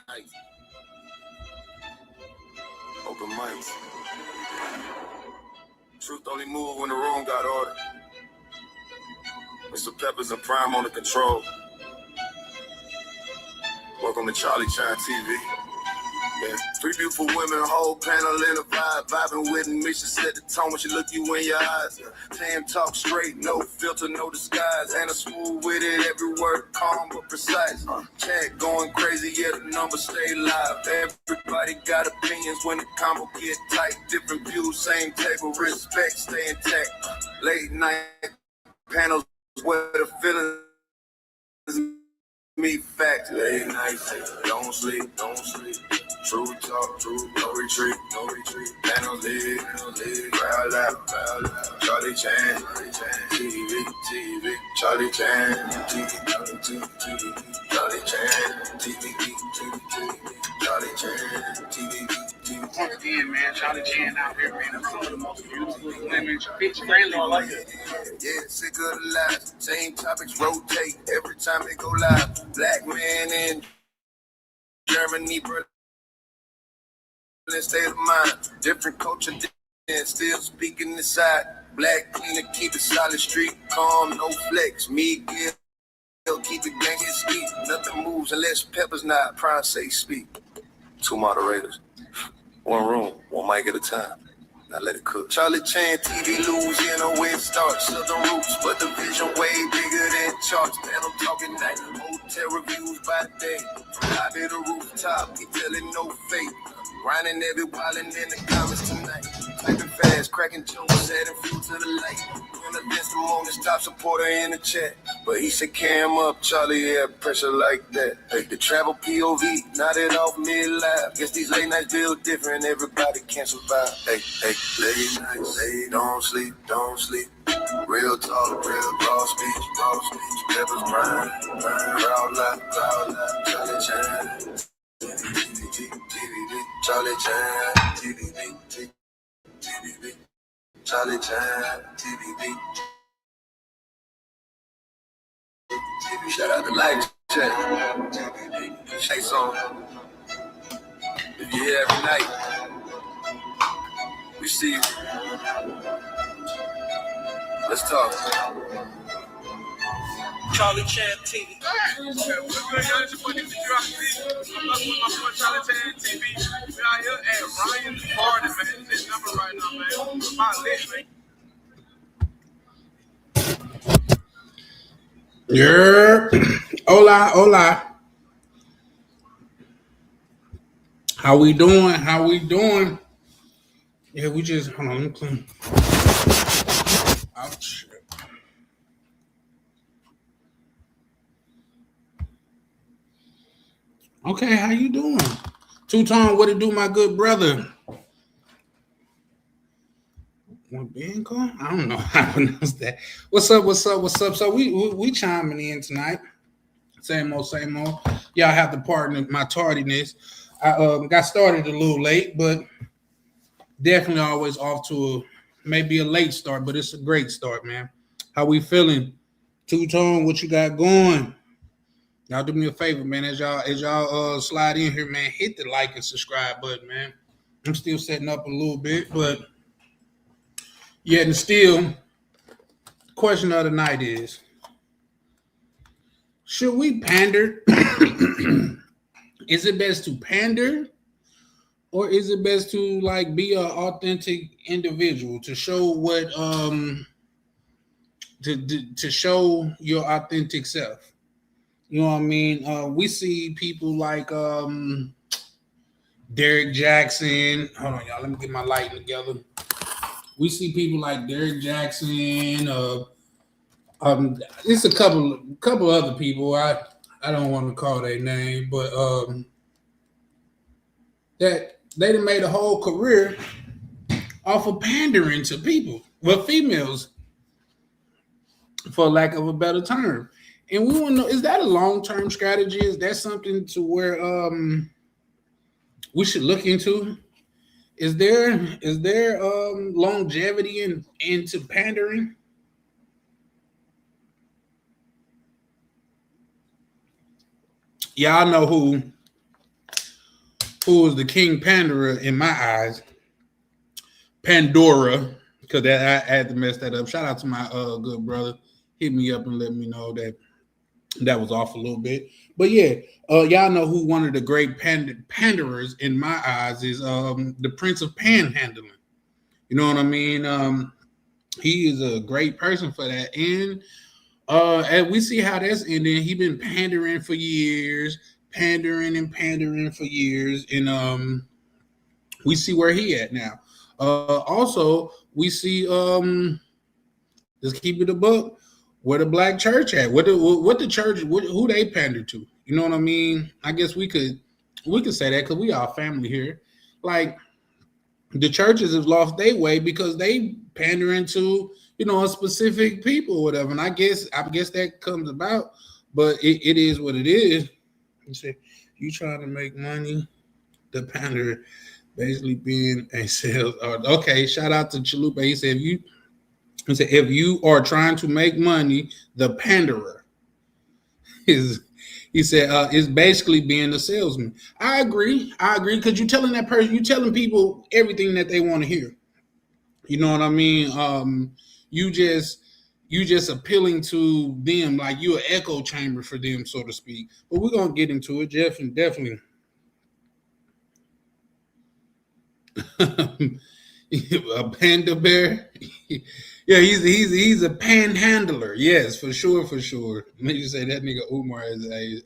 night. Open mics. Truth only move when the room got order. Mr. Peppers and Prime on the control. Welcome to Charlie Chine TV. Yeah. Three beautiful women, whole panel in a vibe, vibing with me. She set the tone when she look you in your eyes. Tan talk straight, no filter, no disguise. And a smooth with it, every word calm but precise. Chat going crazy, yeah, the numbers stay live. Everybody got opinions when the combo get tight. Different views, same table, respect, stay intact. Late night panels where the feelings meet facts. Late night, don't sleep, don't sleep. True talk, true, no retreat, no retreat. Panels lit, crowd loud, crowd loud. Charlie Chan, TV, Charlie Chan, TV, Charlie Chan, TV, Charlie Chan, TV. Once again, man, Charlie Chan out here, man, that's some of the most beautiful women, bitch friendly, like it. Yeah, sick of the lies. Same topics rotate every time they go live. Black man in Germany, Berlin, state of mind. Different culture, still speaking inside. Black cleaner, keep it solid, street calm, no flex. Me, keep it gang and sleep. Nothing moves unless Pepper's not. Prime say speak. Two moderators, one room, one mic at a time. Now let it cook. Charlie Chan, TV, Louisiana, where it starts. Southern roots, but the vision way bigger than charts. Man, I'm talking night. Hotel reviews by day. From lobby to rooftop, he telling no fake. Grinding every wildin' in the comments tonight. Typing fast, cracking jokes, adding fuel to the light. When against the moment, top supporter in the chat. But he said, cam up, Charlie, yeah, pressure like that. Hey, the travel POV, nodded off mid-live. Guess these late nights feel different, everybody can't survive. Hey, late nights, don't sleep, don't sleep. Real talk, real raw speech, Peppers grind, crowd loud, Charlie Chan. Charlie Chan, TVB, Charlie Chan, TVB. Shout out to Life Chat. Say song. If you're here every night, we see you. Let's talk. Charlie Chan TV. What's good, y'all? It's your boy, DJ I'm up with my boy Charlie Chan TV. We out here at Ryan's Party, man. This is number right now, man. My list, man. Yeah. Hola. How we doing? Yeah, we just, hold on, let me clean. Ouch. Okay, how you doing? Two-Tone, what it do, my good brother? What being called? I don't know how to pronounce that. What's up? So we chiming in tonight. Same old. Y'all have to pardon my tardiness. I got started a little late, but definitely always off to maybe a late start, but it's a great start, man. How we feeling? Two-Tone, what you got going? Y'all do me a favor, man. As y'all slide in here, man, hit the like and subscribe button, man. I'm still setting up a little bit, but yet and still, question of the night is, should we pander? Is it best to pander, or is it best to like be an authentic individual to show what to show your authentic self? You know what I mean? We see people like Derek Jackson. Hold on, y'all. Let me get my lighting together. We see people like Derek Jackson. It's a couple other people. I don't want to call their name, but that they done made a whole career off of pandering to people, well, females, for lack of a better term. And we want to know, is that a long-term strategy? Is that something to where we should look into? Is there longevity into pandering? Y'all know who who is the king Panderer in my eyes, Pandora, because I had to mess that up. Shout out to my good brother. Hit me up and let me know that was off a little bit. But yeah, y'all know who one of the great panderers in my eyes is the Prince of Panhandling. You know what I mean? He is a great person for that. And we see how that's ending. He been pandering for years, pandering for years. And we see where he at now. Also, we see just keep it a book. Where the black church at? What the church? Who they pander to? You know what I mean? I guess we could say that because we are family here. Like the churches have lost their way because they pandering to a specific people or whatever. And I guess that comes about, but it is what it is. You say you trying to make money, the pander basically being a sales. Okay, shout out to Chalupa. He said if you are trying to make money, the panderer is basically being a salesman. I agree because you're telling that person, you're telling people everything that they want to hear. You know what I mean? You just appealing to them like you're an echo chamber for them, so to speak. But we're gonna get into it, Jeff, and definitely. A panda bear. Yeah, he's a panhandler. Yes, for sure. Let me say that nigga Umar is a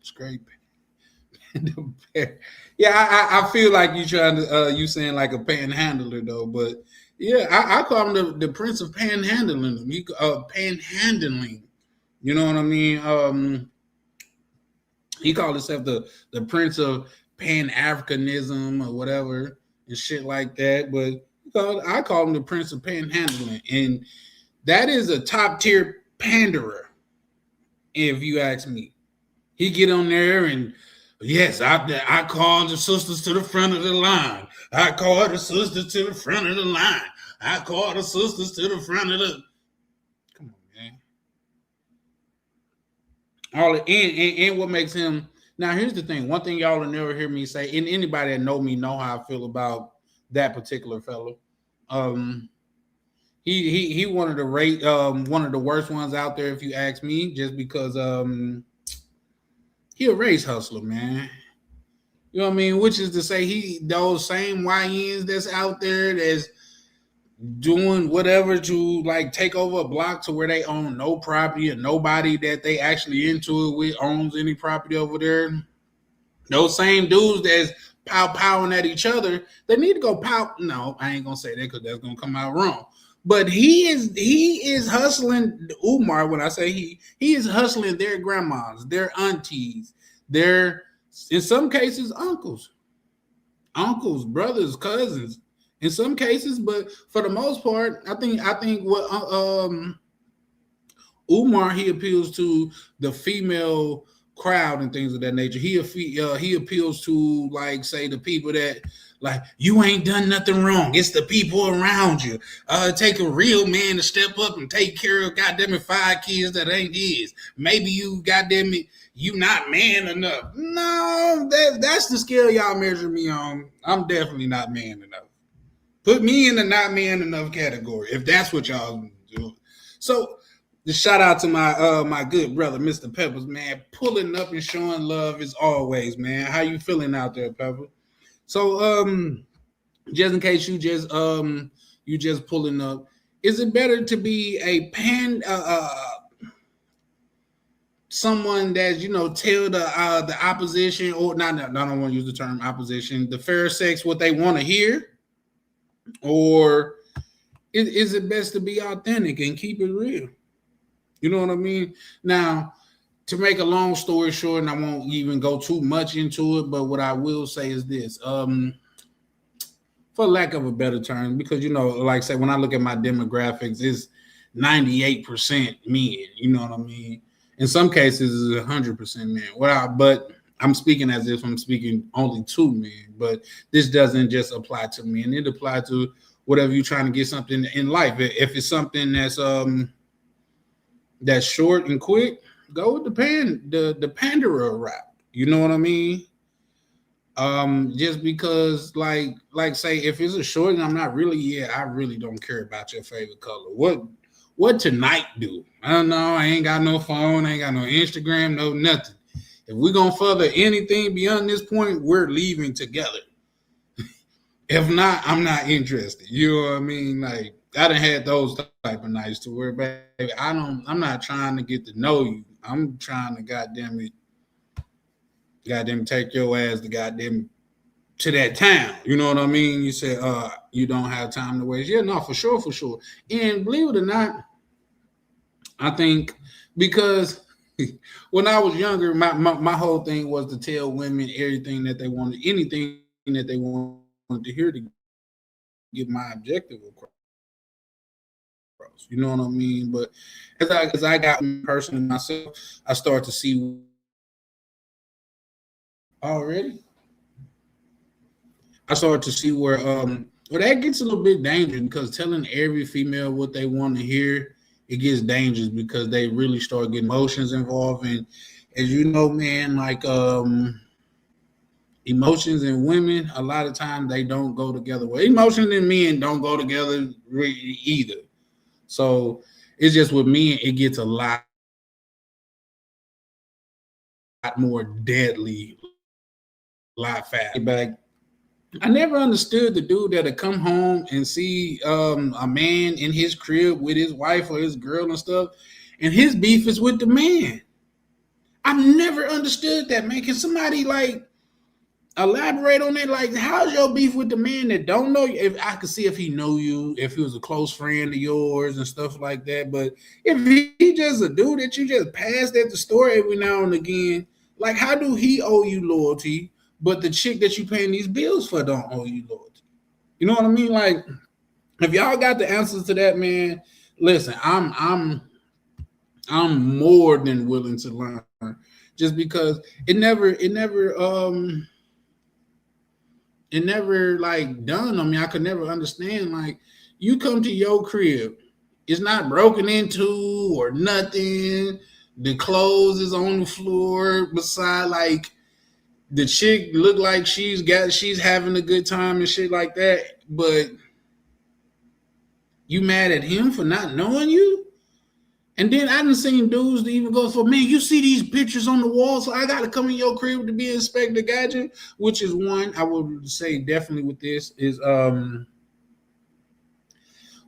scrape panda bear. Yeah, I feel like you trying to you saying like a panhandler though, but yeah, I call him the Prince of Panhandling. Panhandling. You know what I mean? He called himself the Prince of Pan-Africanism or whatever and shit like that, but I call him the Prince of Panhandling, and that is a top tier panderer, if you ask me. He get on there and yes, I call the sisters to the front of the line. I call the sisters to the front of the line. I call the sisters to the front of the. Come on, man. And what makes him now? Here's the thing. One thing y'all will never hear me say, and anybody that know me know how I feel about that particular fellow. He one of the worst ones out there, if you ask me, just because he a race hustler, man. You know what I mean? Which is to say, those same YNs that's out there that's doing whatever to like take over a block to where they own no property and nobody that they actually into it with owns any property over there. Those same dudes that's powing at each other, they need to go pow. No, I ain't gonna say that because that's gonna come out wrong. But he is hustling Umar. When I say he is hustling their grandmas, their aunties, their in some cases uncles, brothers, cousins, in some cases. But for the most part, I think what Umar, he appeals to the female crowd and things of that nature. He appeals to like say the people that like you ain't done nothing wrong. It's the people around you. Take a real man to step up and take care of goddamn 5 kids that ain't his. Maybe you goddamn it, you not man enough. No, that's the scale y'all measure me on. I'm definitely not man enough. Put me in the not man enough category if that's what y'all do. So the shout out to my good brother, Mr. Peppers, man, pulling up and showing love as always, man. How you feeling out there, Pepper? So just in case you just pulling up, is it better to be a someone that tell the opposition or not? I don't want to use the term opposition, the fair sex what they want to hear, or is it best to be authentic and keep it real? You know what I mean? Now, to make a long story short, and I won't even go too much into it, but what I will say is this, for lack of a better term, because, like I say, when I look at my demographics, it's 98% men, you know what I mean? In some cases, it's 100% men. But I'm speaking as if I'm speaking only to men, but this doesn't just apply to men. It applies to whatever you're trying to get something in life. If it's something that's short and quick, go with the panderer route. You know what I mean? Just because like say if it's a short and I'm not really, yeah, I really don't care about your favorite color. What tonight do? I don't know. I ain't got no phone, I ain't got no Instagram, no nothing. If we're gonna further anything beyond this point, we're leaving together. If not, I'm not interested. You know what I mean? Like I done had those type of nights to where, baby, I'm not trying to get to know you. I'm trying to goddamn take your ass to goddamn to that town. You know what I mean? You said, you don't have time to waste. Yeah, no, for sure, for sure. And believe it or not, I think because when I was younger, my whole thing was to tell women everything that they wanted, anything that they wanted to hear to get my objective across. You know what I mean? But as I got personally myself, I start to see already. I started to see where well that gets a little bit dangerous because telling every female what they want to hear, it gets dangerous because they really start getting emotions involved. And as you know, man, like emotions and women, a lot of times they don't go together. Well, emotions and men don't go together really either. So it's just with men, it gets a lot more deadly, a lot faster. But I never understood the dude that'd come home and see a man in his crib with his wife or his girl and stuff, and his beef is with the man. I've never understood that, man. Can somebody like elaborate on that? Like, how's your beef with the man that don't know you? If I could see if he know you, if he was a close friend of yours and stuff like that. But if he just a dude that you just passed at the store every now and again, like how do he owe you loyalty? But the chick that you paying these bills for don't owe you loyalty. You know what I mean? Like, if y'all got the answers to that, man, listen, I'm more than willing to learn. Just because it never like dawned on me. I could never understand. Like, you come to your crib, it's not broken into or nothing. The clothes is on the floor beside like the chick look like she's having a good time and shit like that, but you mad at him for not knowing you? And then I done seen dudes that even go for, man, you see these pictures on the wall, so I gotta come in your crib to be Inspector Gadget, which is one I would say definitely with this is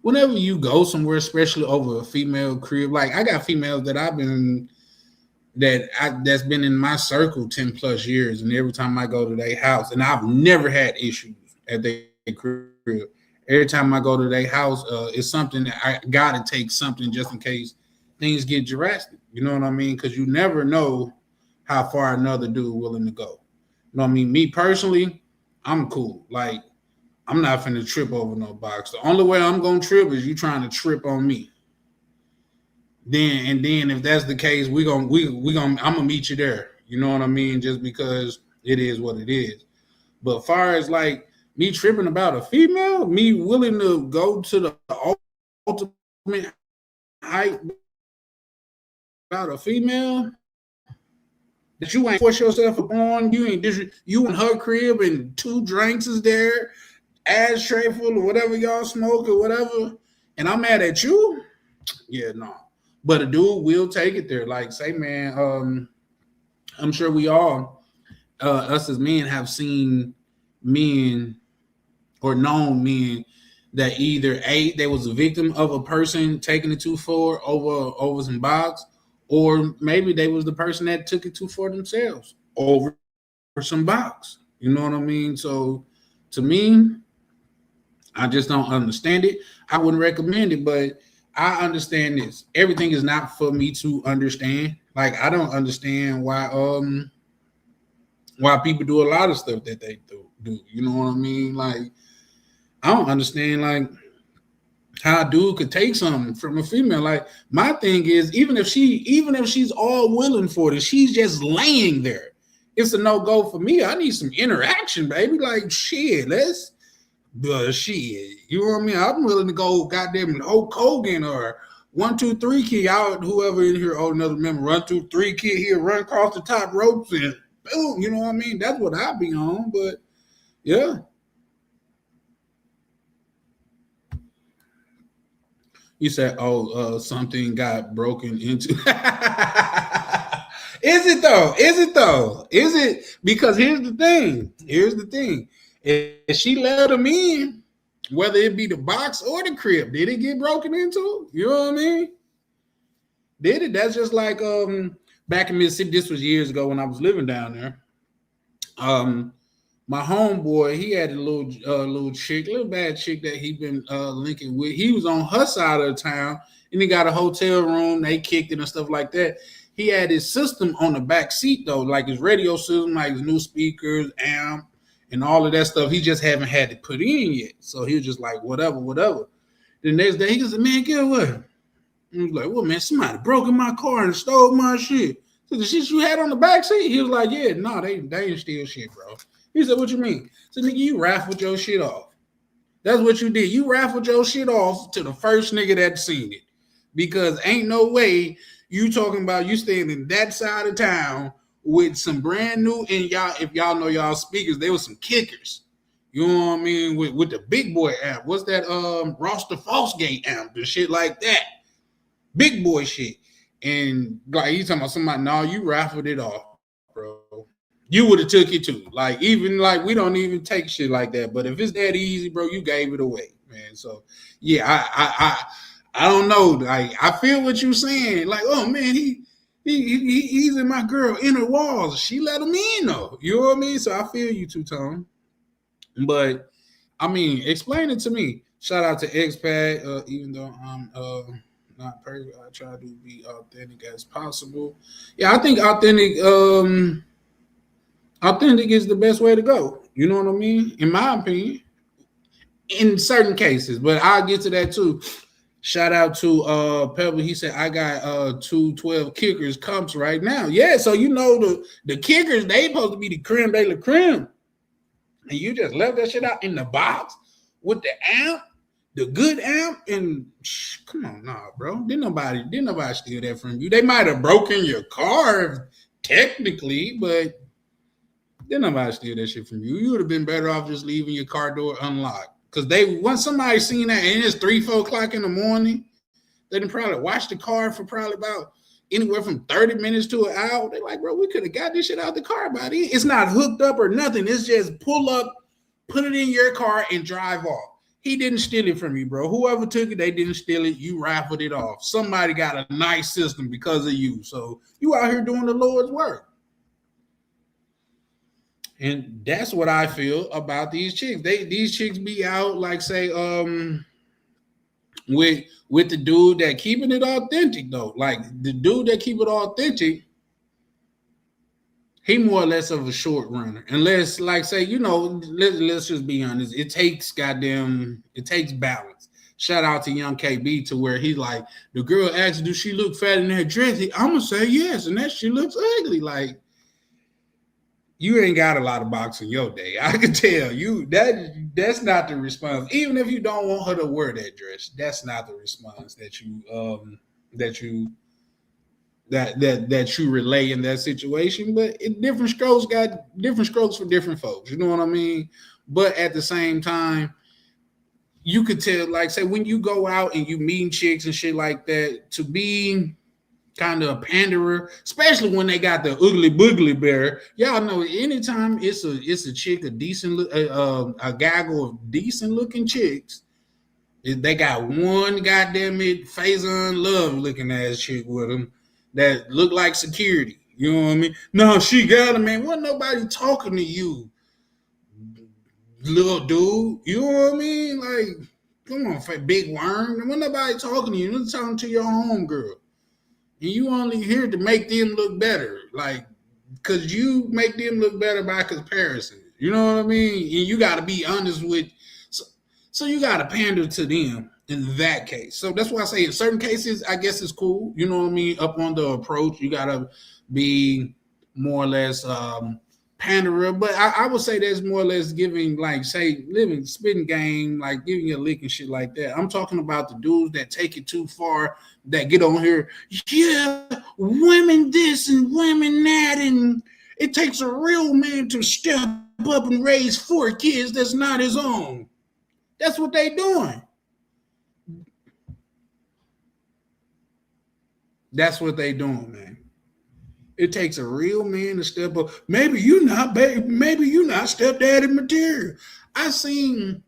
whenever you go somewhere, especially over a female crib, like I got females that that's been in my circle 10 plus years, and every time I go to their house, and I've never had issues at their crib. Every time I go to their house, it's something that I gotta take something just in case things get drastic. You know what I mean? Because you never know how far another dude willing to go. You know what I mean? Me personally, I'm cool. Like, I'm not finna trip over no box. The only way I'm gonna trip is you trying to trip on me. Then if that's the case, I'm gonna meet you there. You know what I mean? Just because it is what it is. But far as like me tripping about a female, me willing to go to the ultimate height about a female that you ain't force yourself upon, you in her crib and 2 drinks is there, ashtray full of whatever y'all smoke or whatever, and I'm mad at you. Yeah, no. But a dude will take it there. Like, say, man, I'm sure we all, us as men, have seen men or known men that either they was a victim of a person taking it too far over some box, or maybe they was the person that took it too far themselves over some box. You know what I mean? So to me, I just don't understand it. I wouldn't recommend it, but I understand this. Everything is not for me to understand. Like, I don't understand why people do a lot of stuff that they do. You know what I mean? Like, I don't understand like how a dude could take something from a female. Like, my thing is, even if she's all willing for it, she's just laying there, it's a no-go for me. I need some interaction, baby. Like, shit, shit. You know what I mean? I'm willing to go goddamn Hulk Hogan or 1, 2, 3 kid out, whoever in here old enough to remember 1, 2, 3 kid here, run across the top ropes and boom. You know what I mean? That's what I be on. But yeah. You said, "Oh, something got broken into." Is it though? Is it though? Is it? Because here's the thing. Here's the thing. If she let him in, whether it be the box or the crib, did it get broken into? You know what I mean? Did it? That's just like back in Mississippi. This was years ago when I was living down there. My homeboy, he had a little chick, little bad chick that he been linking with. He was on her side of the town, and he got a hotel room. They kicked it and stuff like that. He had his system on the back seat though, like his radio system, like his new speakers, amp, and all of that stuff. He just haven't had it put in yet. So he was just like, whatever, whatever. The next day, he said, "Man, get away." He was like, "Well, man, somebody broke in my car and stole my shit." So the shit you had on the back seat? He was like, "Yeah, no, they ain't steal shit, bro." He said, "What you mean?" I said, "Nigga, you raffled your shit off. That's what you did. You raffled your shit off to the first nigga that seen it. Because ain't no way you talking about you standing that side of town with some brand new, and y'all, if y'all know y'all speakers, there was some kickers. You know what I mean? With the big boy amp. What's that Ross the Falsegate amp and shit like that. Big boy shit." And like he's talking about somebody, "No, you raffled it off, bro. You would have took it too." Like, even like we don't even take shit like that. But if it's that easy, bro, you gave it away, man. So yeah, I don't know. Like, I feel what you're saying. Like, oh man, he's in my girl inner walls. She let him in though. You know what I mean? So I feel you, Two-Tone. But I mean, explain it to me. Shout out to Expat. Even though I'm not perfect, I try to be authentic as possible. Yeah, I think authentic is the best way to go. You know what I mean? In my opinion, in certain cases, but I'll get to that too. Shout out to Pebble. He said, "I got 212 kickers comps right now." Yeah, so you know the kickers, they supposed to be the creme de la creme. And you just left that shit out in the box with the amp, the good amp, and come on, nah, bro. Didn't nobody steal that from you. They might have broken your car technically, but didn't nobody steal that shit from you. You would have been better off just leaving your car door unlocked. Because once somebody seen that and it's 3-4 o'clock in the morning, they didn't probably watch the car for probably about anywhere from 30 minutes to an hour. They're like, "Bro, we could have got this shit out the car by then." It's not hooked up or nothing. It's just pull up, put it in your car, and drive off. He didn't steal it from you, bro. Whoever took it, they didn't steal it. You raffled it off. Somebody got a nice system because of you. So you out here doing the Lord's work. And that's what I feel about these chicks. These chicks be out, like, say, with the dude that keeping it authentic though. Like, the dude that keep it authentic, he more or less of a short runner. Unless, like, say, you know, let's just be honest. It takes balance. Shout out to Young KB to where he's like, the girl asks, "Do she look fat in her dress?" I'm gonna say yes, and that she looks ugly. Like, you ain't got a lot of boxing your day. I can tell you that's not the response. Even if you don't want her to wear that dress, that's not the response that you relay in that situation. But different strokes got different strokes for different folks. You know what I mean? But at the same time, you could tell, like, say, when you go out and you meet chicks and shit like that, to be kind of a panderer, especially when they got the ugly boogly bear. Y'all know, anytime it's a chick, a gaggle of decent looking chicks, they got one goddamn it Faison Love looking ass chick with them that look like security. You know what I mean? No, she got him, man. Wasn't nobody talking to you, little dude. You know what I mean? Like, come on, big worm. Wasn't nobody talking to you. You're talking to your homegirl. And you only here to make them look better, like, because you make them look better by comparison. You know what I mean? And you got to be honest with, so you got to pander to them in that case. So that's why I say in certain cases, I guess it's cool. You know what I mean? Up on the approach, you got to be more or less panderer. But I would say that's more or less giving, like, say, spitting game, like giving you a lick and shit like that. I'm talking about the dudes that take it too far, that get on here, yeah, women this and women that, and It takes a real man to step up and raise 4 kids that's not his own. That's what they doing. That's what they doing, man. It takes a real man to step up. Maybe you not, baby. Maybe you not stepdaddy material. I seen,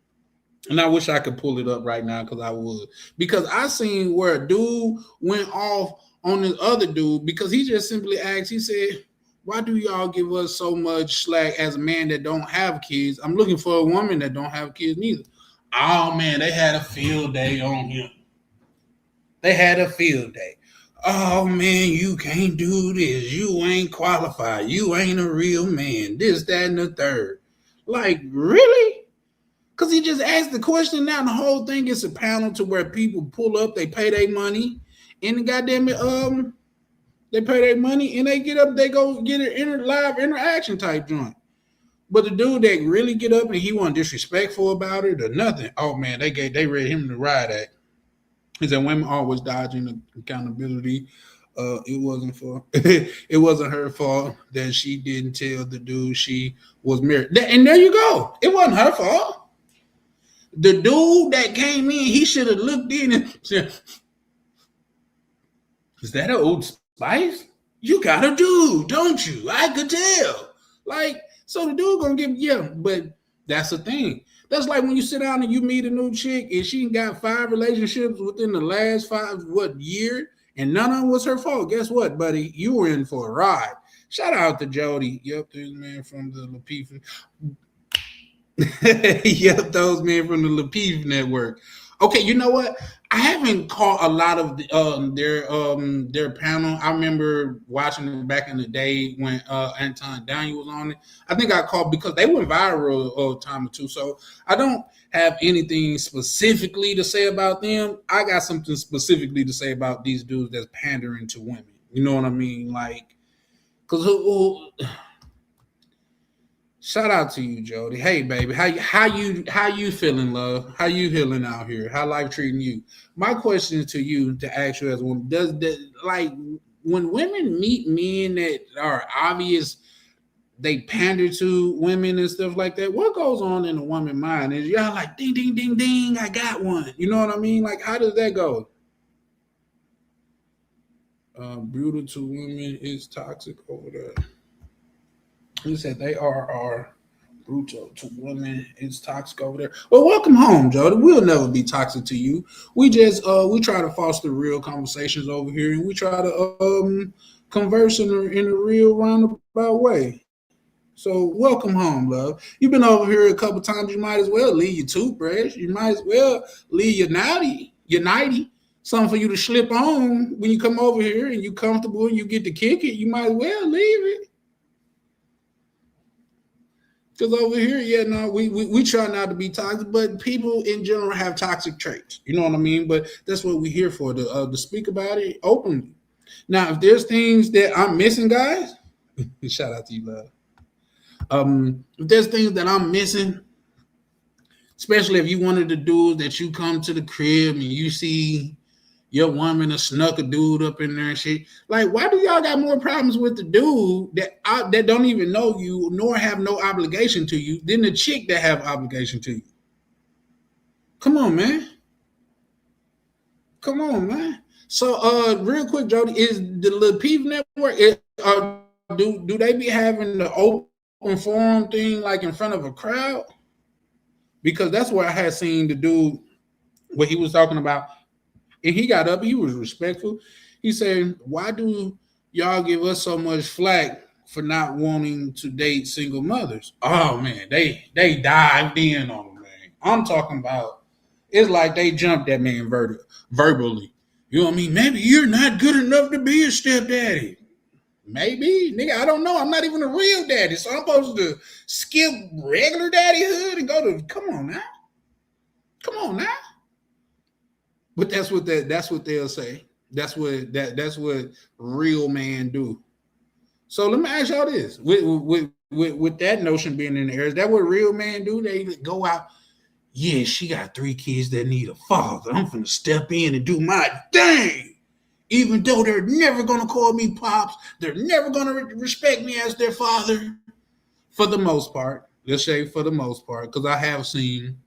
and I wish I could pull it up right now because I would. Because I seen where a dude went off on this other dude because he just simply asked, he said, why do y'all give us so much slack as a man that don't have kids? I'm looking for a woman that don't have kids neither. Oh man, they had a field day on him. They had a field day. Oh man, you can't do this. You ain't qualified. You ain't a real man. This, that, and the third. Like, really? Because he just asked the question now, and the whole thing is a panel to where people pull up, they pay their money, and the goddamn it, they pay their money and they get up, they go get an live interaction type joint. But the dude that really get up and he wasn't disrespectful about it or nothing. Oh man, they read him the riot act. He said women always dodging accountability. It wasn't her fault that she didn't tell the dude she was married. And there you go. It wasn't her fault. The dude that came in, he should have looked in and said, is that an Old Spice? You got a dude, don't you? I could tell. Like, so the dude gonna give, yeah, but that's the thing. That's like when you sit down and you meet a new chick and she got 5 relationships within the last 5 year, and none of them was her fault. Guess what, buddy? You were in for a ride. Shout out to Jody. Yep, this man from the Lapeef. Yep, those men from the Lapeef network. Okay, you know what? I haven't caught a lot of their panel. I remember watching it back in the day when Anton Daniel was on it. I think I caught because they went viral a time or two. So I don't have anything specifically to say about them. I got something specifically to say about these dudes that's pandering to women. You know what I mean? Like, because shout out to you, Jody. Hey, baby, how you feeling, love? How you feeling out here? How life treating you? My question to you to ask you as a woman: does that, like, when women meet men that are obvious, they pander to women and stuff like that? What goes on in a woman's mind? Is y'all like ding ding ding ding? I got one. You know what I mean? Like, how does that go? Brutal to women is toxic over there. He said they are brutal to women. It's toxic over there. Well, welcome home, Jody. We'll never be toxic to you. We just we try to foster real conversations over here, and we try to converse in a real roundabout way. So welcome home, love. You've been over here a couple times. You might as well leave your toothbrush. You might as well leave your nighty. Something for you to slip on when you come over here and you comfortable and you get to kick it. You might as well leave it. Because over here, yeah, no, we try not to be toxic, but people in general have toxic traits. You know what I mean? But that's what we're here for, to speak about it openly. Now, if there's things that I'm missing, guys, shout out to you, love. If there's things that I'm missing, especially if you one of the dudes that you come to the crib and you see your woman has snuck a dude up in there and shit. Like, why do y'all got more problems with the dude that don't even know you nor have no obligation to you than the chick that have obligation to you? Come on, man. Come on, man. So, real quick, Jody, is the Lapeef network? Do they be having the open forum thing like in front of a crowd? Because that's where I had seen the dude what he was talking about. And he got up, he was respectful. He said, why do y'all give us so much flack for not wanting to date single mothers? Oh, man, they dived in on him, man. I'm talking about, it's like they jumped that man verbally. You know what I mean? Maybe you're not good enough to be a stepdaddy. Maybe. Nigga, I don't know. I'm not even a real daddy. So I'm supposed to skip regular daddyhood and go to, come on now. Come on now. But that's what they'll say. That's what real men do. So let me ask y'all this: with that notion being in the air, is that what real men do? They go out. Yeah, she got 3 kids that need a father. I'm finna step in and do my thing. Even though they're never gonna call me pops, they're never gonna respect me as their father. For the most part, let's say for the most part, because I have seen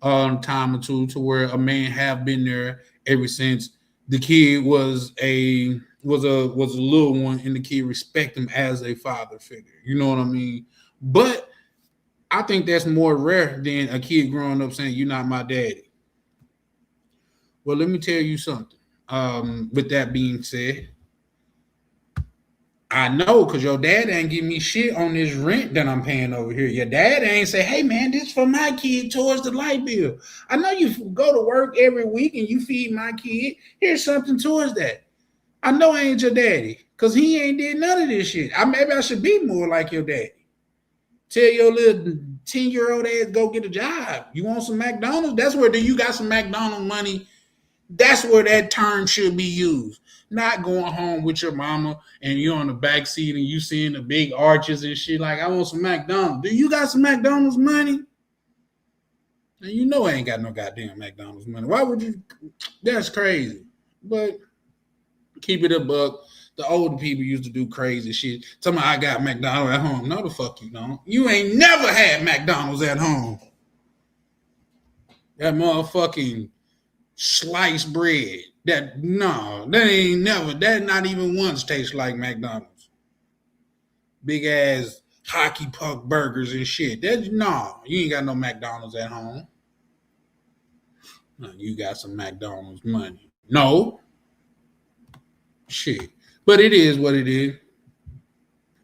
time or two to where a man have been there ever since the kid was a little one, and the kid respect him as a father figure. You know what I mean? But I think that's more rare than a kid growing up saying, "You're not my daddy." Well, let me tell you something. With that being said, I know because your dad ain't give me shit on this rent that I'm paying over here. Your dad ain't say, "Hey man, this for my kid towards the light bill." I know you go to work every week and you feed my kid. Here's something towards that. I know I ain't your daddy because he ain't did none of this shit. Maybe I should be more like your daddy. Tell your little 10-year-old ass go get a job. You want some McDonald's? That's where you got some McDonald's money. That's where that term should be used. Not going home with your mama and you're on the back seat and you seeing the big arches and shit like, I want some McDonald's. Do you got some McDonald's money? And you know I ain't got no goddamn McDonald's money. Why would you? That's crazy. But keep it a buck. The older people used to do crazy shit. Tell me I got McDonald's at home. No, the fuck you don't. You ain't never had McDonald's at home. That motherfucking sliced bread. That ain't never. That not even once tastes like McDonald's. Big ass hockey puck burgers and shit. You ain't got no McDonald's at home. No, you got some McDonald's money. No. Shit. But it is what it is.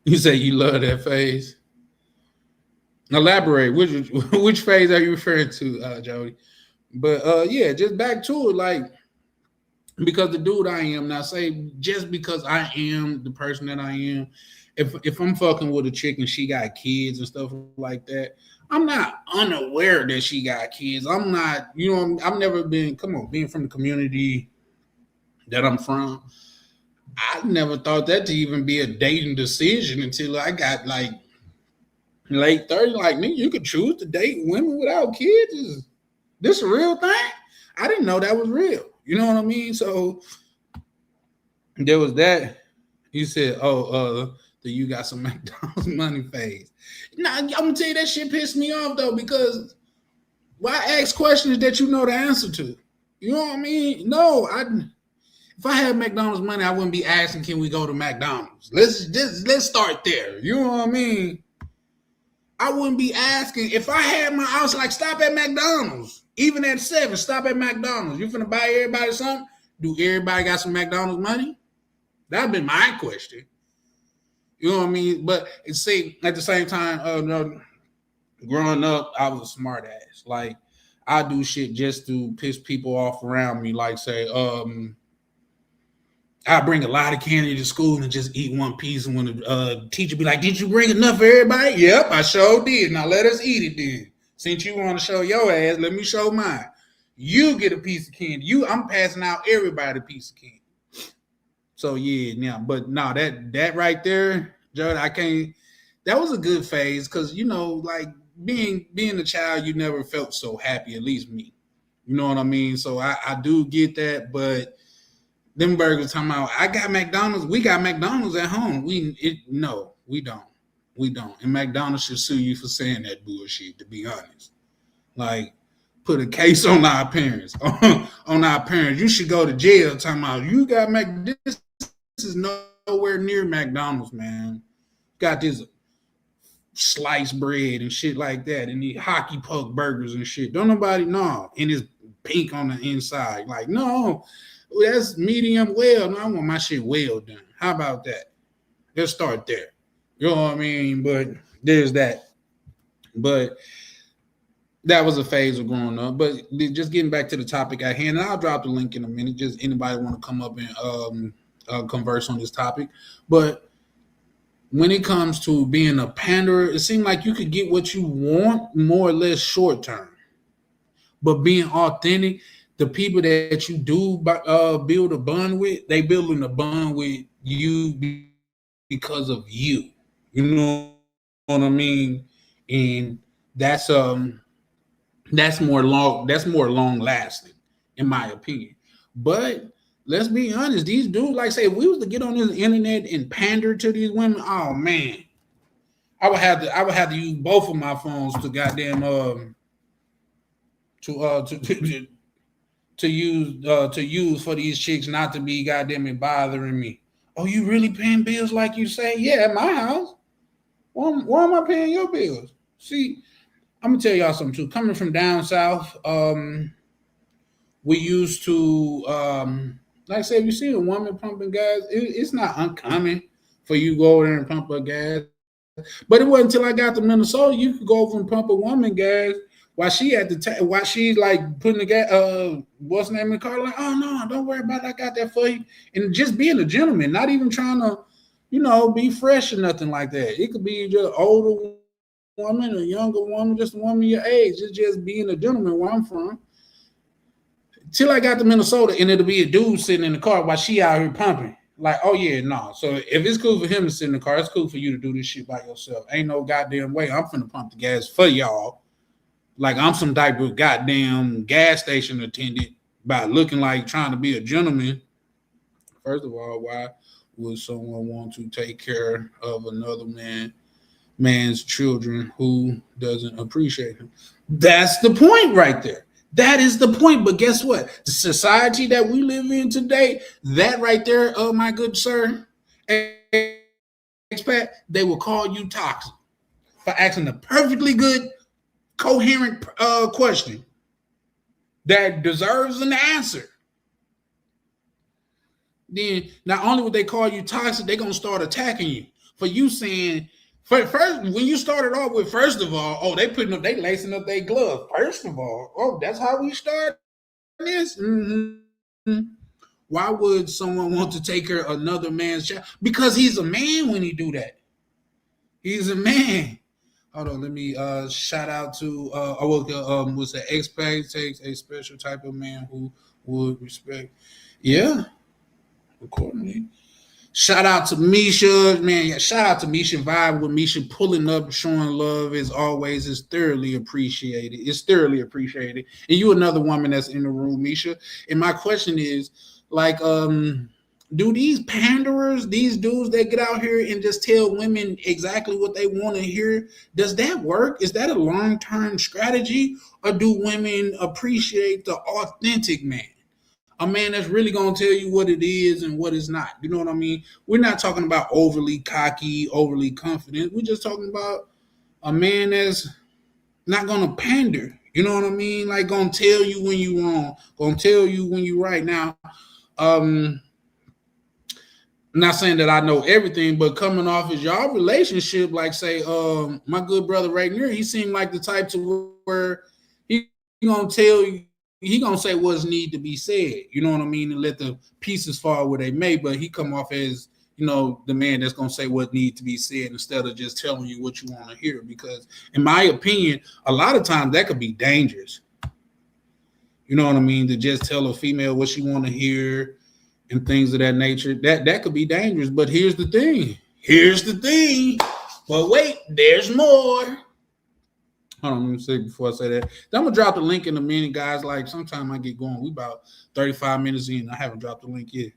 You say you love that phase. Elaborate. Which phase are you referring to, Jody? But yeah, just back to it, like, because the dude I am now, say just because I am the person that I am, if I'm fucking with a chick and she got kids and stuff like that, I'm not unaware that she got kids. I'm not, I've never been, being from the community that I'm from, I never thought that to even be a dating decision until I got like late 30s. Like, nigga, you could choose to date women without kids. Is this a real thing? I didn't know that was real. You know what I mean? So there was that. You said, that you got some McDonald's money phase. Nah, I'm gonna tell you that shit pissed me off though, because why ask questions that you know the answer to? You know what I mean? No, if I had McDonald's money, I wouldn't be asking, can we go to McDonald's? Let's start there. You know what I mean? I wouldn't be asking. If I had I was like, stop at McDonald's. Even at 7, stop at McDonald's. You finna buy everybody something? Do everybody got some McDonald's money? That'd been my question. You know what I mean? But see, at the same time, growing up, I was a smart ass. Like, I do shit just to piss people off around me. Like, say, I bring a lot of candy to school and just eat one piece. And when the teacher be like, did you bring enough for everybody? Yep, I sure did. Now let us eat it then. Since you want to show your ass, let me show mine. You get a piece of candy. I'm passing out everybody a piece of candy. So yeah, that right there, Jared, I can't. That was a good phase because like being a child, you never felt so happy. At least me, you know what I mean. So I do get that, but them burgers talking about I got McDonald's. We got McDonald's at home. No, we don't. We don't. And McDonald's should sue you for saying that bullshit, to be honest. Like, put a case on our parents. On our parents. You should go to jail talking about you got this is nowhere near McDonald's, man. Got this sliced bread and shit like that, and the hockey puck burgers and shit. Don't nobody know. And it's pink on the inside. Like, no, that's medium well. No, I want my shit well done. How about that? Let's start there. You know what I mean? But there's that. But that was a phase of growing up. But just getting back to the topic at hand, and I'll drop the link in a minute. Just anybody want to come up and converse on this topic. But when it comes to being a panderer, it seems like you could get what you want more or less short term. But being authentic, the people that you do build a bond with, they building a bond with you because of you. You know what I mean? And that's more long lasting, in my opinion. But Let's be honest. These dudes, like say, if we was to get on this internet and pander to these women, oh man, I would have to use both of my phones to goddamn to use for these chicks not to be goddamn it bothering me. Oh, you really paying bills like you say? Yeah, at my house. Why am I paying your bills? See, I'm gonna tell y'all something too. Coming from down south, we used to like I said, if you see a woman pumping gas, it's not uncommon for you to go over there and pump her gas. But it wasn't until I got to Minnesota you could go over and pump a woman gas while she at the while she's like putting the gas what's the name of the car, like, oh no, don't worry about it, I got that for you. And just being a gentleman, not even trying to, be fresh or nothing like that. It could be just older woman, a younger woman, just a woman your age. It's just being a gentleman where I'm from. Till I got to Minnesota, and it'll be a dude sitting in the car while she out here pumping. Like, oh yeah, no. So if it's cool for him to sit in the car, it's cool for you to do this shit by yourself. Ain't no goddamn way I'm finna pump the gas for y'all. Like I'm some type of goddamn gas station attendant by looking like trying to be a gentleman. First of all, why would someone want to take care of another man's children who doesn't appreciate him? That's the point right there. That is the point. But guess what? The society that we live in today, that right there, oh my good sir, expat, they will call you toxic for asking a perfectly good, coherent question that deserves an answer. Then not only would they call you toxic, they're gonna start attacking you for you saying first when you started off with first of all, oh they lacing up their glove. First of all, oh that's how we start this. Mm-hmm. Why would someone want to take care of another man's child? Because he's a man when he do that. He's a man. Hold on, let me shout out to was the expat takes a special type of man who would respect. Yeah. Accordingly. Shout out to Misha, man. Yeah, shout out to Misha. Vibe with Misha pulling up, showing love as always is thoroughly appreciated. It's thoroughly appreciated. And you another woman that's in the room, Misha. And my question is, like, do these panderers, these dudes that get out here and just tell women exactly what they want to hear, does that work? Is that a long-term strategy? Or do women appreciate the authentic man? A man that's really going to tell you what it is and what it's not. You know what I mean? We're not talking about overly cocky, overly confident. We're just talking about a man that's not going to pander. You know what I mean? Like going to tell you when you're wrong, going to tell you when you're right. Now, I'm not saying that I know everything, but coming off as y'all relationship, like say, my good brother right here, he seemed like the type to where he going to tell you, he gonna say what's need to be said, you know what I mean, and let the pieces fall where they may. But he come off as, the man that's gonna say what needs to be said instead of just telling you what you want to hear. Because in my opinion, a lot of times that could be dangerous. You know what I mean? To just tell a female what she want to hear and things of that nature. That could be dangerous. But here's the thing. But wait, there's more. Hold on, let me say before I say that. I'm gonna drop the link in a minute, guys. Like sometime I get going. We about 35 minutes in. I haven't dropped the link yet.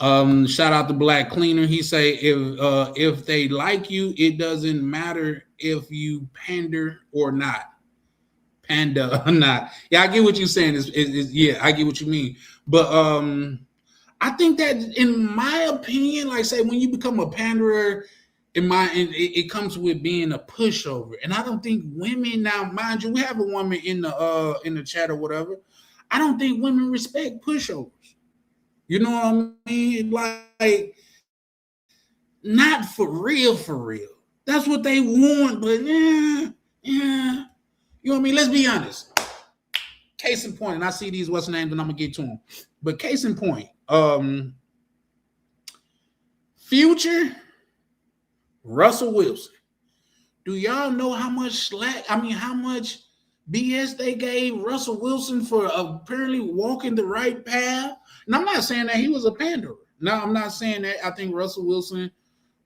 Shout out to Black Cleaner. He say if they like you, it doesn't matter if you pander or not. Panda or not. Yeah, I get what you're saying. Yeah, I get what you mean. But I think that, in my opinion, like say when you become a panderer, it comes with being a pushover. And I don't think women, now mind you, we have a woman in the chat or whatever. I don't think women respect pushovers. You know what I mean? Like not for real. That's what they want, but yeah. You know what I mean? Let's be honest. Case in point, and I see these what's names, and I'm gonna get to them. But case in point, Future, Russell Wilson. Do y'all know how much slack? I mean, how much BS they gave Russell Wilson for apparently walking the right path? And I'm not saying that he was a panderer. No, I'm not saying that. I think Russell Wilson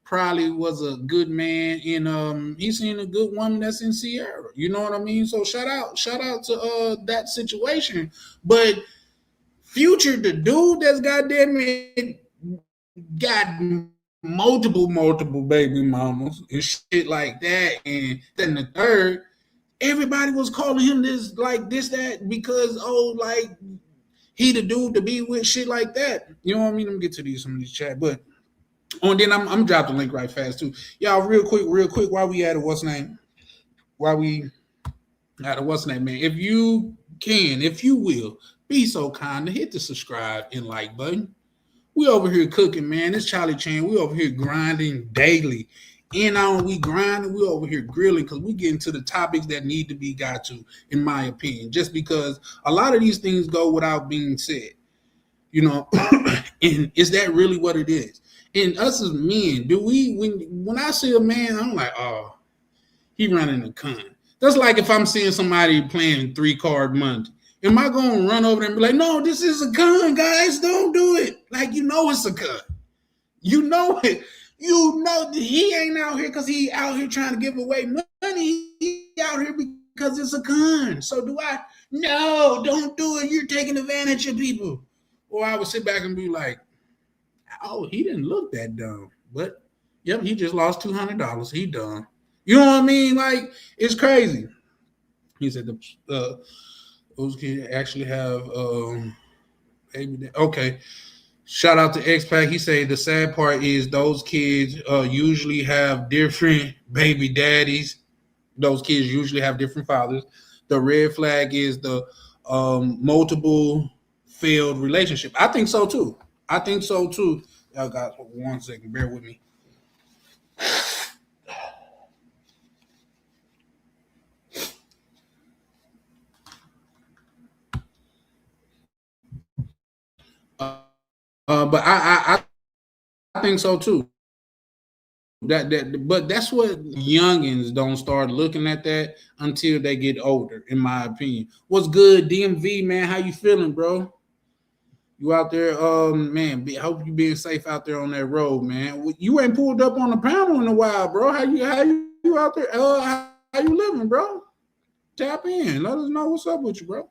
probably was a good man, and he's seen a good woman that's in Sierra. You know what I mean? So shout out to that situation. But Future, the dude that's goddamn it got multiple baby mamas and shit like that, and then the third, everybody was calling him this, like this, that, because like he the dude to be with, shit like that. You know what I mean? Let me get to some of these chat, but then I'm drop the link right fast too, y'all. Real quick, while we at it, what's name, man? If you can, if you will, be so kind to hit the subscribe and like button. We over here cooking, man. It's Charlie Chan. We over here grinding daily. We grinding. We over here grilling because we get into the topics that need to be got to, in my opinion. Just because a lot of these things go without being said, you know. And is that really what it is? And us as men, when I see a man, I'm like, oh, he running a con. That's like if I'm seeing somebody playing 3-card Monday. Am I going to run over there and be like, no, this is a con, guys, don't do it? Like, it's a con. You know it. You know that he ain't out here because he out here trying to give away money. He out here because it's a con. So do I? No, don't do it. You're taking advantage of people. Or I would sit back and be like, oh, he didn't look that dumb. But, yep, he just lost $200. He done. You know what I mean? Like, it's crazy. He said those kids actually have baby. Okay. Shout out to X-Pac. He said the sad part is those kids usually have different baby daddies. Those kids usually have different fathers. The red flag is the multiple failed relationship. I think so too. Y'all guys, 1 second. Bear with me. But I think so too. But that's what youngins don't start looking at that until they get older, in my opinion. What's good, DMV, man? How you feeling, bro? You out there, man? Hope you being safe out there on that road, man. You ain't pulled up on the panel in a while, bro. How you out there? How you living, bro? Tap in. Let us know what's up with you, bro.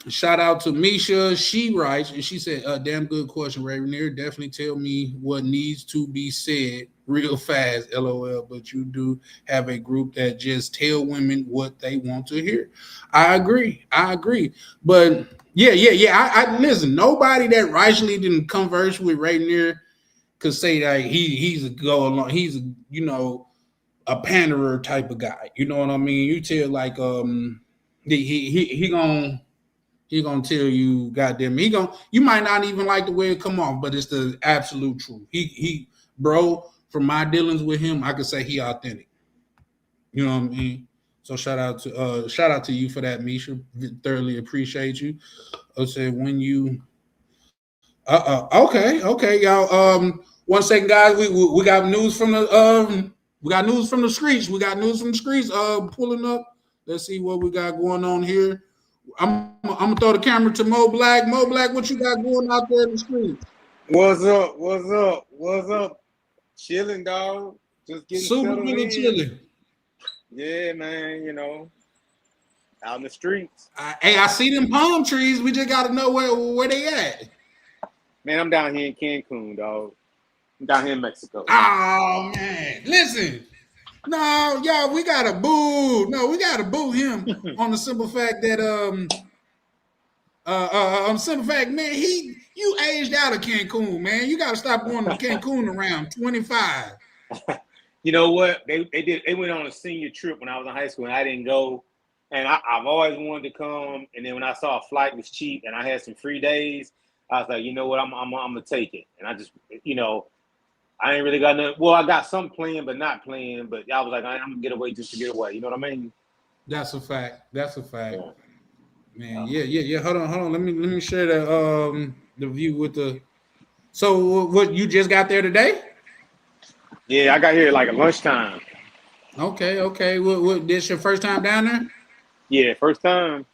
Shout out to Misha. She writes, and she said, damn good question, Rainier. Definitely tell me what needs to be said real fast, LOL. But you do have a group that just tell women what they want to hear. I agree. But yeah. I listen, nobody that rightly didn't converse with Rainier could say that he's a go along, he's a panderer type of guy. You know what I mean? You tell like he gonna tell you, goddamn, you might not even like the way it come off, but it's the absolute truth. He bro, from my dealings with him, I could say he authentic. You know what I mean? So shout out to you for that, Misha. Thoroughly appreciate you. I said when you okay, y'all. 1 second, guys. We got news from the streets. Pulling up. Let's see what we got going on here. I'm gonna throw the camera to Mo Black. Mo Black, what you got going out there in the streets? What's up? Chilling, dog. Just getting super really chilling. Yeah, man. Out in the streets. Hey, I see them palm trees. We just gotta know where they at. Man, I'm down here in Cancun, dog. I'm down here in Mexico. Oh man, listen. No, y'all, we gotta boo. No, we gotta boo him on the simple fact that man, you aged out of Cancun, man. You gotta stop going to Cancun around 25. You know what? They went on a senior trip when I was in high school and I didn't go. And I've always wanted to come. And then when I saw a flight was cheap and I had some free days, I was like, you know what, I'm gonna take it. And I just, I ain't really got nothing. Well, I got some playing, but not playing. But I was like, I'm gonna get away just to get away. You know what I mean? That's a fact. Yeah. Man, yeah. Hold on. Let me share the view with the. So what, you just got there today? Yeah, I got here like at lunchtime. Okay. What this your first time down there? Yeah, first time.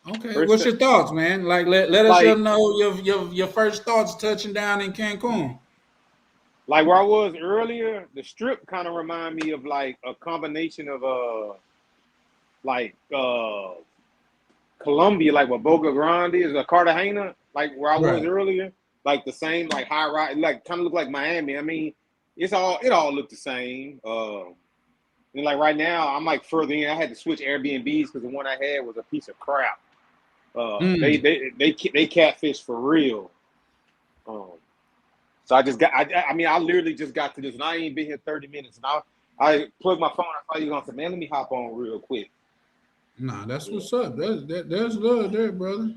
Okay, First what's time, your thoughts, man? Like, let us like know your first thoughts touching down in Cancun. like where I was earlier, the strip kind of remind me of like a combination of like Colombia, like what Boca Grande is, or Cartagena, like where I was Right. earlier, like the same, like high rise, like kind of look like Miami. I mean, it all looked the same. And like right now, I'm like further in. I had to switch Airbnbs because the one I had was a piece of crap. Mm. They catfish for real. Um, so I just got. I mean, I literally just got to this, and I ain't been here 30 minutes. And I plugged my phone. I saw you gonna say, man, let me hop on real quick. Nah, that's Yeah. what's up. There's love there, brother.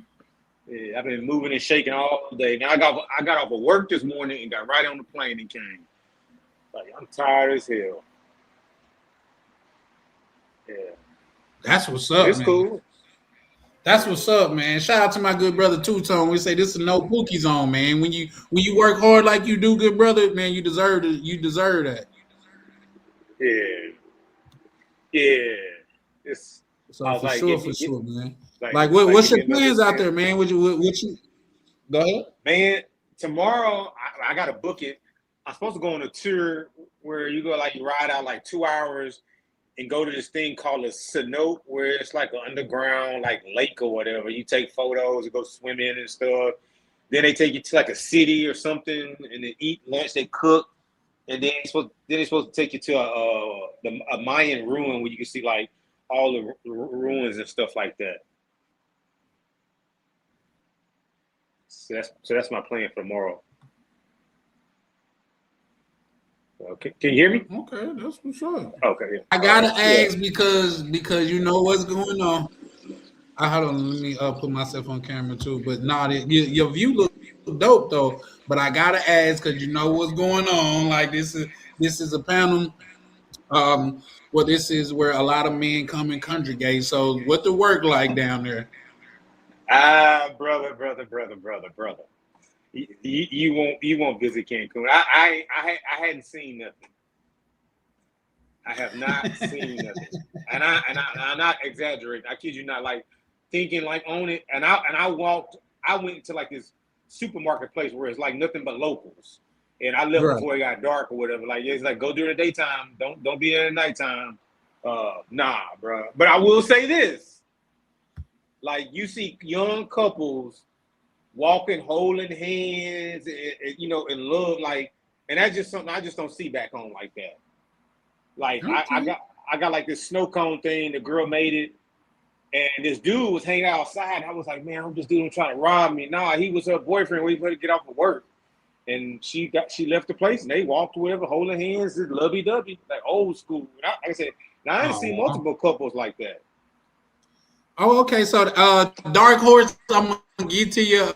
Yeah, I've been moving and shaking all day. Now I got off of work this morning and got right on the plane and came. Like I'm tired as hell. Yeah, That's what's but up, it's man. cool. That's what's up, man. Shout out to my good brother Two Tone. We say this is no pookie zone, man. When you work hard like you do, good brother, man, you deserve it. You deserve that. Yeah, yeah. It's. I So was like, for sure, man. like Like, it's like what's give me your another plans out there, chance. man? What you go ahead? Man, tomorrow I got to book it. I'm supposed to go on a tour where you go like you ride out like 2 hours and go to this thing called a cenote, where it's like an underground like lake or whatever. You take photos and go swim in and stuff. Then they take you to like a city or something, and then eat lunch. They cook, and they're supposed to take you to a Mayan ruin where you can see like all the ruins and stuff like that. So that's my plan for tomorrow. Okay, can you hear me? Okay, that's what's up. Okay, yeah. I All right, gotta yeah. ask because you know what's going on. I hold on. Let me put myself on camera too. But nah, your view look dope though. But I gotta ask because you know what's going on. Like this is a panel. Well, this is where a lot of men come and congregate. So what the work like down there? Brother. You won't visit Cancun. I hadn't seen nothing. I have not seen nothing, I'm not exaggerating. I kid you not. Like thinking like on it, and I walked. I went to like this supermarket place where it's like nothing but locals, and I left Right. before it got dark or whatever. Like it's like go during the daytime. Don't be there at nighttime. Nah, bro. But I will say this: like you see young couples walking, holding hands, you know, in love, like, and that's just something I just don't see back home like that. Like Okay. I got like this snow cone thing. The girl made it, and this dude was hanging outside. I was like, man, I'm just dude trying to rob me. Nah, he was her boyfriend waiting for her to get off of work, and she left the place, and they walked whatever, holding hands, lovey dovey, like old school. Like I said, now I didn't see Oh, multiple couples like that. oh, okay. So, Dark Horse, I'm gonna get to you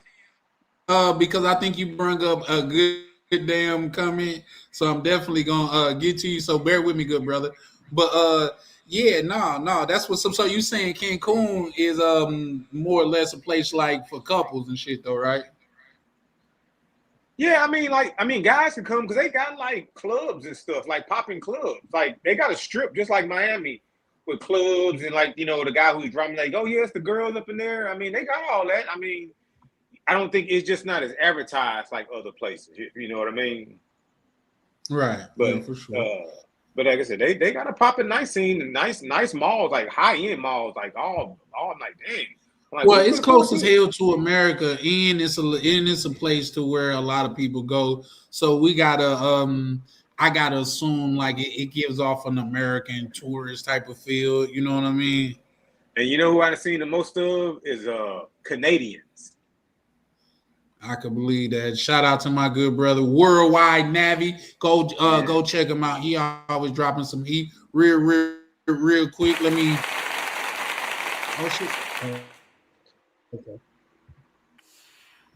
because I think you bring up a good damn comment. So I'm definitely gonna get to you. So bear with me, good brother. But yeah, no, that's what's up. So you saying Cancun is more or less a place like for couples and shit, though, right? Yeah, I mean, guys can come because they got like clubs and stuff, like popping clubs. Like they got a strip just like Miami with clubs and like you know the guy who's drumming like, oh yes, the girls up in there. I mean, they got all that. I mean, I don't think it's just not as advertised like other places. You know what I mean? Right. Yeah, But for sure. but like I said, they got a popping nice scene and nice malls, like high end malls, like all like dang. I'm like, Well, where you it's could afford close as this? hell to America, and it's a place to where a lot of people go. So we gotta I gotta assume like it gives off an American tourist type of feel. You know what I mean? And you know who I've seen the most of is Canadians. I could believe that. Shout out to my good brother Worldwide Navi. Yeah. Go check him out. He always dropping some heat real quick. Let me. Oh shit. Okay.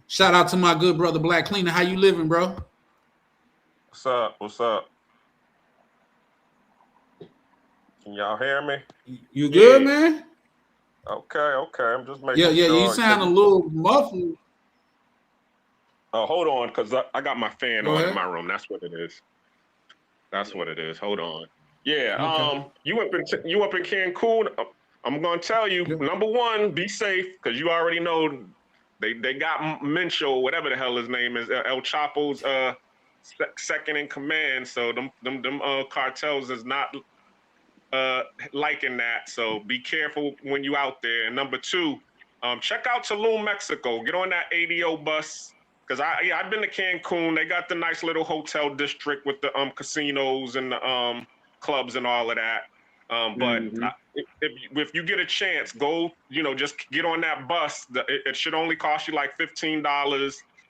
Shout out to my good brother Black Cleaner. How you living, bro? What's up? What's up? Can y'all hear me? You good, Yeah. man? Okay. I'm just Yeah, making yeah. You sure. sound a little muffled. Hold on, because I got my fan Go on in ahead. my room. That's what it is. That's what it is. Hold on. Yeah. Okay. You up in Cancun? I'm gonna tell you, Yep. number one, be safe, because you already know they got Mencho, whatever the hell his name is, El Chapo's second in command. So them cartels is not liking that. So be careful when you out there. And number two, check out Tulum, Mexico. Get on that ADO bus. Because I've been to Cancun. They got the nice little hotel district with the casinos and the clubs and all of that. But if you get a chance, go, just get on that bus. It should only cost you like $15.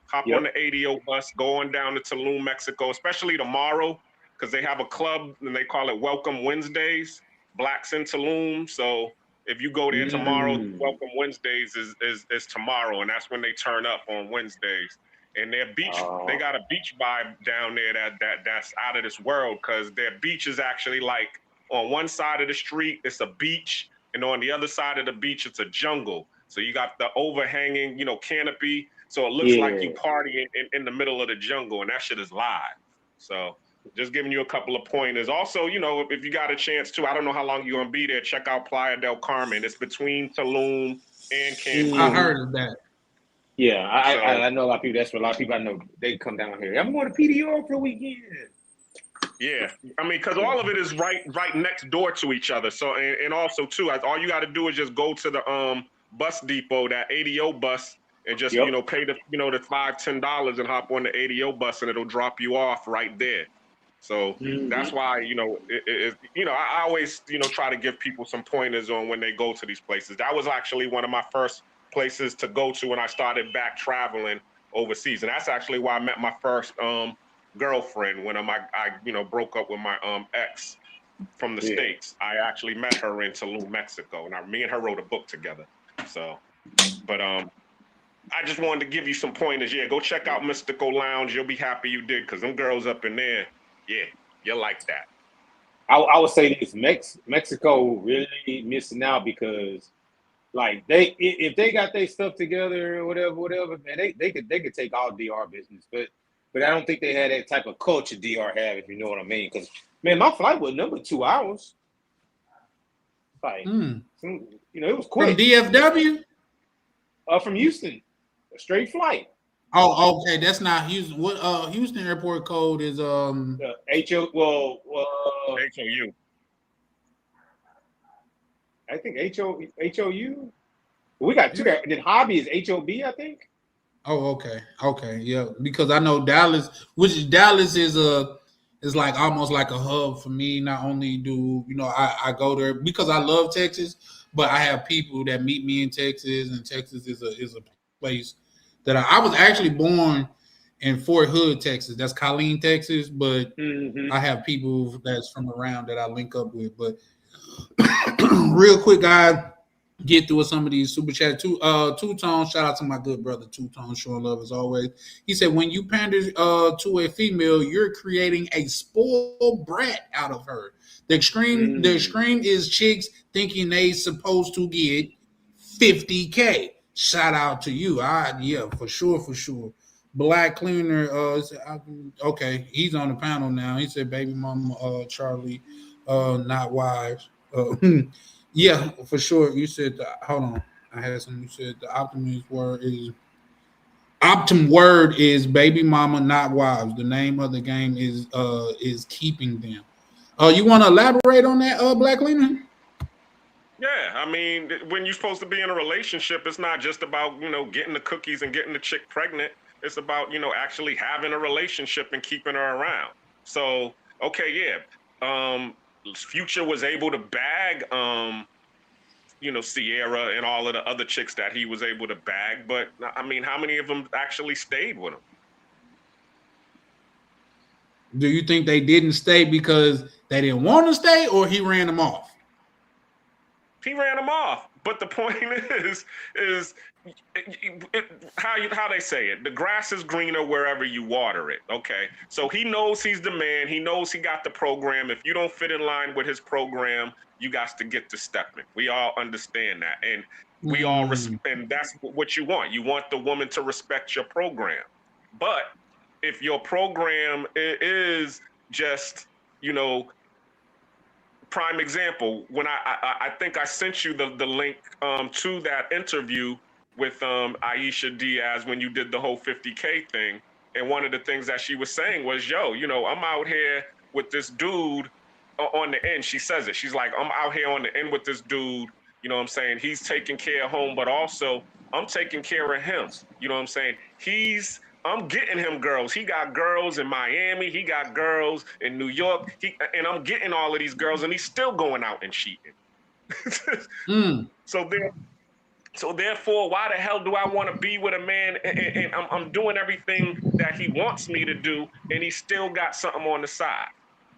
Hop on the ADO bus, going down to Tulum, Mexico, especially tomorrow, because they have a club and they call it Welcome Wednesdays, Blacks in Tulum. So if you go there tomorrow, Welcome Wednesdays is tomorrow, and that's when they turn up on Wednesdays. And their beach, they got a beach vibe down there that's out of this world, because their beach is actually like on one side of the street, it's a beach, and on the other side of the beach, it's a jungle. So you got the overhanging, canopy, so it looks like you partying in the middle of the jungle, and that shit is live. So just giving you a couple of pointers. Also, if you got a chance to, I don't know how long you're gonna be there, check out Playa del Carmen. It's between Tulum and Cancun. I heard of that. Yeah, I know a lot of people. That's what a lot of people I know. They come down here. I'm going to PDR for the weekend. Yeah, I mean, because all of it is right next door to each other. So, and also too, all you got to do is just go to the bus depot, that ADO bus, and just pay the the $5-10 and hop on the ADO bus, and it'll drop you off right there. So that's why I always try to give people some pointers on when they go to these places. That was actually one of my first places to go to when I started back traveling overseas, and that's actually why I met my first girlfriend when I broke up with my ex from the States. I actually met her in Tulum, Mexico, and me and her wrote a book together. So, but I just wanted to give you some pointers. Yeah, go check out Mystical Lounge. You'll be happy you did, because them girls up in there, yeah, you'll like that. I would say this: Mexico really missing out, because like if they got their stuff together or whatever, man, they could take all DR business, but I don't think they had that type of culture DR have, if you know what I mean. Because man, my flight was number 2 hours. Like, it was quick. From DFW? From Houston, a straight flight. Oh, okay, that's not Houston. What Houston airport code is HOU. I think HOU. We got two. Then hobby is HOB, I think. Oh, okay, yeah. Because I know Dallas, which Dallas is like almost like a hub for me. Not only do I go there because I love Texas, but I have people that meet me in Texas, and Texas is a place that I was actually born in Fort Hood, Texas. That's Colleen, Texas, but I have people that's from around that I link up with. But real quick, guys, get through some of these super chats. Two-Tone, shout out to my good brother Two-Tone, showing love as always. He said, when you pander to a female, you're creating a spoiled brat out of her. The extreme is chicks thinking they supposed to get $50K. Shout out to you. Yeah, for sure. Black Cleaner, okay, he's on the panel now. He said, baby mama, Charlie, not wives. Yeah, for sure. You said, hold on. I had something. You said the optim word is baby mama, not wives. The name of the game is keeping them. You want to elaborate on that, Black Cleaner? Yeah, I mean, when you're supposed to be in a relationship, it's not just about, getting the cookies and getting the chick pregnant. It's about, actually having a relationship and keeping her around. So, okay, yeah. Future was able to bag, Sierra and all of the other chicks that he was able to bag. But, I mean, how many of them actually stayed with him? Do you think they didn't stay because they didn't want to stay, or he ran them off? He ran them off. But the point is how they say it. The grass is greener wherever you water it. Okay. So he knows he's the man. He knows he got the program. If you don't fit in line with his program, you got to get to stepping. We all understand that. And we all and that's what you want. You want the woman to respect your program. But if your program is just, prime example, when I think I sent you the link to that interview with Aisha Diaz when you did the whole 50K thing. And one of the things that she was saying was, yo, you know, I'm out here with this dude on the end. She says it. She's like, I'm out here on the end with this dude. You know what I'm saying? He's taking care of home, but also I'm taking care of him. You know what I'm saying? I'm getting him girls. He got girls in Miami. He got girls in New York. And I'm getting all of these girls, and he's still going out and cheating. So therefore, why the hell do I want to be with a man and I'm doing everything that he wants me to do, and he still got something on the side?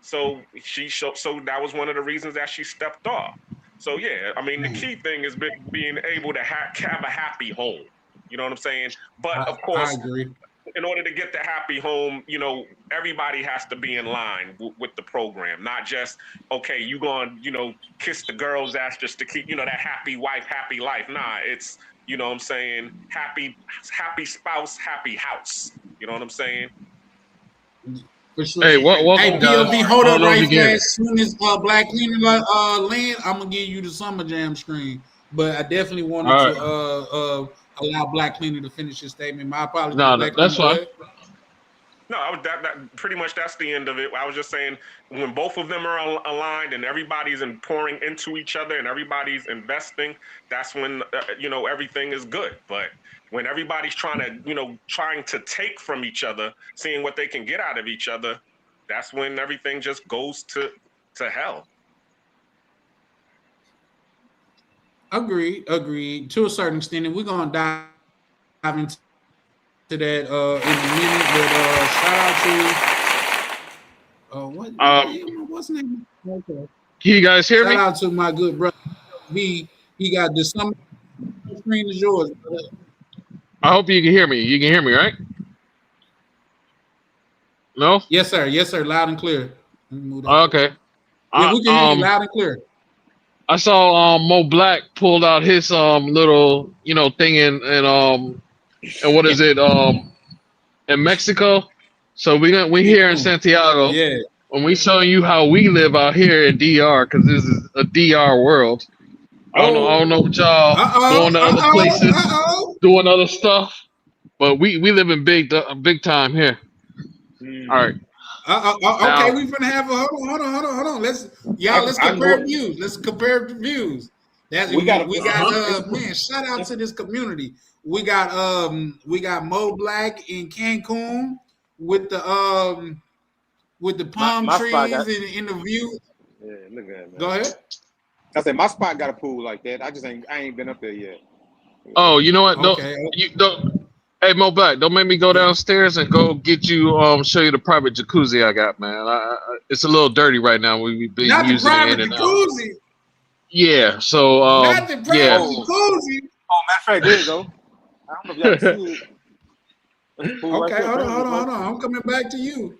So that was one of the reasons that she stepped off. So yeah, I mean, the key thing is being able to have a happy home. You know what I'm saying? But of course, I agree. In order to get the happy home, you know, everybody has to be in line with the program, not just, okay, you going, you know, kiss the girl's ass just to keep, you know, that happy wife, happy life. Nah, it's, you know what I'm saying, happy spouse, happy house. You know what I'm saying? For sure. Hey, welcome, Hey, guys. POV, hold I up don't know if right you can hear me. fast. As soon as Black Cleaner land, I'm gonna give you the Summer Jam screen. But I definitely wanted All to right. allow Black Cleaner to finish his statement. My apologies, No, Black that's Cleaner. Go fine. ahead. No, that pretty much that's the end of it. I was just saying when both of them are aligned and everybody's pouring into each other and everybody's investing, that's when you know, everything is good. But when everybody's trying to take from each other, seeing what they can get out of each other, that's when everything just goes to hell. Agreed. To a certain extent, and we're gonna dive into that in a minute. But shout out to what's his name? Okay. Can you guys hear Shout me? out to my good brother. He got the Summer screen is yours, brother. I hope you can hear me. You can hear me, right? No? Yes, sir. Loud and clear. Let me move that forward. Okay. Yeah, I we can hear you loud and clear. I saw Mo Black pulled out his little, you know, thing in and what is it in Mexico. So we here in Santiago, Yeah. and we showing you how we live out here in DR, because this is a DR world. I don't know what y'all going to other places, doing other stuff, but we live in big time here. All right. Okay, Now, we finna have a hold on. Let's compare views. Let's compare views. We got man, shout out to this community. We got Mo Black in Cancun with the palm trees in the view. Yeah, look at that, man. Go ahead. I said my spot got a pool like that. I ain't been up there yet. oh, you know what? Okay. Don't. Hey, Mo Black, don't make me go downstairs and go get you show you the private jacuzzi I got, man. It's a little dirty right now. We've been Not the using it private in and out. jacuzzi. Yeah. So Not the private jacuzzi. Oh, matter of fact, there you go. I don't know if y'all can see it. Okay, hold on. I'm coming back to you.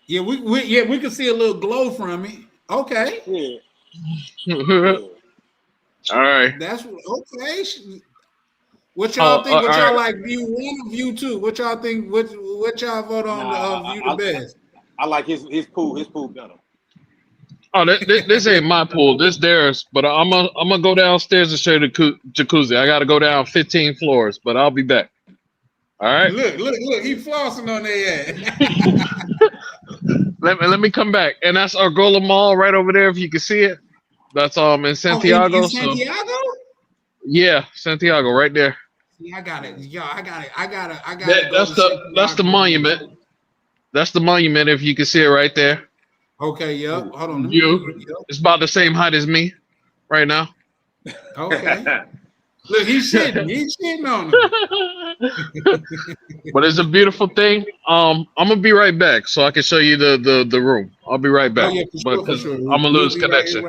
Yeah, we can see a little glow from it. Okay. Yeah. All right. That's okay. What y'all think? What y'all like? View 1 or view 2? What y'all think? What y'all vote on view the best? I like his pool. His pool better. Oh, this ain't my pool. This theirs. But I'm gonna go downstairs and show you the jacuzzi. I got to go down 15 floors, but I'll be back. All right. Look! He flossing on their ass. Let me come back, and that's Argola Mall right over there. If you can see it, that's in Santiago. In Santiago? Yeah, Santiago, right there. See, I got it. Yo, I got it. That's the monument. That's the monument. If you can see it right there. Okay. Yep. Hold on. It's about the same height as me, right now. Okay. Look, he's shitting on him. But it's a beautiful thing. I'm gonna be right back so I can show you the room. I'll be right back. Oh, yeah, for sure. I'm gonna lose connection.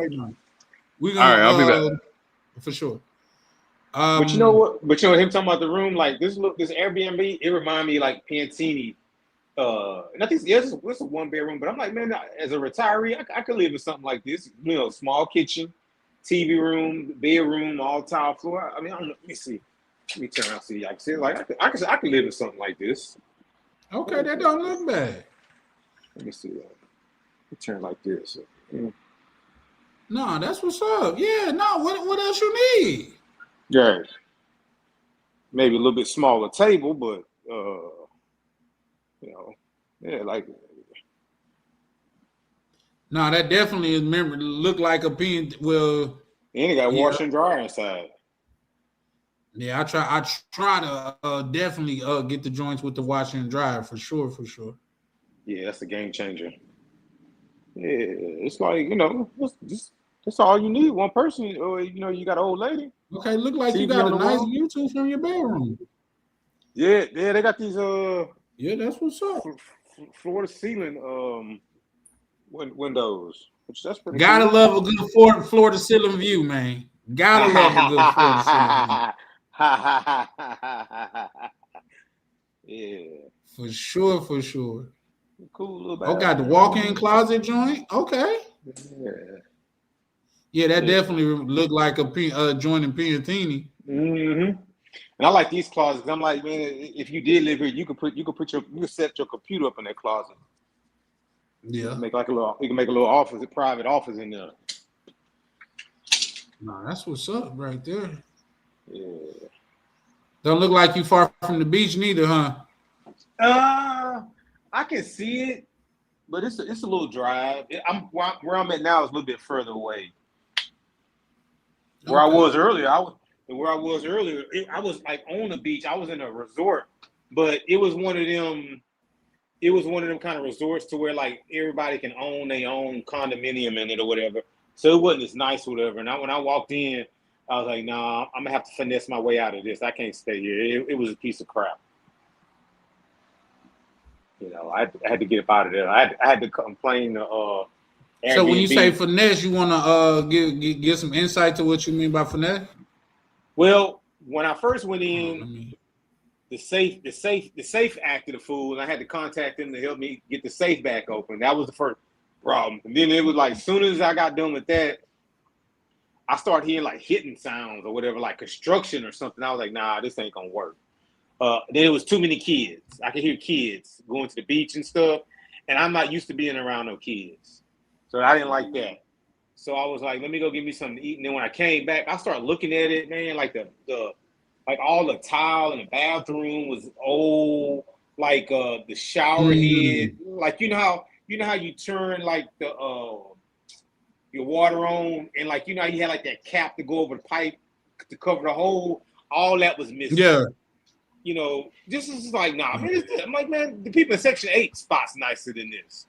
We're gonna, all right, I'll be back. For sure. But you know what? But you know him talking about the room, like this Airbnb, it remind me like Pantini. And I think this is a 1-bedroom, but I'm like, man, as a retiree, I could live in something like this. You know, small kitchen, TV room, bedroom, all tile floor. I mean, I don't know. Let me see. Let me turn around and see. I can see like I could live in something like this. Okay, that don't look bad. Let me see. Let me turn like this. No, that's what's up. Yeah, no, what else you need? Yeah, maybe a little bit smaller table, but yeah, like No, that definitely is look like a pen. Well, and it got yeah, washer and dryer inside. yeah. I try to definitely get the joints with the washer and dryer for sure, for sure. Yeah, that's a game changer. Yeah, it's like that's all you need. One person, or you got an old lady, Okay, look like you TV got on a the nice wall. view too from your bedroom. Yeah, they got these Yeah, that's what's up. floor to ceiling windows, which that's pretty Gotta cool. love a good floor to ceiling view, man. Gotta love a good floor to ceiling view. Yeah, For sure, for sure. cool little Oh, got the bathroom. walk-in closet joint. Okay. Yeah. Yeah, that Yeah. definitely looked like a joint in Piantini. Mm-hmm. And I like these closets. I'm like, man, if you did live here, you could set your computer up in that closet. You Yeah. can make a little office, a private office in there. No, that's what's up right there. Yeah. Don't look like you far from the beach neither, huh? I can see it, but it's a little drive. Where I'm at now is a little bit further away. Where I was earlier, I was like on the beach. I was in a resort, but it was one of them. It was one of them kind of resorts to where like everybody can own their own condominium in it or whatever. So it wasn't as nice or whatever. And when I walked in, I was like, nah, I'm gonna have to finesse my way out of this. I can't stay here. It was a piece of crap. I had to get up out of there. I had to complain to Airbnb. So when you say finesse, you want to give some insight to what you mean by finesse? Well, when I first went in, the safe acted a fool, and I had to contact them to help me get the safe back open. That was the first problem. And then it was like, as soon as I got done with that, I started hearing like hitting sounds or whatever, like construction or something. I was like, nah, this ain't gonna work. Then it was too many kids. I could hear kids going to the beach and stuff, and I'm not used to being around no kids, so I didn't like that. So I was like, let me go get me something to eat. And then when I came back, I started looking at it, man, like like all the tile in the bathroom was old, like the shower head, like you know how you turn like the your water on, and like how you had like that cap to go over the pipe to cover the hole. All that was missing. Yeah. This is like, nah, man. I'm like, man, the people in Section 8 spot's nicer than this.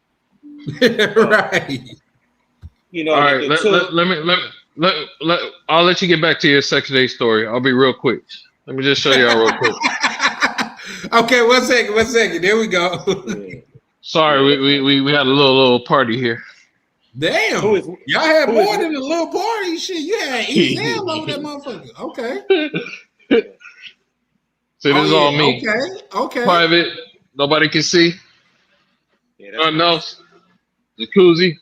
Right. All right, I'll let you get back to your Section 8 story. I'll be real quick. Let me just show y'all real quick. Okay, one second. There we go. Sorry, we had a little party here. Damn. Y'all had more than a little party. Shit, you had EZM over that motherfucker. Okay. So this is all me. Okay. Private. Nobody can see. Nothing else. Jacuzzi.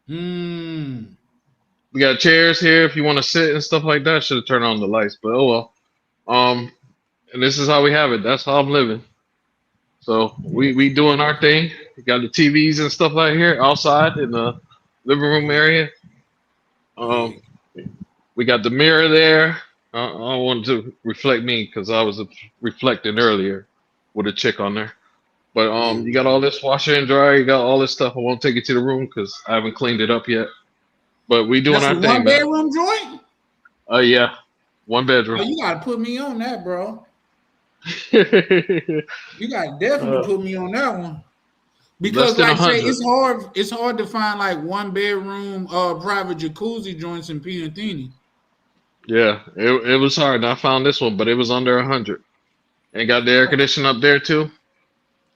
We got chairs here if you want to sit and stuff like that. Should have turned on the lights, but oh well. And this is how we have it. That's how I'm living. So we doing our thing. We got the TVs and stuff like here outside in the living room area. We got the mirror there. I don't want to reflect me because I was reflecting earlier with a chick on there. But you got all this washer and dryer. You got all this stuff. I won't take it to the room because I haven't cleaned it up yet. But we doing our thing, man. One bedroom joint? Yeah, 1 bedroom. Oh, you gotta put me on that, bro. You gotta definitely put me on that one. Because like I say, it's hard to find like 1 bedroom private jacuzzi joints in Piantini. Yeah, it was hard. And I found this one, but it was under 100. And got the air conditioning up there too.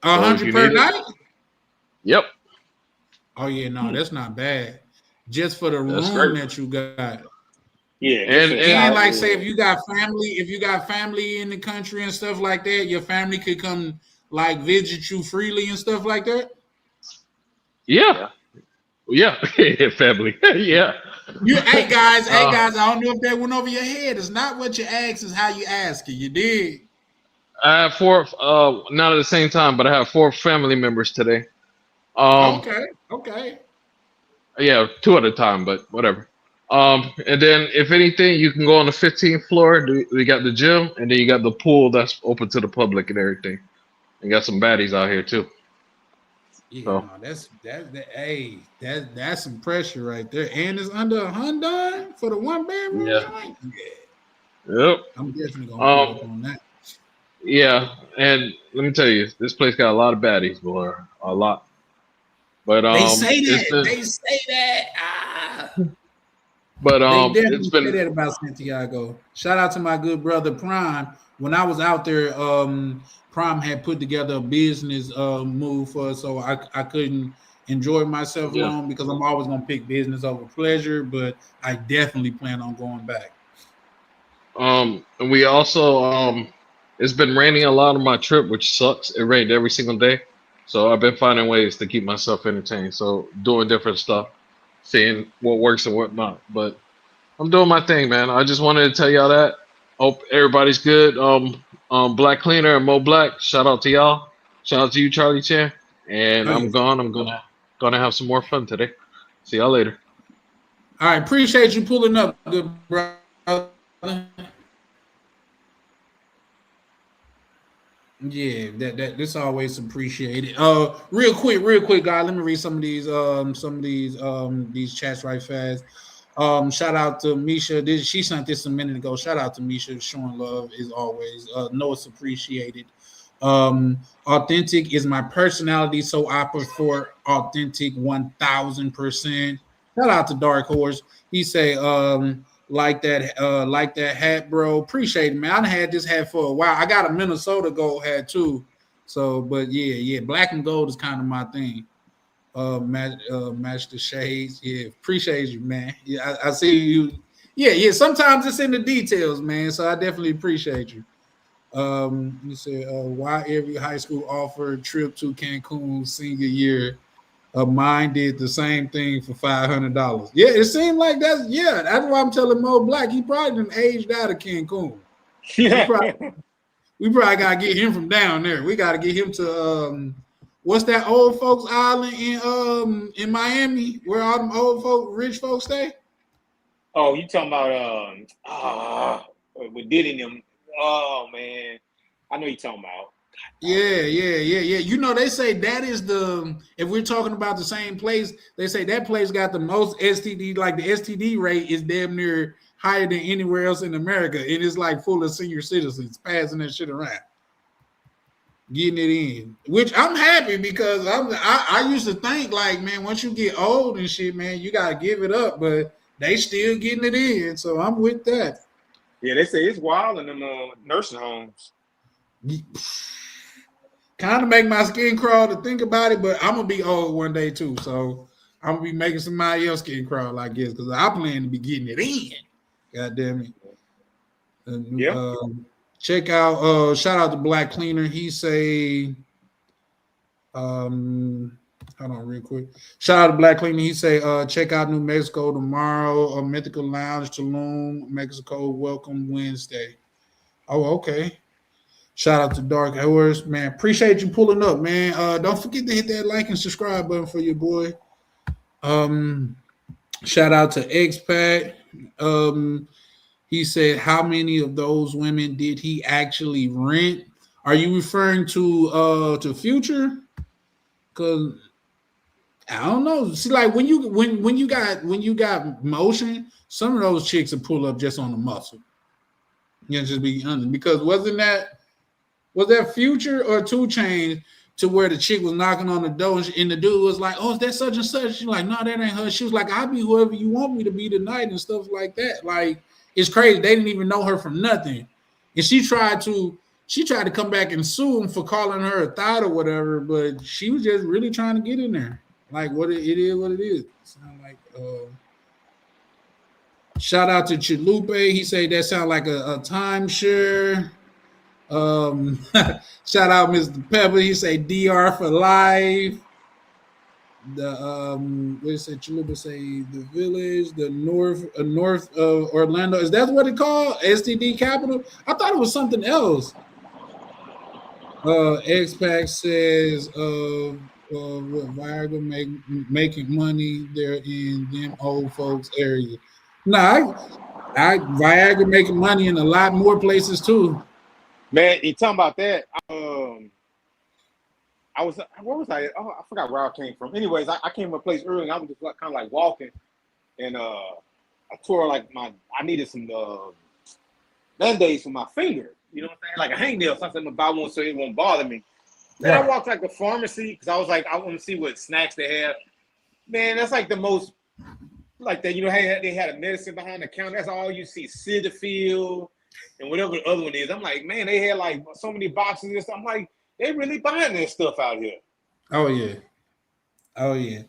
100 per night? Yep. Oh yeah, no, that's not bad. Just for the room that you got. Yeah, and like say if you got family in the country and stuff like that, your family could come like visit you freely and stuff like that. Yeah. Family. Yeah. Hey guys, I don't know if that went over your head. It's not what you ask, it's how you ask it. You did. I have 4, not at the same time, but I have 4 family members today. Okay. Yeah, two at a time, but whatever. And then if anything, you can go on the 15th floor. We got the gym, and then you got the pool that's open to the public and everything. And got some baddies out here too. Yeah, So no, hey, that's some pressure right there. And it's under $100 for the 1 bedroom yeah, joint. Yeah, yep. I'm definitely gonna pull up Um, on that. yeah, and let me tell you, this place got a lot of baddies, boy, a lot. But They say it's that. been, They say that. Ah. but They it's definitely say been, that about Santiago. Shout out to my good brother Prime. When I was out there, Prime had put together a business move for us, so I couldn't enjoy myself yeah. long because I'm always gonna pick business over pleasure. But I definitely plan on going back. And we also it's been raining a lot on my trip, which sucks. It rained every single day, so I've been finding ways to keep myself entertained. So doing different stuff, seeing what works and what not. But I'm doing my thing, man. I just wanted to tell y'all that. Hope everybody's good. Black Cleaner and Mo Black. Shout out to y'all. Shout out to you, Charlie Chan. And Oh yeah. I'm gone. I'm gonna have some more fun today. See y'all later. All right, appreciate you pulling up, good brother. Yeah, that this always appreciated. Real quick, guys. Let me read some of these chats right fast. Shout out to Misha. She sent this a minute ago. Shout out to Misha, showing love is always. Know it's appreciated. Authentic is my personality, so I prefer authentic 1000%. Shout out to Dark Horse. He say, like that hat, bro. Appreciate it, man. I had this hat for a while. I got a Minnesota gold hat too. So, but yeah, black and gold is kind of my thing. Match the shades. Yeah, appreciate you, man. Yeah, I see you. Yeah. Sometimes it's in the details, man. So I definitely appreciate you. You said why every high school offered trip to Cancun senior year. Mine did the same thing for $500. Yeah, it seemed like that's why I'm telling Mo Black. He probably done aged out of Cancun. We probably gotta get him from down there. We gotta get him to what's that old folks island in Miami where all them old folk, rich folks stay? Oh, you talking about with Diddy and them? Oh man, I know you talking about. Yeah. You know, they say that is if we're talking about the same place, they say that place got the most STD, like the STD rate is damn near higher than anywhere else in America. It is like full of senior citizens passing that shit around, getting it in, which I'm happy because I used to think like, man, once you get old and shit, man, you got to give it up, but they still getting it in. So I'm with that. Yeah, they say it's wild in them nursing homes. Kind of make my skin crawl to think about it, but I'm gonna be old one day too, so I'm gonna be making somebody else skin crawl, I guess, because I plan to be getting it in. God damn it! Yeah. Check out. Shout out to Black Cleaner. He say, hold on, real quick. Shout out to Black Cleaner. He say, check out New Mexico tomorrow. Mythical Lounge, Tulum, Mexico. Welcome Wednesday. Oh, okay. Shout out to Dark Horse, man. Appreciate you pulling up, man. Don't forget to hit that like and subscribe button for your boy. Shout out to Expat. He said, how many of those women did he actually rent? Are you referring to Future? Because I don't know. See, like when you got motion, some of those chicks will pull up just on the muscle. You know, just be honest. Because was that Future or 2 Chainz to where the chick was knocking on the door and the dude was like, oh, is that such and such? She's like, no, that ain't her. She was like, I'll be whoever you want me to be tonight and stuff like that. Like, it's crazy. They didn't even know her from nothing. And she tried to come back and sue him for calling her a thought or whatever, but she was just really trying to get in there. Like, it is what it is. Sound like shout out to Chalupe. He said that sound like a timeshare. Shout out Mr. Pepper. He say DR for life. The what is it? Chalupa say the village, the north of Orlando. Is that what it called? STD capital? I thought it was something else. X-Pac says what Viagra making money there in them old folks area. No, I Viagra making money in a lot more places too. Man, you talking about that? I was where was I? Oh, I forgot where I came from. Anyways, I came to a place early and I was just kind of like walking, and I tore like I needed some band-aids for my finger. You know what I'm saying? Like a hangnail. So I said I'm gonna buy one so it won't bother me. Then I walked like the pharmacy because I was like I want to see what snacks they have. Man, that's like the most like that. You know, they had a medicine behind the counter. That's all you see. Cetaphil and whatever the other one is. I'm like, man, they had like so many boxes and stuff. I'm like, they really buying this stuff out here. Oh yeah. Oh yeah.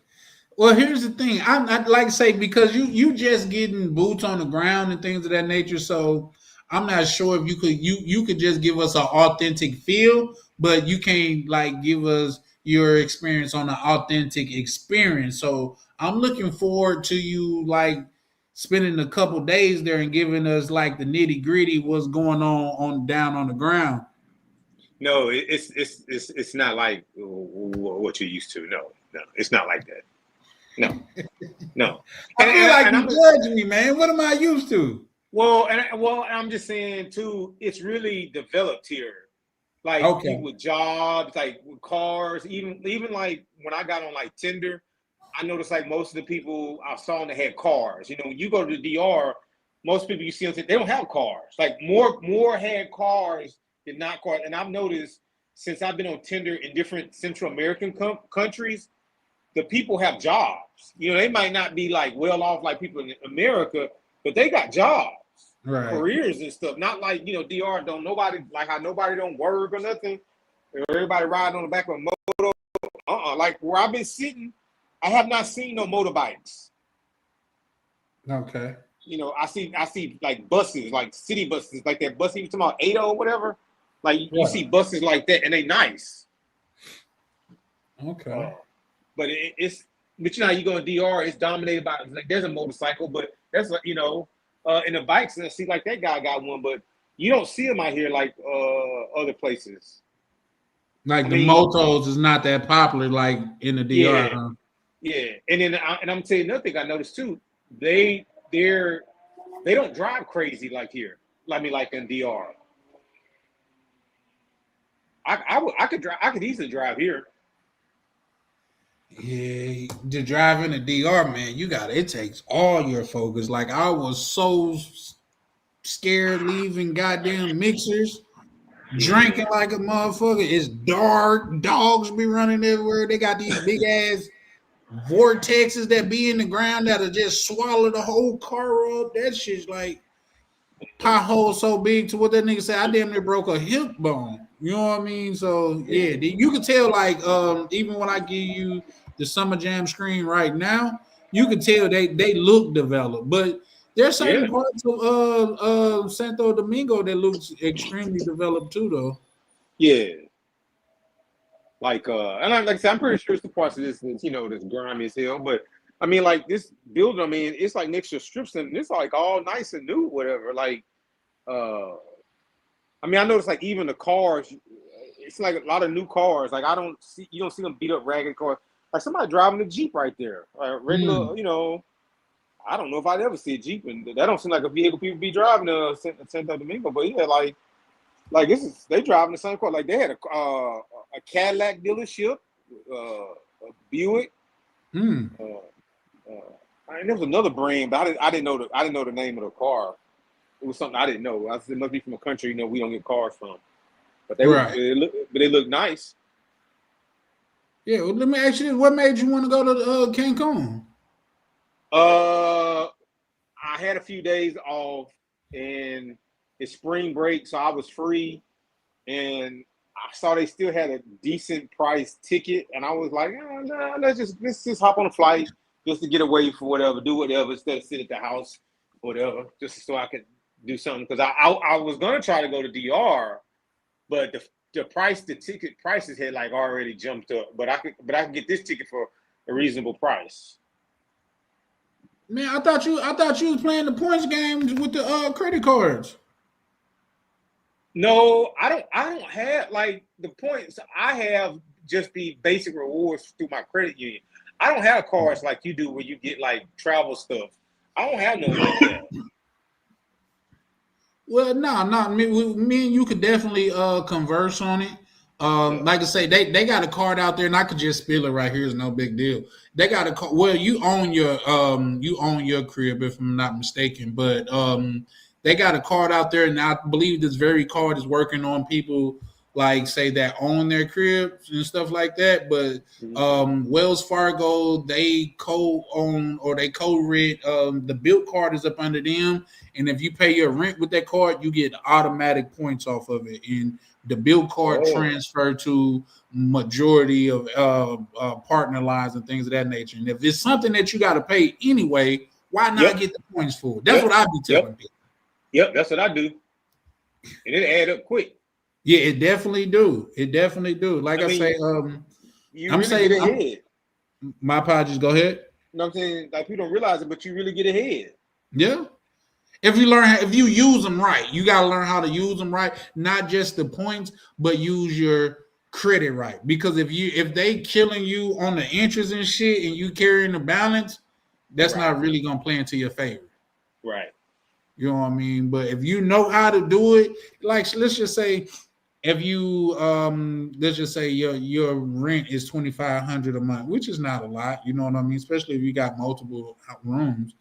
Well, here's the thing. I'd like to say because you just getting boots on the ground and things of that nature. So I'm not sure if you could just give us an authentic feel, but you can't like give us your experience on an authentic experience. So I'm looking forward to you like spending a couple days there and giving us like the nitty gritty what's going on down on the ground. No, it's not like what you're used to. No, it's not like that. No. I feel like you're judging me, man. What am I used to? Well, I'm just saying too. It's really developed here, like people with jobs, like with cars. Even like when I got on like Tinder, I noticed like most of the people I saw that had cars. You know, when you go to the DR, most people you see on they don't have cars. Like more had cars than not cars. And I've noticed since I've been on Tinder in different Central American countries, the people have jobs. You know, they might not be like well off like people in America, but they got jobs, careers and stuff. Not like, you know, DR don't nobody like how nobody don't work or nothing. Everybody riding on the back of a motor. Like where I've been sitting, I have not seen no motorbikes. Okay. You know, I see like buses, like city buses, like that bus you talking about 80 or whatever. Like you see buses like that, and they nice. Okay. But but you know how you go in DR, it's dominated by like there's a motorcycle, but that's like, you know, in the bikes and see like that guy got one, but you don't see them out here like other places. Like the motos is not that popular like in the DR. Yeah, huh? yeah. And then and I'm telling you another thing I noticed too. They don't drive crazy like here. Like in DR. I could easily drive here. Yeah, to drive in the DR, man, it takes all your focus. Like I was so scared leaving goddamn mixers, drinking like a motherfucker. It's dark, dogs be running everywhere. They got these big ass vortexes that be in the ground that'll just swallow the whole car up. That shit's like pothole so big to what that nigga said. I damn near broke a hip bone. You know what I mean? So yeah, you can tell like even when I give you the Summer Jam screen right now, you can tell they look developed, but there's certain parts of Santo Domingo that looks extremely developed too, though. Yeah. Like and like I said, I'm pretty sure it's the parts of this that's, you know, that's grimy as hell. But I mean, like this building, I mean, it's like next to strips and it's like all nice and new, whatever. Like I mean, I noticed like even the cars, it's like a lot of new cars. Like you don't see them beat up ragged cars. Like somebody driving a Jeep right there. Regular, you know, I don't know if I'd ever see a Jeep, and that don't seem like a vehicle people be driving to Santo Domingo. But yeah, like they driving the same car. Like they had a Cadillac dealership, a Buick. And there was another brand, but I didn't know the name of the car. It was something I didn't know. I said it must be from a country, you know, we don't get cars from. But they look nice. Yeah, well, let me ask you this: what made you want to go to Cancun? I had a few days off, and it's spring break, so I was free, and I saw they still had a decent price ticket, and I was like, nah, let's just hop on a flight just to get away for whatever, do whatever, instead of sit at the house, whatever, just so I could do something. Because I was gonna try to go to DR, but the ticket prices had like already jumped up. But I could get this ticket for a reasonable price. Man, I thought you was playing the points games with the credit cards. No, I don't have like the points. I have just be basic rewards through my credit union. I don't have cards like you do where you get like travel stuff. I don't have nothing like that. Well, no, me and you could definitely converse on it. Like I say, they got a card out there, and I could just spill it right here. It's no big deal. They got a card. Well, you own your crib, if I'm not mistaken, but they got a card out there, and I believe this very card is working on people like say that own their cribs and stuff like that. But Wells Fargo, they co-own or they co-rent the Built card is up under them, and if you pay your rent with that card, you get automatic points off of it. And the Built card transfer to majority of partner lines and things of that nature. And if it's something that you got to pay anyway, why not get the points for it? That's what I be telling people. Yep, that's what I do, and it add up quick. Yeah, it definitely do. It definitely do. Like I say, I'm really saying ahead. My apologies. Go ahead. You know what I'm saying? Like people don't realize it, but you really get ahead. Yeah. If you use them right, you got to learn how to use them right. Not just the points, but use your credit right. Because if they killing you on the interest and shit, and you carrying the balance, that's not really gonna play into your favor. Right. You know what I mean? But if you know how to do it, like let's just say, if you let's just say your rent is $2,500 a month, which is not a lot, you know what I mean? Especially if you got multiple rooms.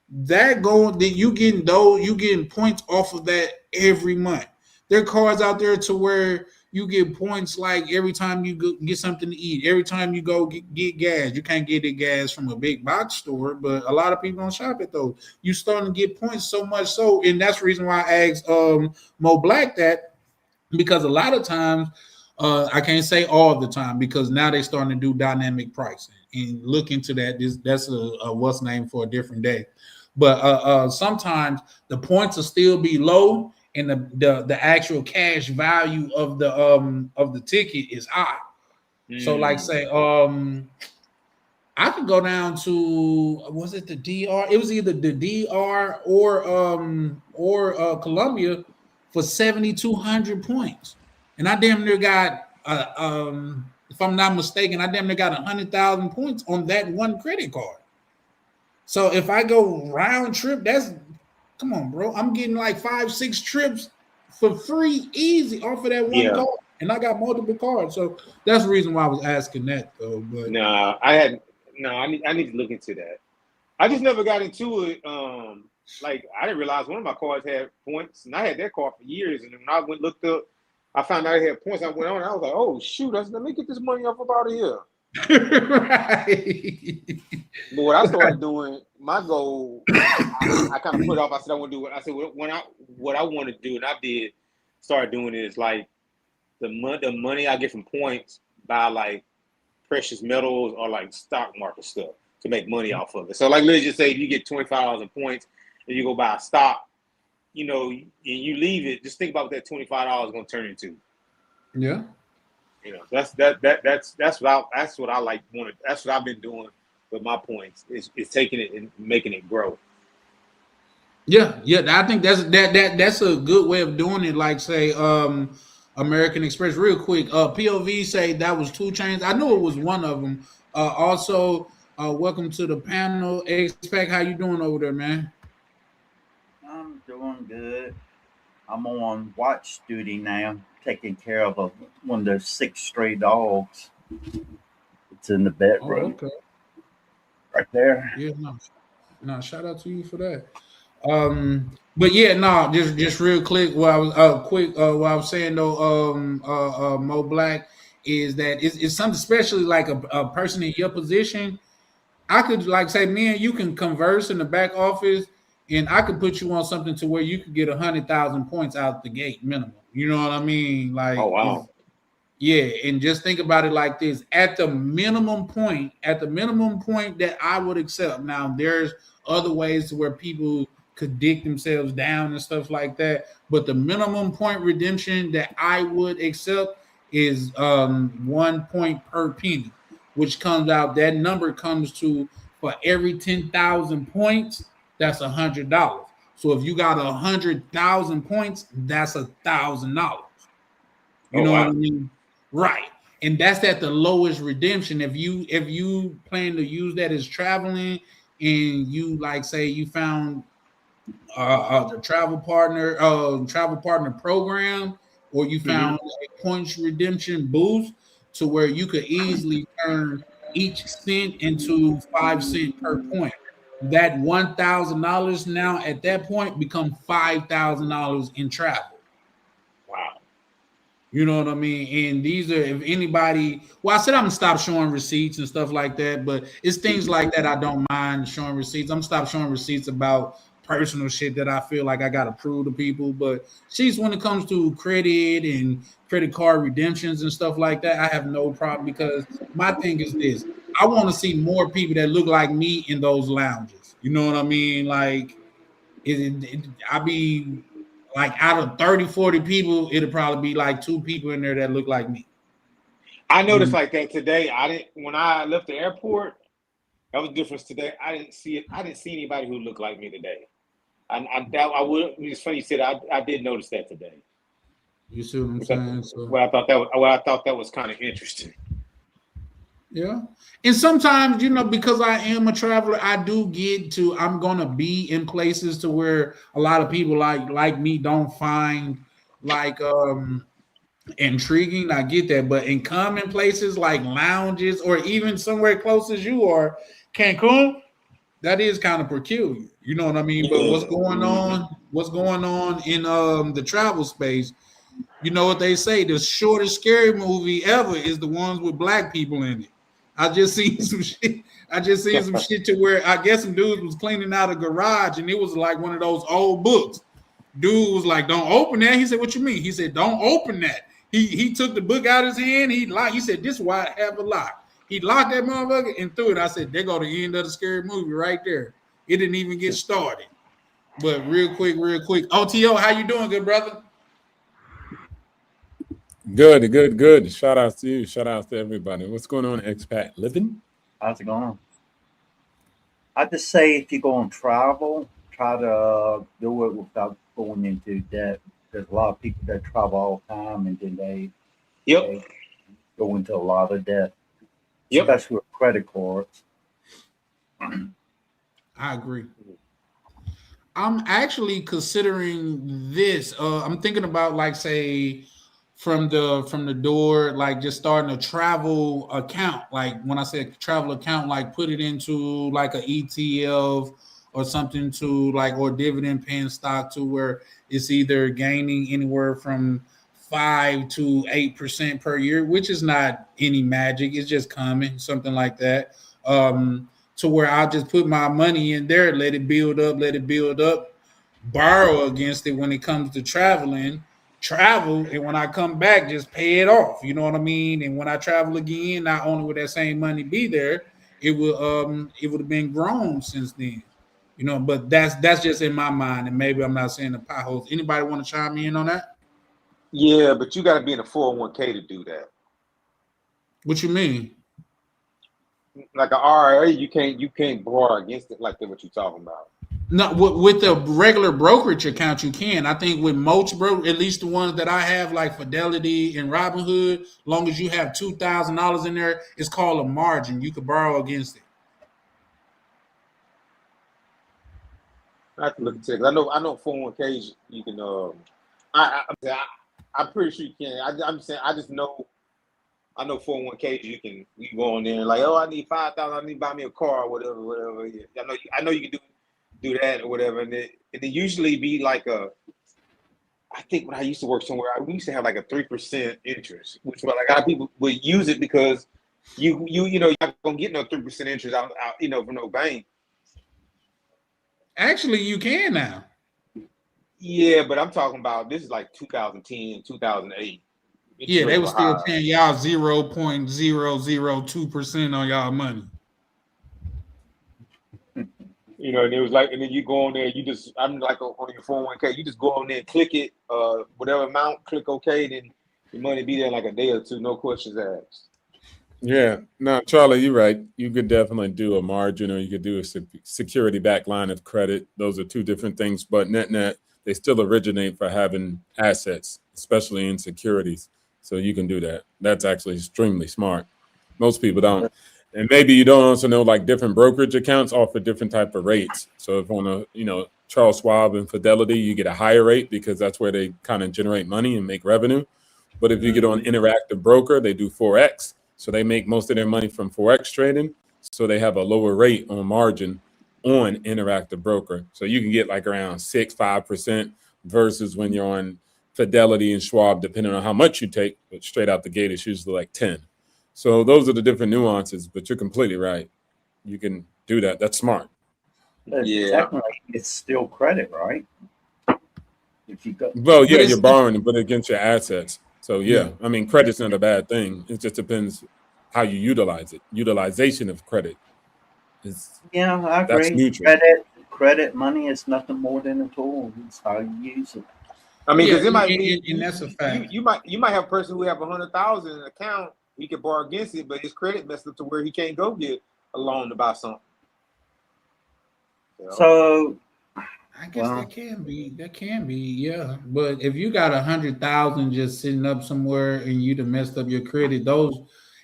You getting points off of that every month. There are cards out there to where you get points like every time you go get something to eat, every time you go get gas. You can't get the gas from a big box store, but a lot of people don't shop at those. You starting to get points so much so, and that's the reason why I asked Mo Black that, because a lot of times, I can't say all the time, because now they're starting to do dynamic pricing and look into that. That's a what's name for a different day. But sometimes the points will still be low, and the actual cash value of the ticket is high. So like say I could go down to, was it the DR? It was either the DR or Columbia for 7,200 points, and I damn near got if I'm not mistaken, I damn near got 100,000 points on that one credit card. So if I go round trip, come on, bro. I'm getting like 5-6 trips for free, easy off of that one card, and I got multiple cards. So that's the reason why I was asking that, though. But I need to look into that. I just never got into it. Like I didn't realize one of my cards had points, and I had that card for years. And when I went looked up, I found out it had points. I went on, and I was like, "Oh shoot! Let me get this money off out of here." Right. But what I started doing, my goal, I kind of put off. I said I want to do it. I said what I want to do, and I did start doing it, is like the money I get from points, buy like precious metals or like stock market stuff to make money off of it. So like let's just say if you get $25 in points and you go buy a stock, you know, and you leave it, just think about what that $25 is going to turn into. Yeah. You know, that's what I like. That's what I've been doing with my points. Is taking it and making it grow. Yeah. I think that's a good way of doing it. Like say, American Express. Real quick, POV say that was 2 Chainz. I knew it was one of them. Also, welcome to the panel. Expect, how you doing over there, man? I'm doing good. I'm on watch duty now, taking care of one of those 6 stray dogs. It's in the bedroom. Oh, okay. Right there. Yeah, no, shout out to you for that. But yeah, no, just real quick. What I was saying though, Mo Black, is that it's something, especially like a person in your position. I could like say, me and you can converse in the back office, and I could put you on something to where you could get 100,000 points out the gate minimum. You know what I mean? Like, oh wow. Yeah, and just think about it like this: at the minimum point that I would accept. Now, there's other ways where people could dig themselves down and stuff like that, but the minimum point redemption that I would accept is 1 point per penny, which comes out, that number comes to, for every 10,000 points, that's $100. So if you got 100,000 points, that's $1,000. You know what I mean? Right. and that's at the lowest redemption. If you plan to use that as traveling, and you like say you found the travel partner program, or you found a points redemption boost to where you could easily turn each cent into 5 cents per point. That $1,000 now at that point become $5,000 in travel. Wow. You know what I mean? And these are, if anybody, well, I said I'm gonna stop showing receipts and stuff like that, but it's things like that I don't mind showing receipts. I'm stop showing receipts about personal shit that I feel like I gotta prove to people. But she's when it comes to credit and credit card redemptions and stuff like that, I have no problem, because my thing is this: I want to see more people that look like me in those lounges. You know what I mean? Like, I be like, out of 30, 40 people, it'll probably be like 2 people in there that look like me. I noticed like that today. I didn't when I left the airport. That was the difference today. I didn't see it. I didn't see anybody who looked like me today. I would. It's funny you said. I did notice that today. You see what I'm saying? So, Well, I thought that was kind of interesting. yeah. And sometimes, because I am a traveler, I do get to, I'm gonna be in places to where a lot of people like me don't find like intriguing. I get that, but in common places like lounges, or even somewhere close as you are, Cancun, that is kind of peculiar. You know what I mean? But what's going on in the travel space? You know what they say? The shortest scary movie ever is the ones with black people in it. I just seen some shit. To where I guess some dudes was cleaning out a garage, and it was like one of those old books. Dude was like, "Don't open that." He said, "What you mean?" He said, "Don't open that." He took the book out of his hand. He said, "This is why I have a lock." He locked that motherfucker and threw it. I said, "There go the end of the scary movie right there." It didn't even get started. But real quick, OTO, how you doing, good brother? Good. Shout out to you. Shout out to everybody. What's going on, expat living? How's it going? I just say, if you're going to travel, try to do it without going into debt. There's a lot of people that travel all the time, and then they go into a lot of debt, especially with credit cards. I agree. I'm actually considering this. I'm thinking about, like, say, from the door, like just starting a travel account. Like, when I say travel account, like put it into like a ETF or something, to like, or dividend paying stock, to where it's either gaining anywhere from 5 to 8% per year, which is not any magic. It's just coming, something like that. To where I'll just put my money in there, let it build up, borrow against it when it comes to travel, and when I come back, just pay it off. You know what I mean? And when I travel again, not only will that same money be there, it would have been grown since then. But that's just in my mind, and maybe I'm not saying the potholes. Anybody want to chime in on that? Yeah, but you got to be in a 401k to do that. What you mean? Like an RIA, you can't borrow against it like that. What you talking about? No, with the regular brokerage account, you can. I think with most at least the ones that I have, like Fidelity and Robinhood, long as you have $2,000 in there, it's called a margin. You could borrow against it. I have to look at it. I know 401ks you can. I'm pretty sure you can. I'm saying I just know. I know 401ks you go on there and like, oh, I need 5,000. I need to buy me a car or whatever. Yeah. I know you can do that or whatever, and it usually be like I think when I used to work somewhere, we used to have like a 3% interest, which like a lot of people would use it because you're not gonna get no 3% interest out from no bank. Actually, you can now. Yeah, but I'm talking about this is like 2010, 2008. Yeah, they were still paying y'all 0.002% on y'all money. And it was like, and then you go on there, I'm like on your 401k, you just go on there and click it, whatever amount, click OK, then your money be there in like a day or two, no questions asked. Yeah, no, Charlie, you're right. You could definitely do a margin, or you could do a security-backed line of credit. Those are two different things, but net, they still originate for having assets, especially in securities. So you can do that. That's actually extremely smart. Most people don't. And maybe you don't also know like different brokerage accounts offer different type of rates. So if on a Charles Schwab and Fidelity, you get a higher rate because that's where they kind of generate money and make revenue. But if you get on Interactive Broker, they do Forex. So they make most of their money from Forex trading. So they have a lower rate on margin on Interactive Broker. So you can get like around 5% versus when you're on Fidelity and Schwab, depending on how much you take, but straight out the gate, it's usually like 10. So those are the different nuances, but you're completely right. You can do that. That's smart. Technically, it's still credit, right? If you go, well, yeah, you're borrowing and put it against your assets. So yeah, I mean, credit's not a bad thing. It just depends how you utilize it. Utilization of credit is I agree. That's neutral. Credit money is nothing more than a tool. It's how you use it. I mean, because it might be, and that's a fact. You might have a person who have 100,000 in an account. He can borrow against it, but his credit messed up to where he can't go get a loan to buy something. So I guess that can be, yeah. But if you got 100,000 just sitting up somewhere and you done messed up your credit,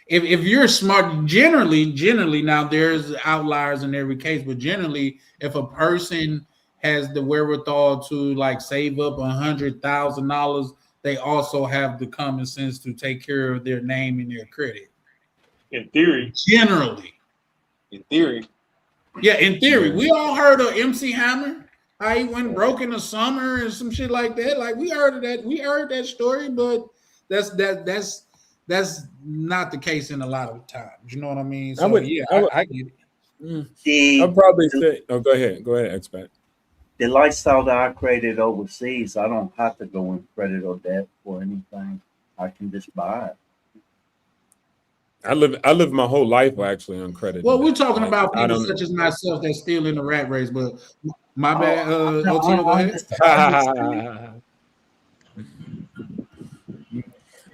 if you're smart, generally now there's outliers in every case, but generally, if a person has the wherewithal to like save up $100,000, they also have the common sense to take care of their name and their credit. In theory. Generally. In theory. Yeah, in theory. We all heard of MC Hammer. How he went broke in the summer and some shit like that. Like we heard of that. We heard that story, but that's not the case in a lot of times. You know what I mean? So I get it. I'd probably say, go ahead, expert. The lifestyle that I created overseas, I don't have to go in credit or debt for anything. I can just buy it. I live my whole life actually on credit. Well, we're talking about people such as myself that's still in the rat race, but my bad. Otino, go ahead.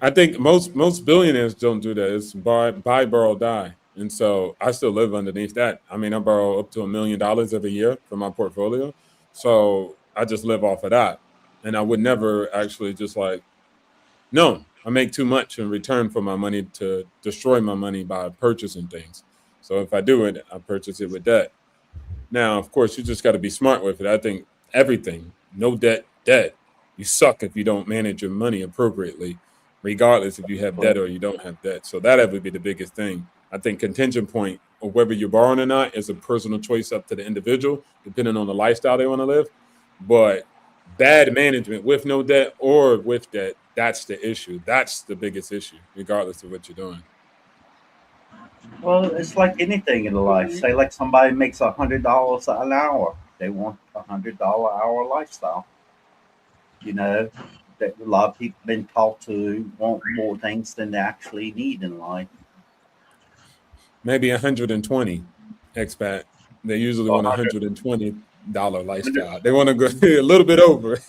I think most billionaires don't do that. It's buy, borrow, die. And so I still live underneath that. I mean, I borrow up to $1 million every year from my portfolio. So I just live off of that. And I would never actually I make too much in return for my money to destroy my money by purchasing things. So if I do it, I purchase it with debt. Now, of course, you just got to be smart with it. I think everything, no debt. You suck if you don't manage your money appropriately, regardless if you have debt or you don't have debt. So that would be the biggest thing. I think contingent point of whether you're borrowing or not is a personal choice up to the individual, depending on the lifestyle they want to live. But bad management with no debt or with debt, that's the issue. That's the biggest issue, regardless of what you're doing. Well, it's like anything in life. Say like somebody makes $100 an hour. They want $100 hour lifestyle. That a lot of people have been taught to want more things than they actually need in life. Maybe 120 expat. They usually want $120 lifestyle. They want to go a little bit over.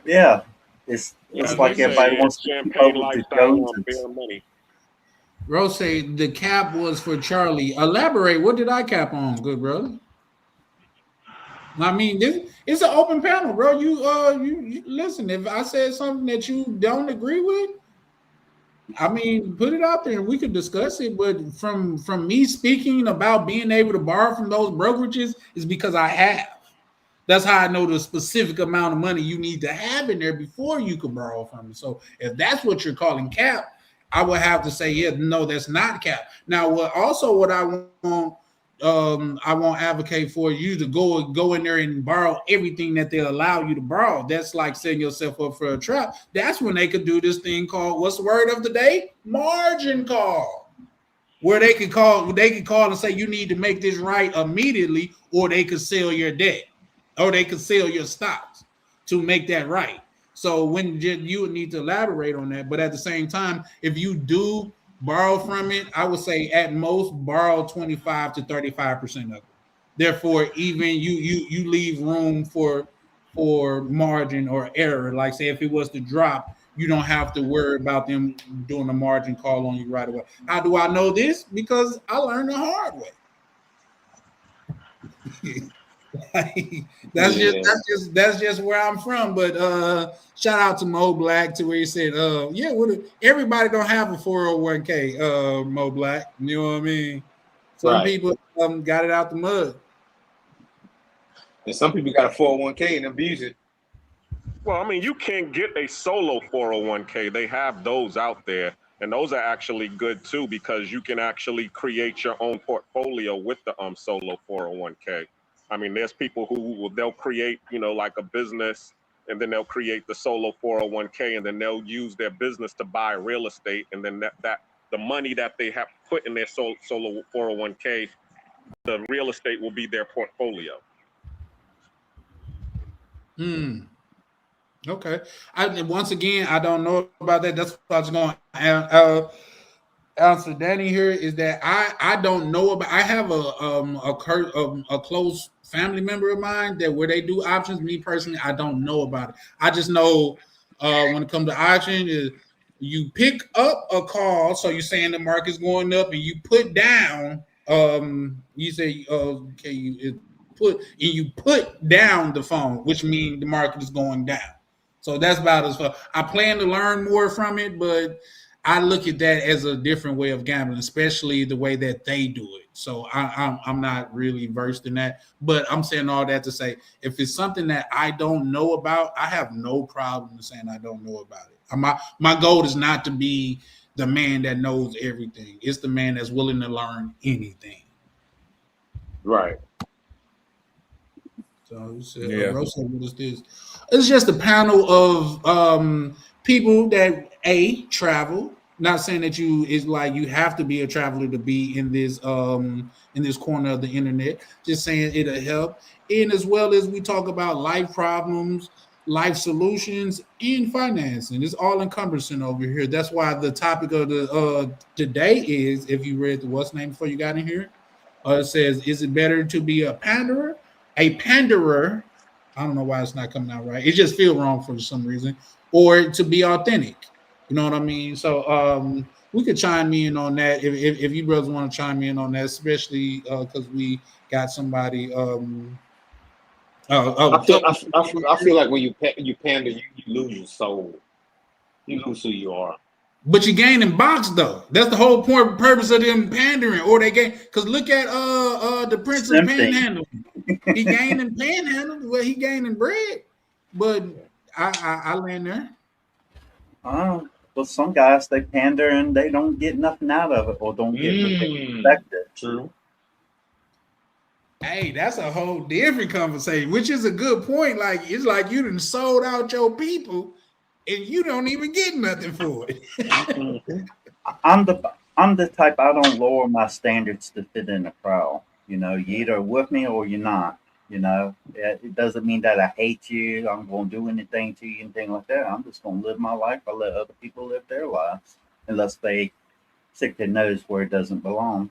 Yeah. It's like everybody wants to keep up with the Joneses. Money. Rose, the cap was for Charlie. Elaborate. What did I cap on, good brother? I mean, it's an open panel, bro. You listen. If I said something that you don't agree with, I mean, put it out there and we could discuss it. But from me speaking about being able to borrow from those brokerages is because I have. That's how I know the specific amount of money you need to have in there before you can borrow from it. So if that's what you're calling cap, I would have to say, yeah, no, that's not cap. Now, what I won't advocate for you to go in there and borrow everything that they allow you to borrow. That's like setting yourself up for a trap. That's when they could do this thing called, what's the word of the day? Margin call. Where they could call and say you need to make this right immediately, or they could sell your debt, or they could sell your stocks to make that right. So when you would need to elaborate on that, but at the same time, if you do borrow from it, I would say at most borrow 25 to 35% of it. Therefore, even you leave room for margin or error. Like say if it was to drop, you don't have to worry about them doing a margin call on you right away. How do I know this? Because I learned the hard way. That's just where I'm from. But shout out to Mo Black to where he said, yeah, everybody don't have a 401k, Mo Black. You know what I mean? Some people got it out the mud. And some people got a 401k and abuse it. Well, I mean, you can get a solo 401k. They have those out there. And those are actually good too, because you can actually create your own portfolio with the solo 401k. I mean, there's people they'll create, like a business, and then they'll create the solo 401k, and then they'll use their business to buy real estate, and then that the money that they have put in their solo 401k, the real estate will be their portfolio. Okay. Once again, I don't know about that. That's what I was going to answer Danny here, is that I don't know about. I have a close family member of mine that where they do options. Me personally, I don't know about it. I just know when it comes to option is you pick up a call, so you're saying the market's going up, and you put down. You say okay, you put down the phone, which means the market is going down. So that's about as far. I plan to learn more from it, but I look at that as a different way of gambling, especially the way that they do it. So I'm not really versed in that, but I'm saying all that to say, if it's something that I don't know about, I have no problem saying I don't know about it. My goal is not to be the man that knows everything. It's the man that's willing to learn anything. Right. So what is this? It's just a panel of people that travel. Not saying that you have to be a traveler to be in this corner of the internet. Just saying it'll help. And as well as we talk about life problems, life solutions, and financing. It's all encompassing over here. That's why the topic of the today is, if you read the what's name before you got in here, it says, is it better to be a panderer? A panderer, I don't know why it's not coming out right. It just feels wrong for some reason. Or to be authentic. You know what I mean? So we could chime in on that if you brothers want to chime in on that, especially because we got somebody. I feel like when you pander, you lose your soul. You lose who you are. But you gain in box though. That's the whole purpose of them pandering, or they gain. Because look at the Prince of Panhandle. He gained in Panhandle. Well, he gained in bread. But I land there. Well, some guys they pander and they don't get nothing out of it, or don't get what they expected. True. Hey, that's a whole different conversation, which is a good point. Like it's like you done sold out your people, and you don't even get nothing for it. I'm the type, I don't lower my standards to fit in a crowd. You either with me or you're not. It doesn't mean that I hate you. I'm going to do anything to you, anything like that. I'm just going to live my life. I let other people live their lives, unless they stick their nose where it doesn't belong.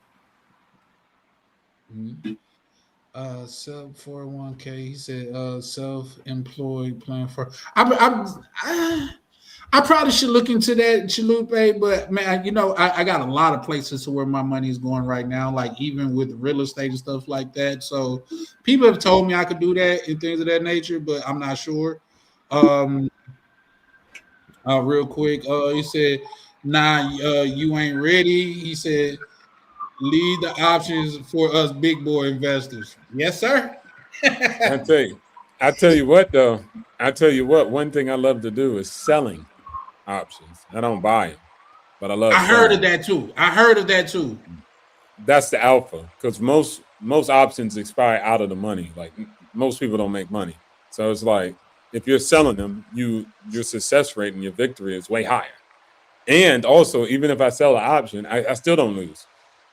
Self 401k. He said self-employed plan for. I probably should look into that, Chalupe, but man, I got a lot of places to where my money is going right now, like even with real estate and stuff like that. So people have told me I could do that and things of that nature, but I'm not sure. Real quick, he said, nah, you ain't ready. He said, leave the options for us big boy investors. Yes, sir. I tell you what, though. One thing I love to do is selling options. I don't buy them, but I love. I heard of that too. That's the alpha, because most options expire out of the money. Like most people don't make money, so it's like if you're selling them, your success rate and your victory is way higher. And also, even if I sell an option, I still don't lose,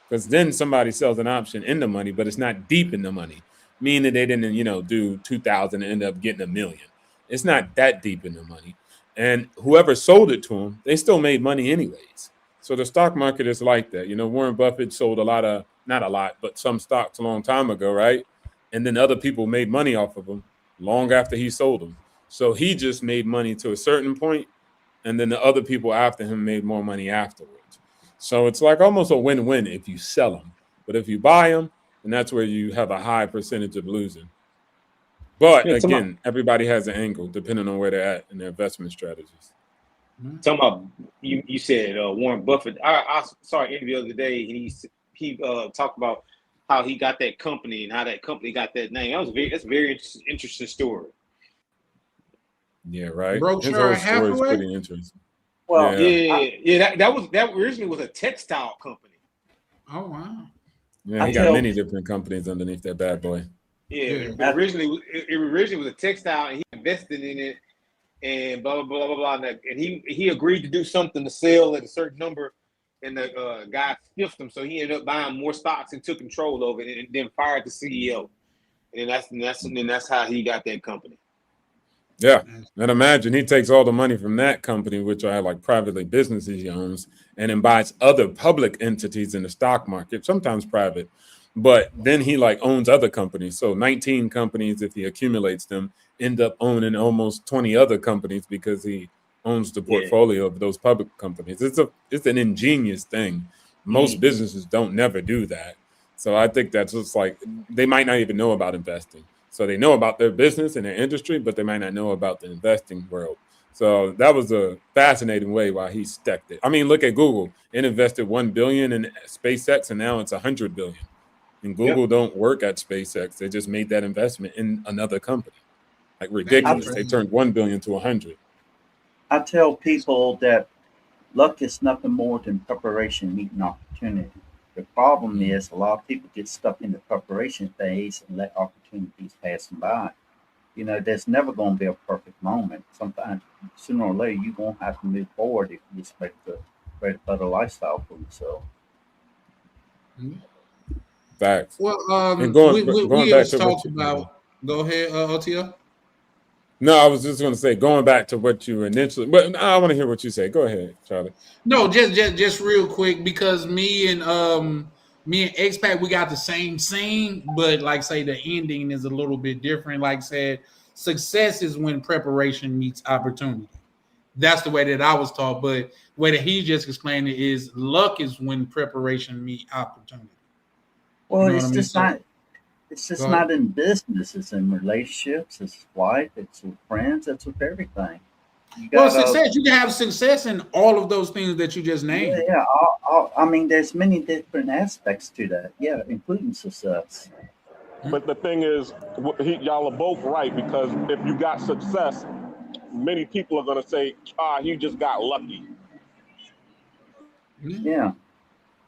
because then somebody sells an option in the money, but it's not deep in the money, meaning they didn't do 2,000 and end up getting $1 million. It's not that deep in the money. And whoever sold it to them, they still made money anyways. So the stock market is like that. Warren Buffett sold not a lot, but some stocks a long time ago, right? And then other people made money off of them long after he sold them. So he just made money to a certain point, and then the other people after him made more money afterwards. So it's like almost a win-win if you sell them. But if you buy them, then that's where you have a high percentage of losing. But Yeah, again, everybody has an angle depending on where they're at in their investment strategies. talking about you said Warren Buffett. I saw an interview the other day, and he talked about how he got that company and how that company got that name. That's a very interesting story. Yeah, right. His Berkshire whole story is Hathaway? pretty interesting. Well, Yeah. That originally was a textile company. Oh wow. Yeah, he got many different companies underneath that bad boy. Yeah. But originally it was a textile, and he invested in it, and blah blah blah blah blah. And he agreed to do something to sell at a certain number, and the guy stiffed him, so he ended up buying more stocks and took control of it, and then fired the CEO. And that's how he got that company. Yeah, and imagine he takes all the money from that company, which are like privately businesses he owns, and then buys other public entities in the stock market, sometimes private. But then he like owns other companies. So 19 companies, if he accumulates them, end up owning almost 20 other companies because he owns the portfolio of those public companies. It's an ingenious thing. Most businesses don't never do that. So I think that's just like they might not even know about investing. So they know about their business and their industry, but they might not know about the investing world. So that was a fascinating way why he stacked it. I mean, look at Google. It invested $1 billion in SpaceX, and now it's $100 billion. And Google don't work at SpaceX. They just made that investment in another company. Like ridiculous. They turned $1 billion to 100. I tell people that luck is nothing more than preparation meeting opportunity. The problem is a lot of people get stuck in the preparation phase and let opportunities pass them by. You know, there's never going to be a perfect moment. Sometimes, sooner or later, you're going to have to move forward if you expect to create a better lifestyle for yourself. Facts. Well, and going back to talked about. Go ahead, OTL. No, I was just going to say, going back to what you initially, but I want to hear what you say. Go ahead, Charlie. No, just real quick, because me and X-Pac, we got the same scene, but like say the ending is a little bit different. Like said, success is when preparation meets opportunity. That's the way that I was taught, but the way that he just explained it is luck is when preparation meets opportunity. Well, you know it's just not in business. It's in relationships. It's life. It's with friends. It's with everything. Success. You can have success in all of those things that you just named. Yeah. I mean, there's many different aspects to that. Yeah, including success. But the thing is, y'all are both right, because if you got success, many people are going to say, he just got lucky. Yeah.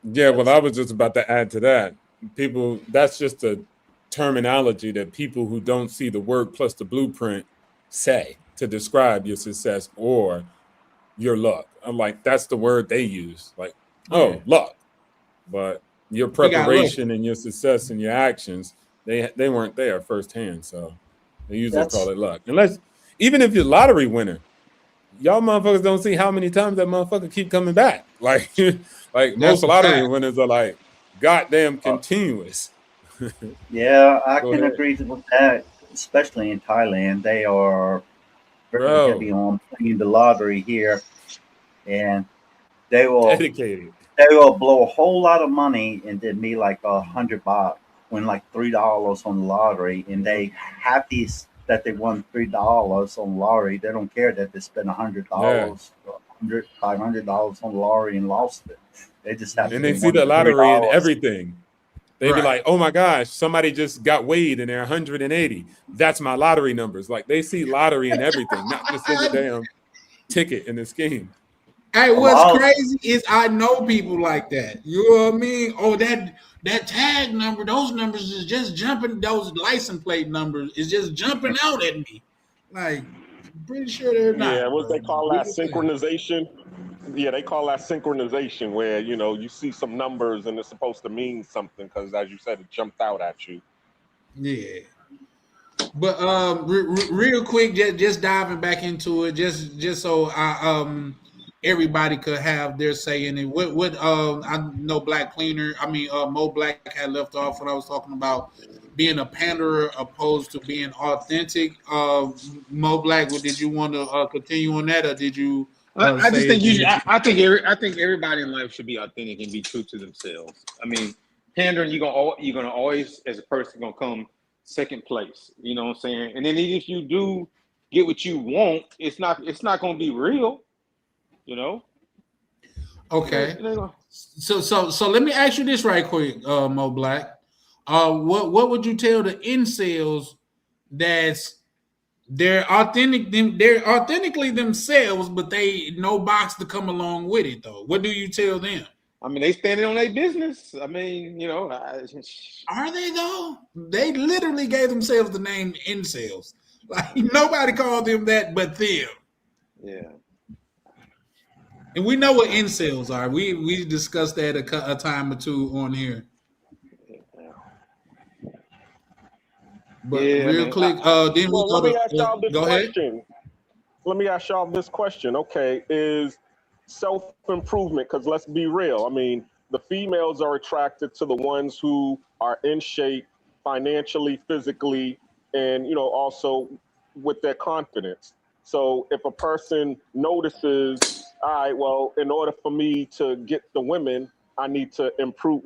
Yeah, well, I was just about to add to that. People, that's just a terminology that people who don't see the word plus the blueprint say to describe your success or your luck. I'm like, that's the word they use. Like, luck. But your preparation and your success and your actions, they weren't there firsthand. So they usually call it luck. Unless, even if you're a lottery winner, y'all motherfuckers don't see how many times that motherfucker keep coming back. Like most lottery winners are like goddamn continuous. Yeah, I can agree with that. Especially in Thailand, they are very heavy on playing the lottery here, and they will dedicated. They will blow a whole lot of money and then be like $100, win like $3 on the lottery, and they happy that they won $3 on the lottery. They don't care that they spent $100, $500 on the lottery and lost it. They just have and they see the lottery and everything. They be like, oh my gosh, somebody just got weighed and they're 180. That's my lottery numbers. Like they see lottery and everything, not just in the damn ticket in the scheme. Hey, what's crazy is I know people like that. You know what I mean? Oh, that tag number, those numbers is just jumping. Those license plate numbers is just jumping out at me. Like, I'm pretty sure they're not. Yeah, what they call that synchronization? Yeah, they call that synchronization, where you see some numbers and it's supposed to mean something because, as you said, it jumped out at you. Yeah. But real quick, just diving back into it, just so everybody could have their say in it. What I know Mo Black had left off when I was talking about being a panderer opposed to being authentic. Mo Black, did you want to continue on that, or did you? I think everybody in life should be authentic and be true to themselves. I mean, pandering, you're gonna always, as a person, gonna come second place. You know what I'm saying? And then if you do get what you want, it's not going to be real. You know. Okay. So let me ask you this right quick, Mo Black. What would you tell the incels that's they're authentically themselves, but they no box to come along with it though? What do you tell them? I mean, they standing on their business. I mean, you know, are they though? They literally gave themselves the name incels. Like nobody called them that but them. Yeah. And we know what incels are. We discussed that a time or two on here. But real quick, then well, let me ask y'all this go question. Ahead. Let me ask y'all this question. Okay, is self-improvement, because let's be real. I mean, the females are attracted to the ones who are in shape financially, physically, and, you know, also with their confidence. So if a person notices, all right, well, in order for me to get the women, I need to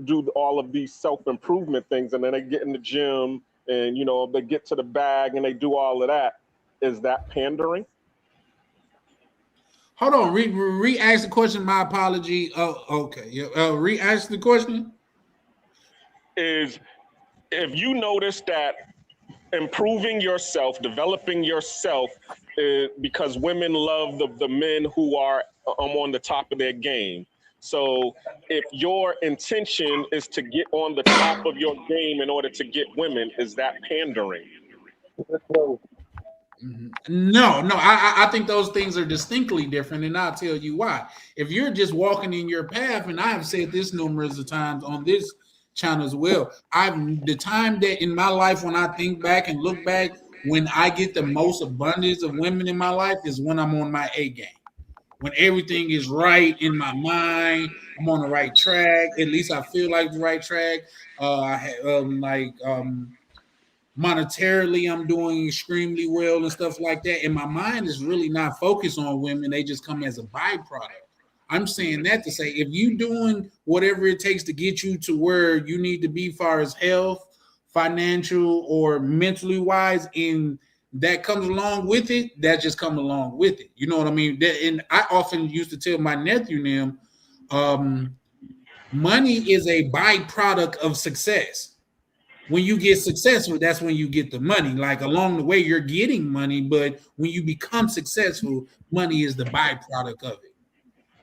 do all of these self-improvement things. And then they get in the gym and, you know, they get to the bag and they do all of that. Is that pandering? Hold on, re-ask the question. My apology. Oh, okay. Re-ask the question. Is if you notice that improving yourself, developing yourself, because women love the men who are on the top of their game. So if your intention is to get on the top of your game in order to get women, is that pandering? No. I think those things are distinctly different, and I'll tell you why. If you're just walking in your path, and I have said this numerous of times on this channel as well, the time that in my life when I think back and look back, when I get the most abundance of women in my life is when I'm on my A game. When everything is right in my mind, I'm on the right track. At least I feel like the right track. Monetarily, I'm doing extremely well and stuff like that. And my mind is really not focused on women. They just come as a byproduct. I'm saying that to say, if you doing whatever it takes to get you to where you need to be, far as health, financial, or mentally wise, and that comes along with it, that just comes along with it. You know what I mean? And I often used to tell my nephew them, money is a byproduct of success. When you get successful, that's when you get the money. Like along the way, you're getting money, but when you become successful, money is the byproduct of it.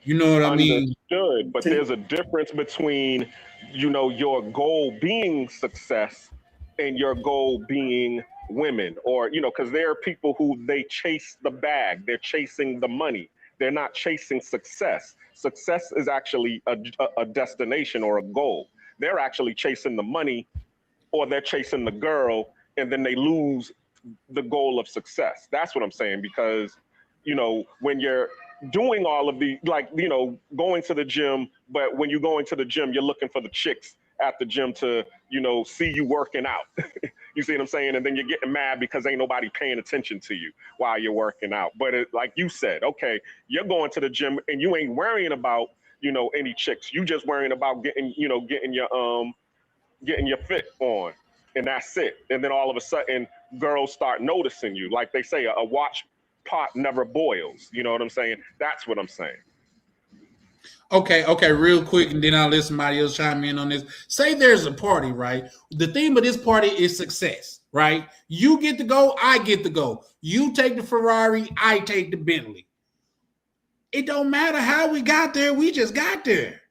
You know what I mean? Understood, but there's a difference between, you know, your goal being success and your goal being women, or, you know, because there are people who they chase the bag, they're chasing the money, they're not chasing success. Success is actually a destination or a goal. They're actually chasing the money, or they're chasing the girl, and then they lose the goal of success. That's what I'm saying, because, you know, when you're doing all of the, like, you know, going to the gym, but when you go into the gym, you're looking for the chicks at the gym to, you know, see you working out. You see what I'm saying? And then you're getting mad because ain't nobody paying attention to you while you're working out. But like you said, okay, you're going to the gym and you ain't worrying about, you know, any chicks. You just worrying about getting your fit on, and that's it. And then all of a sudden, girls start noticing you. Like they say, a watch pot never boils. You know what I'm saying? That's what I'm saying. Okay, real quick, and then I'll let somebody else chime in on this. Say there's a party, right? The theme of this party is success, right? You get to go, I get to go. You take the Ferrari, I take the Bentley. It don't matter how we got there, we just got there.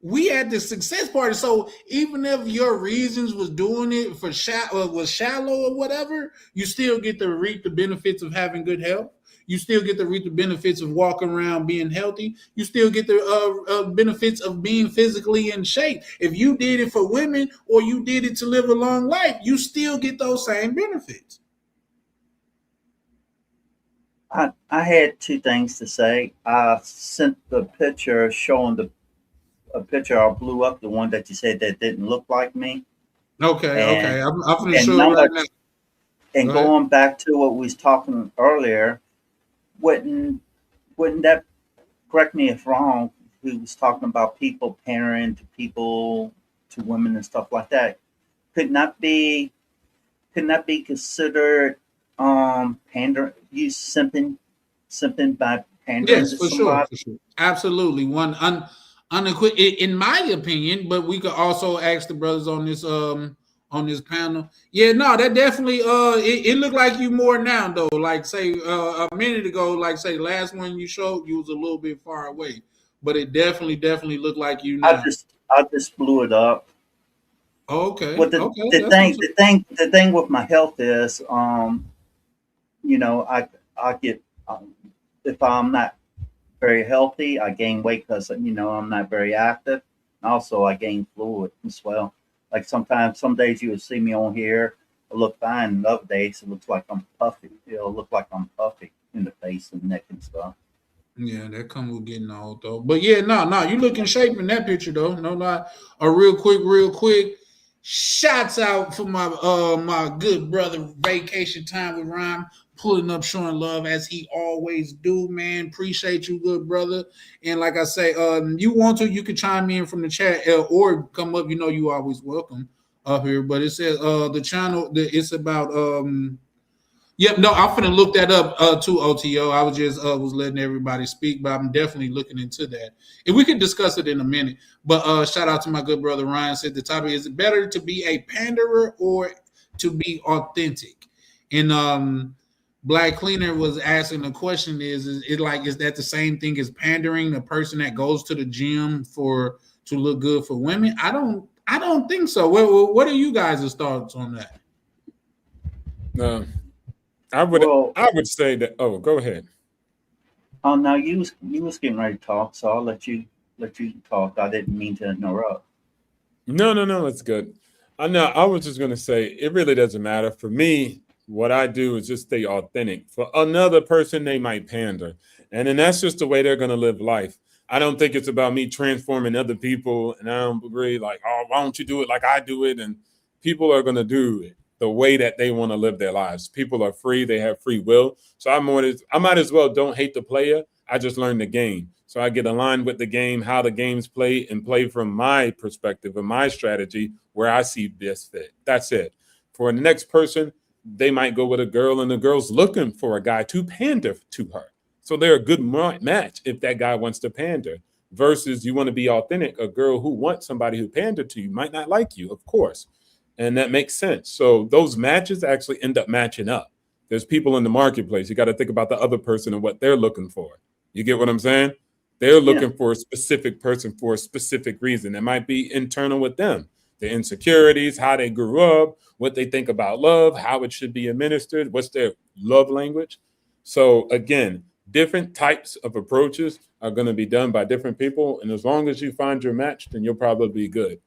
We had the success party. So even if your reasons was doing it for was shallow or whatever, you still get to reap the benefits of having good health. You still get to reap the benefits of walking around being healthy. You still get the benefits of being physically in shape. If you did it for women or you did it to live a long life, you still get those same benefits. I had two things to say. I sent the picture showing a picture I blew up, the one that you said that didn't look like me. Okay. I'm going to show you right now. And going back to what we was talking earlier, wouldn't that, correct me if wrong, we was talking about people pandering to people, to women and stuff like that. Could not be can that be considered pander? You simping by pandering Yes, to for sure, somebody? for sure, absolutely. In my opinion, but we could also ask the brothers on this panel. Yeah, no, that definitely it looked like you more now though. Like say a minute ago, like say last one you showed, you was a little bit far away, but it definitely looked like you I now. just I just blew it up. Okay, Well, the, okay, the that's thing what's up. the thing the thing with my health is, you know, I get if I'm not very healthy, I gain weight because you know I'm not very active. Also, I gain fluid as well. Like sometimes, some days you would see me on here, I look fine. And other days it looks like I'm puffy. It'll look like I'm puffy in the face and neck and stuff. Yeah, that come with getting old though. But yeah, no, you look in shape in that picture though. No, not a real quick. Shots out for my good brother, vacation time with Rhyme, pulling up, showing love as he always do, man. Appreciate you, good brother. And like I say, you want to, you can chime in from the chat or come up. You know, you always welcome up here. But it says the channel, it's about Yep, no, I'm gonna look that up too, OTO. I was just was letting everybody speak, but I'm definitely looking into that. And we can discuss it in a minute. But shout out to my good brother Ryan. Said the topic is it better to be a panderer or to be authentic? And Black Cleaner was asking the question is it like is that the same thing as pandering, the person that goes to the gym to look good for women? I don't think so. What are you guys' thoughts on that? No, Well, I would say that. Oh, go ahead. now you was getting ready to talk, so I'll let you talk. I didn't mean to interrupt. No, it's good. I know. I was just gonna say it really doesn't matter for me. What I do is just stay authentic. For another person, they might pander, and then that's just the way they're gonna live life. I don't think it's about me transforming other people, and I don't agree like, oh, why don't you do it like I do it? And people are gonna do it the way that they want to live their lives. People are free; they have free will. So I might as well don't hate the player. I just learned the game. So I get aligned with the game, how the game's played, and play from my perspective and my strategy where I see best fit. That's it. For the next person, they might go with a girl, and the girl's looking for a guy to pander to her. So they're a good match if that guy wants to pander. Versus you want to be authentic, a girl who wants somebody who pandered to you might not like you, of course. And that makes sense. So those matches actually end up matching up. There's people in the marketplace. You got to think about the other person and what they're looking for. You get what I'm saying? They're Yeah. looking for a specific person for a specific reason. It might be internal with them, their insecurities, how they grew up, what they think about love, how it should be administered, what's their love language. So, again, different types of approaches are going to be done by different people. And as long as you find your match, then you'll probably be good.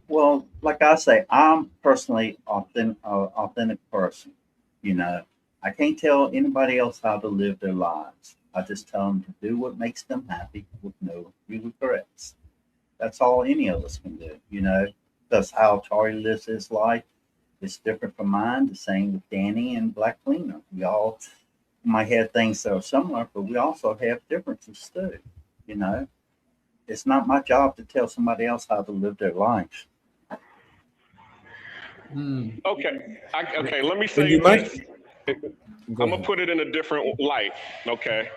Well, like I say, I'm personally authentic person. You know, I can't tell anybody else how to live their lives. I just tell them to do what makes them happy with no regrets. That's all any of us can do. You know, that's how Charlie lives his life. It's different from mine. The same with Danny and Black Cleaner. We all might have things that are similar, but we also have differences too. You know, it's not my job to tell somebody else how to live their life. Okay, let me And say you might this. go I'm gonna ahead. put it in a different light, okay?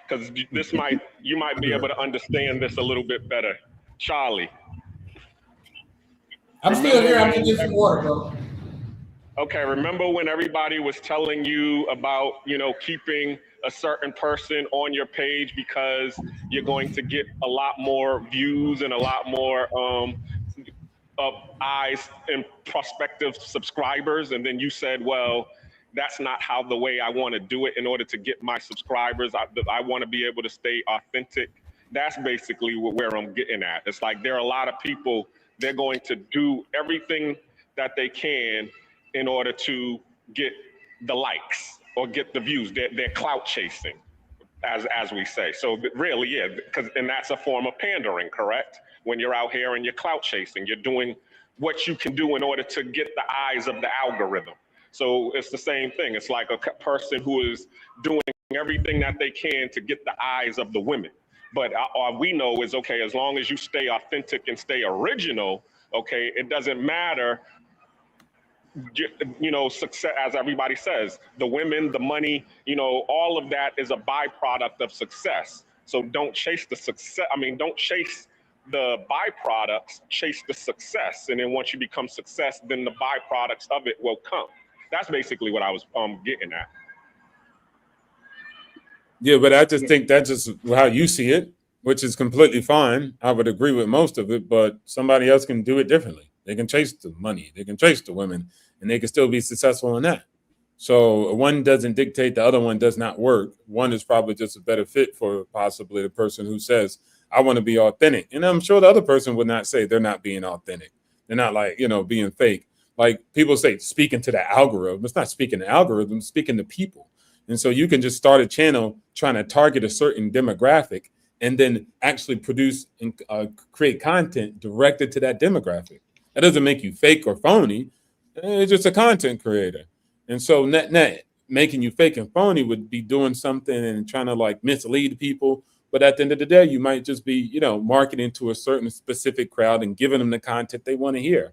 Because you might be able to understand this a little bit better. Charlie, I'm still remember here. I'm gonna when? get some water, bro. Okay, remember when everybody was telling you about, keeping a certain person on your page because you're going to get a lot more views and a lot more eyes and prospective subscribers, and then you said, well, that's not how the way I want to do it in order to get my subscribers. I want to be able to stay authentic. That's basically where I'm getting at. It's like there are a lot of people, they're going to do everything that they can in order to get the likes or get the views. They're clout chasing, as we say. So really, yeah, and that's a form of pandering, correct? When you're out here and you're clout chasing, you're doing what you can do in order to get the eyes of the algorithm. So it's the same thing. It's like a person who is doing everything that they can to get the eyes of the women. But all we know is, okay, as long as you stay authentic and stay original, okay, it doesn't matter success, as everybody says, the women, the money, all of that is a byproduct of success. So don't chase the success. I mean, don't chase the byproducts, chase the success. And then once you become success, then the byproducts of it will come. That's basically what I was getting at. Yeah, but I just think that's just how you see it, which is completely fine. I would agree with most of it, but somebody else can do it differently. They can chase the money, they can chase the women, and they can still be successful in that. So one doesn't dictate the other one does not work. One is probably just a better fit for possibly the person who says, I want to be authentic. And I'm sure the other person would not say they're not being authentic. They're not like, being fake. Like people say, speaking to the algorithm. It's not speaking to algorithm, it's speaking to people. And so you can just start a channel trying to target a certain demographic and then actually produce and create content directed to that demographic. That doesn't make you fake or phony. It's just a content creator. And so net making you fake and phony would be doing something and trying to like mislead people. But at the end of the day, you might just be, marketing to a certain specific crowd and giving them the content they want to hear.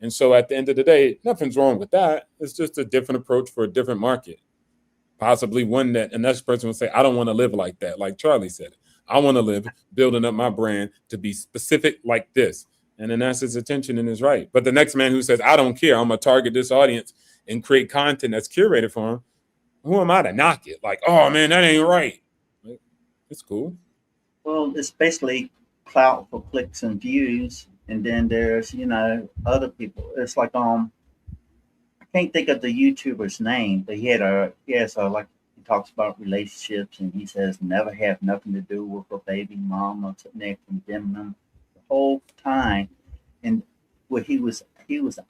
And so at the end of the day, nothing's wrong with that. It's just a different approach for a different market. Possibly one that the next person would say, I don't want to live like that. Like Charlie said, I want to live building up my brand to be specific like this. And then that's his attention and his right. But the next man who says, I don't care, I'm going to target this audience and create content that's curated for him, who am I to knock it? Like, oh, man, that ain't right. It's cool. Well, it's basically clout for clicks and views. And then there's, other people. It's like, I can't think of the YouTuber's name, but he talks about relationships and he says never have nothing to do with a baby mama, sitting there condemning them the whole time. And he was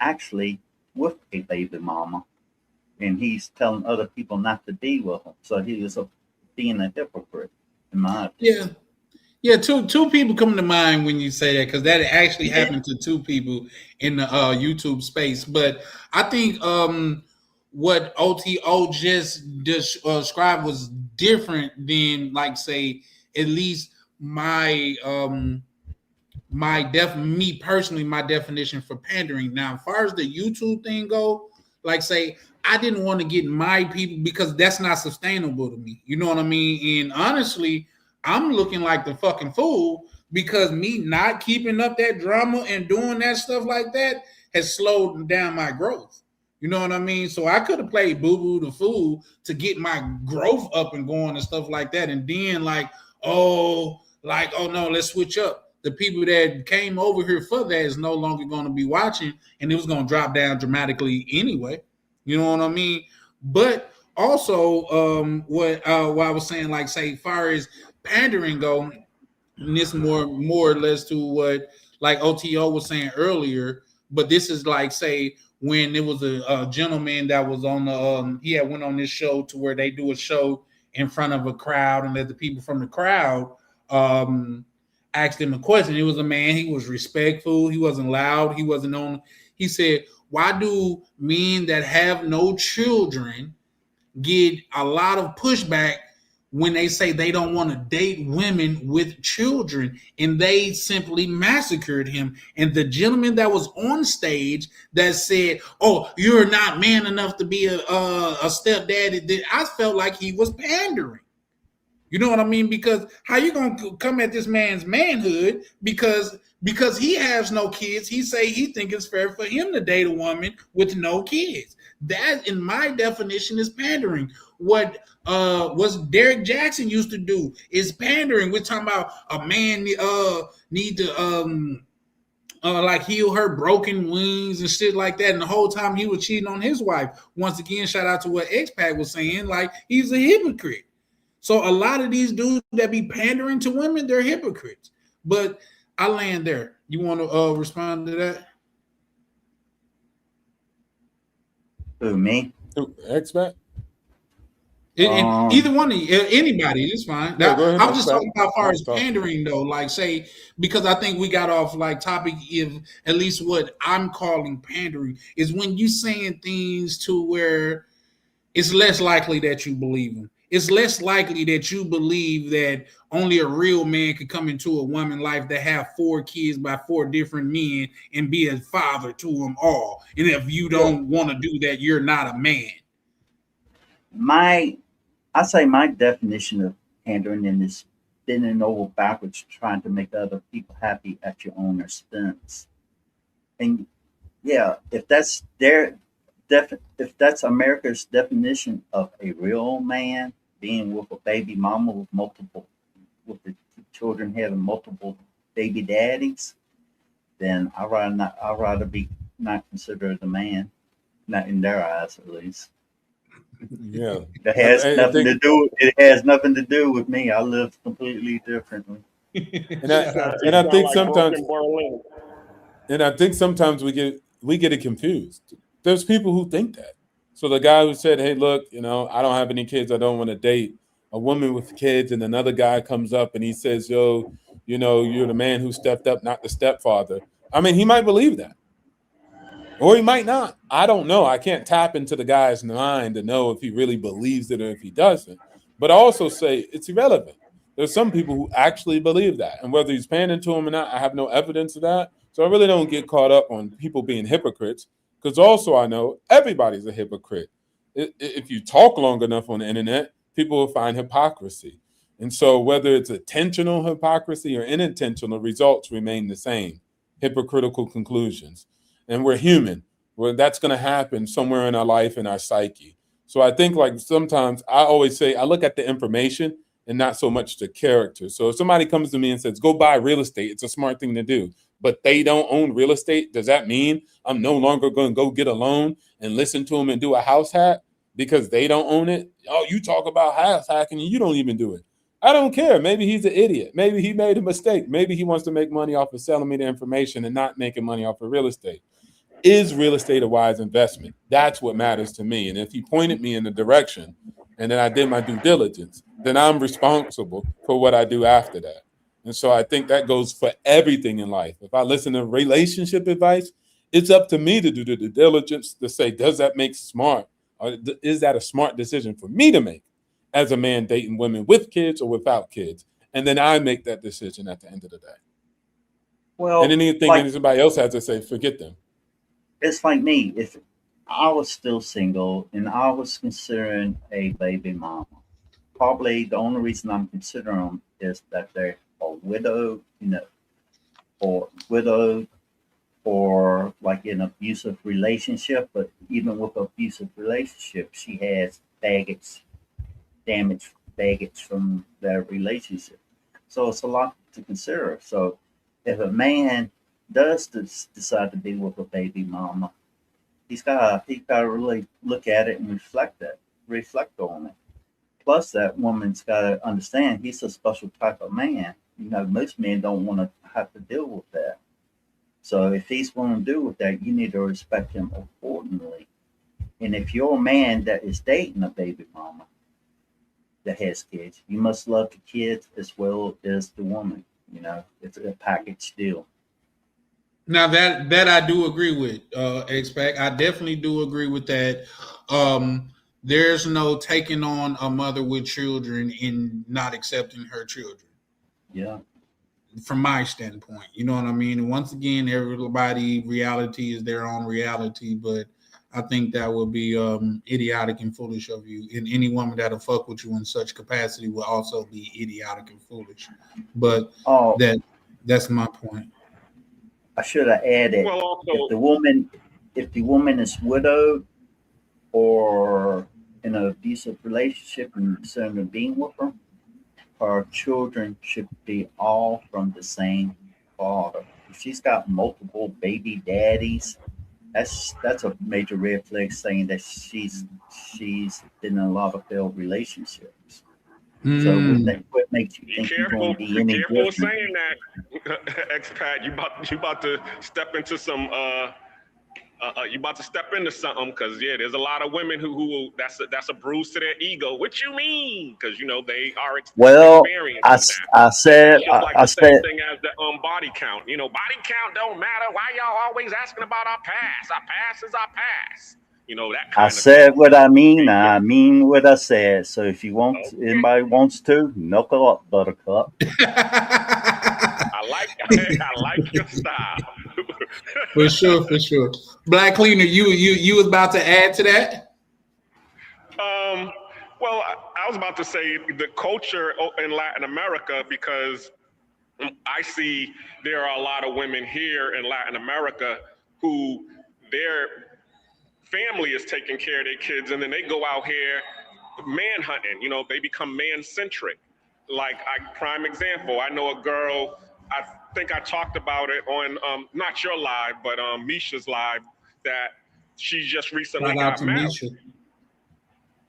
actually with a baby mama and he's telling other people not to be with them. So he was being a hypocrite, in my opinion. Yeah, two people come to mind when you say that, because that actually happened to two people in the YouTube space. But I think what OTO just described was different than, like, say, at least my me personally, my definition for pandering. Now, as far as the YouTube thing go, like, say, I didn't want to get my people because that's not sustainable to me. You know what I mean? And honestly, I'm looking like the fucking fool because me not keeping up that drama and doing that stuff like that has slowed down my growth. You know what I mean? So I could have played boo-boo the fool to get my growth up and going and stuff like that. And then oh no, let's switch up. The people that came over here for that is no longer going to be watching, and it was going to drop down dramatically anyway. You know what I mean? But also, what I was saying, like, say, far as pandering go, and this more or less to what like OTO was saying earlier, but this is like, say, when there was a gentleman that was on the he had went on this show to where they do a show in front of a crowd and let the people from the crowd asked him a question. It was a man, he was respectful, he wasn't loud, he wasn't on. He said, why do men that have no children get a lot of pushback when they say they don't want to date women with children? And they simply massacred him. And the gentleman that was on stage that said, oh, you're not man enough to be a stepdaddy, I felt like he was pandering. You know what I mean? Because how you gonna come at this man's manhood because he has no kids? He say he think it's fair for him to date a woman with no kids. That, in my definition, is pandering. What Derek Jackson used to do is pandering. We're talking about a man need to like heal her broken wings and shit like that. And the whole time he was cheating on his wife. Once again, shout out to what X-Pac was saying. Like, he's a hypocrite. So a lot of these dudes that be pandering to women, they're hypocrites. But I land there. You want to respond to that? Who, me? X-Pac? Either one of you, anybody, it's fine. Now, ahead, I'm just talking X-Pac. about as far as pandering, though. Like, say, because I think we got off like topic. If at least what I'm calling pandering is when you saying things to where it's less likely that you believe them. it's less likely that you believe that only a real man could come into a woman's life that have 4 kids by 4 different men and be a father to them all. And if you don't want to do that, you're not a man. I say my definition of pandering is bending over backwards trying to make other people happy at your own expense. And yeah, if that's America's definition of a real man, being with a baby mama with the children having multiple baby daddies, then I'd rather be not considered a man, not in their eyes at least. Yeah, It has I nothing think, to do. It has nothing to do with me. I live completely differently. and I Shout out to and You I you. sound think like sometimes, broken Berlin. we get it confused. There's people who think that. So the guy who said, "Hey, look, I don't have any kids. I don't want to date a woman with kids," and another guy comes up and he says, "Yo, you're the man who stepped up, not the stepfather." I mean, he might believe that. Or he might not. I don't know. I can't tap into the guy's mind to know if he really believes it or if he doesn't. But I also say it's irrelevant. There's some people who actually believe that. And whether he's paying into them or not, I have no evidence of that. So I really don't get caught up on people being hypocrites. Because also I know everybody's a hypocrite. If you talk long enough on the internet, people will find hypocrisy. And so whether it's intentional hypocrisy or unintentional, results remain the same. Hypocritical conclusions, and we're human. Well, that's going to happen somewhere in our life, in our psyche. So I think, like, sometimes I always say I look at the information and not so much the character. So if somebody comes to me and says, go buy real estate, it's a smart thing to do, but they don't own real estate, does that mean I'm no longer going to go get a loan and listen to them and do a house hack because they don't own it? Oh, you talk about house hacking and you don't even do it. I don't care. Maybe he's an idiot. Maybe he made a mistake. Maybe he wants to make money off of selling me the information and not making money off of real estate. Is real estate a wise investment? That's what matters to me. And if he pointed me in the direction and then I did my due diligence, then I'm responsible for what I do after that. And so I think that goes for everything in life. If I listen to relationship advice, it's up to me to do the due diligence to say, does that make smart? Or is that a smart decision for me to make as a man dating women with kids or without kids? And then I make that decision at the end of the day. And Well, anything like anybody else has to say, forget them. it's like me. If I was still single and I was considering a baby mama, probably the only reason I'm considering them is that they're a widow, or widowed, or like in an abusive relationship. But even with abusive relationship, she has damage baggage from their relationship. So it's a lot to consider. So if a man does decide to be with a baby mama, he's got to really look at it and reflect on it. Plus, that woman's got to understand he's a special type of man. Most men don't want to have to deal with that. So if he's willing to deal with that, you need to respect him accordingly. And if you're a man that is dating a baby mama that has kids, you must love the kids as well as the woman. It's a package deal. Now that I do agree with, X-Pac. I definitely do agree with that. There's no taking on a mother with children and not accepting her children. Yeah. From my standpoint, you know what I mean? Once again, everybody reality is their own reality, but I think that would be idiotic and foolish of you. And any woman that'll fuck with you in such capacity will also be idiotic and foolish. But Oh, that's my point. I should have added Well, if also, the woman is widowed or in an abusive relationship and instead of being with her, her children should be all from the same father. If she's got multiple baby daddies, that's a major red flag saying that she's in a lot of failed relationships. So Mm. what makes you be think you're going careful. to be Be any careful of different? saying that, expat. You about to step into some you about to step into something because yeah, there's a lot of women who that's a bruise to their ego. What you mean? Because they are Well, experiencing that. I said It's just like I the same said thing as the body count. Body count don't matter. Why y'all always asking about our past? Our past is our past. That I kind of said thing. what I mean. I mean what I said. So if you want, Okay. anybody wants to, knuckle up, Buttercup. I like I like your style. For sure, for sure. Black Cleaner, you was about to add to that? Um, well, I was about to say the culture in Latin America, because I see there are a lot of women here in Latin America who their family is taking care of their kids, and then they go out here man hunting. They become man centric. Like, prime example, I know a girl. I think I talked about it on not your live, but Misha's live, that she just recently Shout out got to married. Misha.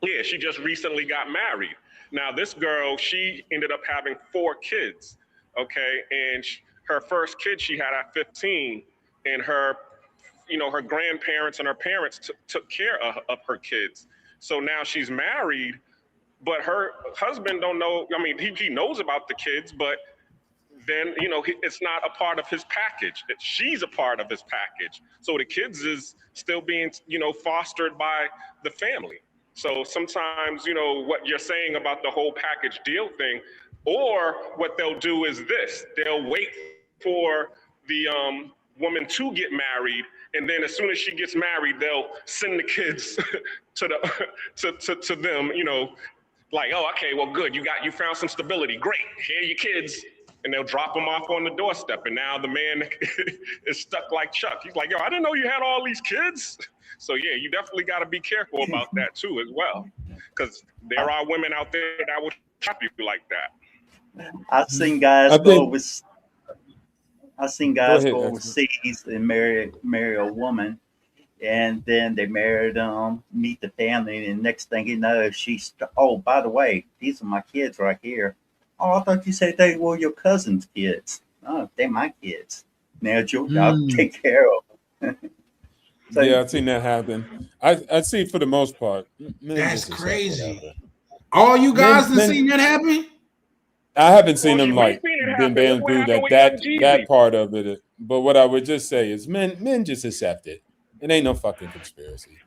Yeah, she just recently got married. Now, this girl, she ended up having 4 kids, okay? And her first kid she had at 15, and her grandparents and her parents took care of her kids. So now she's married, but her husband don't know. I mean, he knows about the kids, but then it's not a part of his package. She's a part of his package, so the kids is still being fostered by the family. So sometimes what you're saying about the whole package deal thing, or what they'll do is this: they'll wait for the woman to get married, and then as soon as she gets married, they'll send the kids to the to them, like, oh, okay, well, good, you found some stability, great, here are your kids. And they'll drop them off on the doorstep, and now the man is stuck like Chuck. He's like, yo, I didn't know you had all these kids. So yeah, you definitely got to be careful about that too as well, because there are women out there that will trap you like that. I've seen guys I go think. over. I've seen Go guys ahead, go Dexter. overseas and marry a woman, and then they marry them, meet the family, and next thing you know, oh, by the way, these are my kids right here. Oh, I thought you said they were your cousin's kids. Oh, they're my kids. Now, Joe, I'll take care of them. So, Yeah, I've seen that happen. I see for the most part, men That's just accept crazy. whatever. All you guys done Men, seen that happen? I haven't seen Well, them we've like seen it been happen. Look banned what through happened that with Young that Jeezy. that part of it. But what I would just say is men just accept it. It ain't no fucking conspiracy.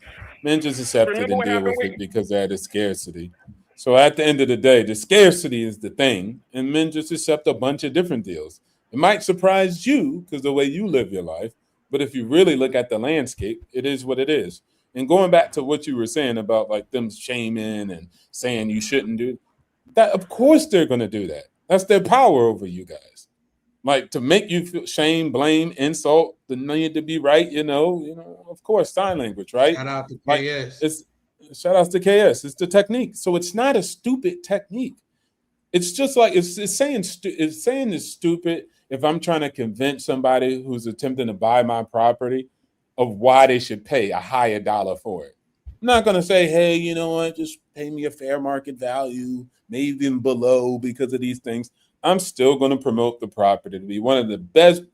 Men just accept it Remember and what deal happened with with it because they had a scarcity. So at the end of the day, the scarcity is the thing, and men just accept a bunch of different deals. It might surprise you because the way you live your life, but if you really look at the landscape, it is what it is. And going back to what you were saying about like them shaming and saying you shouldn't do that, of course they're going to do that. That's their power over you guys. Like to make you feel shame, blame, insult, the need to be right. Of course, sign language, right? Shout out to Like KS. it's shout outs to KS. It's the technique. So it's not a stupid technique. It's just like it's saying it's stupid if I'm trying to convince somebody who's attempting to buy my property of why they should pay a higher dollar for it. I'm not gonna say, hey, you know what, just pay me a fair market value, maybe even below because of these things. I'm still going to promote the property to be one of the best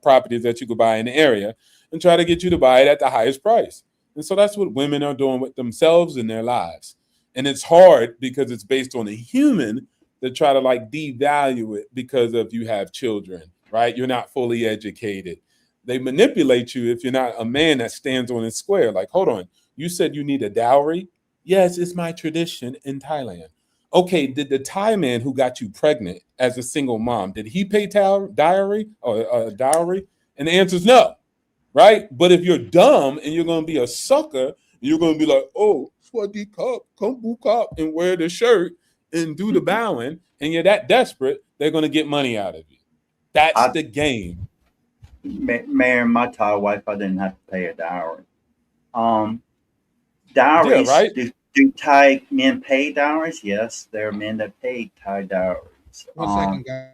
properties that you could buy in the area and try to get you to buy it at the highest price. And so that's what women are doing with themselves in their lives. And it's hard because it's based on a human to try to like devalue it because of you have children, right? You're not fully educated. They manipulate you if you're not a man that stands on his square. Like, hold on, you said you need a dowry? Yes, it's my tradition in Thailand. Okay, did the Thai man who got you pregnant as a single mom, did he pay dowry or dowry? And the answer is no, right? But if you're dumb and you're going to be a sucker, you're going to be like, oh, sweaty cup, come book up and wear the shirt and do the bowing, and you're that desperate, they're going to get money out of you. That's I the game. marrying my Thai wife, I didn't have to pay a dowry. Um, Yeah, dowries, right? do Thai men pay dowries? Yes, there are men that pay Thai dowries. 1 second, guys.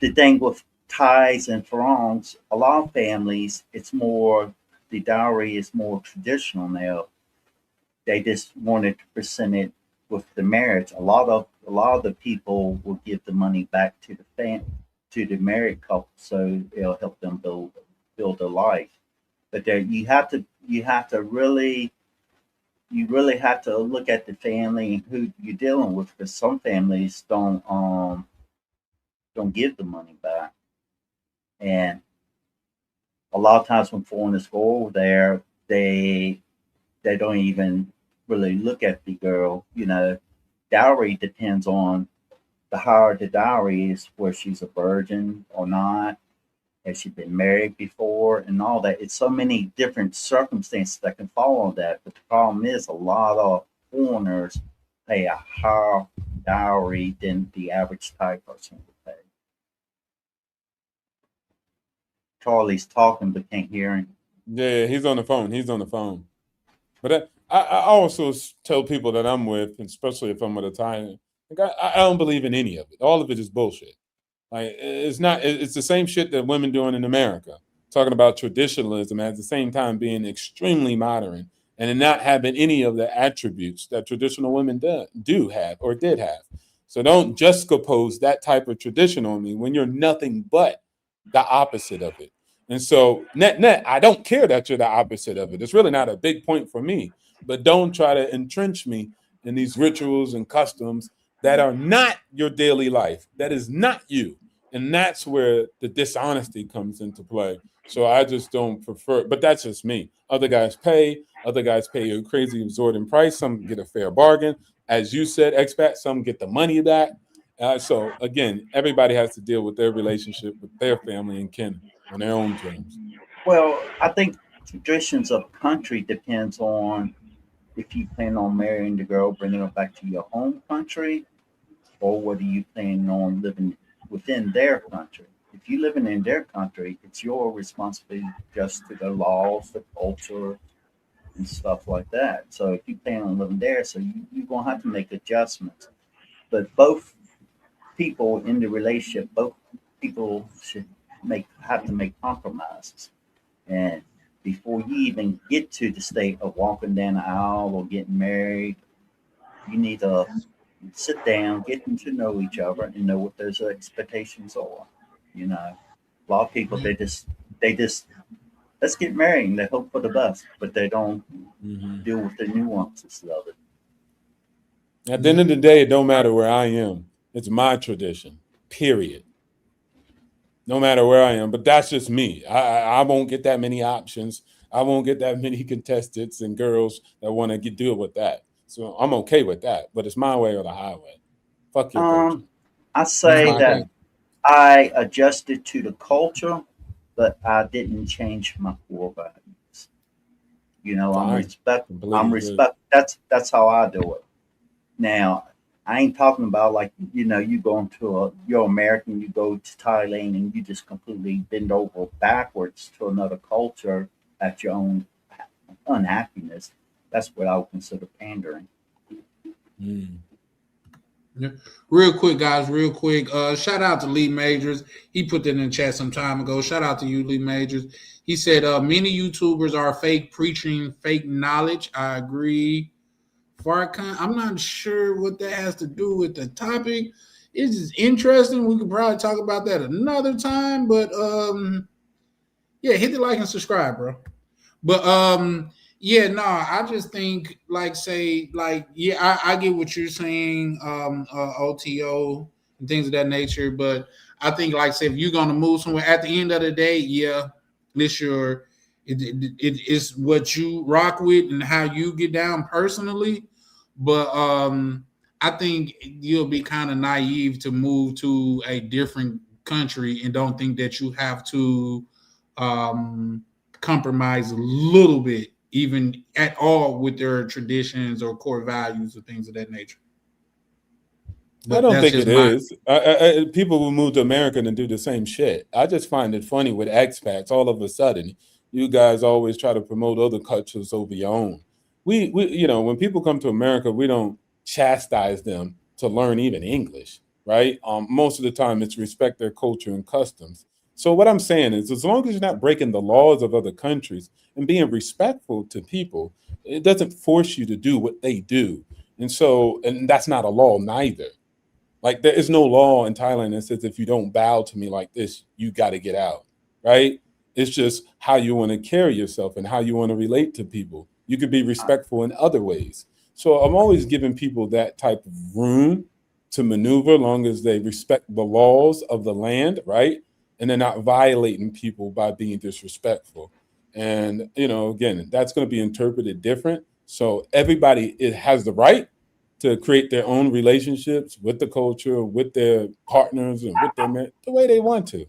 The thing with Thais and Farongs, a lot of families, the dowry is more traditional now. They just wanted to present it with the marriage. A lot of the people will give the money back to the married couple, so it'll help them build a life. But there, you really have to look at the family and who you're dealing with, because some families don't give the money back, and a lot of times when foreigners go over there, they they don't even really look at the girl. You know, dowry depends on the higher the dowry is, where she's a virgin or not. Has she been married before and all that? It's so many different circumstances that can fall on that. But the problem is a lot of foreigners pay a higher dowry than the average Thai person would pay. Charlie's talking but can't hear him. Yeah, he's on the phone. He's on the phone. But I also tell people that I'm with, especially if I'm with a Thai, like I don't believe in any of it. All of it is bullshit. Like it's not. It's the same shit that women doing in America, talking about traditionalism at the same time being extremely modern and not having any of the attributes that traditional women do have or did have. So don't just oppose that type of tradition on me when you're nothing but the opposite of it. And so net, I don't care that you're the opposite of it. It's really not a big point for me. But don't try to entrench me in these rituals and customs that are not your daily life. That is not you. And that's where the dishonesty comes into play. So I just don't prefer, but that's just me. Other guys pay a crazy exorbitant price. Some get a fair bargain. As you said, expat, some get the money back. So again, everybody has to deal with their relationship with their family and kin on their own terms. Well, I think traditions of country depends on if you plan on marrying the girl, bringing her back to your home country, or whether you plan on living within their country. If you're living in their country, it's your responsibility just to the laws, the culture, and stuff like that. So if you plan on living there, so you're going to have to make adjustments. But both people in the relationship, both people should have to make compromises. And before you even get to the state of walking down the aisle or getting married, you need to sit down, getting to know each other, and know what those expectations are. You know, a lot of people they just let's get married and they hope for the best, but they don't deal with the nuances of it. At the end of the day, it don't matter where I am. It's my tradition, period. No matter where I am, but that's just me. I won't get that many options. I won't get that many contestants and girls that want to deal with that. So I'm okay with that, but it's my way or the highway. Fuck your culture. I That's say my that thing. I adjusted to the culture, but I didn't change my core values. You know, I'm Fine. respect. Completely I'm good. respect. That's how I do it. Now, I ain't talking about like you go you're American, you go to Thailand and you just completely bend over backwards to another culture at your own unhappiness. That's what I would consider pandering. Yeah. Real quick, guys, real quick. Shout out to Lee Majors. He put that in the chat some time ago. Shout out to you, Lee Majors. He said many YouTubers are fake preaching fake knowledge. I agree. Farcon, I'm not sure what that has to do with the topic. It's just interesting. We could probably talk about that another time, but yeah, hit the like and subscribe, bro. But yeah, no, I just think yeah, I get what you're saying, OTO and things of that nature, but I think say if you're gonna move somewhere at the end of the day, yeah, it's it's what you rock with and how you get down personally. But I think you'll be kind of naive to move to a different country and don't think that you have to compromise a little bit, even at all, with their traditions or core values or things of that nature. I don't think it is. People will move to America and do the same shit. I just find it funny with expats. All of a sudden, you guys always try to promote other cultures over your own. We when people come to America, we don't chastise them to learn even English, right? Most of the time, it's respect their culture and customs. So what I'm saying is, as long as you're not breaking the laws of other countries and being respectful to people, it doesn't force you to do what they do. And that's not a law neither. Like there is no law in Thailand that says if you don't bow to me like this, you got to get out, right? It's just how you want to carry yourself and how you want to relate to people. You could be respectful in other ways. So I'm always giving people that type of room to maneuver, long as they respect the laws of the land, right? And they're not violating people by being disrespectful. And again, that's going to be interpreted different. So everybody has the right to create their own relationships with the culture, with their partners, and with their men the way they want to.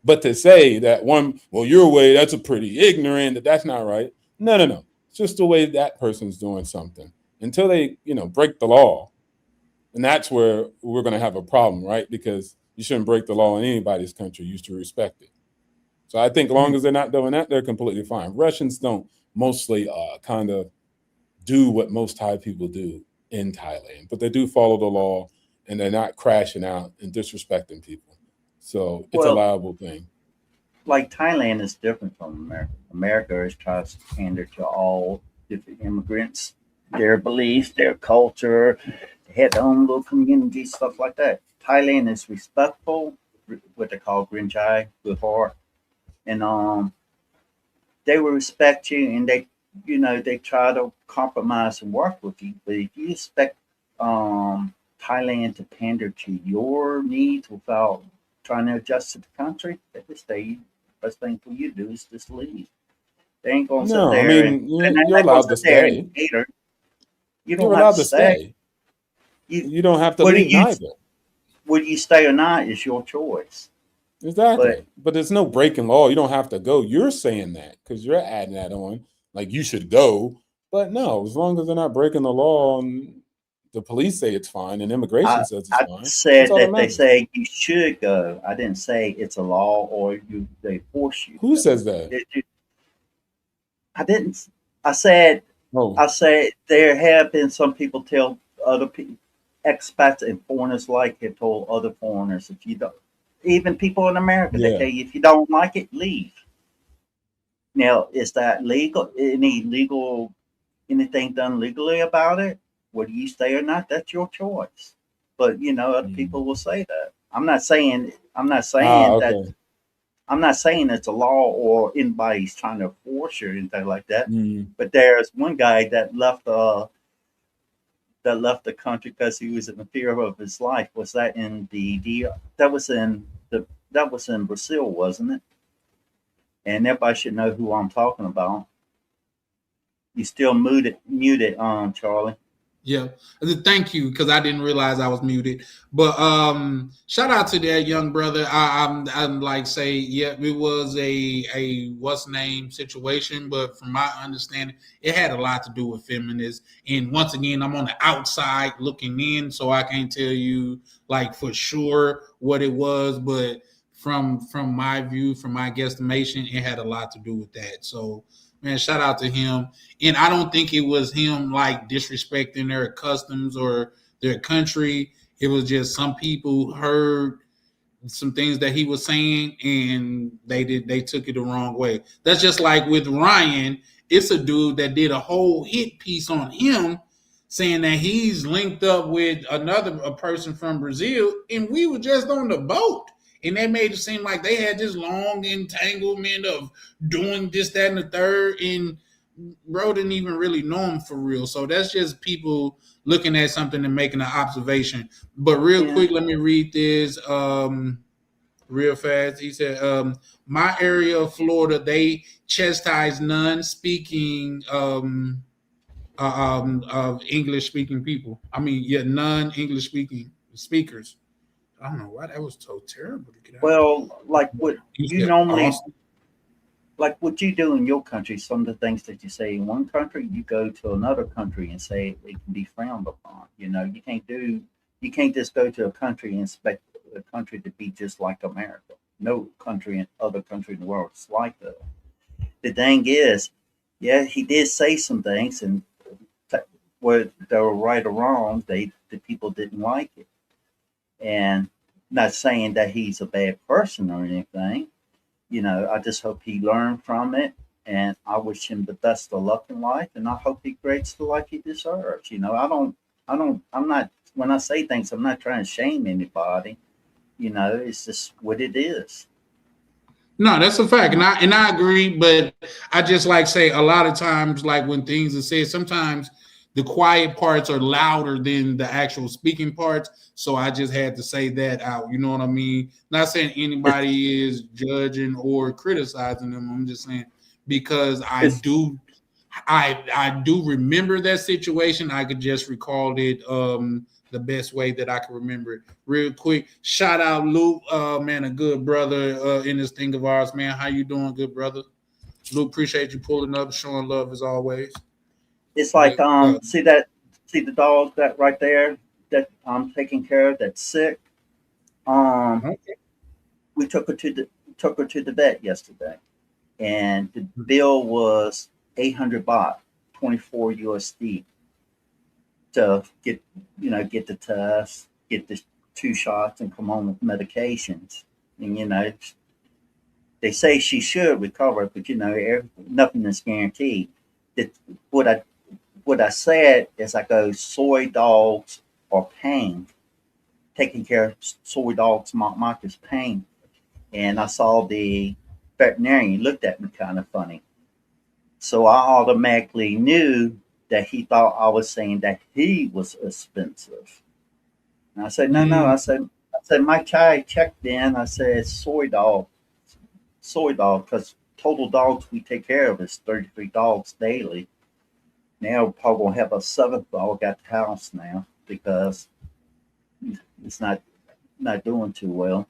But to say that one, well, your way, that's a pretty ignorant, that's not right. No, no, no. It's just the way that person's doing something. Until they, break the law, and that's where we're going to have a problem, right? Because you shouldn't break the law in anybody's country. You should respect it. So I think as long as they're not doing that, they're completely fine. Russians don't mostly kind of do what most Thai people do in Thailand, but they do follow the law, and they're not crashing out and disrespecting people. So it's a Well, liable thing. like Thailand is different from America. America is tries to pander to all different immigrants, their beliefs, their culture, they have their own little community, stuff like that. Thailand is respectful, what they call Grinchai, good heart, and they will respect you, and they try to compromise and work with you. But if you expect Thailand to pander to your needs without trying to adjust to the country, they just stay. Best thing for you to do is just leave. They ain't gonna sit No, I there mean, and they're you're not gonna allowed to sit there stay. and cater. You You're don't have allowed to to stay. stay. You You don't have to whether leave you neither. whether you stay or not is your choice. But Exactly. But there's no breaking law. You don't have to go. You're saying that because you're adding that on. Like you should go. But no, as long as they're not breaking the law and the police say it's fine and immigration I says it's I fine, that's said all that that they matters. say you should go. I didn't say it's a law or they force you to Who go. says that? I didn't. I said Oh, I said there have been some people tell other people, expats and foreigners like have told other foreigners if you don't, even people in America, they yeah. tell you if you don't like it, leave. Now, is that legal? Any legal, anything done legally about it? Whether you stay or not, that's your choice. But other Mm. people will say that. I'm not saying. I'm not Ah, saying that. okay. I'm not saying it's a law or anybody's trying to force you or anything like that. Mm. But there's one guy that left the country because he was in fear of his life. Was that in that was in that was in Brazil, wasn't it? And everybody should know who I'm talking about. You still muted, Charlie. Yeah, thank you because I didn't realize I was muted. But shout out to that young brother. I'm like say yeah, it was a what's name situation, but from my understanding, it had a lot to do with feminists. And once again, I'm on the outside looking in, so I can't tell you like for sure what it was, but from my view, from my guesstimation, it had a lot to do with that. So man, shout out to him. And I don't think it was him like disrespecting their customs or their country. It was just some people heard some things that he was saying and they took it the wrong way. That's just like with Ryan. It's a dude that did a whole hit piece on him saying that he's linked up with a person from Brazil, and we were just on the boat. And they made it seem like they had this long entanglement of doing this, that, and the third. And bro didn't even really know him for real. So that's just people looking at something and making an observation. But real Yeah. quick, let me read this real fast. He said, my area of Florida, they chastise non-speaking of English speaking people. I mean, yeah, non-English speaking speakers. I don't know why that was so terrible to get out. Well, like what You you said normally Austin. like what you do in your country, some of the things that you say in one country, you go to another country and say it can be frowned upon. You can't just go to a country and expect a country to be just like America. No country in other country in the world is like that. The thing is, yeah, he did say some things, and whether they were right or wrong, the people didn't like it. And not saying that he's a bad person or anything. I just hope he learned from it, and I wish him the best of luck in life, and I hope he creates the life he deserves. I'm not when I say things, I'm not trying to shame anybody. It's just what it is. No, that's a fact, and I agree. But I just like say a lot of times, like when things are said, sometimes the quiet parts are louder than the actual speaking parts. So I just had to say that out. You know what I mean? Not saying It's anybody is judging or criticizing them. I'm just saying because I it's do I do remember that situation. I could just recall it the best way that I can remember it. Real quick, shout out Luke, man, a good brother in this thing of ours, man. How you doing, good brother? Luke, appreciate you pulling up, showing love as always. It's like see the dog that right there that I'm taking care of that's sick. Okay. We took her to the vet yesterday, and the bill was 800 baht, 24 USD to get get the test, get the 2 shots, and come on with medications. And they say she should recover, but nothing is guaranteed. That what I said is I go soy dogs or pain, taking care of soy dogs markers pain, and I saw the veterinarian looked at me kind of funny, so I automatically knew that he thought I was saying that he was expensive. And I said no. I said my child checked in. I said soy dog, because total dogs we take care of is 33 dogs daily. Now we're probably gonna have a 7th dog at the house now because it's not doing too well.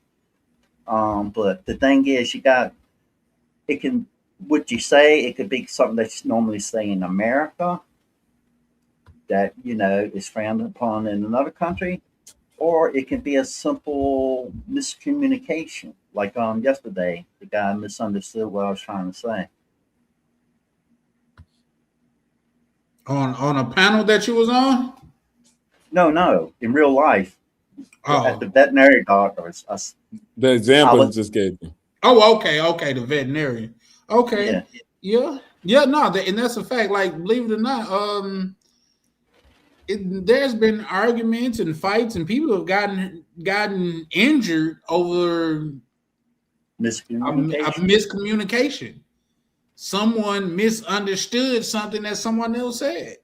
But the thing is, it can, what you say, it could be something that you normally say in America that is frowned upon in another country, or it can be a simple miscommunication. Like yesterday, the guy misunderstood what I was trying to say. On a panel that you was on? No, in real life, at the veterinary doctors. The example you just gave me. Oh, okay, the veterinarian. Okay, yeah. No, and that's a fact. Like, believe it or not, there's been arguments and fights, and people have gotten injured over miscommunication. Someone misunderstood something that someone else said.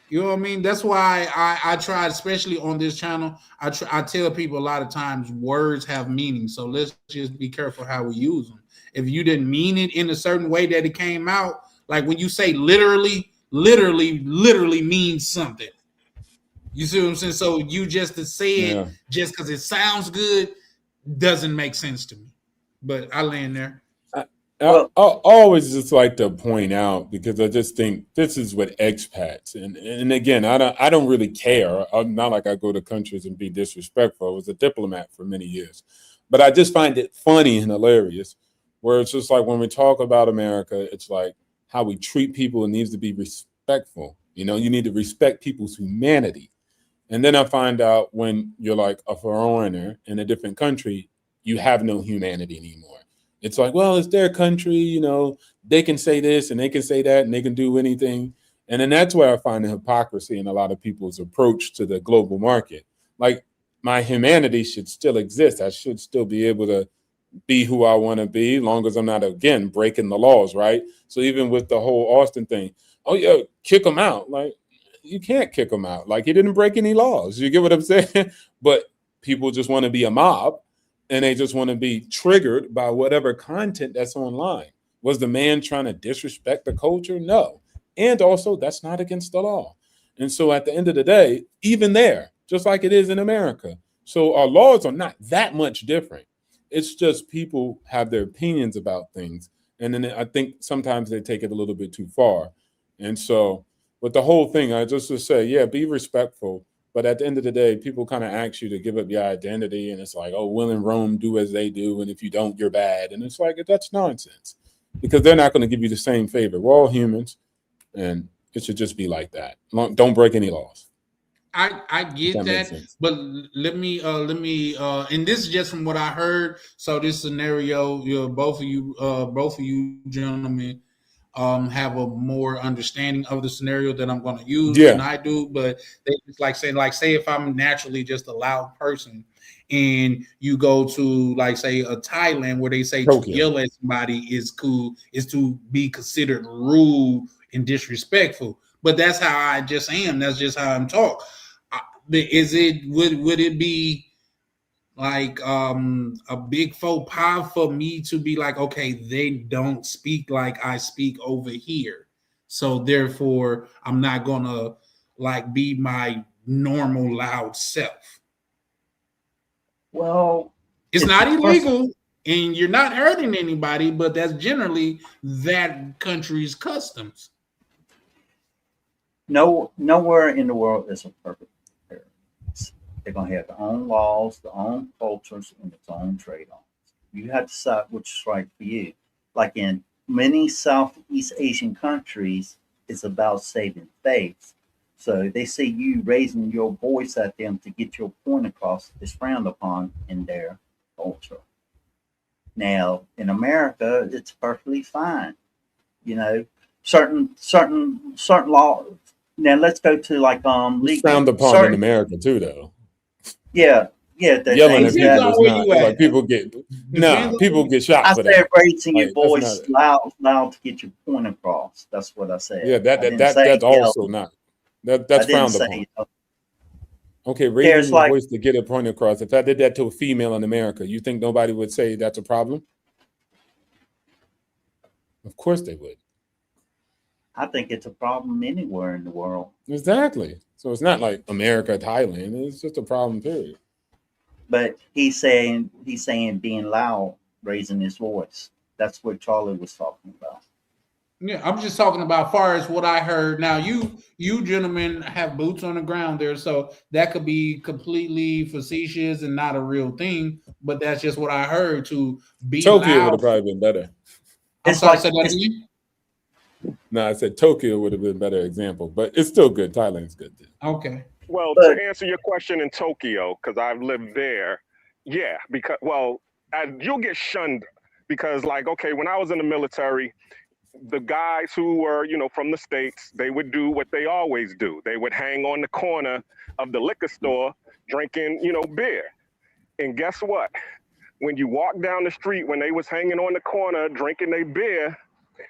You know what I mean? That's why I try, especially on this channel, I tell people a lot of times words have meaning. So let's just be careful how we use them. If you didn't mean it in a certain way that it came out, like when you say literally means something. You see what I'm saying? So you just to say it just because it sounds good doesn't make sense to me. But I land there. I always just like to point out, because I just think this is what expats and again, I don't really care. I'm not like I go to countries and be disrespectful. I was a diplomat for many years, but I just find it funny and hilarious where it's just like when we talk about America, it's like how we treat people. It needs to be respectful. You need to respect people's humanity. And then I find out when you're like a foreigner in a different country, you have no humanity anymore. It's like, well, it's their country, they can say this and they can say that and they can do anything. And then that's where I find the hypocrisy in a lot of people's approach to the global market. Like, my humanity should still exist. I should still be able to be who I want to be, as long as I'm not, again, breaking the laws, right? So even with the whole Austin thing, oh, yeah, kick him out. Like, you can't kick him out. Like, he didn't break any laws. You get what I'm saying? But people just want to be a mob. And they just want to be triggered by whatever content that's online. Was the man trying to disrespect the culture? No. And also, that's not against the law. And so at the end of the day, even there, just like it is in America. So our laws are not that much different. It's just people have their opinions about things. And then I think sometimes they take it a little bit too far. And so with the whole thing, I just to say, yeah, be respectful. But at the end of the day, people kind of ask you to give up your identity. And it's like, oh, will in Rome do as they do. And if you don't, you're bad. And it's like, that's nonsense, because they're not going to give you the same favor. We're all humans. And it should just be like that. Don't break any laws. I get that, but let me, and this is just from what I heard. So this scenario, both of you gentlemen, have a more understanding of the scenario that I'm going to use than I do. But they just say if I'm naturally just a loud person, and you go to say a Thailand where they say Tokyo, to yell at somebody is cool, is to be considered rude and disrespectful. But that's how I just am. That's just how I'm talk. Would it be like a big faux pas for me to be like, okay, they don't speak like I speak over here? So therefore, I'm not gonna like be my normal loud self. Well, It's not illegal and you're not hurting anybody, but that's generally that country's customs. Nowhere in the world is a perfect paradise. They're gonna have their own laws, their own cultures, and its own trade-offs. You have to decide which is right for you. Like in many Southeast Asian countries, it's about saving face. So they see you raising your voice at them to get your point across is frowned upon in their culture. Now, in America, it's perfectly fine. You know, certain laws. Now let's go to like It's legal. frowned upon in America too, though. Yeah, Yelling at people is not like people get shot I for said that. raising your Like, voice loud to get your point across. That's what I said. Yeah, that's also not that's frowned upon. Okay, raising your voice to get a point across. If I did that to a female in America, you think nobody would say that's a problem? Of course they would. I think it's a problem anywhere in the world. Exactly. So it's not like America, Thailand. It's just a problem, period. But he's saying being loud, raising his voice. That's what Charlie was talking about. Yeah, I'm just talking about far as what I heard. Now, you gentlemen have boots on the ground there, so that could be completely facetious and not a real thing. But that's just what I heard. To be Tokyo loud, would have probably been better. I'm sorry, say that again. No, I said Tokyo would have been a better example, but it's still good. Thailand's good too. Okay. Well, to answer your question in Tokyo, because I've lived there, yeah, because you'll get shunned because, like, okay, when I was in the military, the guys who were, from the States, they would do what they always do. They would hang on the corner of the liquor store drinking, beer. And guess what? When you walk down the street, when they was hanging on the corner drinking their beer,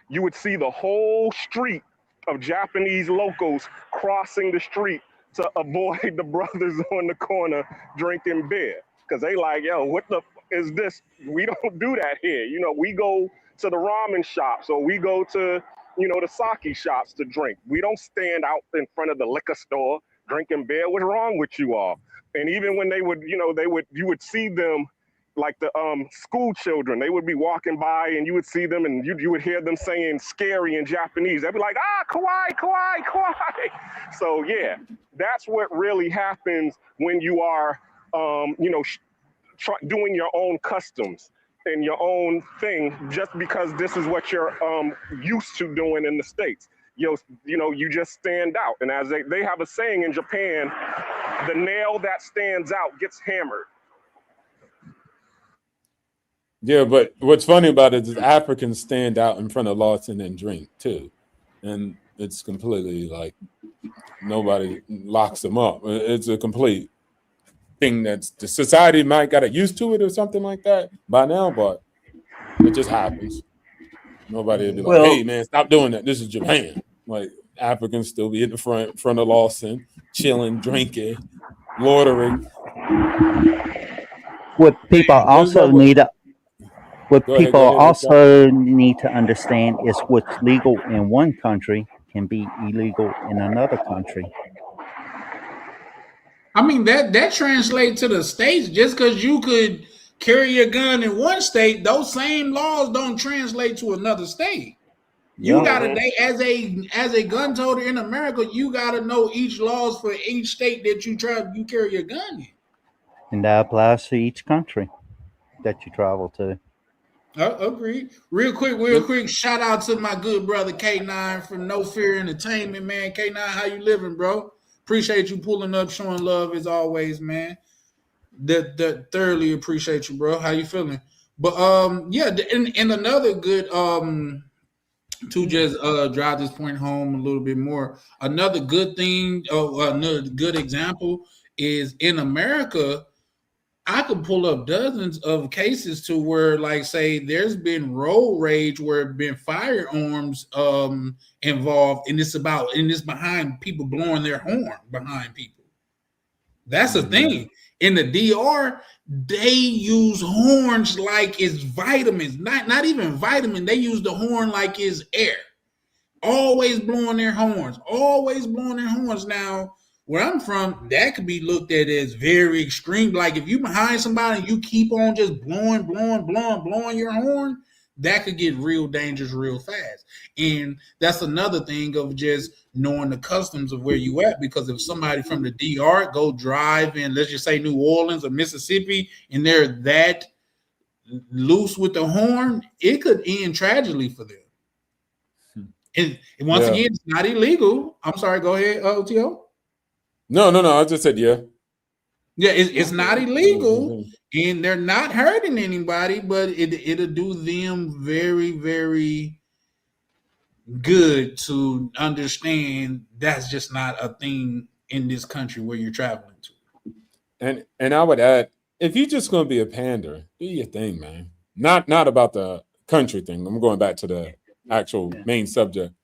you would see the whole street of Japanese locals crossing the street to avoid the brothers on the corner drinking beer. Because they like, yo, what the is this? We don't do that here. We go to the ramen shops or we go to, the sake shops to drink. We don't stand out in front of the liquor store drinking beer. What's wrong with you all? And even when they would, you would see them like the school children, they would be walking by and you would see them and you would hear them saying scary in Japanese. They'd be like, kawaii, kawaii, kawaii. So yeah, that's what really happens when you are, doing your own customs and your own thing just because this is what you're used to doing in the States. You just stand out. And as they have a saying in Japan, the nail that stands out gets hammered. Yeah, but what's funny about it is Africans stand out in front of Lawson and drink too. And it's completely like nobody locks them up. It's a complete thing that's the society might got used to it or something like that by now, but it just happens. Nobody would be like, hey man, stop doing that. This is Japan. Like Africans still be in the front of Lawson, chilling, drinking, loitering. What people also need to understand is what's legal in one country can be illegal in another country. I mean, that translates to the States. Just because you could carry a gun in one state, those same laws don't translate to another state. You gotta, as a gun toter in America, you gotta know each laws for each state that you carry your gun in. And that applies to each country that you travel to. Agreed. Real quick, shout out to my good brother K9 from No Fear Entertainment, man. K9, how you living, bro? Appreciate you pulling up, showing love as always, man. That thoroughly appreciate you, bro. How you feeling? But yeah, and another good to just drive this point home a little bit more. Another good thing, another good example is in America. I could pull up dozens of cases to where, like, say, there's been road rage where there have been firearms involved, and it's behind people blowing their horn behind people. That's the thing. In the DR, they use horns like it's vitamins, not even vitamin. They use the horn like it's air. always blowing their horns, Now, where I'm from, that could be looked at as very extreme. Like if you behind somebody and you keep on just blowing your horn, that could get real dangerous real fast. And that's another thing of just knowing the customs of where you at, because if somebody from the DR go drive in, let's just say New Orleans or Mississippi, and they're that loose with the horn, it could end tragically for them. And once again, it's not illegal. I'm sorry, go ahead, OTO. No, I just said yeah. Yeah, it's not illegal, and they're not hurting anybody, but it'll do them very, very good to understand that's just not a thing in this country where you're traveling to. And I would add, if you're just going to be a pander, do your thing, man. Not about the country thing. I'm going back to the actual main subject.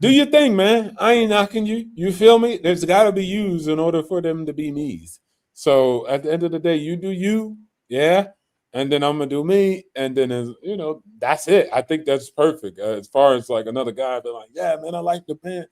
Do your thing, man. I ain't knocking you. You feel me? There's got to be yous in order for them to be me's. So at the end of the day, you do you, yeah, and then I'm gonna do me, and then that's it. I think that's perfect. As far as like another guy be like, yeah, man, I like the pan.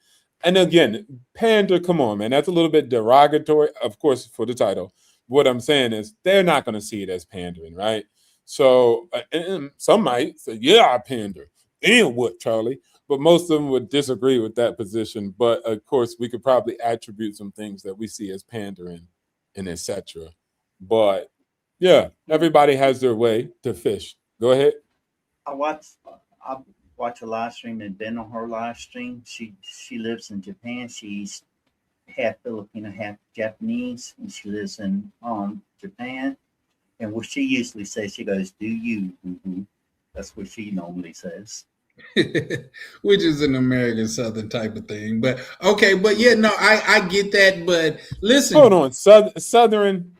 And again, pander, come on, man. That's a little bit derogatory, of course, for the title. What I'm saying is they're not gonna see it as pandering, right? So and some might say, yeah, I pander. And what, Charlie? But most of them would disagree with that position. But of course, we could probably attribute some things that we see as pandering and etc. But yeah, everybody has their way to fish. Go ahead. I watch a live stream and been on her live stream. She lives in Japan. She's half Filipino, half Japanese, and she lives in Japan. And what she usually says, she goes, "Do you?" Mm-hmm. That's what she normally says. Which is an American Southern type of thing, but okay, but yeah, no, I get that, but listen, hold on, Southern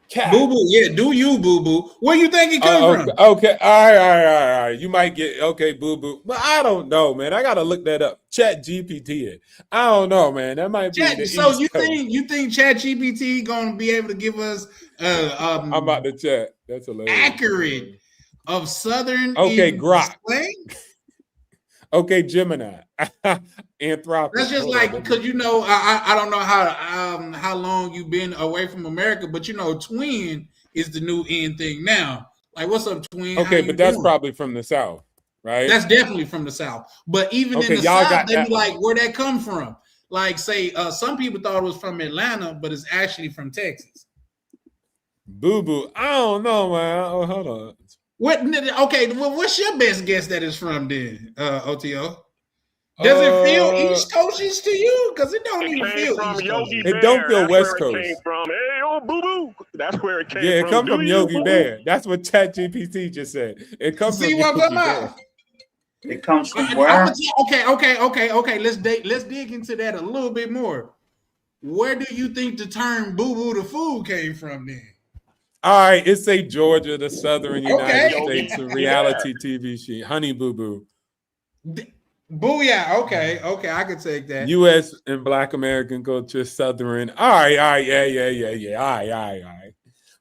cat, boo boo, yeah, do you, boo boo? Where you think it come from? Okay, all right. You might get boo boo, but I don't know, man. I gotta look that up. Chat GPT, I don't know, man. That might be. So you think Chat GPT gonna be able to give us I'm about to chat. That's hilarious. Accurate of Southern Grok slang? Okay, Gemini, Anthropic. That's just like because I don't know how long you've been away from America, but twin is the new in thing now. Like, what's up, twin? Okay, but that's probably from the South, right? That's definitely from the South. But even in the South, they be like, where'd that come from? Like, say, some people thought it was from Atlanta, but it's actually from Texas. Boo boo, I don't know, man. Oh, hold on. Okay, well, what's your best guess that it's from then, OTO? Does it feel East Coast to you? Because it don't even feel East Coast. It don't feel West Coast. It came from. Hey, oh, boo boo. That's where it came from. Yeah, it comes from Yogi Bear. That's what ChatGPT just said. It comes from Yogi Bear. It comes from where? Okay. Let's dig into that a little bit more. Where do you think the term "boo boo" the food came from then? All right, it's a Georgia, the Southern United States reality TV show, Honey Boo Boo. Booyah. Okay, I can take that. U.S. and Black American culture, Southern. All right, yeah. All right.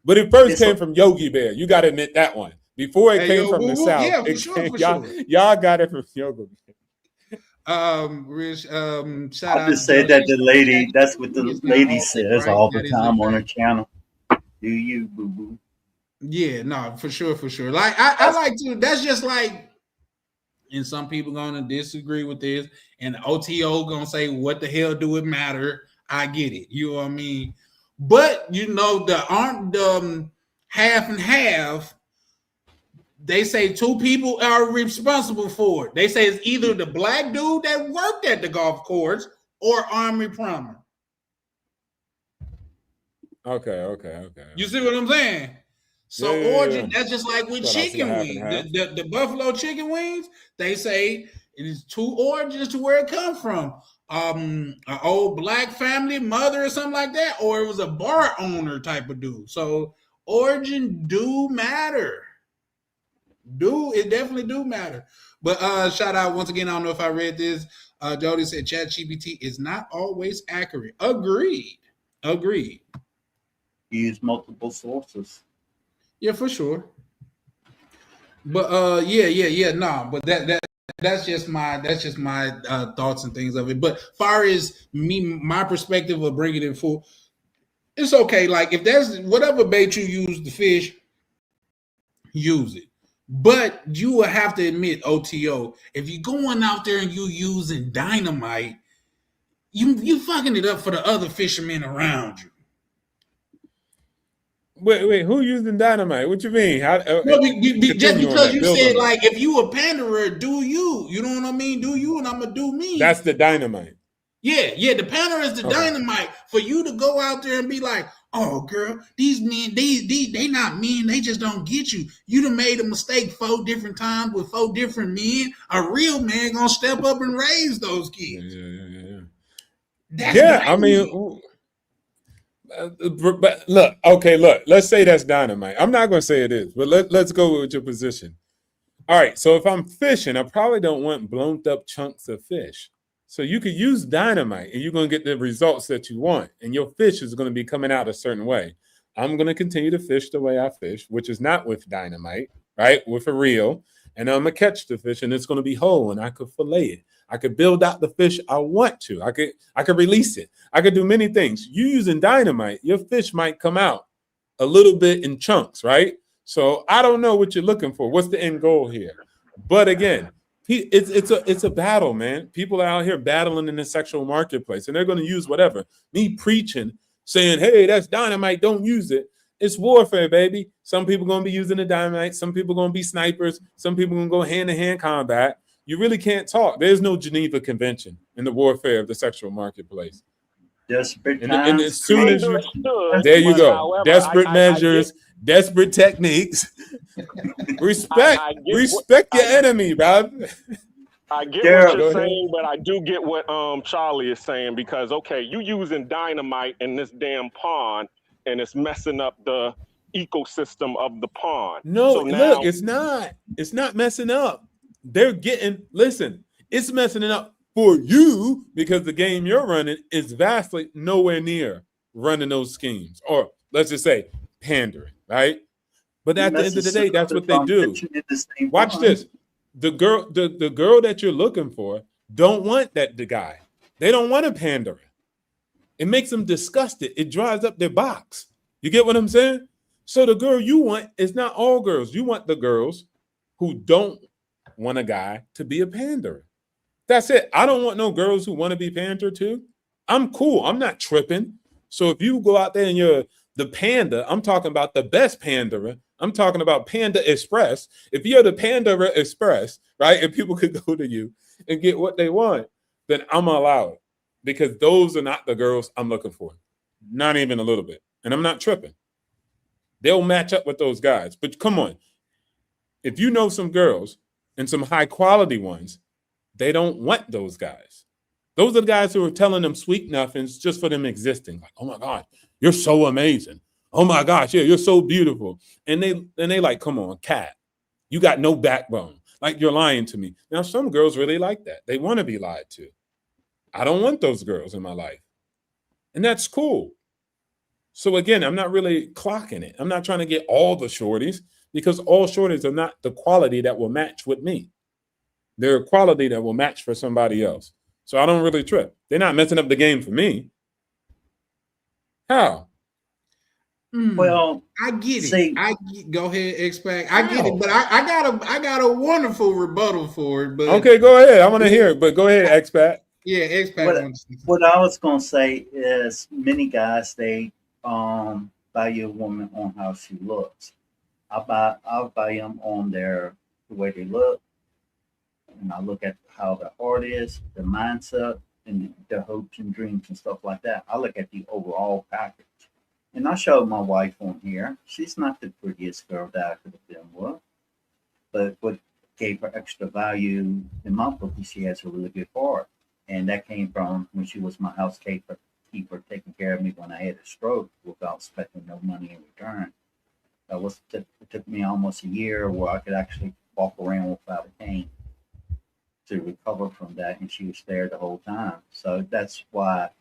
But it first came from Yogi Bear. You got to admit that one. Before it came from the South. Yeah, for sure. Y'all got it from Yogi Bear. Rich, shout out. Just said that the lady. That's what the lady says all the time on her channel. Do you, boo boo? Yeah, no, for sure. Like I like to. That's just like, and some people gonna disagree with this, and OTO gonna say, "What the hell do it matter?" I get it. You know what I mean? But the half and half. They say two people are responsible for it. They say it's either the black dude that worked at the golf course or Army Plumber. Okay. You see what I'm saying? So origin, that's just like with chicken wings. The buffalo chicken wings, they say it is two origins to where it comes from. An old black family, mother or something like that, or it was a bar owner type of dude. So origin do matter. It definitely do matter. But shout out once again, I don't know if I read this. Jody said ChatGPT is not always accurate. Agreed. Use multiple sources. Yeah, for sure. But yeah. But that that's just my thoughts and things of it. But far as me, my perspective of bringing it full, it's okay. Like if that's whatever bait you use to fish, use it. But you will have to admit, OTO, if you're going out there and you using dynamite, you fucking it up for the other fishermen around you. Wait, who using dynamite? What you mean? No, just because you said like if you a panderer, do you? You know what I mean? Do you and I'm gonna do me. That's the dynamite. Yeah, the panderer is the dynamite for you to go out there and be like, oh girl, these men, they not men, they just don't get you. You done made a mistake 4 different times with 4 different men. A real man gonna step up and raise those kids. Yeah. I mean, but look, let's say that's dynamite. I'm not gonna say it is, but let's go with your position. All right, so if I'm fishing, I probably don't want blown up chunks of fish. So you could use dynamite and you're going to get the results that you want. And your fish is going to be coming out a certain way. I'm going to continue to fish the way I fish, which is not with dynamite, right? With a reel. And I'm going to catch the fish and it's going to be whole and I could fillet it. I could build out the fish I want to. I could release it. I could do many things. You using dynamite, your fish might come out a little bit in chunks, right? So I don't know what you're looking for. What's the end goal here? But again, it's a battle, man. People are out here battling in the sexual marketplace, and they're going to use whatever. Me preaching, saying, "Hey, that's dynamite. Don't use it." It's warfare, baby. Some people going to be using the dynamite. Some people going to be snipers. Some people going to go hand-to-hand combat. You really can't talk. There's no Geneva Convention in the warfare of the sexual marketplace. Desperate times. And as soon as there you go. However, desperate measures, desperate techniques. Respect your enemy, bro. I get what you're saying, but I do get what Charlie is saying because you using dynamite in this damn pond and it's messing up the ecosystem of the pond. No, so look, it's not messing up. It's messing it up for you because the game you're running is vastly nowhere near running those schemes, or let's just say pandering, right? But at the end of the day, that's what they do. Watch this. The girl that you're looking for don't want the guy. They don't want a panderer. It makes them disgusted. It dries up their box. You get what I'm saying? So the girl you want is not all girls. You want the girls who don't want a guy to be a panderer. That's it. I don't want no girls who want to be pandered to. I'm cool. I'm not tripping. So if you go out there and you're the panda, I'm talking about the best panderer. I'm talking about Panda Express. If you're the Panderer Express, right, and people could go to you and get what they want, then I'm allowed because those are not the girls I'm looking for. Not even a little bit. And I'm not tripping. They'll match up with those guys. But come on. If you know some girls and some high quality ones, they don't want those guys. Those are the guys who are telling them sweet nothings just for them existing. Like, oh my God, you're so amazing. Oh my gosh, yeah, you're so beautiful. And they like, come on, cat. You got no backbone. Like you're lying to me. Now, some girls really like that. They want to be lied to. I don't want those girls in my life. And that's cool. So again, I'm not really clocking it. I'm not trying to get all the shorties because all shorties are not the quality that will match with me. They're a quality that will match for somebody else. So I don't really trip. They're not messing up the game for me. How? Well, I get it. Go ahead, X-Pac. I get it, but I got a wonderful rebuttal for it. But okay, go ahead. I want to hear it, but go ahead, X-Pac. Yeah, X-Pac. What I was gonna say is many guys they value a woman on how she looks. I'll value them on the way they look, and I look at how their heart is, their mindset, and their hopes and dreams and stuff like that. I look at the overall package. And I showed my wife on here. She's not the prettiest girl that I could have been with. But what gave her extra value in my book is she has a really good heart. And that came from when she was my housekeeper, taking care of me when I had a stroke without expecting no money in return. It took me almost a year where I could actually walk around without a cane to recover from that. And she was there the whole time. So that's why,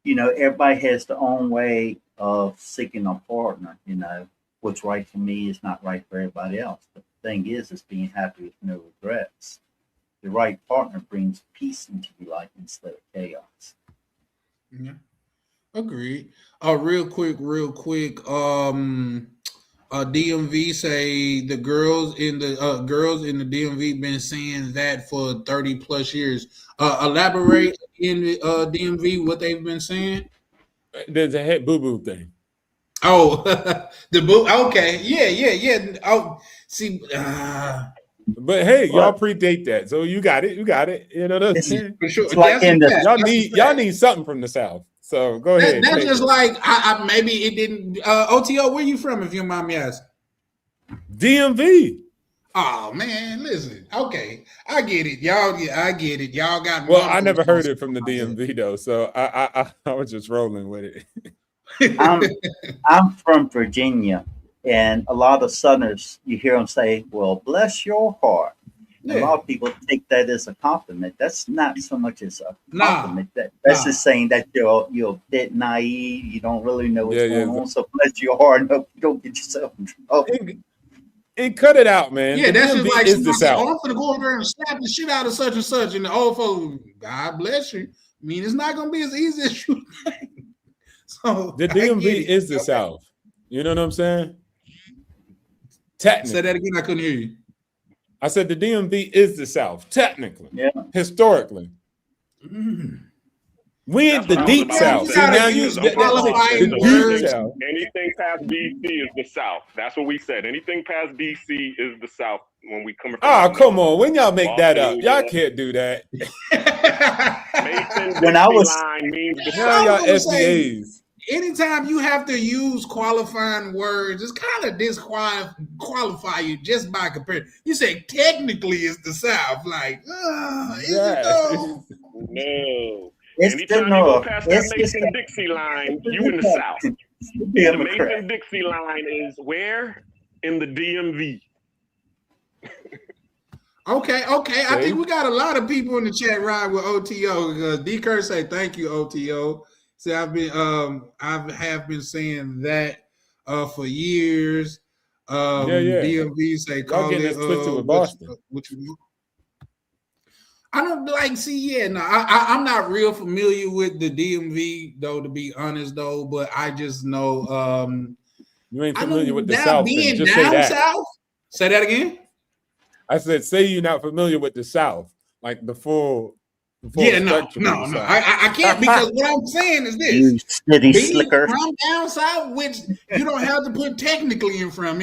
everybody has their own way of seeking a partner. What's right for me is not right for everybody else. But the thing is being happy with no regrets. the right partner brings peace into your life instead of chaos. Yeah, agreed. Real quick. DMV say the girls in the DMV been saying that for 30 plus years. Elaborate in the DMV what they've been saying. There's a head boo boo thing. Oh, the book. Okay, yeah. Oh, see, But hey, y'all But predate that, so you got it. You know what I'm it's, saying? for sure. it's like That's a in the fact. Y'all need something from the South. So go ahead. That's take just it. like I maybe it didn't. OTO, where you from? If you don't mind me asking. DMV. Oh man, listen. Okay, I get it, y'all. Yeah, I get it. Y'all got. Well, I multiple never heard songs it from the in my head. DMV though, so I was just rolling with it. I'm from Virginia, and a lot of Southerners, you hear them say, "Well, bless your heart." And a Yeah. lot of people take that as a compliment. That's not so much as a Nah. compliment. That's Nah. just saying that you're a bit naive. You don't really know what's Yeah, going yeah. on. So bless your heart and hope you don't get yourself in trouble. And cut it out, man. Yeah, The that's just DMV like is the somebody say, South. "Oh, I'm gonna go over there and slap the shit out of such and such," and the old folks, God bless you. I mean, it's not gonna be as easy as you think. So The I get DMV it. is the Okay. South. You know what I'm saying? Say Technically. that again. I couldn't hear you. I said the DMV is the South. Technically. Yeah. Historically. We ain't That's the what I was deep about South. to See say. now gotta you use The qualifying the deep words. South. Anything past DC is the South. That's what we said. Anything past DC is the South when we come from. Oh, come on. When y'all make that Boston, up, y'all New can't do that. Mason When I Dixie was line means the Yeah, Now South. y'all I was gonna say, SBAs. anytime you have to use qualifying words, it's kind of disqualify you just by comparison. You say technically it's the South, like, is it Yeah. though? No. it's Anytime you go past that Mason Dixie line, you in the South. The Mason Dixie line is where? In the DMV. Okay. I See? think we got a lot of people in the chat ride with OTO because D. Kerr say thank you, OTO. See, I have been saying that for years. Yeah. DMV say Y'all call getting it this twisted with what Boston. you I don't like see, yeah, no, I'm not real familiar with the DMV though, to be honest though, but I just know You ain't I familiar know with the that South, then being just say down that. south. Say that again. I said, say you're not familiar with the South, like the full Yeah, spectrum of no. the South. I can't because what I'm saying is this. you city Being slicker. from down south, which you don't have to put technically in front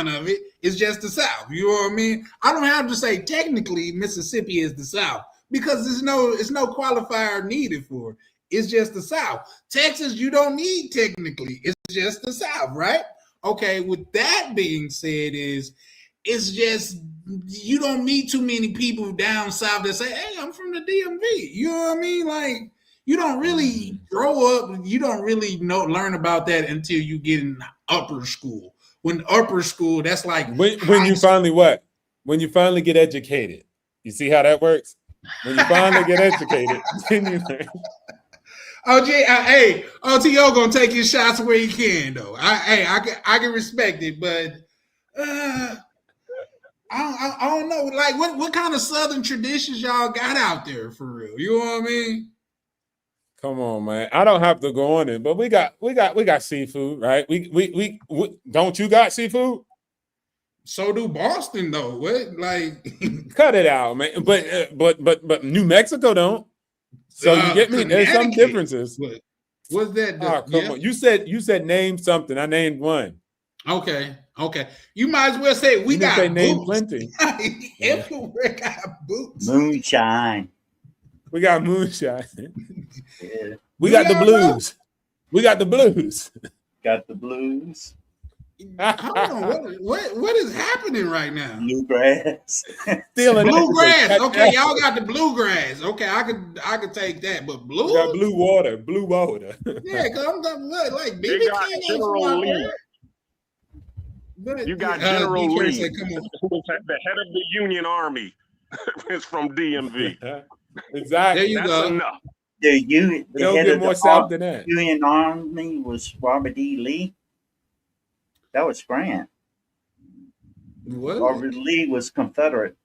of it, it's just the South. You know what I mean? I don't have to say technically Mississippi is the South because there's no qualifier needed for it. It's just the South. Texas, you don't need technically. It's just the South, right? Okay, with that being said, it's just you don't meet too many people down south that say, "Hey, I'm from the DMV." You know what I mean? Like you don't really grow up. You don't really learn about that until you get in upper school. When upper school, that's like when you finally what? When you finally get educated. You see how that works? When you finally get educated, then you learn. hey, OTO gonna take his shots where he can though. I can respect it, but I don't know. Like what kind of Southern traditions y'all got out there for real? You know what I mean? Come on, man. I don't have to go on it, but we got seafood, right? We don't you got seafood? So do Boston though. What like Cut it out, man. But New Mexico don't. So you get me? There's some differences. What's that? Oh, come on. You said name something. I named one. Okay. You might as well say we got name boots. plenty. Everywhere got boots. Moonshine. We got moonshine. Yeah. We got the blues. We got the blues. Got the blues. Hold on. What is happening right now? Bluegrass. Bluegrass. Okay, y'all got the bluegrass. Okay, I could take that. But blues? We got blue water. Yeah, because I'm talking like BB You got King General Lee. But, You got General Lee, said, come on. who was the head of the Union Army. It's from DMV. Exactly. There you That's go. enough. The don't head get of more the south than that. Union Army was Robert E. Lee. That was Grant. What? Robert Lee was Confederate.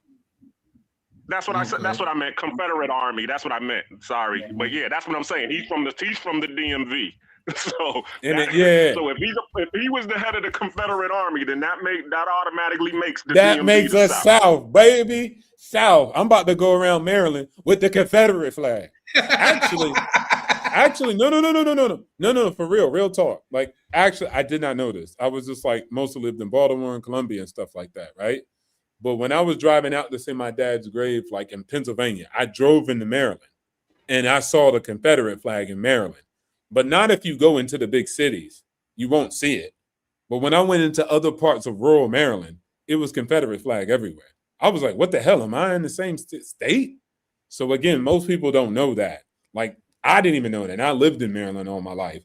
That's what I said. That's what I meant. Confederate Army. That's what I meant. Sorry, but yeah, that's what I'm saying. He's from the DMV. So so if he was the head of the Confederate Army, then that automatically makes the that DMV makes the us South, baby. South. I'm about to go around Maryland with the Confederate flag. Actually, no, for real talk. Like, actually, I did not know this. I was just like, mostly lived in Baltimore and Columbia and stuff like that, right? But when I was driving out to see my dad's grave, like in Pennsylvania, I drove into Maryland and I saw the Confederate flag in Maryland. But not if you go into the big cities, you won't see it. But when I went into other parts of rural Maryland, it was Confederate flag everywhere. I was like, what the hell? Am I in the same state? So again, most people don't know that. Like, I didn't even know that. And I lived in Maryland all my life.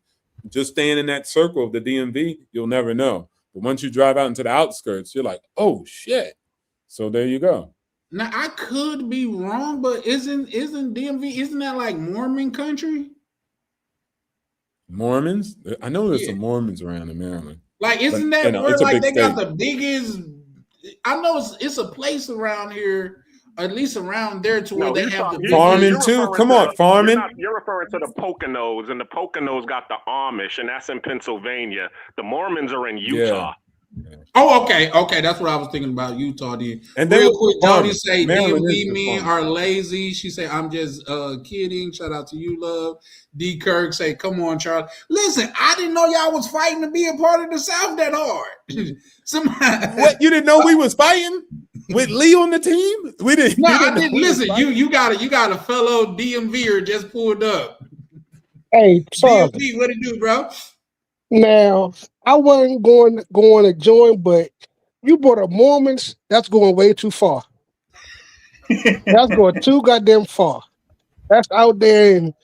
Just staying in that circle of the DMV, you'll never know. But once you drive out into the outskirts, you're like, oh, shit. So there you go. Now, I could be wrong, but isn't DMV, isn't that like Mormon country? Mormons? I know there's some Mormons around in Maryland. Like, isn't that where like they got the biggest? I know it's a place around here, at least around there, to where they have the farming too. Come on, farming. You're referring to the Poconos, and the Poconos got the Amish, and that's in Pennsylvania. The Mormons are in Utah. Yeah. Oh, okay, that's what I was thinking about, Utah. Then, and real quick, Jody say DMV men are lazy. She say I'm just kidding. Shout out to you, love. D Kirk say, come on, Charles. Listen, I didn't know y'all was fighting to be a part of the South that hard. Somebody, what, you didn't know we was fighting with Lee on the team? We didn't. No, I didn't. Listen, you got a fellow DMVer just pulled up. Hey, DMV, what it do, bro? Now, I wasn't going to join, but you brought up Mormons. That's going way too far. That's going too goddamn far. That's out there in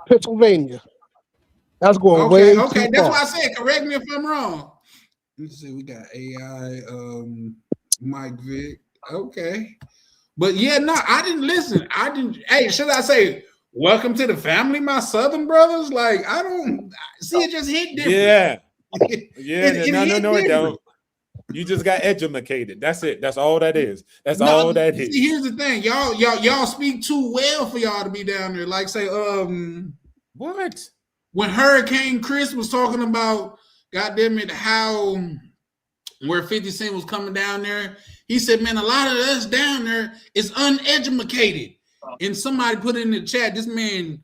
Pennsylvania. That's going way too far. Okay, that's why I said, correct me if I'm wrong. Let's see, we got AI, Mike Vick. Okay. But yeah, no, I didn't listen. Hey, should I say, welcome to the family, my Southern brothers? Like, I don't see, it just hit different. Yeah. No, it don't. You just got educated. That's it. That's all that is. That's all that is. See, here's the thing. Y'all speak too well for y'all to be down there. Like, say, what? When Hurricane Chris was talking about, goddamn it, how where 50 Cent was coming down there, he said, man, a lot of us down there is uneducated. And somebody put in the chat, this man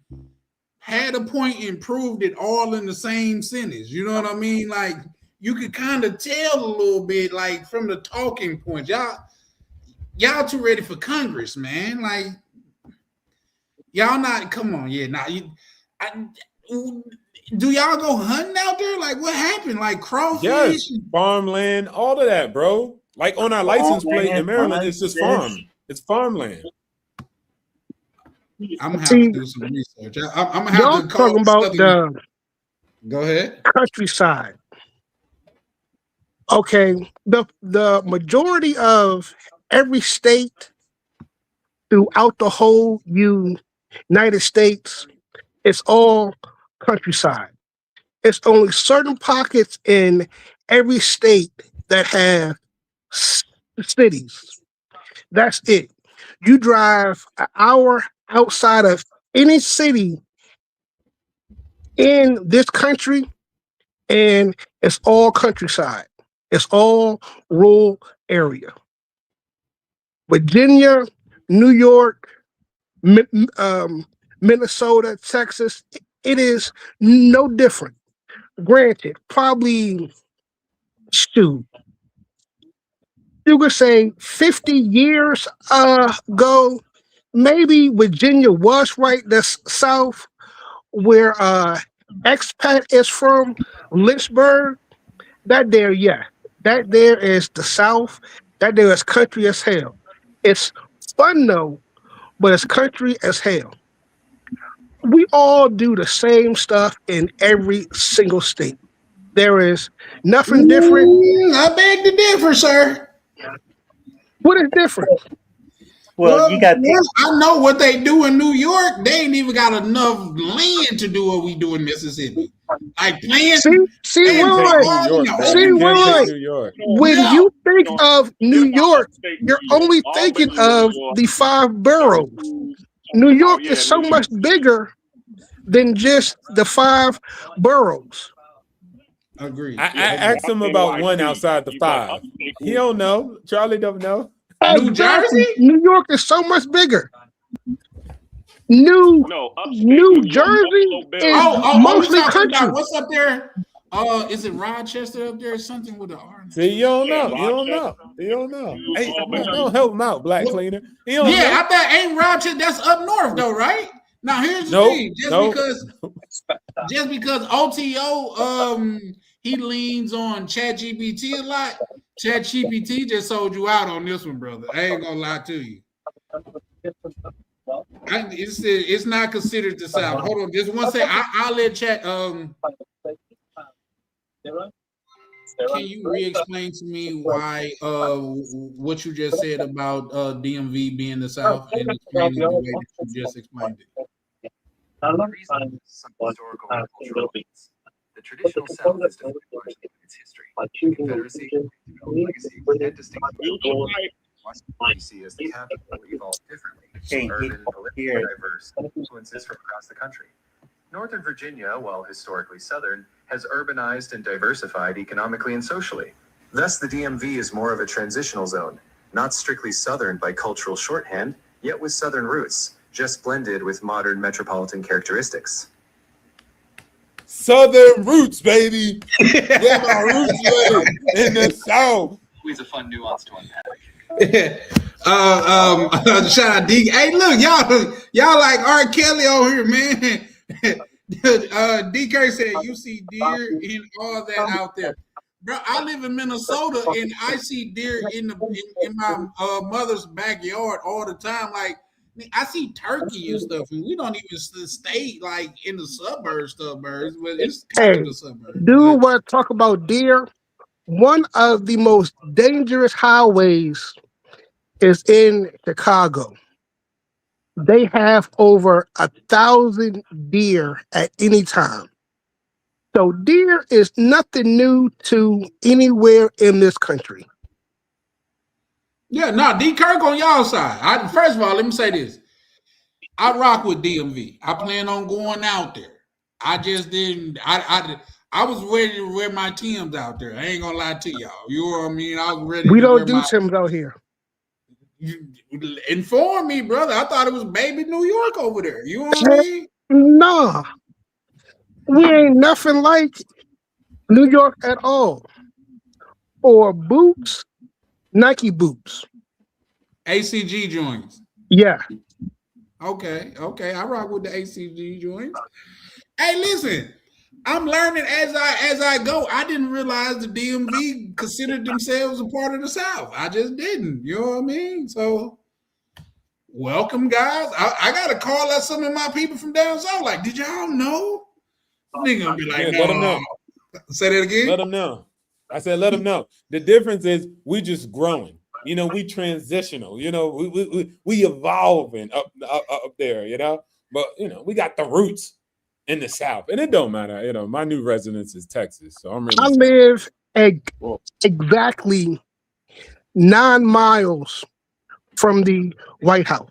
had a point and proved it all in the same sentence. You know what I mean? Like, you could kind of tell a little bit, like, from the talking points. Y'all too ready for Congress, man. Like, y'all not, come on, do y'all go hunting out there? Like, what happened? Like, crawfish? Yes, farmland, all of that, bro. Like, on our license plate in Maryland, it's just farm. It's farmland. I'm gonna have to do some research. I'm gonna have to talking about the go ahead countryside. Okay, the majority of every state throughout the whole United States, it's all countryside. It's only certain pockets in every state that have cities. That's it. You drive an hour outside of any city in this country, and it's all countryside. It's all rural area. Virginia, New York, Minnesota, Texas, it is no different. Granted, probably, you could say 50 years ago, maybe Virginia was right. That's south where expat is from, Lynchburg. That there, yeah. That there is the south. That there is country as hell. It's fun though, but it's country as hell. We all do the same stuff in every single state. There is nothing different. I beg to differ, sir. What is different? Well, you got yes, I know what they do in New York. They ain't even got enough land to do what we do in Mississippi. Like playing See, Can't wait, take wait. New York, bro. See, You wait, can't take wait. New York. When Yeah. you think of New York, you're only thinking of the 5 boroughs. New York is so much bigger than just the 5 boroughs. Agreed. I asked him about one outside the 5. He don't know. Charlie don't know. New Jersey? New York is so much bigger. New Jersey is mostly we talking country. about what's up there? Is it Rochester up there? Or something with the R. See, you don't know. You don't know. You don't know. Hey, don't help him out, Black Cleaner. He don't know. I thought ain't Rochester. That's up north though, right? Now here's the thing. Just because OTO he leans on ChatGPT a lot. ChatGPT just sold you out on this one, brother. I ain't gonna lie to you. It's not considered the South. Hold on, just one second. I'll let chat. Can you re-explain to me why what you just said about DMV being the South and explain it the way that you just explained it? The reason is some historical and cultural reasons. The traditional South is defined largely by its history, Confederacy, legacy, and distinction. Washington, D.C. as the capital evolved differently, urban and politically diverse influences from across the country. Northern Virginia, while historically Southern, has urbanized and diversified economically and socially. Thus, the DMV is more of a transitional zone, not strictly Southern by cultural shorthand, yet with Southern roots, just blended with modern metropolitan characteristics. Southern roots, baby. Where my roots live in the South. Always a fun nuance to unpack. Shout out D. Hey, look, y'all like R. Kelly over here, man. DK said you see deer and all that out there. Bro, I live in Minnesota and I see deer in my mother's backyard all the time. Like I see turkey and stuff, and we don't even stay like in the suburbs, but it's kind of the suburbs. Dude, want to talk about deer? One of the most dangerous highways is in Chicago. They have over 1,000 deer at any time. So deer is nothing new to anywhere in this country. Yeah, no, D. Kirk on y'all side. First of all, let me say this. I rock with DMV. I plan on going out there. I just didn't. I was ready to wear my Timbs out there. I ain't gonna lie to y'all. You know what I mean? I was ready. We don't do Timbs out here. You inform me, brother. I thought it was baby New York over there. You know what I mean? Nah. We ain't nothing like New York at all. Or boots, Nike boots. ACG joints. Yeah. Okay. I rock with the ACG joints. Hey, listen. I'm learning as I go. I didn't realize the DMV considered themselves a part of the South. I just didn't. You know what I mean? So, welcome, guys. I got to call out some of my people from down south. Like, did y'all know? They're gonna be like, no. Let them know. Say that again. Let them know. I said, let them know. The difference is we just growing. You know, we transitional. You know, we evolving up there. You know, but you know, we got the roots in the South, and it don't matter. You know, my new residence is Texas, so I'm really. I live exactly 9 miles from the White House,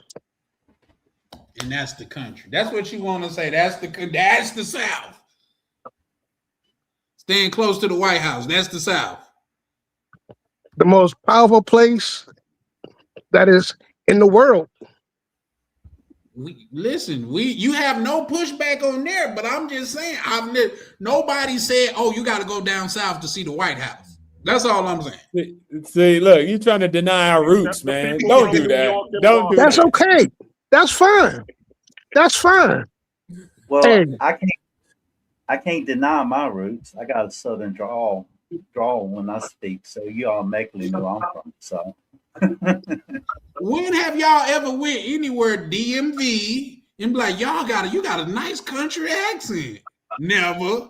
and that's the country. That's what you want to say. That's the South. Staying close to the White House. That's the South. The most powerful place that is in the world. You have no pushback on there, but I'm just saying, nobody said, "Oh, you got to go down south to see the White House." That's all I'm saying. See, look, you trying to deny our roots, man. Don't do that. Don't do That's that. okay. That's fine. That's fine. Well, hey. I can't deny my roots. I got a southern drawl when I speak, so you automatically know I'm from the South. When have y'all ever went anywhere DMV and be like, you got a nice country accent? Never.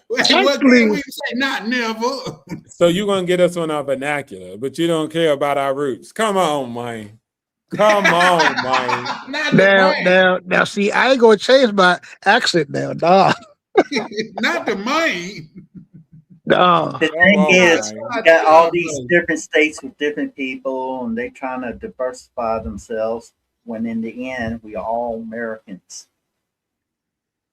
What can we say? Not never. So you're gonna get us on our vernacular, but you don't care about our roots. Come on, man. Come on, man. Now, see, I ain't gonna change my accent now, nah. Not the money. No. The thing is, you got all these different states with different people, and they trying to diversify themselves. When in the end, we are all Americans.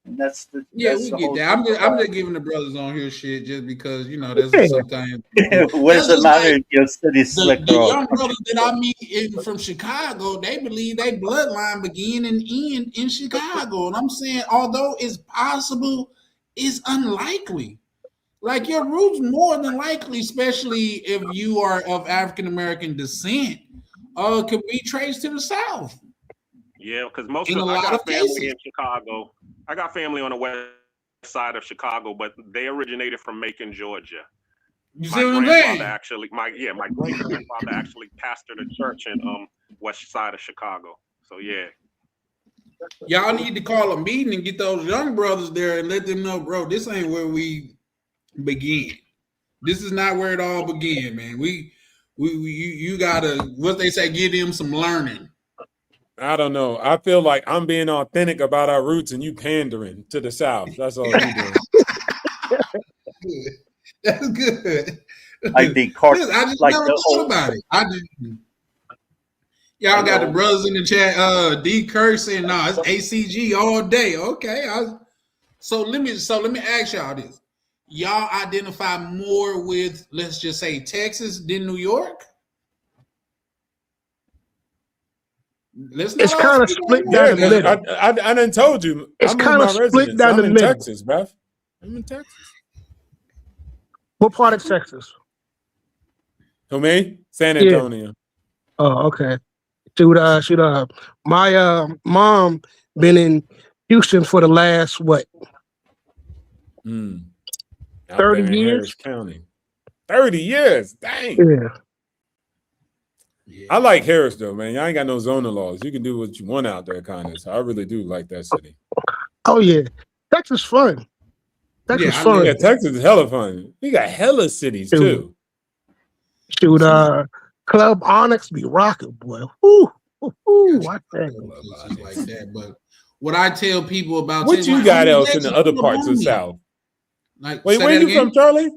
And that's the we the get whole that. thing I'm about just giving the brothers on here shit just because that's sometimes. it. What does it matter if your city's slick The or young brothers that I meet from Chicago, they believe their bloodline begin and end in Chicago, and I'm saying, although it's possible, it's unlikely. Like your roots, more than likely, especially if you are of African American descent, could be traced to the South. Yeah, because I lot got of family cases. in Chicago. I got family on the west side of Chicago, but they originated from Macon, Georgia. You see what I'm saying? My great grandfather actually pastored a church in west side of Chicago. So yeah. Y'all need to call a meeting and get those young brothers there and let them know, bro, this ain't where we begin. This is not where it all began, man. You gotta, what they say, give them some learning. I don't know. I feel like I'm being authentic about our roots and you pandering to the South. That's all you doing. That's good. Like the I just never thought about it. Y'all got the brothers in the chat. D. Kerr saying, "No, it's ACG all day." Okay, so let me ask y'all this: y'all identify more with, let's just say, Texas than New York? It's kind of split down the middle. I done told you. It's kind of split down the middle. I'm in Texas, bruv. I'm in Texas. What part of Texas? Who, me? San Antonio. Yeah. Oh, okay. Shoot. My mom been in Houston for the last what? 30 years. Harris County. 30 years. Dang. Yeah. I like Harris though, man. Y'all ain't got no zoning laws. You can do what you want out there, kind of. So I really do like that city. Oh yeah, Texas fun. Texas fun. Yeah, Texas is hella fun. We got hella cities too. Shoot, Club Onyx be rocking, boy. Woo, watch that. Like that. But what I tell people about what you got else in the other parts of the South? Like, wait, where you from, Charlie?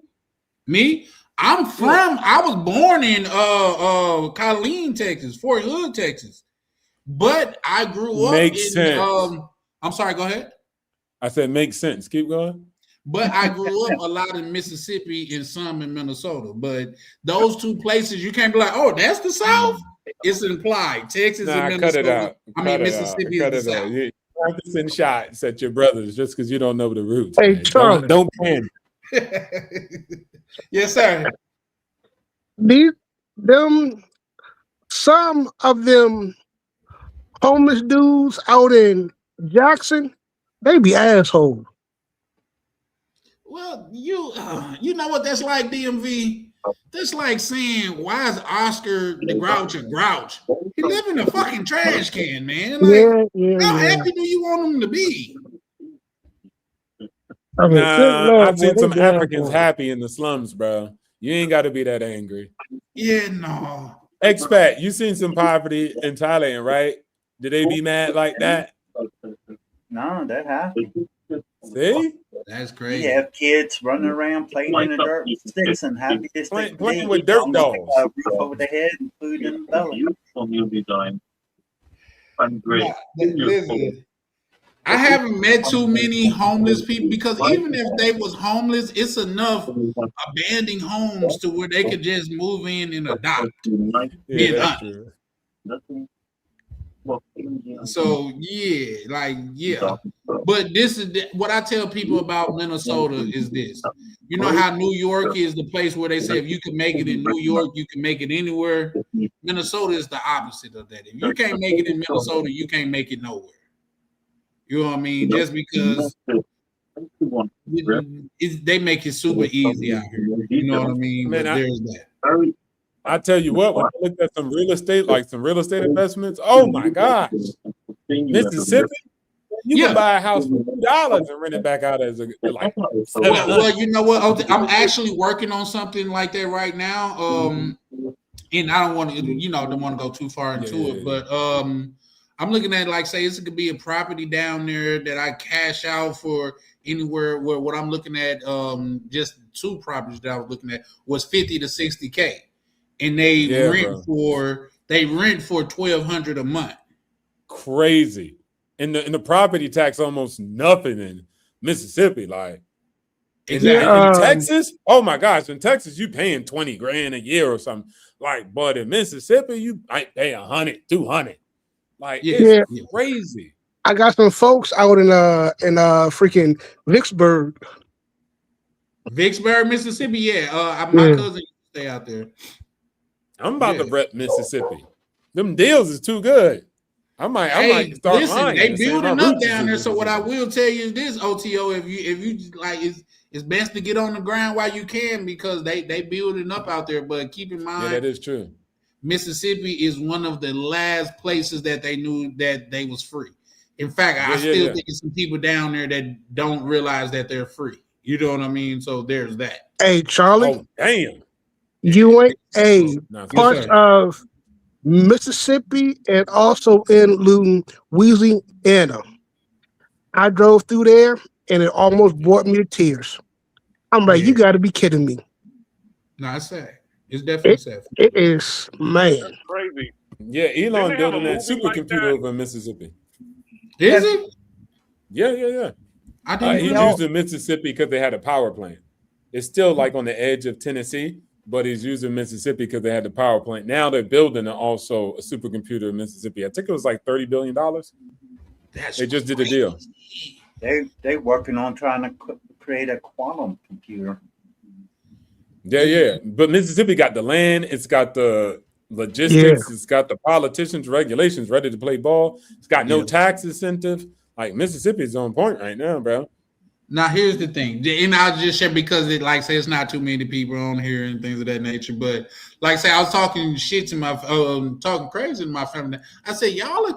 Me? I was born in Colleen, Texas, Fort Hood, Texas. But I grew up I'm sorry, go ahead. I said makes sense. Keep going. But I grew up a lot in Mississippi and some in Minnesota. But those two places, you can't be like, oh, that's the South. It's implied. Texas and Minnesota. Cut it out. Mississippi is the South. You're practicing shots at your brothers just because you don't know the roots. Hey, man. Charlie. Don't pan. Yes, sir. Some of them homeless dudes out in Jackson, they be assholes. Well, you know what that's like, DMV? That's like saying, why is Oscar the Grouch a grouch? He live in a fucking trash can, man. Like, how happy do you want him to be? I've seen some Africans happy in the slums, bro. You ain't got to be that angry. Yeah, no. Expat, you seen some poverty in Thailand, right? Did they be mad like that? No, that happened. See? That's crazy. You have kids running around playing in the dirt with sticks and happy to playing with dirt dolls. A roof over their head and food in the belly. Listen, I haven't met too many homeless people because even if they was homeless, it's enough abandoned homes to where they could just move in and adopt. So yeah. But this is what I tell people about Minnesota is this. You know how New York is the place where they say if you can make it in New York, you can make it anywhere. Minnesota is the opposite of that. If you can't make it in Minnesota, you can't make it nowhere. You know what I mean? Just because they make it super easy out here. You know what I mean? Man, there's that. I tell you what, when I looked at some real estate investments, oh my gosh. Mississippi, You can buy a house for $2 and rent it back out as a like. Well, you know what? I'm actually working on something like that right now. And I don't want to, don't want to go too far into it, but I'm looking at like, say, this could be a property down there that I cash out for anywhere where what I'm looking at, just 2 properties that I was looking at was 50 to 60K, and they rent for $1,200 a month. Crazy, and the property tax almost nothing in Mississippi, like. In Texas, oh my gosh! In Texas, you paying $20,000 a year or something. Like, but in Mississippi, you might pay 100, 200. Like, it's crazy. I got some folks out in freaking Vicksburg, Mississippi. My cousin used to stay out there. I'm about to rep Mississippi. Them deals is too good. I might start lying. They building up down there. So what I will tell you is this, OTO, if you like, it's best to get on the ground while you can, because they building up out there. But keep in mind, that is true. Mississippi is one of the last places that they knew that they was free. In fact, I still think some people down there that don't realize that they're free. You know what I mean? So there's that. Hey, Charlie. Oh, damn. You ain't parts of Mississippi and also in Louisiana. I drove through there and it almost brought me to tears. I'm like, you got to be kidding me. No, it's sad. It's definitely sad. It is, man. That's crazy. Yeah, Elon building that supercomputer over in Mississippi. Is it? Yeah. He's using Mississippi because they had a power plant. It's still like on the edge of Tennessee, but he's using Mississippi because they had the power plant. Now they're building also a supercomputer in Mississippi. I think it was like $30 billion. They just did a deal. They working on trying to create a quantum computer. Yeah. But Mississippi got the land. It's got the logistics. It's got the politicians, regulations ready to play ball. It's got no tax incentive. Like, Mississippi's on point right now, bro. Now, here's the thing, and I'll just share because it's not too many people on here and things of that nature. But like I say, I was talking shit to my, talking crazy to my family. I said, y'all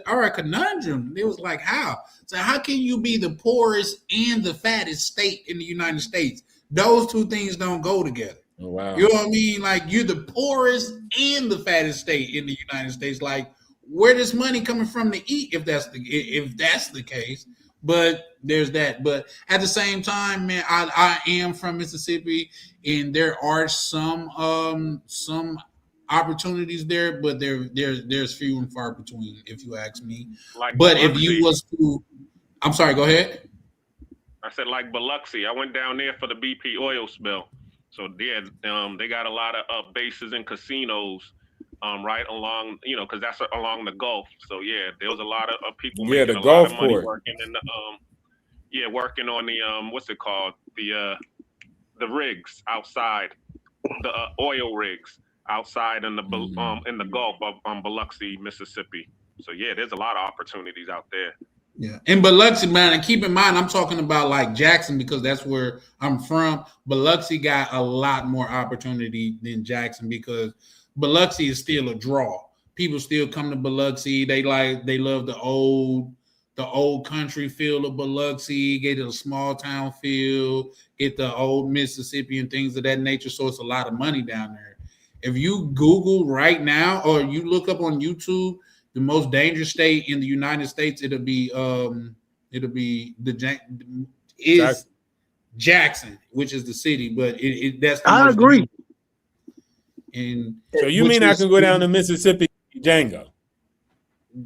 are a conundrum. It was like, how? So how can you be the poorest and the fattest state in the United States? Those two things don't go together. Oh, wow. You know what I mean? Like, you're the poorest and the fattest state in the United States. Like, where does money coming from to eat if that's the case? But there's that. But at the same time, man, I am from Mississippi, and there are some opportunities there, but there's few and far between, if you ask me. But if you was to, I'm sorry, go ahead. I said like Biloxi. I went down there for the BP oil spill. So they got a lot of bases and casinos right along, because that's along the Gulf. So there was a lot of people making the a Gulf lot of money port. working in the working on the what's it called, the rigs outside, the oil rigs outside in the Gulf of Biloxi, Mississippi. So there's a lot of opportunities out there. Yeah, and Biloxi, man, and keep in mind, I'm talking about like Jackson because that's where I'm from. Biloxi got a lot more opportunity than Jackson because Biloxi is still a draw. People still come to Biloxi. They love the old country feel of Biloxi, get a small town feel, get the old Mississippi and things of that nature. So it's a lot of money down there. If you Google right now or you look up on YouTube, the most dangerous state in the United States, it'll be Jackson, which is the city, but that's the I agree. And so you mean I can go down to Mississippi, Django?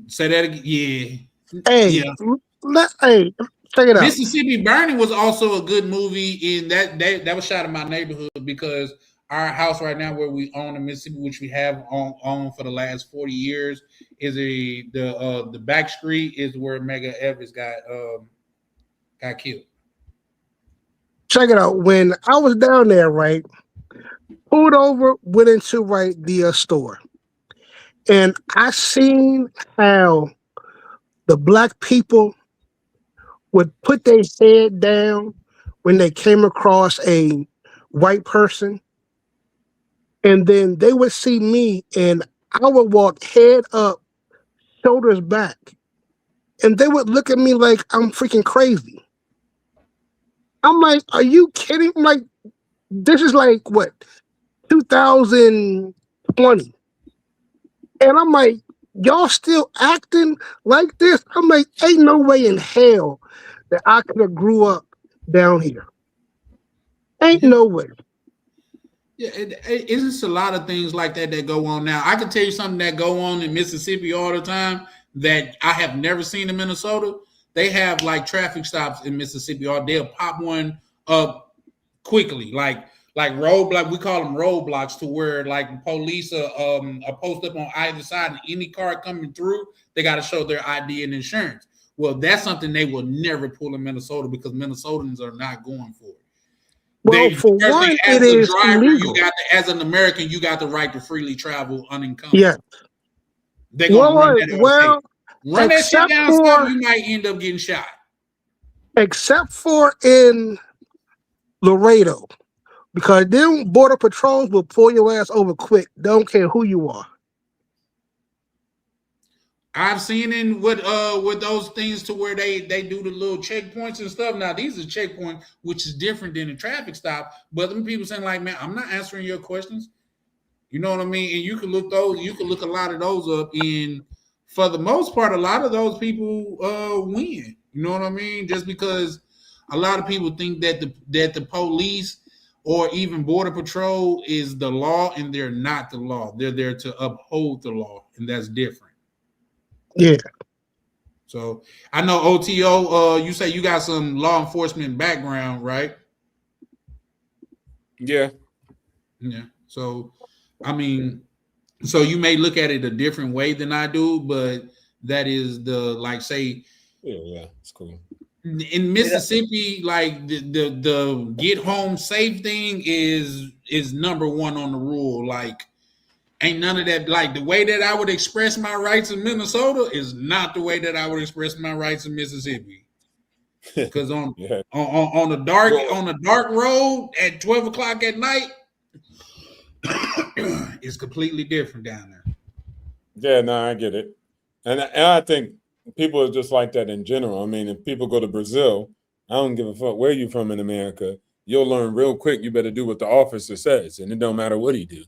Say that again. Yeah. Hey, check it out. Mississippi Burning was also a good movie, and that was shot in my neighborhood because our house right now where we own in Mississippi, which we have owned for the last 40 years, is the back street is where Mega Evans got killed. Check it out. When I was down there, right, pulled over, went into the store, and I seen how the black people would put their head down when they came across a white person. And then they would see me and I would walk head up, shoulders back. and they would look at me like I'm freaking crazy. I'm like, are you kidding? I'm like, this is like what, 2020. And I'm like, y'all still acting like this? I'm like, ain't no way in hell that I could have grew up down here. Ain't no way. Yeah, it's just a lot of things like that that go on now. I can tell you something that go on in Mississippi all the time that I have never seen in Minnesota. They have like traffic stops in Mississippi, or they'll pop one up quickly, like roadblock. We call them roadblocks, to where like police are post up on either side, and any car coming through, they got to show their ID and insurance. Well, that's something they will never pull in Minnesota because Minnesotans are not going for it. Well, for one, as it a is driver, illegal. as an American, you got the right to freely travel unencumbered. Yeah. They're gonna run that well, run that shit except down for south, you might end up getting shot. except for in Laredo, because them border patrols will pull your ass over quick. Don't care who you are. I've seen in with those things to where they do the little checkpoints and stuff. Now these are checkpoints, which is different than a traffic stop. But them people saying like, man, I'm not answering your questions. You know what I mean? And you can look a lot of those up. And for the most part, a lot of those people win. You know what I mean? Just because a lot of people think that the police or even border patrol is the law, and they're not the law. They're there to uphold the law, and that's different. Yeah. So I know OTO, you say you got some law enforcement background, right? Yeah. Yeah. So, I mean, so you may look at it a different way than I do, but that is the, like, say, yeah, it's cool. In Mississippi, like the get home safe thing is number one on the rule. Like, ain't none of that. Like, the way that I would express my rights in Minnesota is not the way that I would express my rights in Mississippi. Because on the dark road at 12 o'clock at night, it's completely different down there. Yeah, no, I get it, and I think people are just like that in general. I mean, if people go to Brazil, I don't give a fuck where you from in America. You'll learn real quick. You better do what the officer says, and it don't matter what he do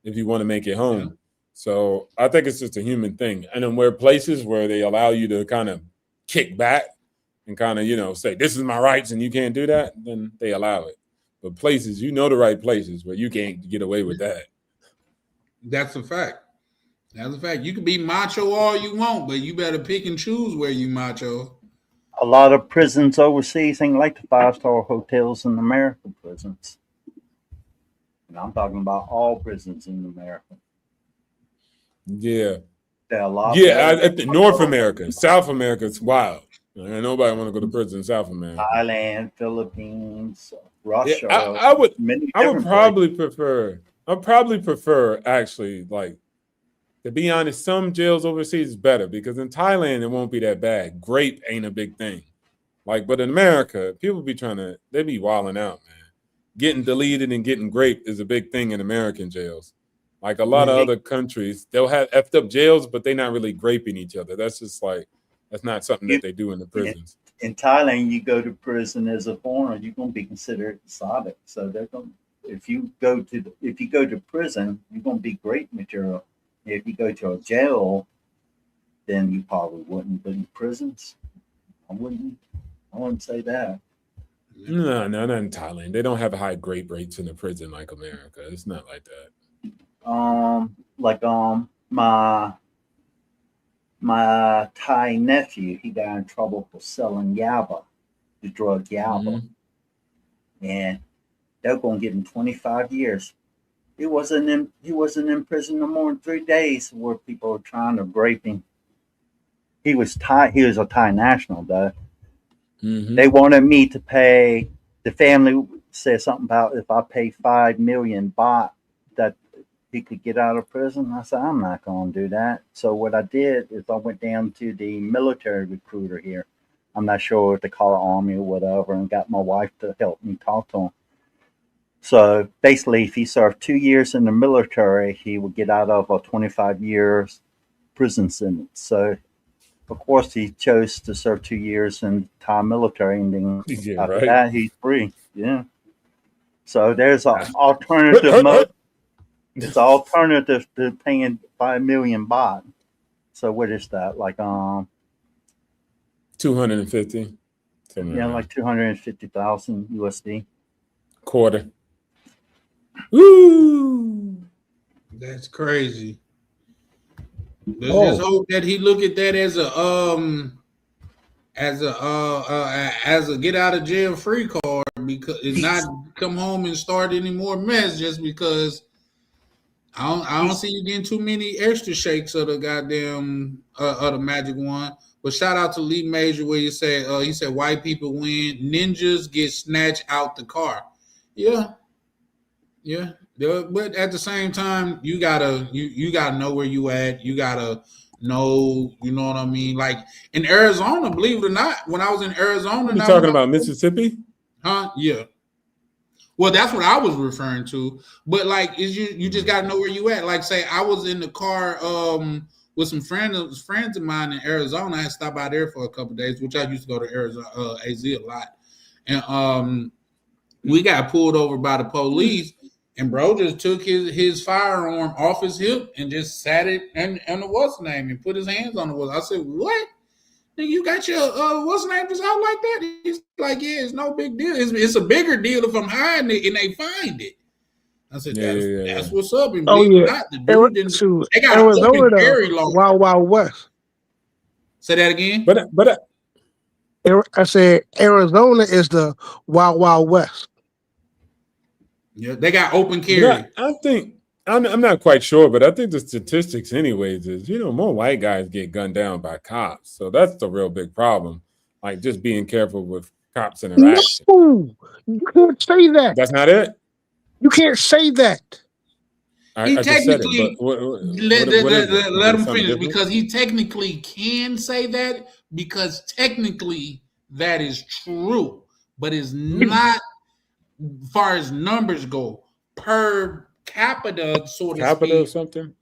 if you want to make it home. Yeah. So I think it's just a human thing. And then where places where they allow you to kind of kick back and kind of, say, this is my rights and you can't do that, then they allow it. But places, the right places where you can't get away with that. That's a fact. That's a fact. You can be macho all you want, but you better pick and choose where you macho. A lot of prisons overseas ain't like the 5-star hotels in American prisons. And I'm talking about all prisons in America. Yeah. North America. South America, it's wild. Nobody want to go to prison in South America. Thailand, Philippines, Russia. Yeah, I would probably prefer actually, like, to be honest, some jails overseas is better because in Thailand it won't be that bad. Grape ain't a big thing. Like, but in America, people they be wilding out, man. Getting deleted and getting grape is a big thing in American jails. Like a lot of other countries, they'll have effed up jails, but they're not really graping each other. That's just like, that's not something that they do in the prisons. In Thailand, you go to prison as a foreigner, you're going to be considered exotic. So they're going. If you go to prison, you're going to be grape material. If you go to a jail, then you probably wouldn't. But in prisons, I wouldn't say that. No, not in Thailand. They don't have high grape rates in the prison like America. It's not like that. My Thai nephew, he got in trouble for selling yaba, the drug yaba, and they're going to give him 25 years. He wasn't in prison no more than 3 days where people were trying to rape him. He was a Thai national though. Mm-hmm. They wanted me to pay. The family said something about if I pay 5 million baht that he could get out of prison. I said, I'm not going to do that. So what I did is I went down to the military recruiter here. I'm not sure if they call it army or whatever, and got my wife to help me talk to him. So basically, if he served 2 years in the military, he would get out of a 25 years prison sentence. So of course, he chose to serve 2 years in time military, and then Yeah, after right. that, he's free. Yeah. So there's an Hut, alternative hut, mode. hut. It's an alternative to paying 5 million baht. So what is that? Like 250. Something yeah, like like 250,000 USD. quarter. Woo! That's crazy. Let's just hope that he look at that as a get out of jail free card, because it's not come home and start any more mess just because I don't see you getting too many extra shakes of the goddamn of the magic one. But shout out to Lee Major where he said white people win, ninjas get snatched out the car. Yeah. But at the same time, you gotta know where you at. You gotta know, you know what I mean? Like in Arizona, believe it or not, when I was in Arizona, You talking about Mississippi? Yeah. Well, that's what I was referring to. But like, is you just gotta know where you at. Like, say I was in the car with some friends of mine in Arizona. I had stopped by there for a couple of days, which I used to go to Arizona AZ a lot, and we got pulled over by the police. And bro just took his firearm off his hip and just sat it and the what's name and put his hands on the what's. I said, what? You got your what's name just out like that? He's like, yeah, it's no big deal. It's a bigger deal if I'm hiding it and they find it. I said, that's what's up. And believe it or not, the dude didn't. They got an open carry law. Wild Wild West. Say that again. But I said Arizona is the Wild Wild West. Yeah, they got open carry. I think I'm not quite sure, but I think the statistics, anyways, is more white guys get gunned down by cops. So that's the real big problem. Like just being careful with cops interaction. No, you can't say that. That's not it. You can't say that. He I technically let him finish, different? because he technically can say that, because technically that is true, but it's not. As far as numbers go, per capita, so to speak. Or something?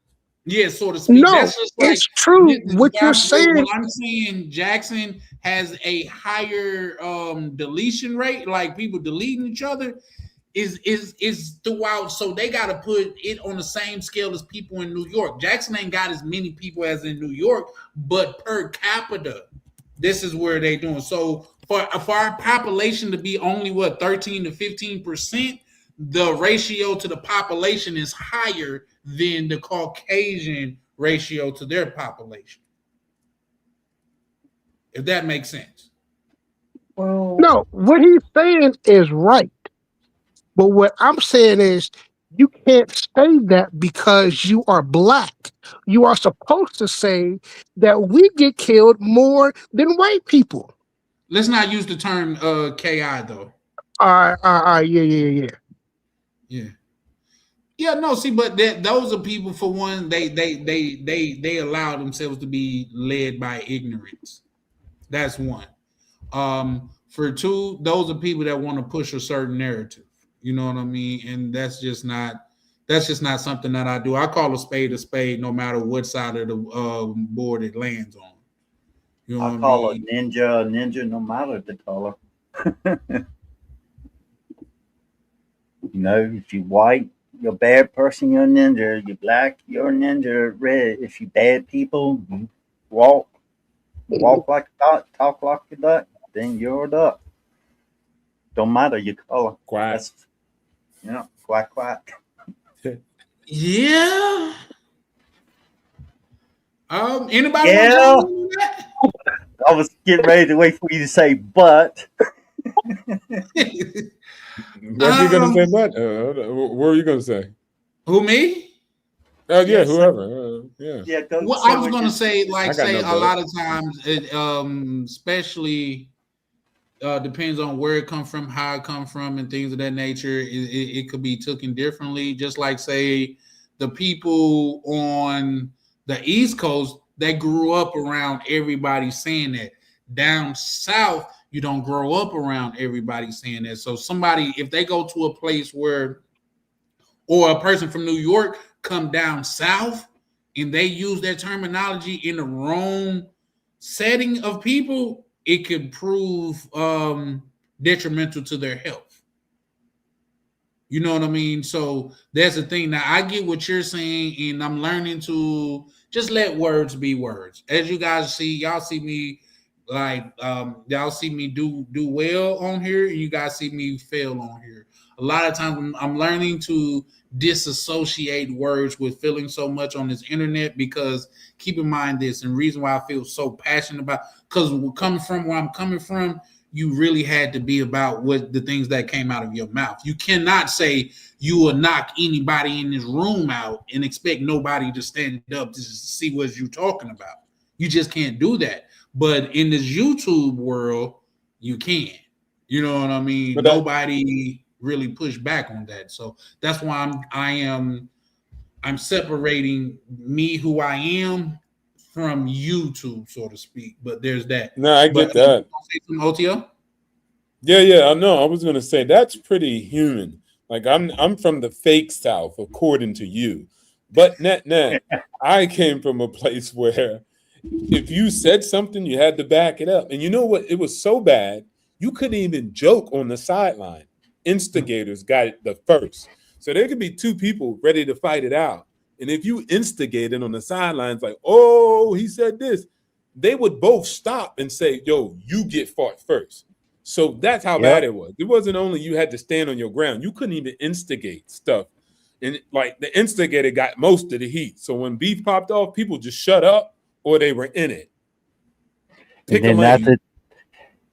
Yeah, so to speak. No, that's just like, it's true. What you're saying. When I'm saying Jackson has a higher deletion rate, like people deleting each other, is throughout. So they got to put it on the same scale as people in New York. Jackson ain't got as many people as in New York, but per capita, this is where they doing. So for our population to be only 13 to 15%, the ratio to the population is higher than the Caucasian ratio to their population. If that makes sense. Well, no, what he's saying is right. But what I'm saying is you can't say that because you are black. You are supposed to say that we get killed more than white people. Let's not use the term KI though. Yeah. Yeah, no, see, but those are people, for one, they allow themselves to be led by ignorance. That's one. For two, those are people that want to push a certain narrative. You know what I mean? And that's just not something that I do. I call a spade no matter what side of the board it lands on. You know I call a ninja no matter the color. If you're white, you're a bad person, you're a ninja. You're black, you're a ninja. Red, if you bad people, you walk like a duck, talk like a duck, then you're a duck. Don't matter your color. Quack. Quack, quack. Yeah. Anybody? Yeah. I was getting ready to wait for you to say, but. What are you gonna say? But what were you gonna say? Who, me? Yeah, whoever. Yeah. Well, I was gonna say, a lot of times, it, especially depends on where it come from, how it come from, and things of that nature. It could be taken differently. Just like, say, the people on the East Coast that grew up around everybody saying that. Down south, you don't grow up around everybody saying that. So somebody, if they go to a place where, or a person from New York come down south and they use that terminology in the wrong setting of people, it could prove detrimental to their health. You know what I mean? So that's the thing. Now I get what you're saying, and I'm learning to just let words be words. As you guys see, y'all see me y'all see me do well on here, and you guys see me fail on here. A lot of times I'm learning to disassociate words with feeling so much on this internet, because keep in mind this, and reason why I feel so passionate about, because coming from where I'm coming from, you really had to be about what the things that came out of your mouth. You cannot say you will knock anybody in this room out and expect nobody to stand up to see what you're talking about. You just can't do that. But in this YouTube world, you can. You know what I mean? But nobody really pushed back on that. So that's why I'm separating me, who I am, from YouTube, so to speak. But there's that. No, I get that. OTO? Yeah. I know. I was gonna say that's pretty human. Like I'm from the fake South, according to you. But net, I came from a place where if you said something, you had to back it up. And you know what? It was so bad, you couldn't even joke on the sideline. Instigators got it the first. So there could be two people ready to fight it out. And if you instigated on the sidelines, like, oh, he said this, they would both stop and say, yo, you get fought first. So that's how bad it was. It wasn't only you had to stand on your ground. You couldn't even instigate stuff. And like the instigator got most of the heat. So when beef popped off, people just shut up or they were in it. And then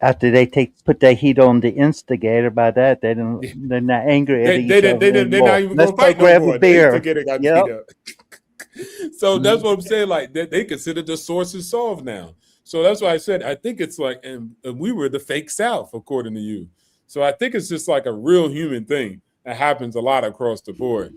after they put that heat on the instigator, by that they're not angry at each other. They're not even going to fight no more. The instigator got beat up. So that's what I'm saying. Like they consider the sources solved now. So that's why I said I think it's like, and we were the fake South, according to you. So I think it's just like a real human thing that happens a lot across the board.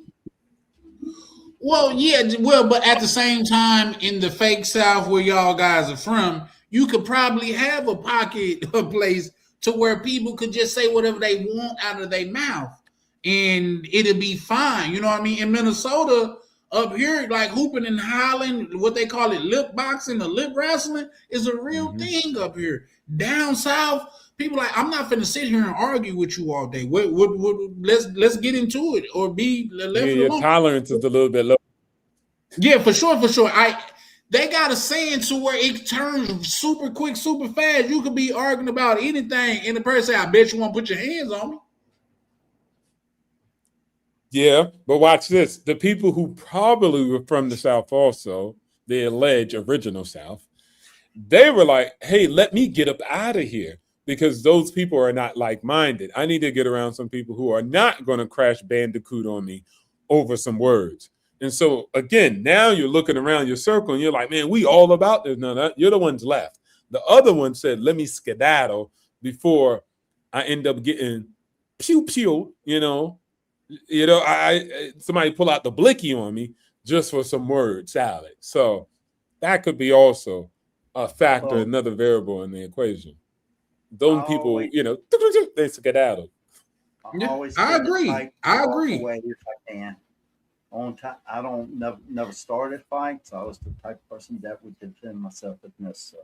Well, yeah, but at the same time, in the fake South where y'all guys are from, you could probably have a pocket, a place to where people could just say whatever they want out of their mouth, and it'll be fine. You know what I mean? In Minnesota, up here, like hooping and hollering, what they call it, lip boxing or lip wrestling, is a real thing up here. Down south, people like, I'm not finna sit here and argue with you all day. Let's get into it, or be left alone. Your tolerance is a little bit low. Yeah, for sure. They got a saying to where it turns super quick, super fast. You could be arguing about anything, and the person say, I bet you won't put your hands on me. Yeah, but watch this. The people who probably were from the South also, the alleged original South, they were like, hey, let me get up out of here, because those people are not like-minded. I need to get around some people who are not going to crash Bandicoot on me over some words. And so, again, now you're looking around your circle and you're like, man, we all about this. No, you're the ones left. The other one said, let me skedaddle before I end up getting pew-pew, I somebody pull out the blicky on me just for some word salad. So that could be also a factor, another variable in the equation. Those people, they skedaddle. I agree. If I can. On time, I don't never started fights. I was the type of person that would defend myself if necessary.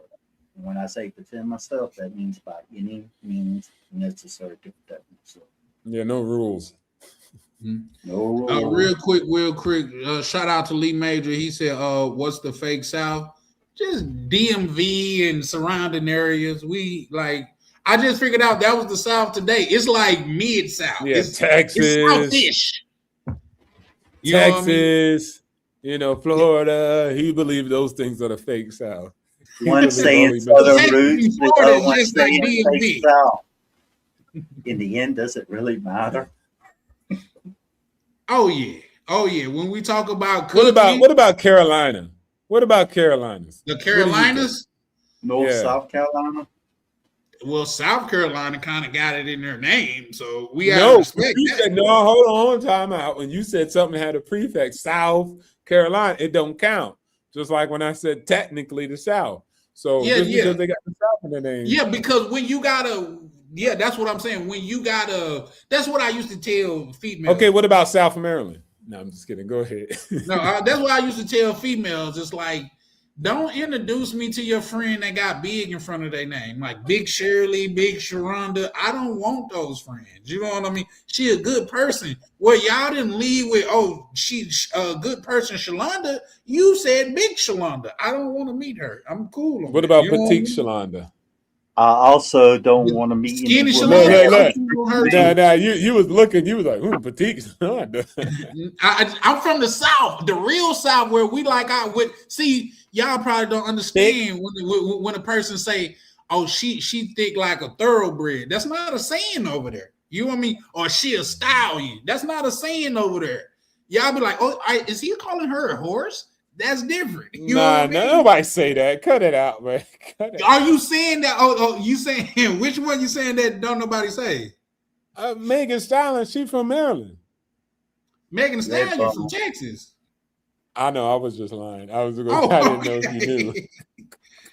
And when I say defend myself, that means by any means necessary to protect myself. Yeah, no rules. No rules. Real quick. Shout out to Lee Major. He said, "What's the fake South? Just DMV and surrounding areas. I just figured out that was the South today. It's like mid South. Yeah, it's Texas, it's South-ish. Texas, Florida. He believed those things are the fake South. One saying Southern roots, the other one saying fake South. In the end, does it really matter? Oh yeah. When we talk about cooking, what about Carolina? What about Carolinas? The Carolinas? South Carolina. Well, South Carolina kind of got it in their name, so we have to respect that. No, hold on, time out. When you said something had a prefix, South Carolina, it don't count. Just like when I said technically the South. So because they got the South in their name. Yeah, because when you gotta, that's what I'm saying. When you gotta, that's what I used to tell females. Okay, what about South Maryland? No, I'm just kidding. Go ahead. No, that's what I used to tell females. It's like, Don't introduce me to your friend that got big in front of their name, like Big Shirley, Big Sharonda. I don't want those friends. You know what I mean? She a good person. Well, y'all didn't leave with, oh, she's a good person, Shalonda. You said Big Shalonda. I don't want to meet her. I'm cool on What that. about You know what I Petite mean? Shalonda? I also don't want to meet any Skinny woman Look, Shalonda, that look, I'm look. looks cool on her like too. me. You was looking, you was like, Petite Shalonda. I'm from the South, the real South, where we like I would see. Y'all probably don't understand when a person say, "Oh, she thick like a thoroughbred." That's not a saying over there. You know what I mean? Or she a stallion. That's not a saying over there. Y'all be like, "Oh, is he calling her a horse?" That's different. You know what Nah, I mean? nobody say that. Cut it out, man. Cut it Are out. you saying that? Oh, you saying which one? You saying that? Don't nobody say. Megan Stallion, she from Maryland. Megan Thee Red Stallion from bone. Texas. I know, I was just lying. I Oh, didn't know if you knew. okay.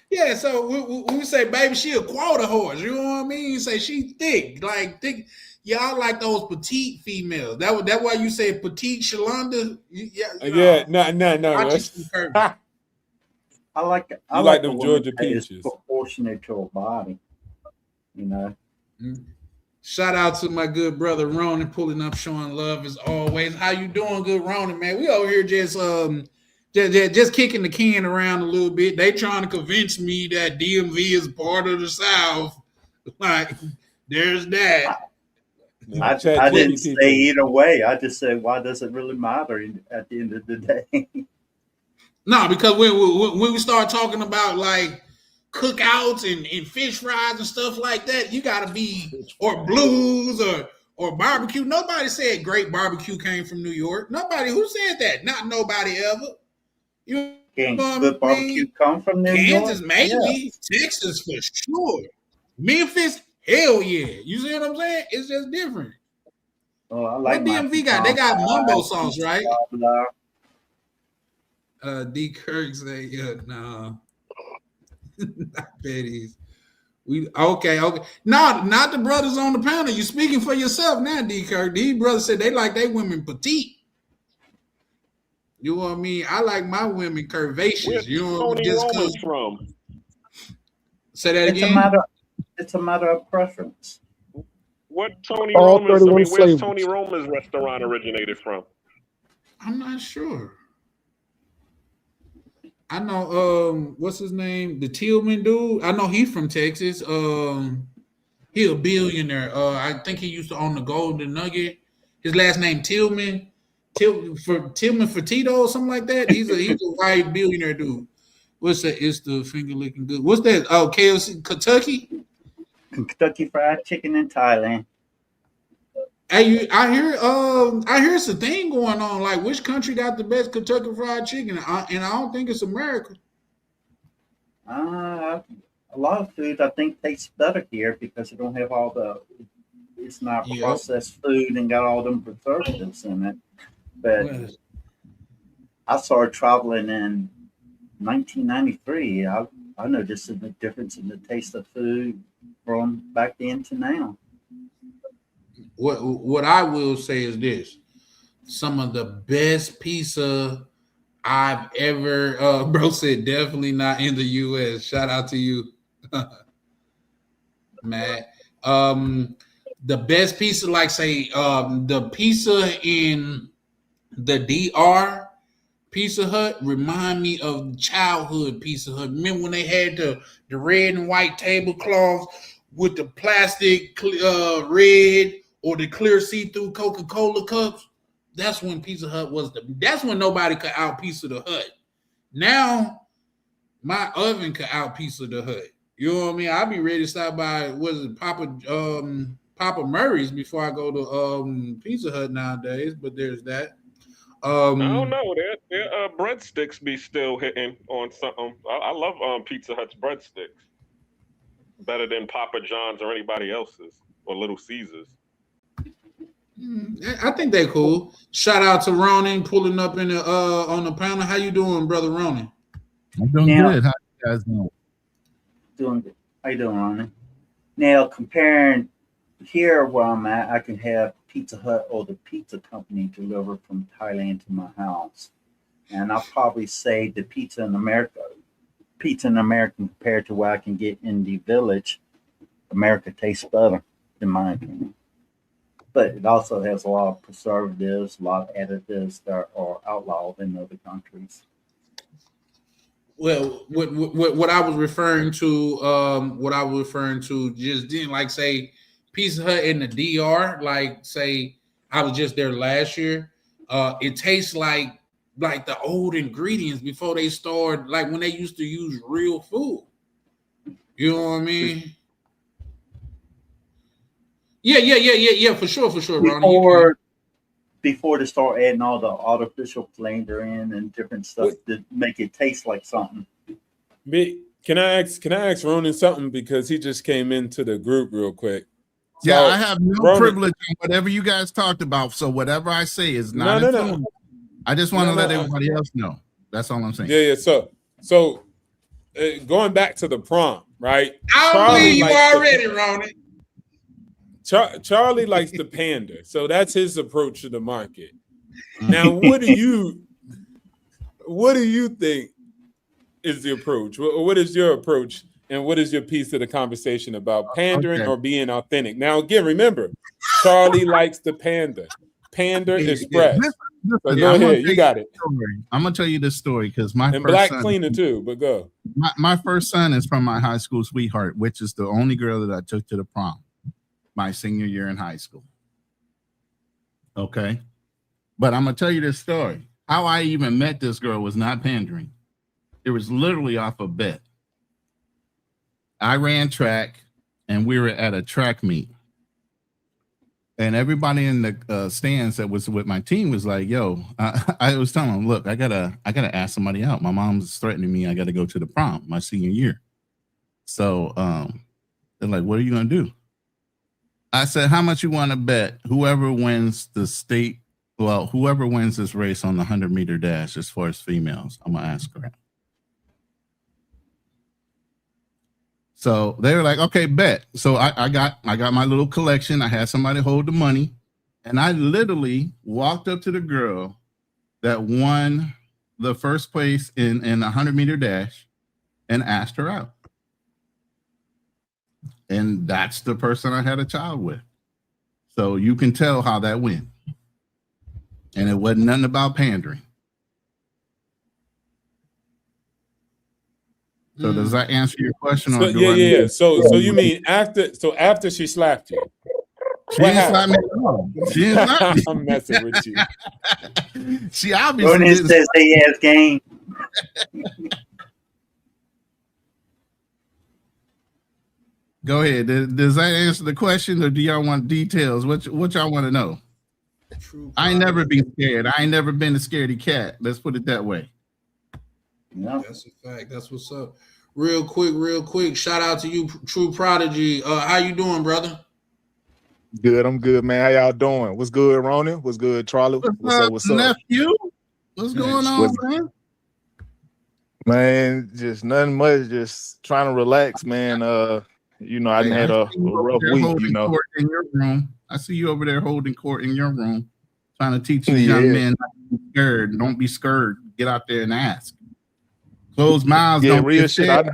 Yeah, so we say, baby, she a quarter horse. You know what I mean? You say she thick, like thick. Y'all like those petite females. That why you say petite Shalonda? Yeah, you Yeah, know, no. I just curvy. I like You like a them woman Georgia that is peaches. proportionate to her body. You know. Shout out to my good brother Ronan pulling up, showing love as always. How you doing, good Ronan, man? We over here just kicking the can around a little bit. They trying to convince me that DMV is part of the South. Like, there's that. I didn't say either way. I just said, why does it really matter at the end of the day? No, because when we start talking about like cookouts and fish fries and stuff like that, you got to be or blues or barbecue. Nobody said great barbecue came from New York. Nobody who said that. Not nobody ever. You know Can what I good barbecue mean? come from New York? Kansas maybe, Yes. Texas for sure. Memphis, hell yeah. You see what I'm saying? It's just different. Oh, I like What my DMV got? They pecan got mumbo pie, sauce, pizza, right? blah, blah. D. Kirk say, yeah, no. Not Betty's. We okay. No, not the brothers on the panel. You speaking for yourself now, D. Kirk. These brothers said they like they women petite. You know what I mean? I like my women curvaceous. Where's You know what I mean? Tony Just Roma's cause. from? Say that It's a again. matter of preference. What Tony All Roma's? I 31 mean, where's Tony flavors. Roma's restaurant originated from? I'm not sure. I know what's his name? The Tillman dude. I know he's from Texas. He a billionaire. I think he used to own the Golden Nugget. His last name Tillman. Tillman Fertitta or something like that. He's a white billionaire dude. What's that? It's the finger licking good. What's that? Oh, KFC Kentucky. Kentucky Fried Chicken in Thailand. Hey, I hear it's a thing going on. Like, which country got the best Kentucky Fried Chicken? And I don't think it's America. A lot of food I think tastes better here because it don't have all the. It's not Yep. processed food and got all them preservatives in it. But Well, I started traveling in 1993. I noticed the difference in the taste of food from back then to now. what I will say is this: some of the best pizza I've ever. Bro said definitely not in the U.S. Shout out to you, Matt. The best pizza, like say, the pizza in the DR Pizza Hut remind me of childhood Pizza Hut. Remember when they had the red and white tablecloths with the plastic red or the clear see-through Coca-Cola cups? That's when Pizza Hut was that's when nobody could out Pizza the Hut. Now my oven could out Pizza the Hut. You know what I mean? I'll be ready to stop by Papa Murray's before I go to Pizza Hut nowadays, but there's that. I don't know. Their breadsticks be still hitting on something. I love Pizza Hut's breadsticks. Better than Papa John's or anybody else's or Little Caesars. I think they're cool. Shout out to Ronan pulling up in the on the panel. How you doing, brother Ronan? I'm doing Now, good. How you guys doing? doing good. How you doing, Ronnie? Now, comparing here where I'm at, I can have Pizza Hut or the pizza company deliver from Thailand to my house. And I'll probably say the pizza in America pizza in America compared to what I can get in the village, America tastes better, in my opinion. But it also has a lot of preservatives, a lot of additives that are outlawed in other countries. Well, what I was referring to, just didn't like say Pizza Hut in the DR, like say I was just there last year. It tastes like the old ingredients before they started, like when they used to use real food. You know what I mean? Yeah, for sure, Ronnie. Before they start adding all the artificial flavor in and different stuff to make it taste like something. Can I ask Ronan something, because he just came into the group real quick? Yeah, I have no privilege in whatever you guys talked about. So whatever I say is not influenced. I just want to let everybody else know. That's all I'm saying. Yeah. So going back to the prompt, right? I don't believe you already, Ronnie. Charlie likes to pander, so that's his approach to the market. Now, what do you think is the approach? What is your approach, and what is your piece of the conversation about pandering or being authentic? Now, again, remember, Charlie likes to pander. Pander express. So go ahead, you got it. I'm gonna tell you this story because my and first black son, cleaner too. But go. My first son is from my high school sweetheart, which is the only girl that I took to the prom my senior year in high school. Okay, but I'm gonna tell you this story. How I even met this girl was not pandering. It was literally off a bet. I ran track, and we were at a track meet. And everybody in the stands that was with my team was like, "Yo," I was telling them, "Look, I gotta ask somebody out. My mom's threatening me. I gotta go to the prom my senior year." So they're like, "What are you gonna do?" I said, "How much you want to bet? Whoever wins this race on the 100-meter dash, as far as females, I'm gonna ask her out." So they were like, "Okay, bet." So I got my little collection. I had somebody hold the money, and I literally walked up to the girl that won the first place in the 100-meter dash and asked her out. And that's the person I had a child with. So you can tell how that went. And it wasn't nothing about pandering. So does that answer your question? So, yeah. So you mean after she slapped you? She didn't slap me at all. She didn't slap me. I'm messing with you. She obviously Ronan says they have game. Go ahead. Does that answer the question, or do y'all want details? What y'all want to know? I ain't never been scared. I ain't never been a scaredy cat. Let's put it that way. Yeah, that's a fact. That's what's up. Real quick. Shout out to you, True Prodigy. How you doing, brother? Good. I'm good, man. How y'all doing? What's good, Ronan? What's good, Charlie? What's up? Nephew? What's going on, man? Man, just nothing much. Just trying to relax, man. I done had a rough week, Court in your room. I see you over there holding court in your room, trying to teach these young men not to be scared. Don't be scared. Get out there and ask. Closed mouths. Yeah, don't real get shit.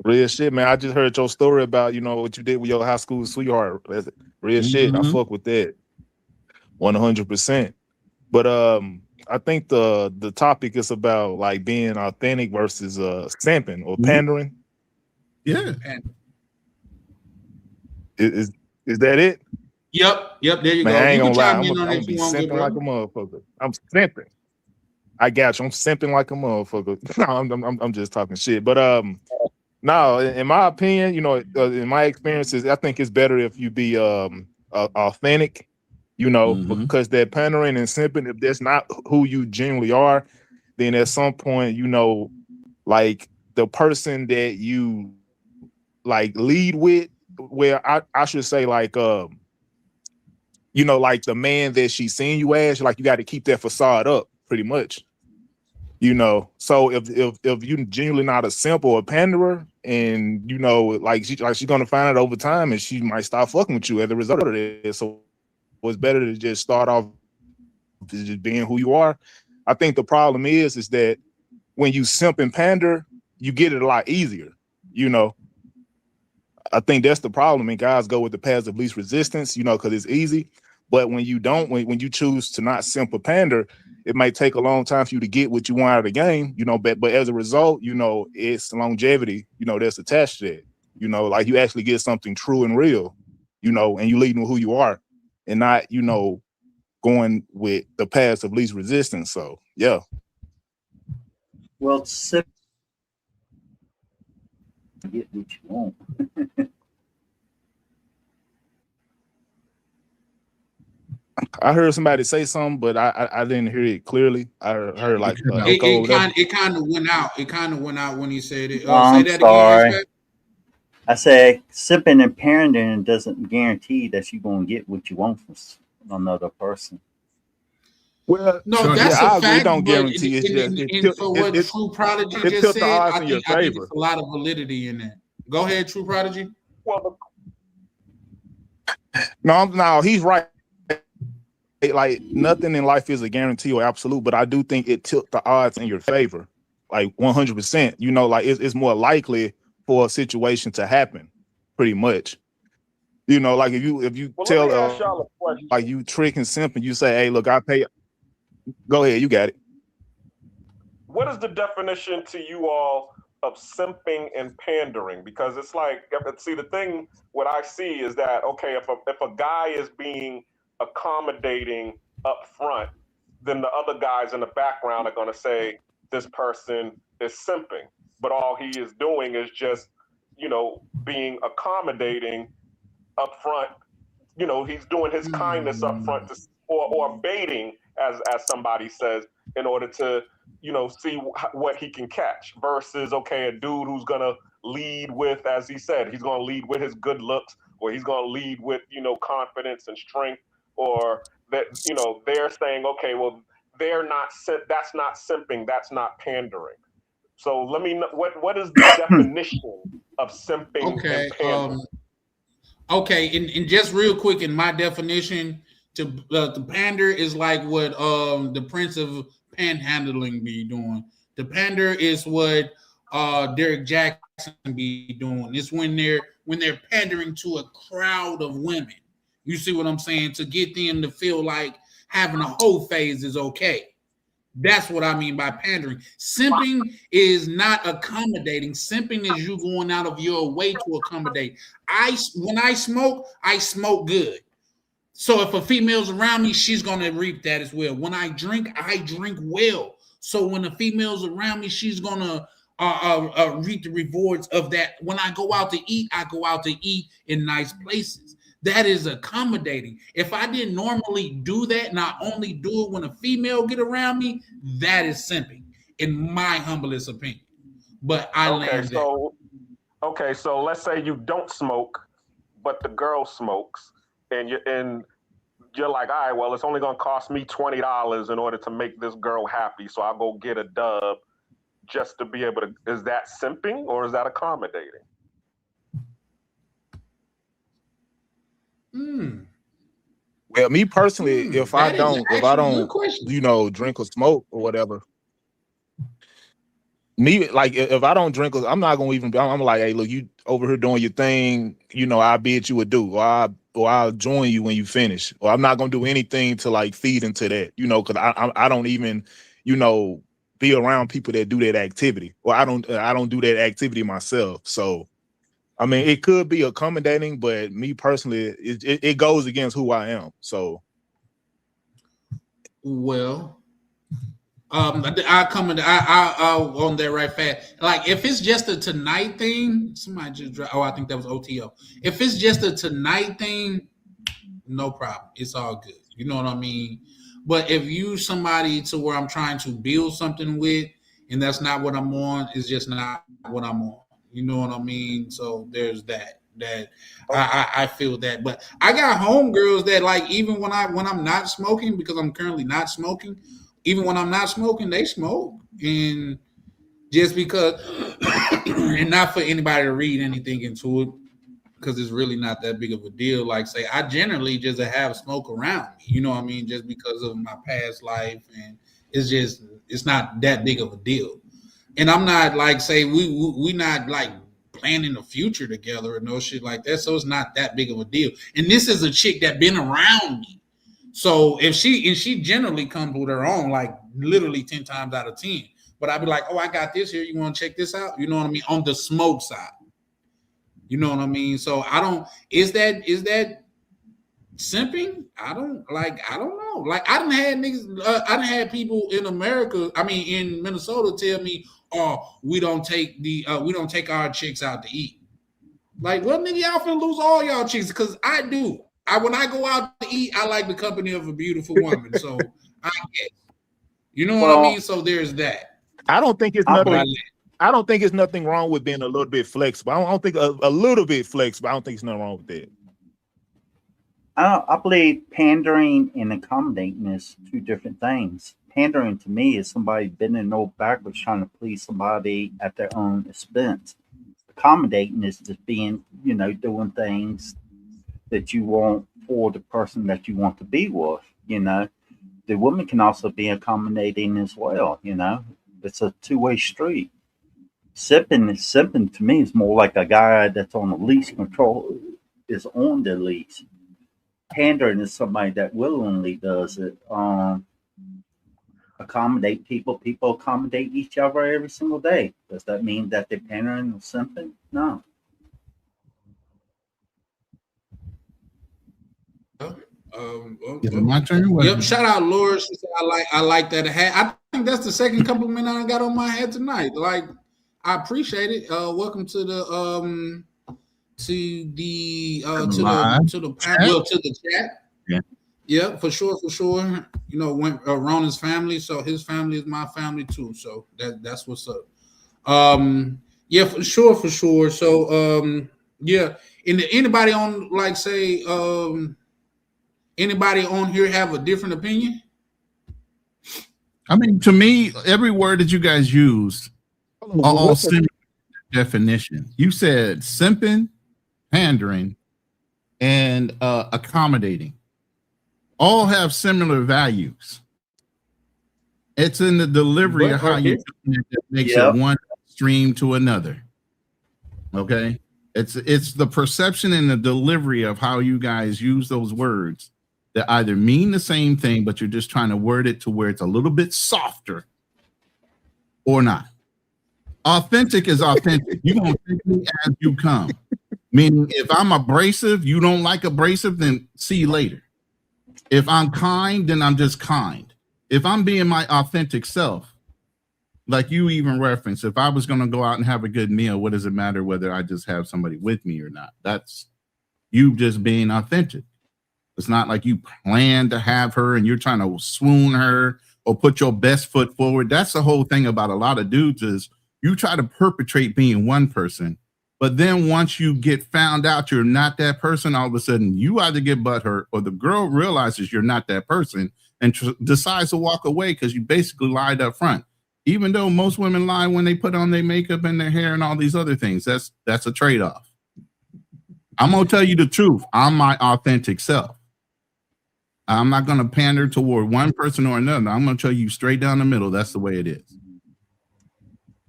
Real shit, man. I just heard your story about what you did with your high school sweetheart. Real shit. I fuck with that 100%. But I think the topic is about like being authentic versus simping or pandering. Yeah. Is that it? Yep. There you Man, go. I ain't gonna lie. I'm gonna be simping like a motherfucker. I'm simping. I got you. I'm simping like a motherfucker. No, I'm just talking shit. But no, in my opinion, in my experiences, I think it's better if you be authentic. Because that pandering and simping, if that's not who you genuinely are, then at some point, like the person that you like lead with, where I should say like like the man that she's seeing you as, like you got to keep that facade up pretty much. So if you genuinely not a simp or a panderer, and she's gonna find out over time, and she might stop fucking with you as a result of it. So it's better to just start off just being who you are. I think the problem is that when you simp and pander, you get it a lot easier. You know, I think that's the problem. And guys go with the paths of least resistance, you know, because it's easy. But when you don't, when you choose to not simp or pander, it might take a long time for you to get what you want out of the game, you know. But as a result, you know, it's longevity, you know, that's attached to it. You know, like you actually get something true and real, you know, and you leading with who you are, and not, you know, going with the paths of least resistance. So yeah. Well, sip get what you want. I heard somebody say something, but I didn't hear it clearly. I heard like echo. It kind of went out. It kind of went out when he said it. Say I'm that sorry. again. I say sipping and parenting doesn't guarantee that you're gonna get what you want from another person. Well, no, that's a fact. It don't guarantee. It's just for what True Prodigy just said, I think it's a lot of validity in that. Go ahead, True Prodigy. Well, no, he's right. Like nothing in life is a guarantee or absolute, but I do think it tilt the odds in your favor, like 100%. You know, like it's more likely for a situation to happen, pretty much. You know, like if you tell like you trick and simp and you say, hey, look, I pay. Go ahead, you got it. What is the definition to you all of simping and pandering? Because it's like, see, the thing, what I see is that, okay, if a guy is being accommodating up front, then the other guys in the background are going to say this person is simping, but all he is doing is just, you know, being accommodating up front. You know, he's doing his kindness up front or baiting, as somebody says, in order to, you know, see what he can catch, versus, okay, a dude who's going to lead with, as he said, he's going to lead with his good looks, or he's going to lead with, you know, confidence and strength, or that, you know, they're saying, okay, well, that's not simping, that's not pandering. So let me know, what is the definition of simping and pandering? Okay, and just real quick, in my definition, to pander is like what the Prince of Panhandling be doing. The pander is what Derek Jackson be doing. It's when they're pandering to a crowd of women. You see what I'm saying? To get them to feel like having a whole phase is okay. That's what I mean by pandering. Simping is not accommodating. Simping is you going out of your way to accommodate. When I smoke good. So if a female's around me, she's gonna reap that as well. When I drink well. So when a female's around me, she's gonna reap the rewards of that. When I go out to eat, I go out to eat in nice places. That is accommodating. If I didn't normally do that, and I only do it when a female get around me, that is simping, in my humblest opinion. But I land there. Okay, so let's say you don't smoke, but the girl smokes, and you're like, all right, well, it's only gonna cost me $20 in order to make this girl happy, so I'll go get a dub just to be able to. Is that simping or is that accommodating? Well, me personally, if I don't, you know, drink or smoke or whatever, me, like, if I don't drink, I'm not gonna even. I'm like, hey, look, you over here doing your thing. You know, I bid you adieu, or I'll join you when you finish. Or I'm not gonna do anything to like feed into that. You know, because I don't even, you know, be around people that do that activity, or I don't do that activity myself. So. I mean, it could be accommodating, but me personally, it goes against who I am. So, well, I come in. I on there right fast. Like if it's just a tonight thing, somebody just dropped. Oh, I think that was OTO. If it's just a tonight thing, no problem. It's all good. You know what I mean? But if you somebody to where I'm trying to build something with, and that's not what I'm on, it's just not what I'm on. You know what I mean? So there's that. I feel that. But I got homegirls that like even when I'm not smoking, because I'm currently not smoking, even when I'm not smoking, they smoke. And just because and not for anybody to read anything into it, because it's really not that big of a deal. Like say I generally just have smoke around me, you know what I mean, just because of my past life, and it's not that big of a deal. And I'm not like say we not like planning the future together or no shit like that. So it's not that big of a deal. And this is a chick that been around me. So if she generally comes with her own, like literally 10 times out of 10. But I'd be like, oh, I got this here. You want to check this out? You know what I mean? On the smoke side. You know what I mean? So I don't, is that simping? I don't know. Like I done had niggas, I done had people in America, I mean in Minnesota tell me, oh, we don't take our chicks out to eat. Like, well, nigga, y'all finna lose all y'all chicks because I do. When I go out to eat, I like the company of a beautiful woman. So I guess. You know what I mean? So there's that. I don't think it's nothing. I don't think it's nothing wrong with being a little bit flexible. I don't think a little bit flexible. I don't think it's nothing wrong with that. I believe pandering and accommodating is two different things. Pandering to me is somebody bending over backwards trying to please somebody at their own expense. Accommodating is just being, doing things that you want for the person that you want to be with. The woman can also be accommodating as well. It's a two-way street. Sipping to me is more like a guy that's on the lease control is on the lease. Pandering is somebody that willingly does it. Accommodate people. People accommodate each other every single day. Does that mean that they're pandering or simping? No. Is it my turn? Yep. Shout out Laura. She said, I like that hat. I think that's the second compliment I got on my head tonight. Like, I appreciate it. Welcome to the chat. Yeah, for sure. When Ronan's family, so his family is my family too. So that's what's up. Yeah, for sure. So yeah. Anybody on like say anybody on here have a different opinion? I mean, to me, every word that you guys used are all similar definition. You said simping, pandering, and accommodating. All have similar values. It's in the delivery of how you do it that makes it one extreme to another. Okay? It's the perception and the delivery of how you guys use those words that either mean the same thing, but you're just trying to word it to where it's a little bit softer or not. Authentic is authentic. You're going to take me as you come. Meaning, if I'm abrasive, you don't like abrasive, then see you later. If I'm kind, then I'm just kind. If I'm being my authentic self, like you even referenced, if I was going to go out and have a good meal, what does it matter whether I just have somebody with me or not? That's you just being authentic. It's not like you plan to have her and you're trying to swoon her or put your best foot forward. That's the whole thing about a lot of dudes is you try to perpetrate being one person, but then once you get found out you're not that person, all of a sudden you either get butthurt or the girl realizes you're not that person and decides to walk away because you basically lied up front. Even though most women lie when they put on their makeup and their hair and all these other things, that's a trade-off. I'm gonna tell you the truth. I'm my authentic self. I'm not gonna pander toward one person or another. I'm gonna tell you straight down the middle. That's the way it is.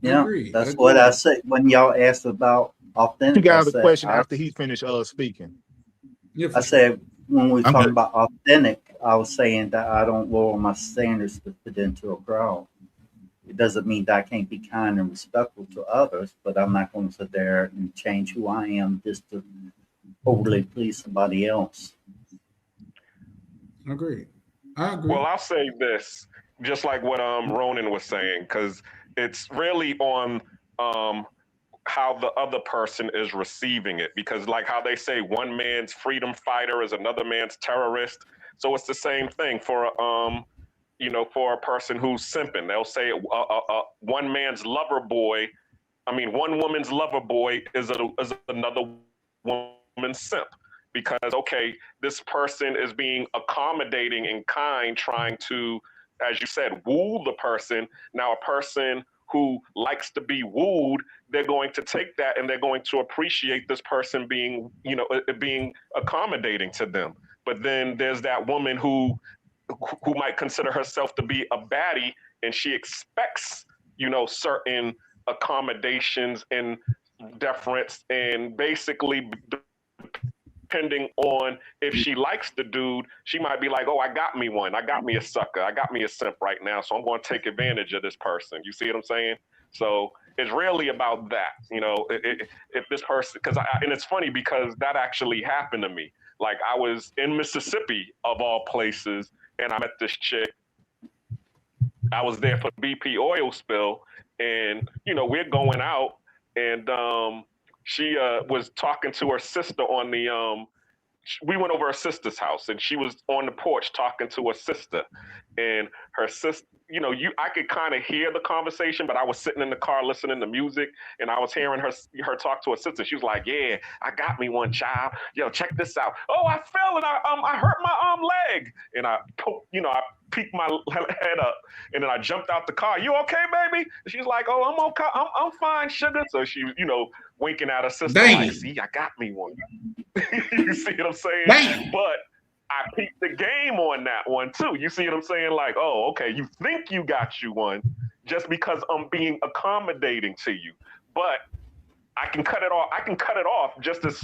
Yeah, that's what I said when y'all asked about authentic. You got a question after he finished speaking. I said when we talking about authentic, I was saying that I don't lower my standards to fit into a crowd. It doesn't mean that I can't be kind and respectful to others, but I'm not going to sit there and change who I am just to overly please somebody else. I agree. Well, I'll say this, just like what Ronan was saying, because it's really on how the other person is receiving it. Because like how they say one man's freedom fighter is another man's terrorist. So it's the same thing for for a person who's simping. They'll say one man's lover boy, one woman's lover boy is another woman's simp. Because, okay, this person is being accommodating and kind, trying to, as you said, woo the person. Now, a person who likes to be wooed, they're going to take that and they're going to appreciate this person being, being accommodating to them. But then there's that woman who might consider herself to be a baddie and she expects certain accommodations and deference, and basically depending on if she likes the dude, she might be like, oh, I got me one. I got me a sucker. I got me a simp right now. So I'm going to take advantage of this person. You see what I'm saying? So it's really about that, if this person, and it's funny because that actually happened to me. Like I was in Mississippi of all places, and I met this chick. I was there for the BP oil spill, and we're going out, and she was talking to her sister on the we went over her sister's house, and she was on the porch talking to her sister, and her sister, I could kind of hear the conversation, but I was sitting in the car listening to music, and I was hearing her talk to her sister. She was like, yeah, I got me one, child. Yo, check this out. Oh, I fell and I hurt my leg. And I peeked my head up, and then I jumped out the car. You okay, baby? And she's like, oh, I'm okay. I'm fine, sugar. So she, winking at her sister, like, see, I got me one. You see what I'm saying? Damn. But I peeped the game on that one too. You see what I'm saying? Like, oh, okay, you think you got you one just because I'm being accommodating to you. But I can cut it off. I can cut it off just as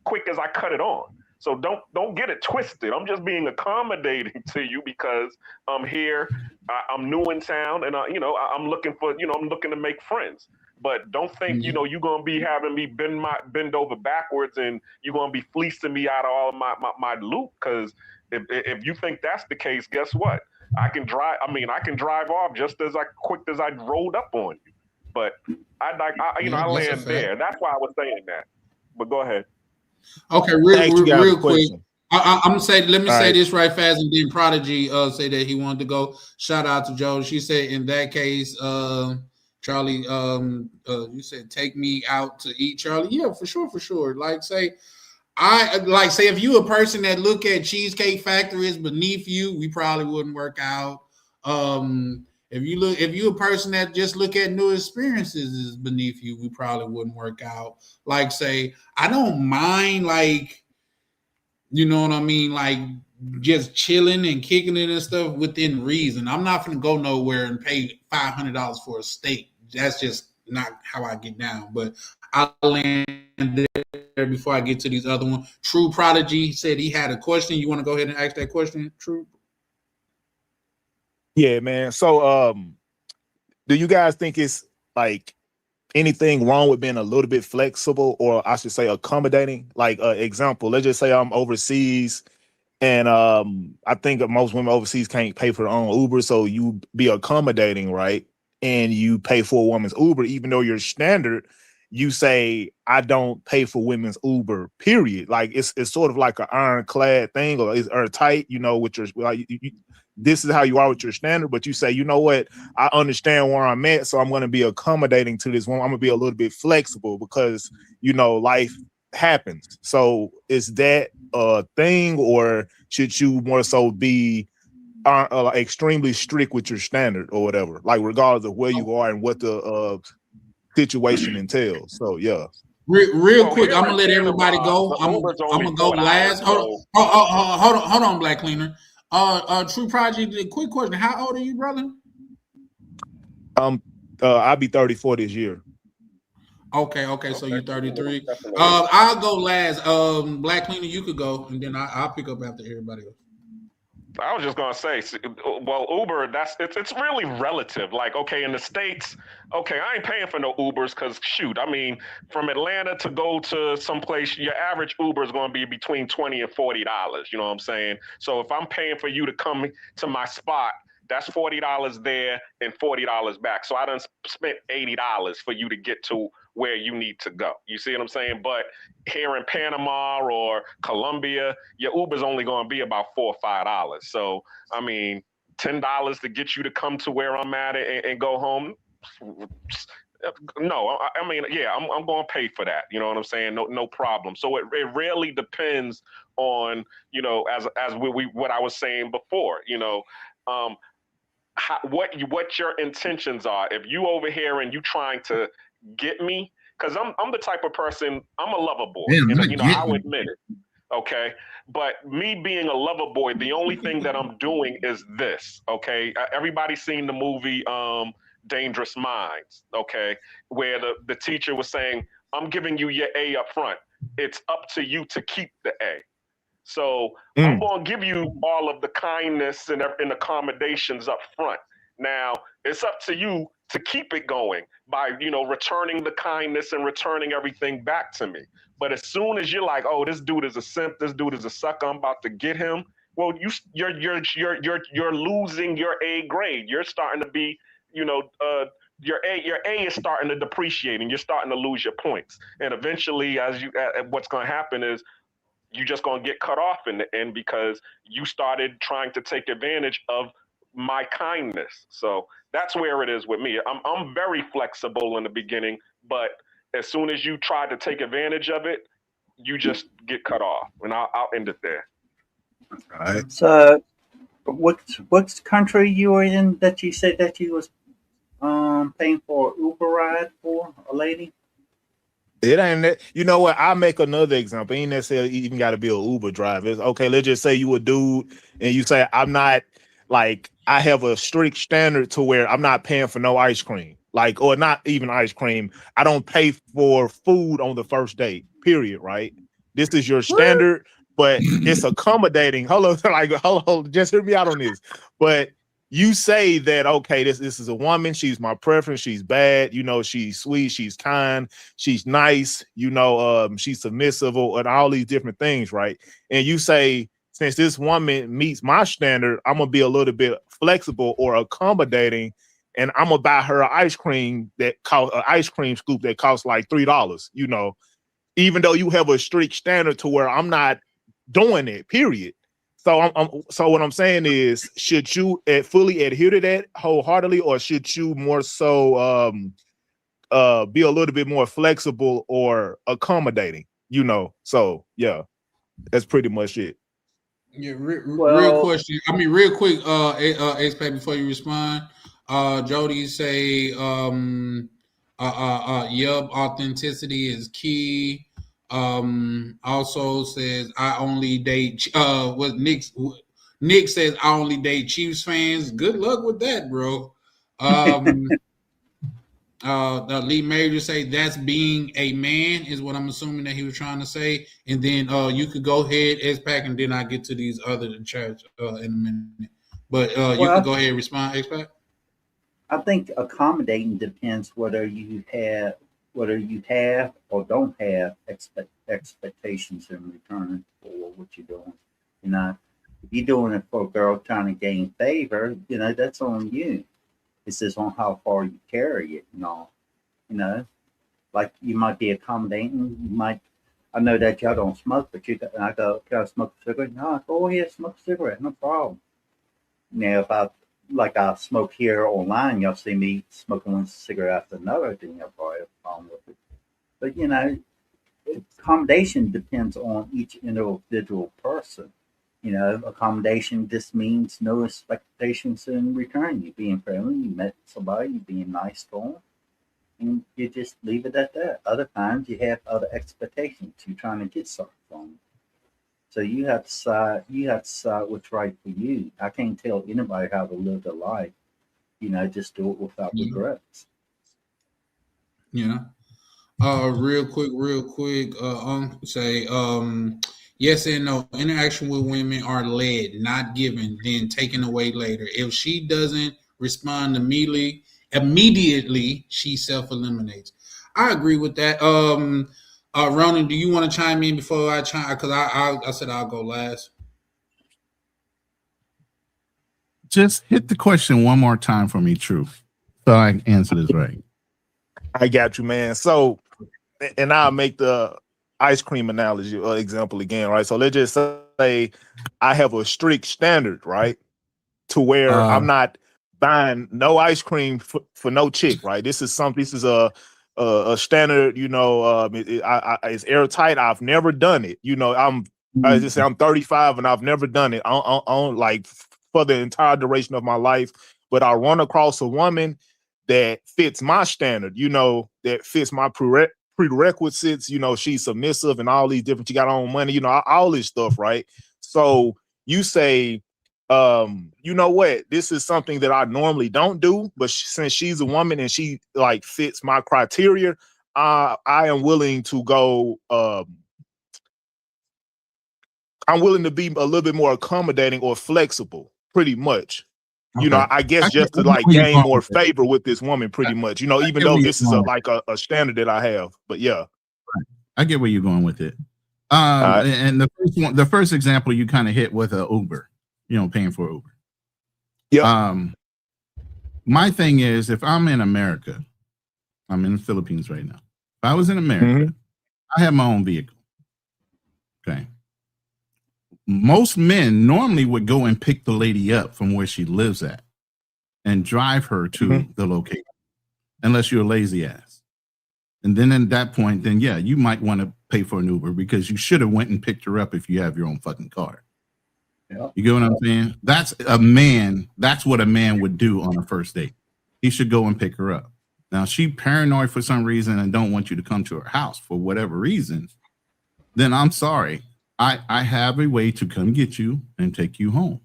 quick as I cut it on. So don't get it twisted. I'm just being accommodating to you because I'm here. I'm new in town, and I'm looking to make friends. But don't think you're gonna be having me bend over backwards, and you're gonna be fleecing me out of all of my loot. Because if you think that's the case, guess what? I can drive off just as quick as I rolled up on you. But I land there. That's why I was saying that. But go ahead. Okay, real quick. I'm gonna say, let me say this right fast, and then Prodigy say that he wanted to go. Shout out to Joe. She said in that case, Charlie, you said take me out to eat, Charlie. Yeah, for sure. Like say if you a person that look at Cheesecake Factory as beneath you, we probably wouldn't work out. If you a person that just look at new experiences as beneath you, we probably wouldn't work out. Like say, I don't mind like, you know what I mean, like just chilling and kicking it and stuff within reason. I'm not gonna go nowhere and pay $500 for a steak. That's just not how I get down. But I'll land there before I get to these other ones. True Prodigy said he had a question. You want to go ahead and ask that question, True? Yeah, man. So do you guys think it's like anything wrong with being a little bit flexible, or I should say accommodating? Like example, let's just say I'm overseas, and I think most women overseas can't pay for their own Uber, so you be accommodating, right? And you pay for a woman's Uber, even though your standard, you say, I don't pay for women's Uber, period. Like it's sort of like an ironclad thing, or it's airtight, with your, this is how you are with your standard, but you say, you know what, I understand where I'm at, so I'm going to be accommodating to this woman. I'm going to be a little bit flexible because, life happens. So is that a thing, or should you more so be extremely strict with your standard or whatever, like regardless of where you are and what the situation entails? So yeah. Real quick, I'm gonna let everybody go. I'm gonna go last. Hold on, Black Cleaner. True Project. Quick question: how old are you, brother? I'll be 34 this year. Okay, so you're 33. I'll go last. Black Cleaner, you could go, and then I'll pick up after everybody else. I was just gonna say, well, Uber, it's really relative. Like, okay, in the States, okay, I ain't paying for no Ubers because shoot, I mean, from Atlanta to go to someplace, your average Uber is gonna be between $20 and $40. You know what I'm saying? So if I'm paying for you to come to my spot, that's $40 there and $40 back. So I done spent $80 for you to get to where you need to go. You see what I'm saying? But here in Panama or Colombia, your Uber's only going to be about $4 or $5. So, I mean, $10 to get you to come to where I'm at and go home. No, I mean, yeah, I'm going to pay for that. You know what I'm saying? No problem. So it really depends on, as what I was saying before, what your intentions are. If you over here and you trying to get me, because I'm the type of person, I'm a lover boy, and I'll admit it. Okay, but me being a lover boy, the only thing that I'm doing is this. Okay, everybody's seen the movie Dangerous Minds, okay, where the teacher was saying, I'm giving you your A up front. It's up to you to keep the A. So I'm going to give you all of the kindness and accommodations up front. Now it's up to you to keep it going by, returning the kindness and returning everything back to me. But as soon as you're like, oh, this dude is a simp, this dude is a sucker, I'm about to get him. Well, you're losing your A grade. You're starting to be, your A is starting to depreciate, and you're starting to lose your points. And eventually, what's going to happen is you're just going to get cut off in the end because you started trying to take advantage of my kindness. So that's where it is with me. I'm very flexible in the beginning, but as soon as you try to take advantage of it, you just get cut off. And I'll end it there. All right. So, what's country you were in that you said that you was paying for an Uber ride for a lady? It ain't that. You know what? I'll make another example. Ain't necessarily even got to be an Uber driver. It's okay. Let's just say you a dude and you say, I'm not like, I have a strict standard to where I'm not paying for no ice cream, like, or not even ice cream. I don't pay for food on the first date, period. Right. This is your standard, but it's accommodating. Hold on. Like, hold on. Just hear me out on this. But you say that, okay, this is a woman. She's my preference. She's bad. She's sweet. She's kind. She's nice. She's submissive and all these different things, right? And you say, since this woman meets my standard, I'm going to be a little bit flexible or accommodating, and I'm going to buy her an ice cream scoop that costs like $3, even though you have a strict standard to where I'm not doing it, period. So what I'm saying is, should you fully adhere to that wholeheartedly, or should you more so be a little bit more flexible or accommodating? So yeah, that's pretty much it. Yeah, real question. I mean, real quick, X-Pac, before you respond, Jody say, yup, authenticity is key. Also says I only date. What Nick says I only date Chiefs fans. Good luck with that, bro. The Lee Major say that's being a man is what I'm assuming that he was trying to say, and then you could go ahead, X-Pac, and then I get to these other chats in a minute. But you can go ahead and respond, X-Pac. I think accommodating depends whether you have or don't have expectations in return for what you're doing. If you're doing it for a girl trying to gain favor, that's on you. It's just on how far you carry it, like you might be accommodating. I know that y'all don't smoke, but I go, can I smoke a cigarette? No, go ahead, smoke a cigarette, no problem. Now, if I smoke here online, y'all see me smoking one cigarette after another, then y'all probably have a problem with it. But, accommodation depends on each individual person. Accommodation just means no expectations in return. You being friendly, you met somebody, you being nice to them, and you just leave it at that. Other times you have other expectations. You're trying to get something from them. So you have to decide what's right for you. I can't tell anybody how to live their life. Just do it without regrets. Yeah. Real quick. Say yes and no. Interaction with women are led, not given, then taken away later. If she doesn't respond immediately, she self-eliminates. I agree with that. Ronan, do you want to chime in before I chime? Because I said I'll go last. Just hit the question one more time for me, Truth, so I can answer this right. I got you, man. So, and I'll make the ice cream analogy or example again, right? So let's just say I have a strict standard, right? To where I'm not buying no ice cream for no chick, right? This is a standard, it's airtight. I've never done it. I just say I'm 35 and I've never done it on like for the entire duration of my life. But I run across a woman that fits my standard, that fits my prerequisites. She's submissive and all these different. She got her own money, all this stuff, right? So you say, you know what? This is something that I normally don't do, but since she's a woman and she like fits my criteria, I am willing to go. I'm willing to be a little bit more accommodating or flexible, pretty much. You know, I guess just to like gain more favor with this woman, pretty much. You know, even though this is a standard that I have, but yeah, I get where you're going with it. And the first example you kind of hit with a Uber, you know, paying for Uber. Yeah. My thing is, if I'm in America, I'm in the Philippines right now. If I was in America, I have my own vehicle. Okay. Most men normally would go and pick the lady up from where she lives at and drive her to the location, unless you're a lazy ass. And then at that point, then yeah, you might want to pay for an Uber because you should have went and picked her up if you have your own fucking car. Yeah. You get what I'm saying? That's a man. That's what a man would do on a first date. He should go and pick her up. Now, she paranoid for some reason and don't want you to come to her house for whatever reason, then I'm sorry. I have a way to come get you and take you home.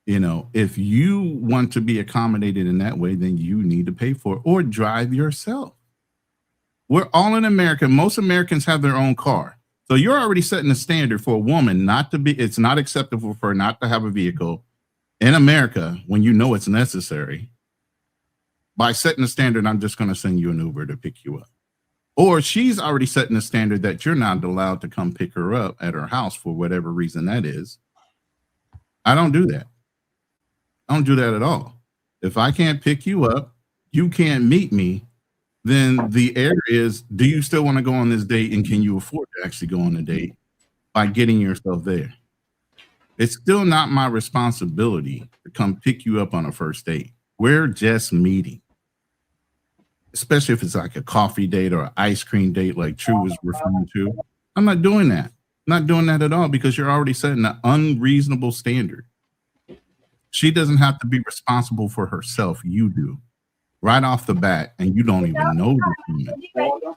You know, if you want to be accommodated in that way, then you need to pay for it or drive yourself. We're all in America. Most Americans have their own car. So you're already setting a standard for a woman not to be, it's not acceptable for her not to have a vehicle in America when you know it's necessary. By setting a standard, I'm just going to send you an Uber to pick you up. Or she's already setting a standard that you're not allowed to come pick her up at her house for whatever reason that is. I don't do that. I don't do that at all. If I can't pick you up, you can't meet me, then the air is, do you still want to go on this date and can you afford to actually go on a date by getting yourself there? It's still not my responsibility to come pick you up on a first date. We're just meeting. Especially if it's like a coffee date or an ice cream date like True was referring to. I'm not doing that. I'm not doing that at all because you're already setting an unreasonable standard. She doesn't have to be responsible for herself. You do. Right off the bat, and you don't even know this woman.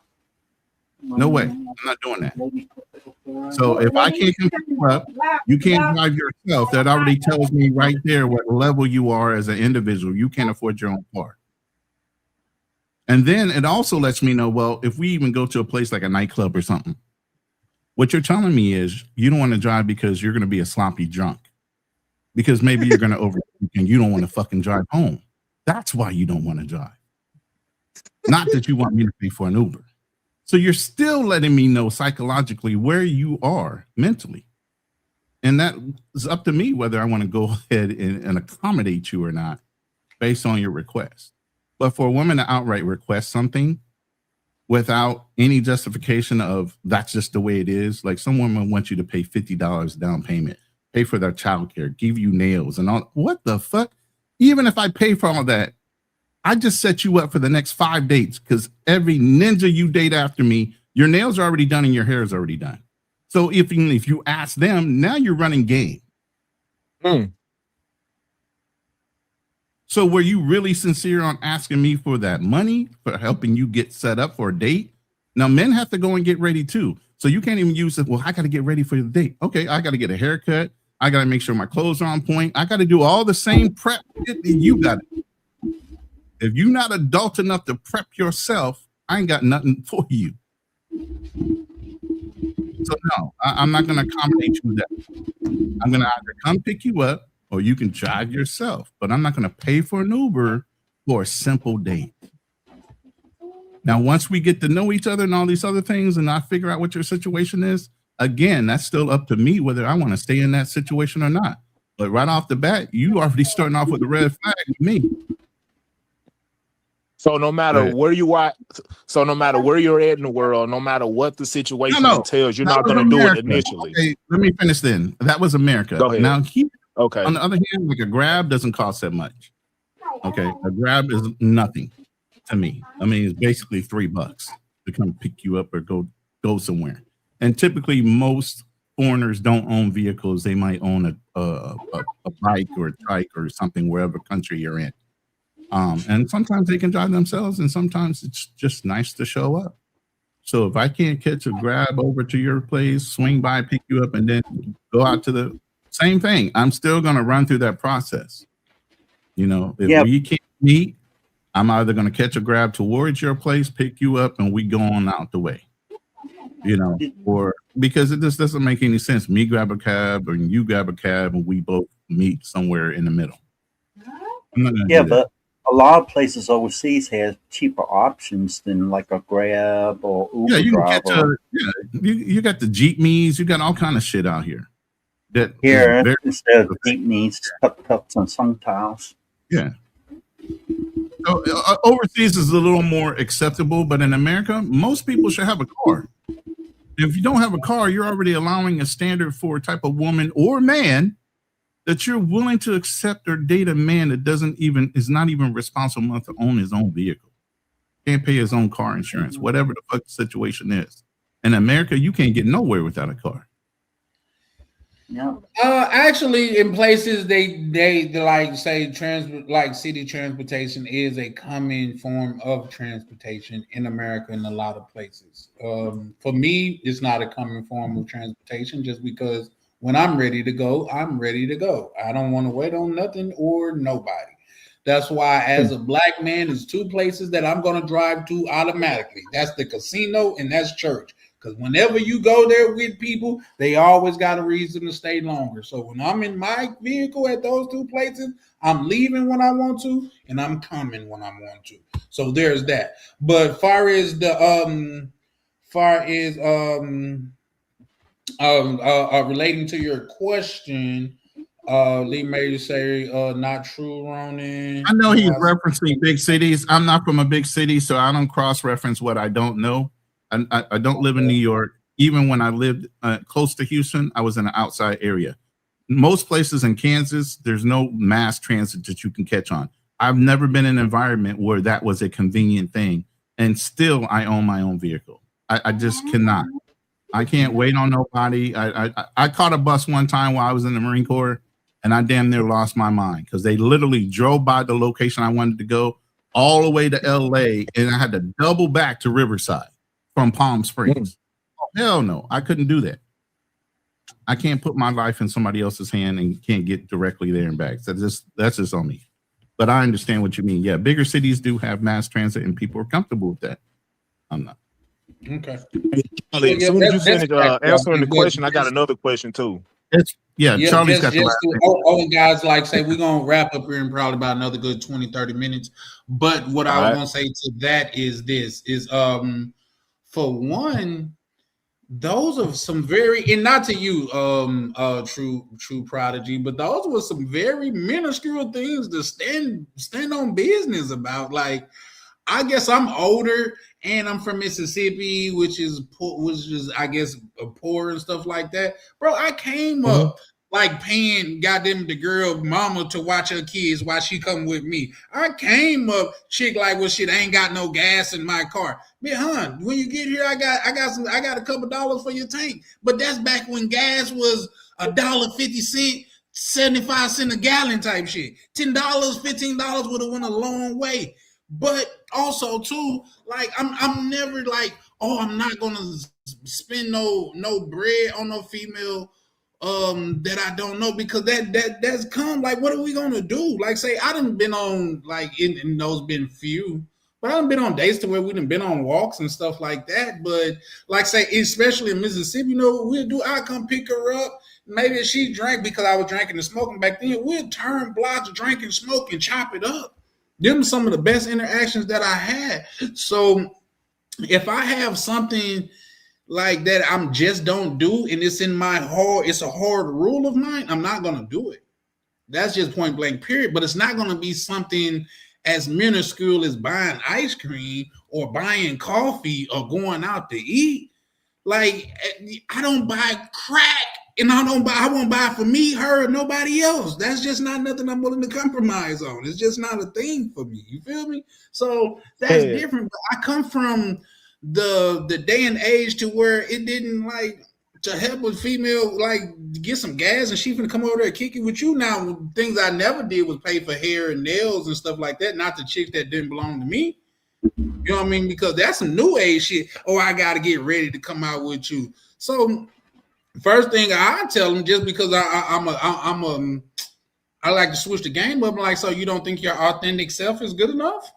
No way. I'm not doing that. So if I can't pick you up, you can't drive yourself. That already tells me right there what level you are as an individual. You can't afford your own car. And then it also lets me know, well, if we even go to a place like a nightclub or something, what you're telling me is you don't want to drive because you're going to be a sloppy drunk. Because maybe you're going to overthink and you don't want to fucking drive home. That's why you don't want to drive. Not that you want me to pay for an Uber. So you're still letting me know psychologically where you are mentally. And that is up to me whether I want to go ahead and accommodate you or not based on your request. But for a woman to outright request something without any justification of that's just the way it is, like some women want you to pay $50 down payment, pay for their childcare, give you nails and all. What the fuck? Even if I pay for all that, I just set you up for the next 5 dates because every ninja you date after me, your nails are already done and your hair is already done. So if you ask them, now you're running game. So were you really sincere on asking me for that money, for helping you get set up for a date? Now, men have to go and get ready too. So you can't even use it. Well, I got to get ready for the date. Okay, I got to get a haircut. I got to make sure my clothes are on point. I got to do all the same prep that you got to do. If you're not adult enough to prep yourself, I ain't got nothing for you. So no, I'm not going to accommodate you with that. I'm going to either come pick you up or you can drive yourself, but I'm not going to pay for an Uber for a simple date. Now, once we get to know each other and all these other things and I figure out what your situation is, again, that's still up to me whether I want to stay in that situation or not. But right off the bat, you already starting off with a red flag with me. So no matter where you are, so no matter where you're at in the world, no matter what the situation entails, you're not going to do it initially. Okay, let me finish then. That was America. Go ahead. Now, okay. On the other hand, like a Grab doesn't cost that much. Okay, a Grab is nothing to me. I mean, it's basically $3 to come pick you up or go somewhere. And typically, most foreigners don't own vehicles. They might own a bike or a trike or something wherever country you're in. And sometimes they can drive themselves, and sometimes it's just nice to show up. So if I can't catch a Grab over to your place, swing by, pick you up, and then go out to the Same thing. I'm still going to run through that process. You know, if Yeah. we can't meet, I'm either going to catch a grab towards your place, pick you up, and we go on out the way. You know, or because it just doesn't make any sense. Me grab a cab or you grab a cab and we both meet somewhere in the middle. I'm not going to Yeah, do that. but a lot of places overseas have cheaper options than like a Grab or Uber Yeah, you can catch driver. you got the Jeepneys, you got all kind of shit out here. That Here, is very instead of jeepneys, tuk-tuks, and sometimes. yeah. So, overseas is a little more acceptable, but in America, most people should have a car. If you don't have a car, you're already allowing a standard for a type of woman or man that you're willing to accept or date a man that is not even responsible enough to own his own vehicle, can't pay his own car insurance, whatever the fuck the situation is. In America, you can't get nowhere without a car. Yeah. Actually, in places they like say city transportation is a common form of transportation in America in a lot of places. For me, it's not a common form of transportation just because when I'm ready to go, I'm ready to go. I don't want to wait on nothing or nobody. That's why, as a black man, there's two places that I'm going to drive to automatically. That's the casino and that's church. Because whenever you go there with people, they always got a reason to stay longer. So when I'm in my vehicle at those two places, I'm leaving when I want to, and I'm coming when I want to. So there's that. But relating to your question, Lee Major say, not true, Ronan. I know he's referencing big cities. I'm not from a big city, so I don't cross-reference what I don't know. I don't live in New York. Even when I lived close to Houston, I was in an outside area. Most places in Kansas, there's no mass transit that you can catch on. I've never been in an environment where that was a convenient thing, and still I own my own vehicle. I just cannot. I can't wait on nobody. I caught a bus one time while I was in the Marine Corps, and I damn near lost my mind because they literally drove by the location I wanted to go all the way to LA, and I had to double back to Riverside from Palm Springs. Oh, hell no, I couldn't do that. I can't put my life in somebody else's hand and can't get directly there and back. So that's just on me. But I understand what you mean. Yeah, bigger cities do have mass transit and people are comfortable with that. I'm not. Okay. Charlie, as soon as you finish answering the question, I got another question too. Charlie's got the last thing. Guys, like say we're gonna wrap up here in probably about another good 20-30 minutes. But what I was gonna say to that is this is for one, those are some very, and not to you, true prodigy, but those were some very minuscule things to stand on business about. Like, I guess I'm older and I'm from Mississippi, which is I guess poor and stuff like that. Bro, I came up like paying goddamn the girl mama to watch her kids while she come with me. I came up chick like, well, shit, I ain't got no gas in my car. Man, hon, when you get here, I got a couple dollars for your tank. But that's back when gas was $1.50, 75 cents a gallon type shit. $10, $15 would have went a long way. But also too, like I'm never like, oh, I'm not gonna spend no bread on no female that I don't know, because that's come like, what are we gonna do? Like, say I done been on like in those been few, but I done been on dates to where we done been on walks and stuff like that. But like say, especially in Mississippi, you know what we'll do? I come pick her up. Maybe she drank because I was drinking and smoking back then. We'll turn blocks, drink and smoke and chop it up. Them are some of the best interactions that I had. So if I have something like that I'm just don't do, and it's in my heart, it's a hard rule of mine, I'm not gonna do it. That's just point blank, period. But it's not gonna be something as minuscule as buying ice cream or buying coffee or going out to eat. Like, I don't buy crack, and I won't buy it for me, her, or nobody else. That's just not nothing I'm willing to compromise on. It's just not a thing for me. You feel me? So that's different. But I come from the day and age to where it didn't like to help a female like get some gas and she finna come over there and kick it with you. Now, things I never did was pay for hair and nails and stuff like that. Not the chicks that didn't belong to me. You know what I mean? Because that's some new age shit. Oh, I got to get ready to come out with you. So First thing I tell them, just because I like to switch the game up. I'm like, so you don't think your authentic self is good enough?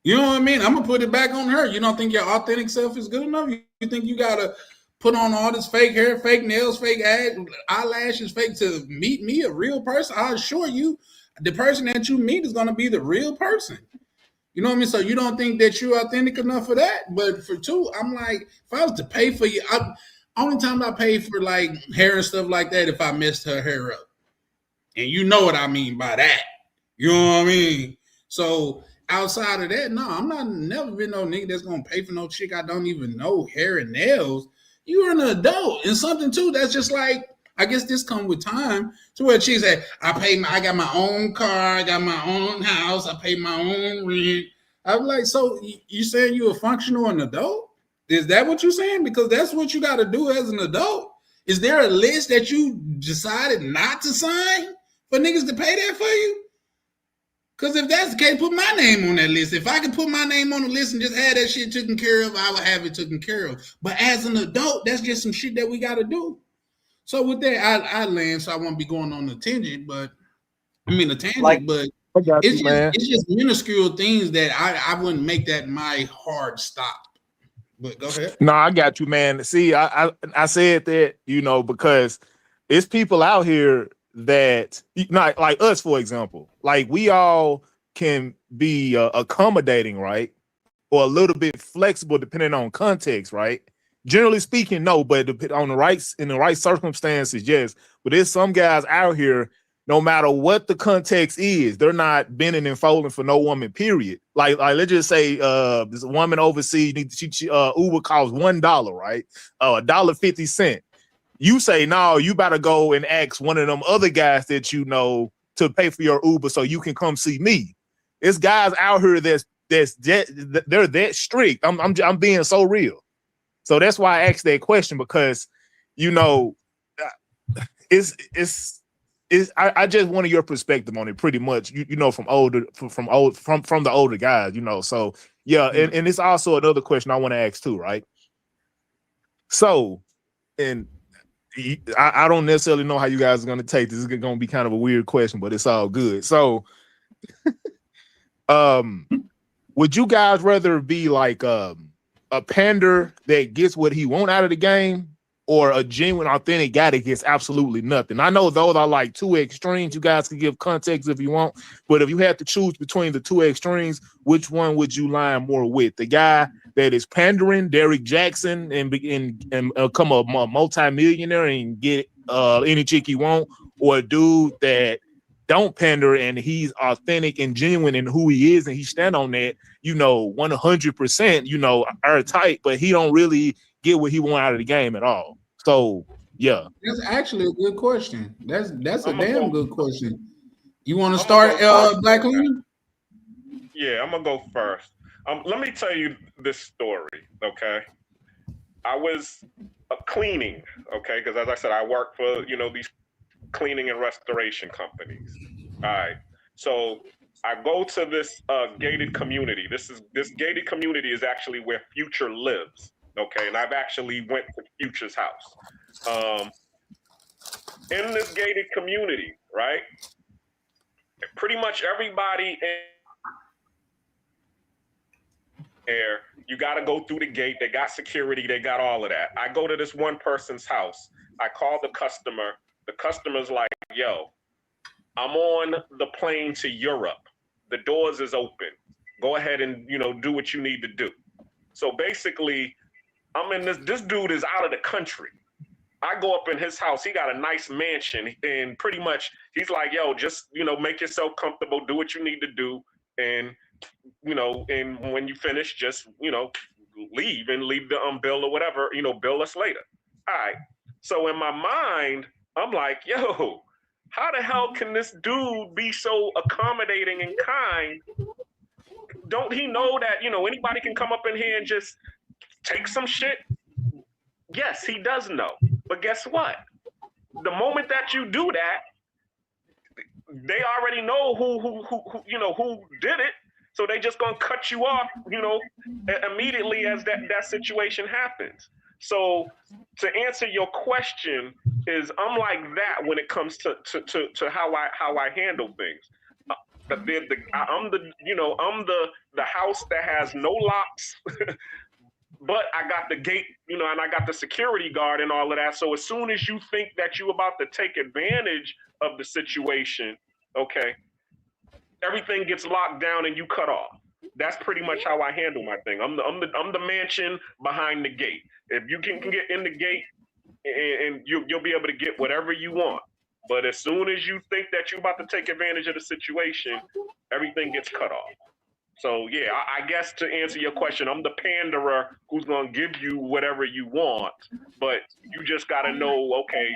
You know what I mean? I'm gonna put it back on her. You don't think your authentic self is good enough? You think you gotta put on all this fake hair, fake nails, fake eyelashes, fake to meet me, a real person? I assure you, the person that you meet is gonna be the real person. You know what I mean? So you don't think that you're authentic enough for that? But for two, I'm like, if I was to pay for you, only time I pay for like hair and stuff like that if I messed her hair up. And you know what I mean by that. You know what I mean? So outside of that, no, I'm not never been no nigga that's gonna pay for no chick I don't even know, hair and nails. You're an adult. And something too, that's just like, I guess this come with time. So where she said, I got my own car, I got my own house, I pay my own rent. I'm like, so you saying you a functional an adult? Is that what you're saying? Because that's what you got to do as an adult. Is there a list that you decided not to sign for niggas to pay that for you? Because if that's the case, put my name on that list. If I could put my name on the list and just have that shit taken care of, I would have it taken care of. But as an adult, that's just some shit that we got to do. So with that, I land, so I won't be going on a tangent, but I mean a tangent, Like, but it's it's just minuscule things that I wouldn't make that my hard stop. But go ahead. No, I got you, man. See, I said that, you know, because it's people out here that, not like us, for example, like we all can be accommodating, right? Or a little bit flexible depending on context, right? Generally speaking, no, but on in the right circumstances, yes. But there's some guys out here, no matter what the context is, they're not bending and folding for no woman, period. Like let's just say this woman overseas, Uber costs $1, right? $1.50. You say, no, you better go and ask one of them other guys that you know to pay for your Uber so you can come see me. It's guys out here they're that strict. I'm being so real. So that's why I asked that question, because you know I just wanted your perspective on it, pretty much. You know, from the older guys, you know. So yeah, and it's also another question I want to ask too, right? So, and I don't necessarily know how you guys are going to take this. This is going to be kind of a weird question, but it's all good. So, would you guys rather be like a pander that gets what he want out of the game, or a genuine, authentic guy that gets absolutely nothing? I know those are like two extremes. You guys can give context if you want, but if you had to choose between the two extremes, which one would you line more with? The guy that is pandering, Derrick Jackson, and become a multi-millionaire and get any chick he want, or a dude that don't pander and he's authentic and genuine in who he is and he stand on that, you know, 100%, you know, airtight, but he don't really get what he want out of the game at all. So yeah, that's actually a good question. That's a damn good question. You want to start, Black Cleaner? Yeah, I'm gonna go first. Let me tell you this story, okay? I was cleaning, okay, because as I said, I work for these cleaning and restoration companies. All right, so I go to this gated community. This gated community is actually where Future lives. Okay, and I've actually went to Future's house. In this gated community, right? Pretty much everybody in there, you got to go through the gate. They got security. They got all of that. I go to this one person's house. I call the customer. The customer's like, yo, I'm on the plane to Europe. The doors is open. Go ahead and, do what you need to do. So basically, I'm in this dude is out of the country. I go up in his house. He got a nice mansion, and pretty much he's like, yo, just, make yourself comfortable, do what you need to do. And, and when you finish, just, leave the bill or whatever, bill us later. All right. So in my mind, I'm like, yo, how the hell can this dude be so accommodating and kind? Don't he know that, anybody can come up in here and just take some shit? Yes, he does know. But guess what? The moment that you do that, they already know who did it. So they just gonna cut you off, immediately as that situation happens. So to answer your question, is I'm like that when it comes to how I handle things. I'm the house that has no locks, but I got the gate, and I got the security guard and all of that. So as soon as you think that you're about to take advantage of the situation, okay, everything gets locked down and you cut off. That's pretty much how I handle my thing. I'm the mansion behind the gate. If you can get in the gate, and you'll be able to get whatever you want. But as soon as you think that you're about to take advantage of the situation, everything gets cut off. So yeah, I guess to answer your question, I'm the panderer who's gonna give you whatever you want, but you just gotta know, okay,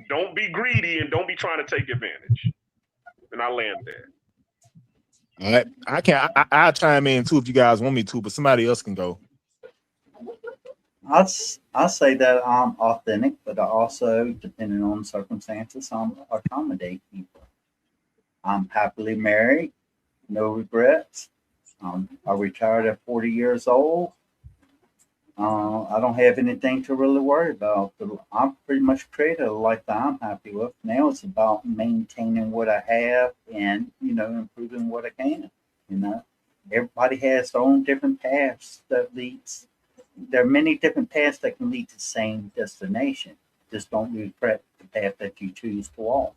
don't be greedy and don't be trying to take advantage. And I land there. All right, I can't. I'll chime in too if you guys want me to, but somebody else can go. I say that I'm authentic, but I also, depending on circumstances, I'm accommodate people. I'm happily married, no regrets. I retired at 40 years old. I don't have anything to really worry about. I'm pretty much created a life that I'm happy with. Now it's about maintaining what I have and improving what I can. Everybody has their own different paths that leads. There are many different paths that can lead to the same destination. Just don't regret the path that you choose to walk.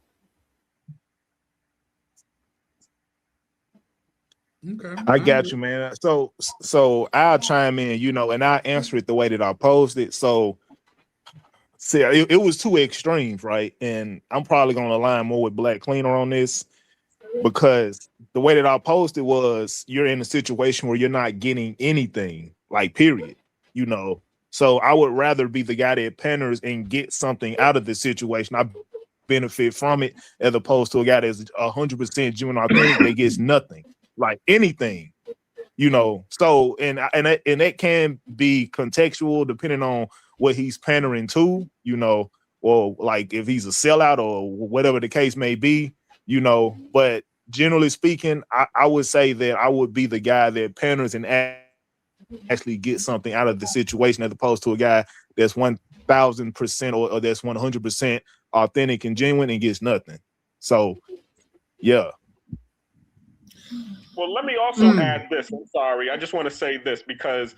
Okay, I got you, man. So I'll chime in, and I answer it the way that I posed it. So, see, it was two extremes, right? And I'm probably going to align more with Black Cleaner on this because the way that I posed it was you're in a situation where you're not getting anything, like period. So I would rather be the guy that panders and get something out of the situation. I benefit from it as opposed to a guy that's 100% genuine authentic that gets nothing, like anything. So and that can be contextual depending on what he's pandering to, or like if he's a sellout or whatever the case may be, but generally speaking, I would say that I would be the guy that panders and actually get something out of the situation as opposed to a guy that's 1,000% or that's 100% authentic and genuine and gets nothing. So yeah. Well, let me also add this. I'm sorry. I just want to say this because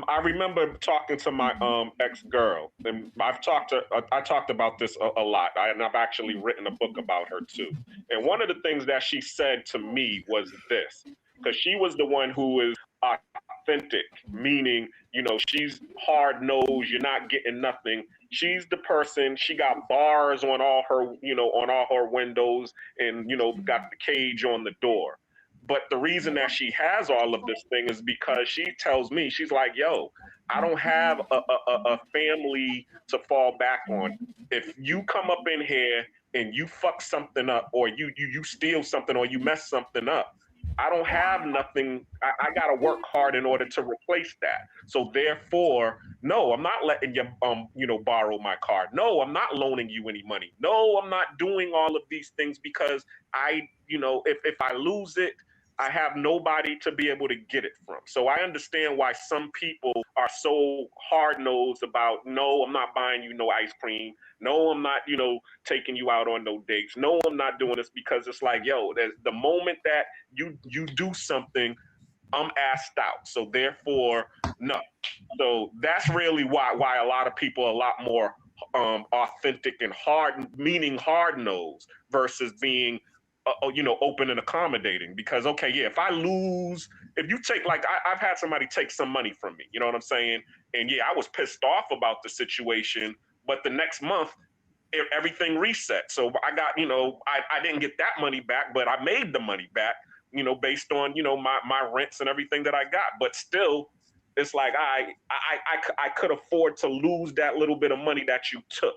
I remember talking to my ex-girl, and I talked about this a lot, and I've actually written a book about her too. And one of the things that she said to me was this, because she was the one who is authentic, meaning she's hard nosed. You're not getting nothing. She's the person. She got bars on all her on all her windows, and got the cage on the door. But the reason that she has all of this thing is because she tells me, she's like, yo, I don't have a family to fall back on. If you come up in here and you fuck something up, or you steal something, or you mess something up, I don't have nothing. I got to work hard in order to replace that. So therefore, no, I'm not letting you borrow my car. No, I'm not loaning you any money. No, I'm not doing all of these things because if I lose it, I have nobody to be able to get it from. So I understand why some people are so hard-nosed about, no, I'm not buying you no ice cream. No, I'm not, taking you out on no dates. No, I'm not doing this, because it's like, yo, there's the moment that you do something, I'm asked out. So therefore, no. So that's really why a lot of people are a lot more authentic and meaning hard-nosed versus being open and accommodating. Because okay, yeah, if you take, like, I've had somebody take some money from me, you know what I'm saying? And yeah, I was pissed off about the situation, but the next month everything reset. So I got, I didn't get that money back, but I made the money back, based on, my rents and everything that I got. But still, it's like I could afford to lose that little bit of money that you took.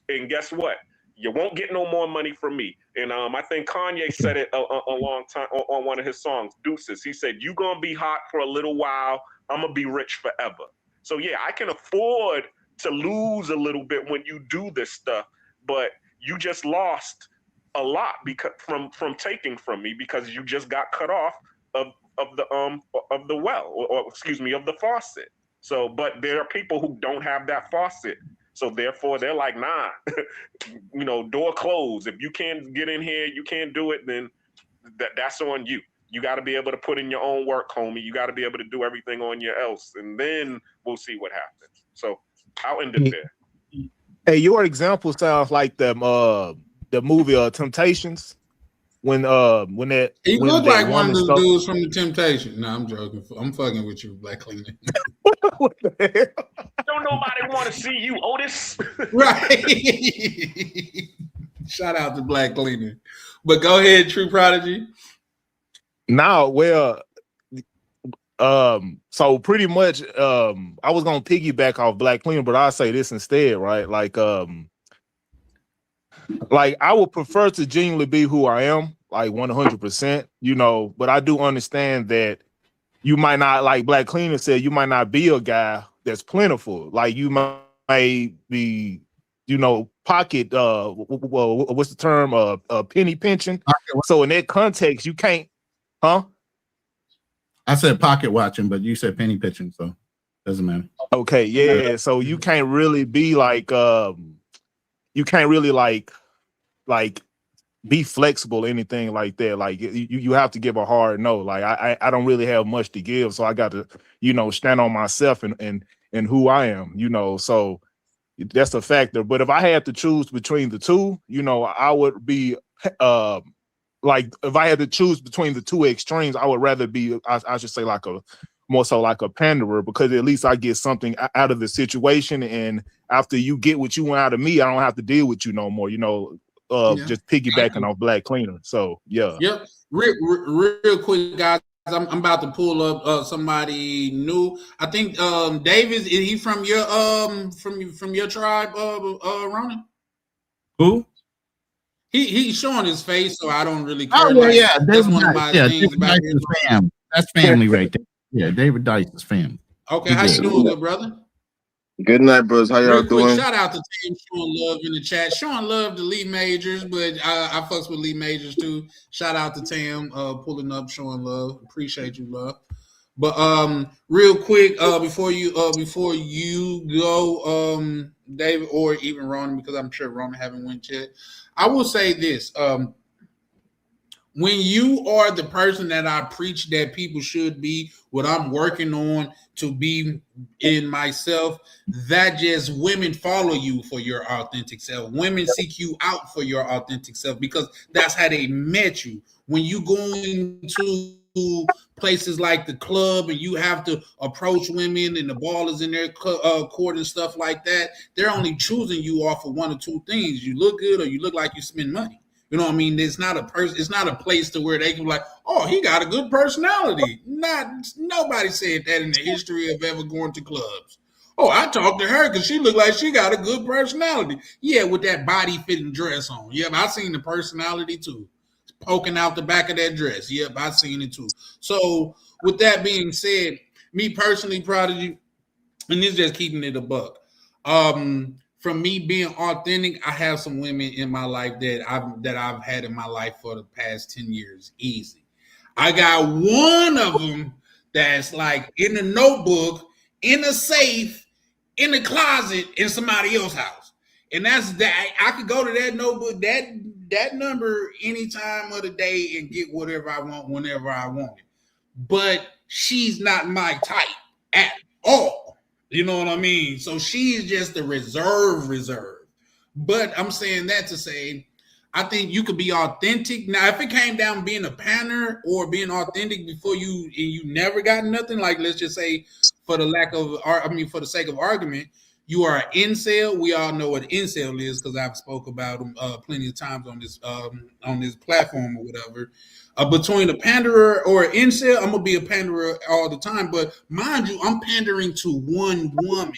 And guess what? You won't get no more money from me. And I think Kanye said it a long time on one of his songs, Deuces. He said, "You gonna be hot for a little while. I'm gonna be rich forever." So yeah, I can afford to lose a little bit when you do this stuff, but you just lost a lot because from taking from me, because you just got cut off of the well, or excuse me, of the faucet. So, but there are people who don't have that faucet. So therefore, they're like, nah, door closed. If you can't get in here, you can't do it. Then that's on you. You got to be able to put in your own work, homie. You got to be able to do everything on your else, and then we'll see what happens. So I'll end it there. Hey, your example sounds like the movie Temptations. When he when looked that like one of those stuff. dudes from the Temptation. No, I'm joking. I'm fucking with you, Black Cleaner. What the hell? Don't nobody want to see you, Otis. Right. Shout out to Black Cleaner. But go ahead, True Prodigy. Now, well, so pretty much, I was gonna piggyback off Black Cleaner, but I'll say this instead, right? Like I would prefer to genuinely be who I am, like 100%, but I do understand that you might not, like Black Cleaner said, you might not be a guy that's plentiful. Like you might be, pocket, what's the term? Penny pinching. So in that context, you can't, huh? I said pocket watching, but you said penny pitching, so doesn't matter. Okay, yeah. So you can't really be like, you can't really like be flexible or anything like that. Like you have to give a hard no. Like I don't really have much to give, so I got to stand on myself and who I am. So that's a factor. But if I had to choose between the two, I would be like if I had to choose between the two extremes, I would rather be I should say more so like a panderer, because at least I get something out of the situation, and after you get what you want out of me, I don't have to deal with you no more. Just piggybacking off Black Cleaner. So yeah. Yep. Real quick, guys. I'm about to pull up somebody new. I think David, is he from your from your tribe, Ronan? Who? He's showing his face, so I don't really care. Oh yeah, that's one of my things David about Dice's family. That's family right there. Yeah, David Dice's family. Okay, how you doing, good brother? Good night, bros. How y'all doing? Shout out to Tim showing love in the chat. Showing love to Lee Majors, but I fucks with Lee Majors too. Shout out to Tam pulling up, showing love. Appreciate you, love. But real quick, before you go, David, or even Ronan, because I'm sure Ronan haven't went yet. I will say this. When you are the person that I preach that people should be, what I'm working on to be in myself, that just women follow you for your authentic self. Women seek you out for your authentic self because that's how they met you. When you go into places like the club and you have to approach women and the ball is in their court and stuff like that, they're only choosing you off of one or two things. You look good or you look like you spend money. You know what I mean? It's not a person. It's not a place to where they can be like, oh, he got a good personality. Nobody said that in the history of ever going to clubs. Oh, I talked to her because she looked like she got a good personality. Yeah, with that body fitting dress on. Yep, I seen the personality too. Poking out the back of that dress. Yep, I seen it too. So with that being said, me personally, Prodigy, and this is just keeping it a buck. From me being authentic, I have some women in my life that I've had in my life for the past 10 years. Easy. I got one of them that's like in a notebook, in a safe, in a closet, in somebody else's house. And that's that. I could go to that notebook, that number any time of the day and get whatever I want whenever I want it. But she's not my type at all. You know what I mean? So she's just a reserve. But I'm saying that to say, I think you could be authentic. Now, if it came down being a panner or being authentic before you never got nothing, like let's just say for the sake of argument, you are an incel. We all know what an incel is because I've spoke about them plenty of times on this platform or whatever. Between a panderer or an incel, I'm gonna be a panderer all the time. But mind you, I'm pandering to one woman,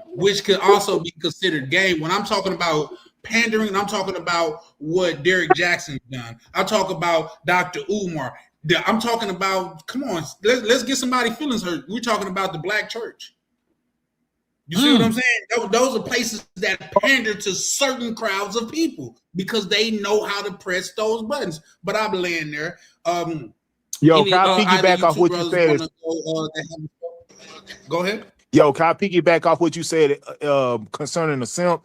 which could also be considered gay. When I'm talking about pandering, I'm talking about what Derek Jackson's done. I talk about Dr. Umar. I'm talking about, come on, let's get somebody feelings hurt. We're talking about the black church. You see what I'm saying? Those are places that pander to certain crowds of people because they know how to press those buttons. But I'm laying there. Yo, can I piggyback off what you said? Go ahead. Yo, can I piggyback off what you said concerning the simp?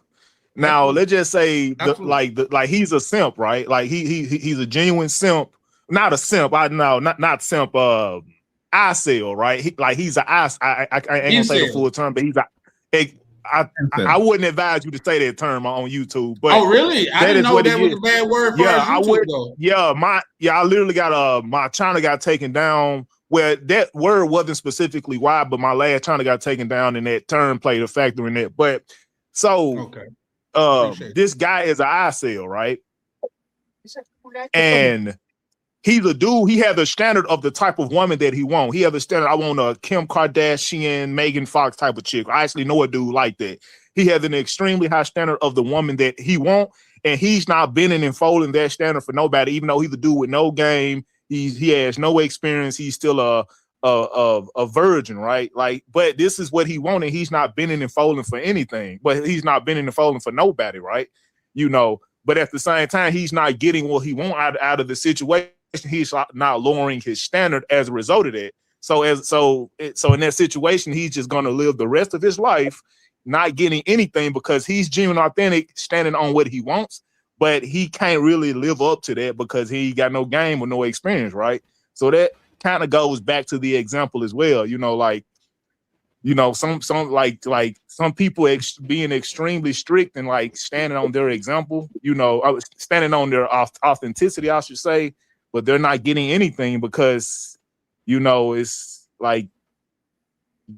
Now, let's just say like he's a simp, right? Like he's a genuine simp, not a simp. I know, not simp. I sell, right? He's an I ain't gonna say the full term, but he's I wouldn't advise you to say that term on YouTube. But really? I didn't know that was a bad word for YouTube, though. I literally got my channel got taken down. Where that word wasn't specifically why, but my last channel got taken down, and that term played a factor in it. But so, this guy is an I sell, right? And he's a dude. He has the standard of the type of woman that he wants. He has the standard. I want a Kim Kardashian, Megan Fox type of chick. I actually know a dude like that. He has an extremely high standard of the woman that he wants, and he's not bending and folding that standard for nobody. Even though he's a dude with no game, he has no experience. He's still a virgin, right? Like, but this is what he wanted. He's not bending and folding for anything, but he's not bending and folding for nobody, right? You know. But at the same time, he's not getting what he wants out of the situation. He's not lowering his standard as a result of that. So in that situation, he's just going to live the rest of his life not getting anything because he's genuine, authentic, standing on what he wants, but he can't really live up to that because he got no game or no experience, right? So that kind of goes back to the example as well. You know, like, you know, some people being extremely strict and like standing on their example, you know, standing on their authenticity, I should say, but they're not getting anything because, you know, it's like,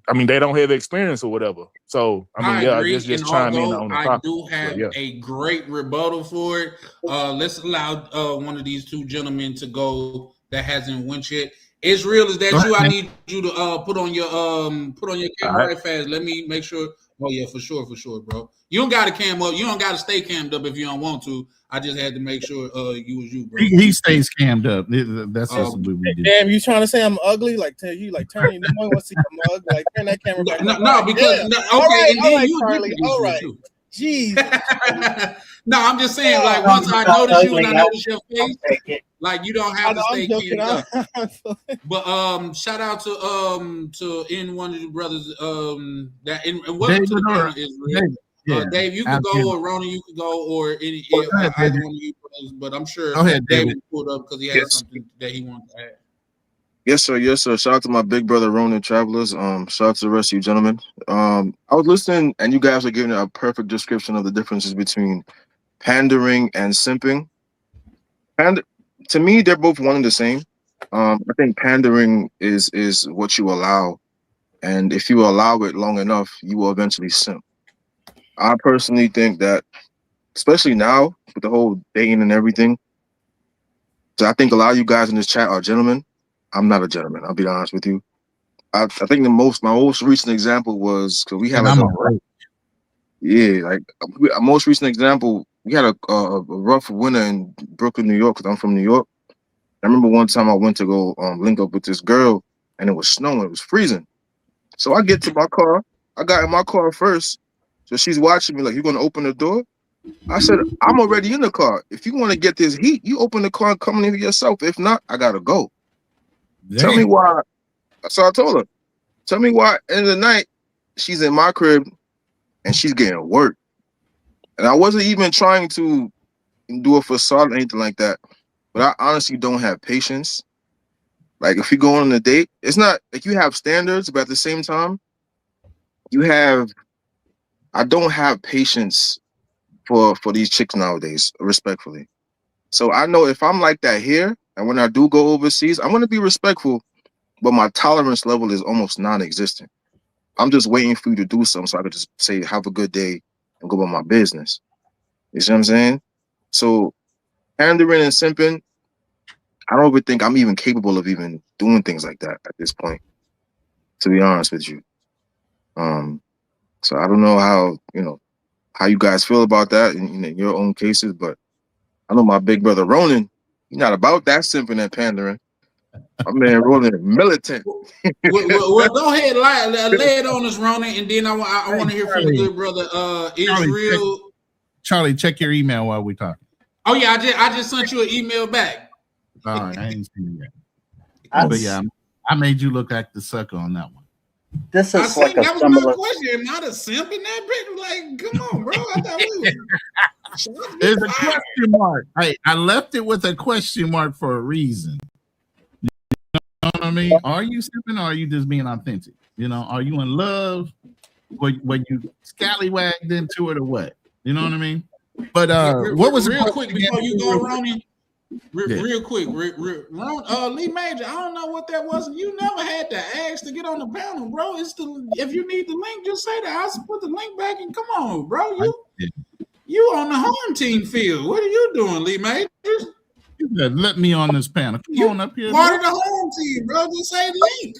I mean, they don't have experience or whatever. So, I mean, agree. just chime in on the topic. I do have a great rebuttal for it. Let's allow one of these two gentlemen to go that hasn't went yet. Israel, is that you? I need you to put on your camera right fast. Let me make sure. Oh yeah, for sure, bro. You don't got to cam up. You don't got to stay cammed up if you don't want to. I just had to make sure you was you, bro. He stays cammed up. That's just what we do. Damn, you trying to say I'm ugly? Like tell you, like turn. No one wants to see I'm ugly. Like turn that camera back. No, because all right, Charlie. All right. Jeez. No, I'm just saying, like, once I notice you and I notice your face, like, you don't have to stay cammed up. But shout out to any one of the brothers that and welcome to the panel, Israel. Dave, you could go, or Ronnie, you could go, or any either one of you brothers. But I'm sure David pulled up because he had something that he wanted to add. Yes, sir. Yes, sir. Shout out to my big brother, Ronan Travelers. Shout out to the rest of you gentlemen. I was listening, and you guys are giving a perfect description of the differences between pandering and simping. And to me, they're both one and the same. I think pandering is what you allow, and if you allow it long enough, you will eventually simp. I personally think that, especially now with the whole dating and everything, so I think a lot of you guys in this chat are gentlemen. I'm not a gentleman. I'll be honest with you. I think my most recent example was because we had like a most recent example. We had a rough winter in Brooklyn, New York, because I'm from New York. I remember one time I went to go link up with this girl, and it was snowing. It was freezing. So I get to my car. I got in my car first. So she's watching me like, "You gonna open the door?" I said, "I'm already in the car. If you want to get this heat, you open the car and come in here yourself. If not, I gotta go." Damn. Tell me why. So I told her, tell me why end of the night she's in my crib and she's getting work. And I wasn't even trying to do a facade or anything like that. But I honestly don't have patience. Like if you go on a date, it's not like you have standards, but at the same time, I don't have patience for these chicks nowadays, respectfully. So I know if I'm like that here, and when I do go overseas, I'm going to be respectful, but my tolerance level is almost non-existent. I'm just waiting for you to do something so I could just say, have a good day and go about my business. You see what I'm saying? So pandering and simping, I don't even think I'm even capable of even doing things like that at this point, to be honest with you. So I don't know how you guys feel about that in your own cases, but I know my big brother Ronan, he's not about that simping and pandering. My man Ronan is militant. well, go ahead, lay it on us, Ronan, and then I want to hear from the good brother Israel. Charlie, check your email while we talking. Oh yeah, I just sent you an email back. All right, I ain't seen it yet. But yeah, I made you look like the sucker on that one. This I is like think a that was my similar. question. Am I the simp in that bitch? Like, come on, bro. I thought we was. There's a question mark. I left it with a question mark for a reason. You know what I mean? Are you simping or are you just being authentic? You know, are you in love? When you scallywagged into it or what? You know what I mean? But what was real quick before you go, Ronnie? Yeah. Real quick, Lee Major. I don't know what that was. You never had to ask to get on the panel, bro. It's if you need the link, just say that. I'll put the link back and come on, bro. You on the home team field. What are you doing, Lee Major? Let me on this panel. Come on up here. Part of the home team, bro. Just say link.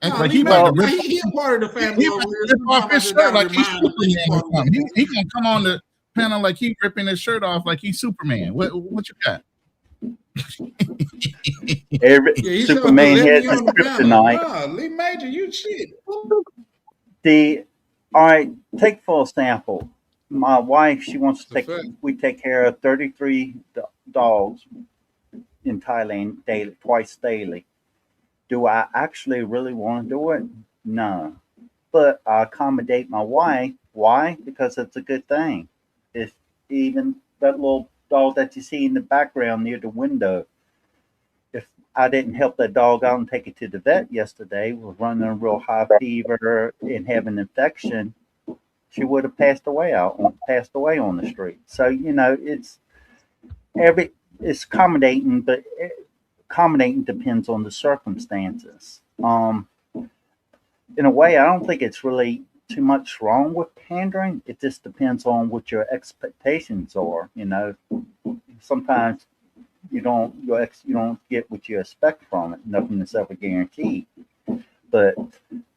Like he a part of the family over here. Rip off his shirt like he's Superman or something. He gonna come on the panel like he ripping his shirt off like he's Superman. What you got? Superman has a kryptonite. Lee Major, you shit. All right, take for example, my wife, she wants to we take care of 33 dogs in Thailand daily, twice daily. Do I actually really want to do it? No. But I accommodate my wife. Why? Because it's a good thing. If even that little dog that you see in the background near the window, if I didn't help that dog out and take it to the vet yesterday, was running a real high fever and having an infection, she would have passed away on the street. So, you know, it's accommodating, but accommodating depends on the circumstances. In a way, I don't think it's really too much wrong with pandering. It just depends on what your expectations are. You know, sometimes you don't get what you expect from it. Nothing is ever guaranteed. But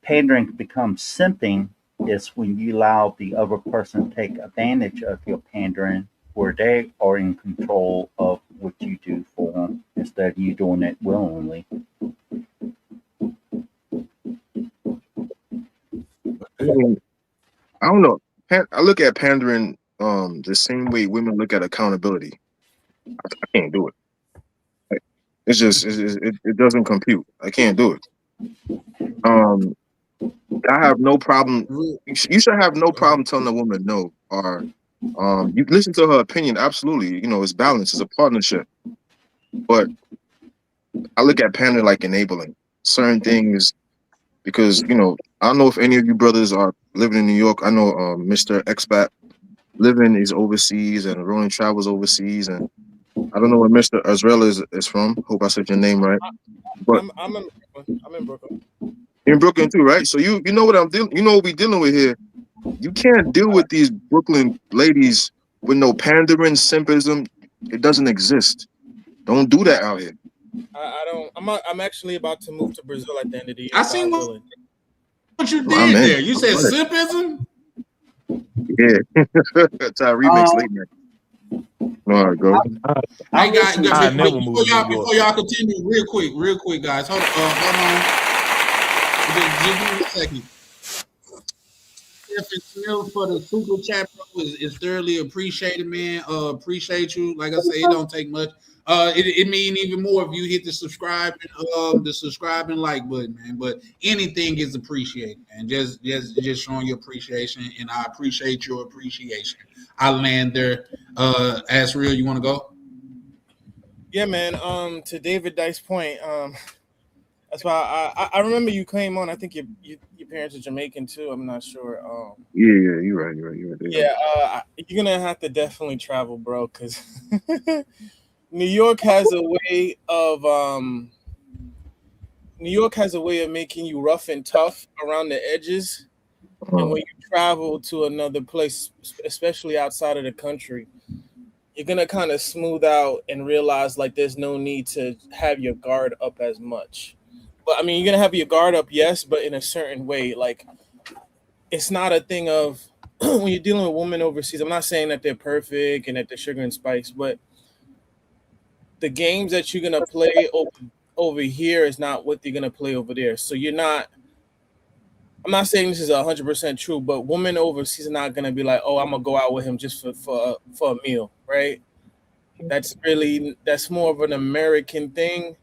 pandering becomes simping is when you allow the other person to take advantage of your pandering, where they are in control of what you do for them instead of you doing it willingly. I don't know. I look at pandering the same way women look at accountability. I can't do it. It's just it doesn't compute. I can't do it. I have no problem. You should have no problem telling a woman no, or you listen to her opinion. Absolutely, you know, it's balance. It's a partnership. But I look at pandering like enabling certain things because, you know, I don't know if any of you brothers are living in New York. I know Mr. Expat living is overseas and Ronan travels overseas, and I don't know where Mr. Azrael is from. Hope I said your name right. But I'm in Brooklyn. You're in Brooklyn too, right? So you know what I'm dealing. You know what we're dealing with here. You can't deal with these Brooklyn ladies with no pandering, simpism. It doesn't exist. Don't do that out here. I don't. I'm actually about to move to Brazil at the end of the year. I seen what you did there. You said simpism? Yeah. That's our remix late night. All right, go. Hey, guys, before y'all continue, real quick, guys. Hold on. Just give me a second. For the super chat, bro, is thoroughly appreciated, man. Appreciate you. Like I say, it don't take much. It mean even more if you hit the subscribe and like button, man. But anything is appreciated, man. Just showing your appreciation, and I appreciate your appreciation. I land there. As real, you want to go? Yeah, man. To David Dice point, that's why I remember you came on. I think your parents are Jamaican too. I'm not sure. Yeah, you're right. Yeah, you're gonna have to definitely travel, bro, because New York has a way of making you rough and tough around the edges. And when you travel to another place, especially outside of the country, you're gonna kind of smooth out and realize like there's no need to have your guard up as much. But I mean, you're gonna have your guard up, yes, but in a certain way. Like, it's not a thing of when you're dealing with women overseas. I'm not saying that they're perfect and that they're sugar and spice, but the games that you're gonna play over here is not what you're gonna play over there. So you're not. I'm not saying this is 100% true, but women overseas are not gonna be like, "Oh, I'm gonna go out with him just for a meal," right? That's more of an American thing.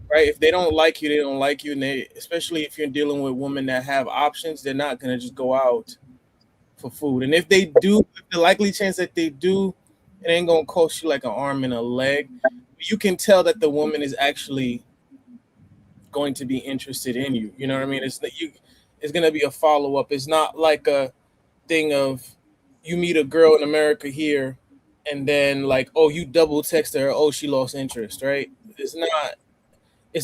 right? If they don't like you, they don't like you, and especially if you're dealing with women that have options, they're not gonna just go out for food. And if they do, the likely chance that they do, it ain't gonna cost you like an arm and a leg. You can tell that the woman is actually going to be interested in you. You know what I mean? It's gonna be a follow up. It's not like a thing of you meet a girl in America here, and then like, oh, you double text her, oh, she lost interest, right? It's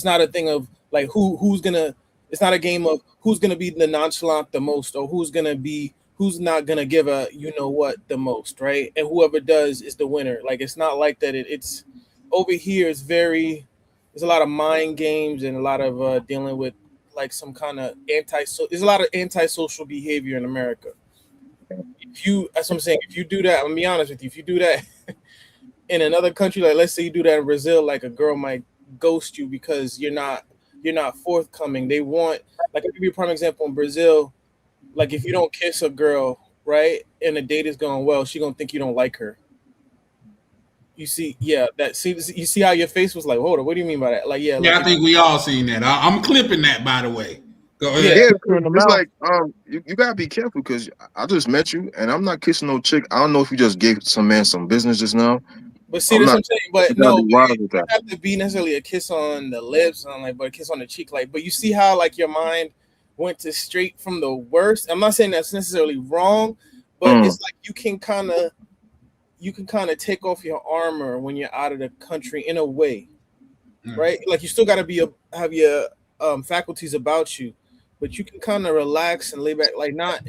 not a thing of like who's gonna. It's not a game of who's gonna be the nonchalant the most, or who's not gonna give a you know what the most, right? And whoever does is the winner. Like it's not like that. It's over here. It's very. There's a lot of mind games and a lot of dealing with like some kind of There's a lot of antisocial behavior in America. That's what I'm saying. If you do that, I'm gonna be honest with you. If you do that in another country, like let's say you do that in Brazil, like a girl might ghost you because you're not forthcoming. They want, like, I'll give you a prime example in Brazil. Like if you don't kiss a girl, right, and the date is going well, she gonna think you don't like her. You see, yeah, you see how your face was like, hold on, what do you mean by that? Like, yeah, Yeah, like I think we all seen that. I'm clipping that, by the way. Go ahead. Yeah, it's like you gotta be careful because I just met you and I'm not kissing no chick. I don't know if you just gave some man some business just now. But see, I'm that's not. what I'm saying. You But gotta no, be wise with it that. don't have to be necessarily a kiss on the lips, but a kiss on the cheek. Like, but you see how like your mind went to straight from the worst. I'm not saying that's necessarily wrong, but it's like you can kind of take off your armor when you're out of the country in a way, right? Like you still got to have your faculties about you, but you can kind of relax and lay back. Like not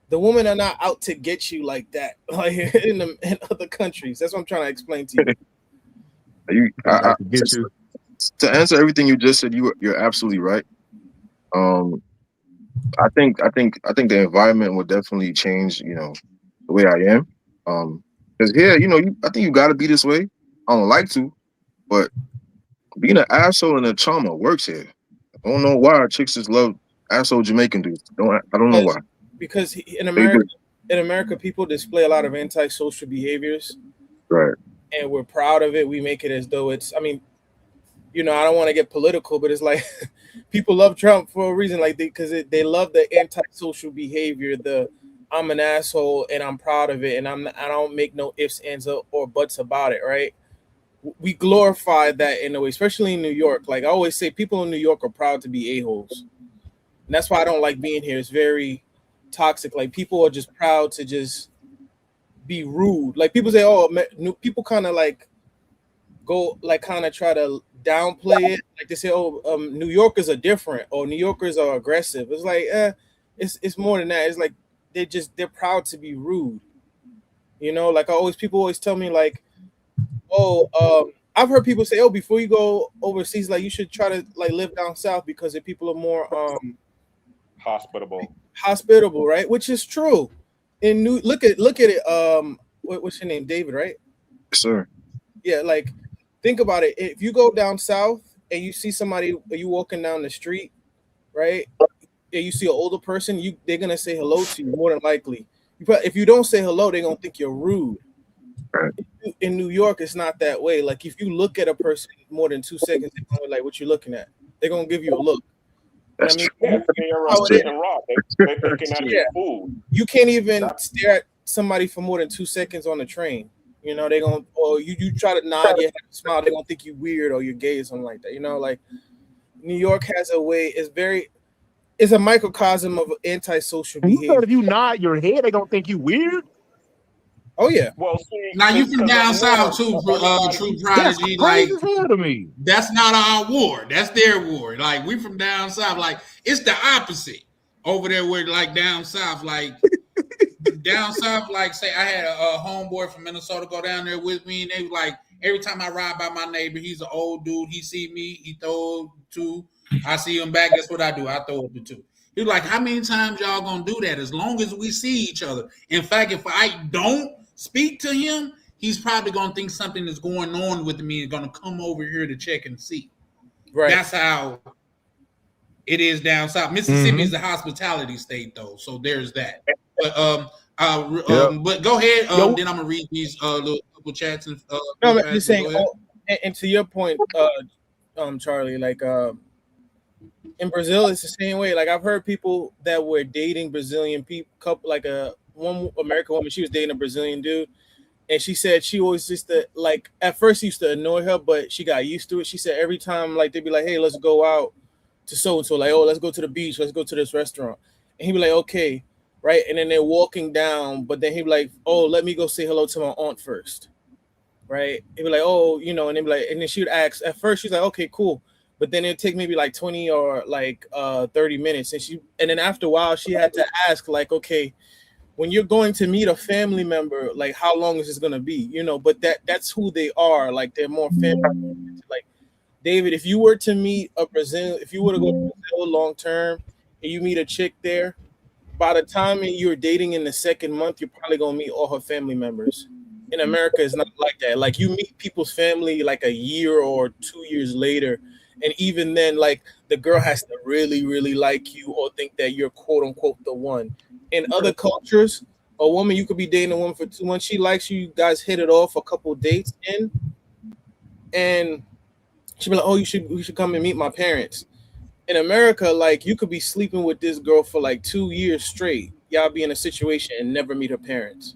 the women are not out to get you like that, like in other countries. That's what I'm trying to explain to you. To answer everything you just said, you're absolutely right. I think the environment will definitely change. You know, the way I am. Because here, I think you got to be this way. I don't like to, but being an asshole and a charmer works here. I don't know why chicks just love asshole Jamaican dudes. I don't know why. Because in They do. America, people display a lot of antisocial behaviors, Right? and we're proud of it. We make it as though it's. I mean, I don't want to get political, but it's like people love Trump for a reason, like because they love the antisocial behavior. I'm an asshole and I'm proud of it, and I don't make no ifs, ands, or buts about it. Right? We glorify that in a way, especially in New York. Like I always say, people in New York are proud to be a-holes, and that's why I don't like being here. It's very toxic. Like people are just proud to just be rude. Like people say, oh, people kind of like go like kind of try to downplay it. Like they say, oh, New Yorkers are different, or New Yorkers are aggressive. It's like, it's more than that. It's like they're proud to be rude. Like people always tell me like, oh, I've heard people say, oh, before you go overseas, like you should try to like live down south because the people are more hospitable, right? Which is true. Look at it. What's your name? David, right? Sir. Yeah, like think about it. If you go down south and you see somebody, you walking down the street, right? And you see an older person, they're gonna say hello to you more than likely. If you don't say hello, they're gonna think you're rude. Right. In New York, it's not that way. Like if you look at a person more than 2 seconds, they're gonna be like, "What you looking at?" They're gonna give you a look. That's true. They're thinking that's food. You can't even stare at somebody for more than 2 seconds on the train. They gonna, or you try to nod your head, smile, they're gonna think you weird or you're gay or something like that. Like New York has a way. It's a microcosm of antisocial behavior. If you nod your head, they gonna think you weird. Oh yeah. Well, see, now you from down south too, True Prodigy. Like to me. That's not our war. That's their war. Like we from down south. Like it's the opposite over there. Where like down south, like down south, like say I had a homeboy from Minnesota go down there with me, and they was like every time I ride by my neighbor, he's an old dude. He see me, he throw two. I see him back. Guess what I do? I throw up the two. He was like, how many times y'all gonna do that? As long as we see each other. In fact, if I don't speak to him, he's probably gonna think something is going on with me and gonna come over here to check and see. Right. That's how it is down south. Mississippi is a hospitality state, though, so there's that. But but go ahead. Then I'm gonna read these little couple chats. And no, I'm just saying. And to your point, Charlie. Like in Brazil, it's the same way. Like I've heard people that were dating Brazilian people, couple like one American woman. She was dating a Brazilian dude, and she said she always used to like at first used to annoy her, but she got used to it. She said every time like they'd be like, "Hey, let's go out to so and so," like, "Oh, let's go to the beach, let's go to this restaurant," and he'd be like, "Okay," right? And then they're walking down, but then he'd be like, "Oh, let me go say hello to my aunt first." Right? He'd be like, "Oh, you know," and they'd be like, and then she would ask. At first, she's like, "Okay, cool." But then it'd take maybe like 20 or like 30 minutes. And then after a while she had to ask, like, okay, when you're going to meet a family member, like how long is this gonna be? You know, but that's who they are. Like they're more family. Like David, if you were to meet a Brazil, if you were to go to Brazil long term and you meet a chick there, by the time you're dating in the second month, you're probably gonna meet all her family members. In America, it's not like that. Like you meet people's family like a year or 2 years later, and even then, like the girl has to really, really like you or think that you're quote unquote the one. In other cultures, a woman you could be dating a woman for 2 months. She likes you. You guys hit it off a couple dates in, and she'll be like, "Oh, we should come and meet my parents." In America, like you could be sleeping with this girl for like 2 years straight. Y'all be in a situation and never meet her parents.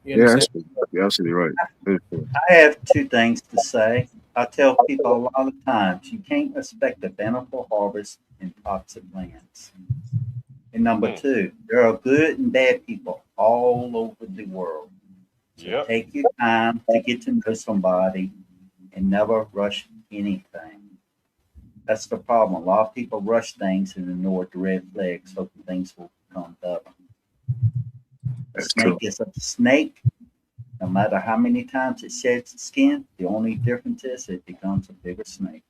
You Yeah, understand? you're absolutely right. I have two things to say. I tell people a lot of times you can't expect a bountiful harvest in toxic lands. And number two, there are good and bad people all over the world. So take your time to get to know somebody and never rush anything. That's the problem. A lot of people rush things and ignore the red flags, hoping things will become better. A snake is a snake. No matter how many times it sheds its skin, the only difference is it becomes a bigger snake.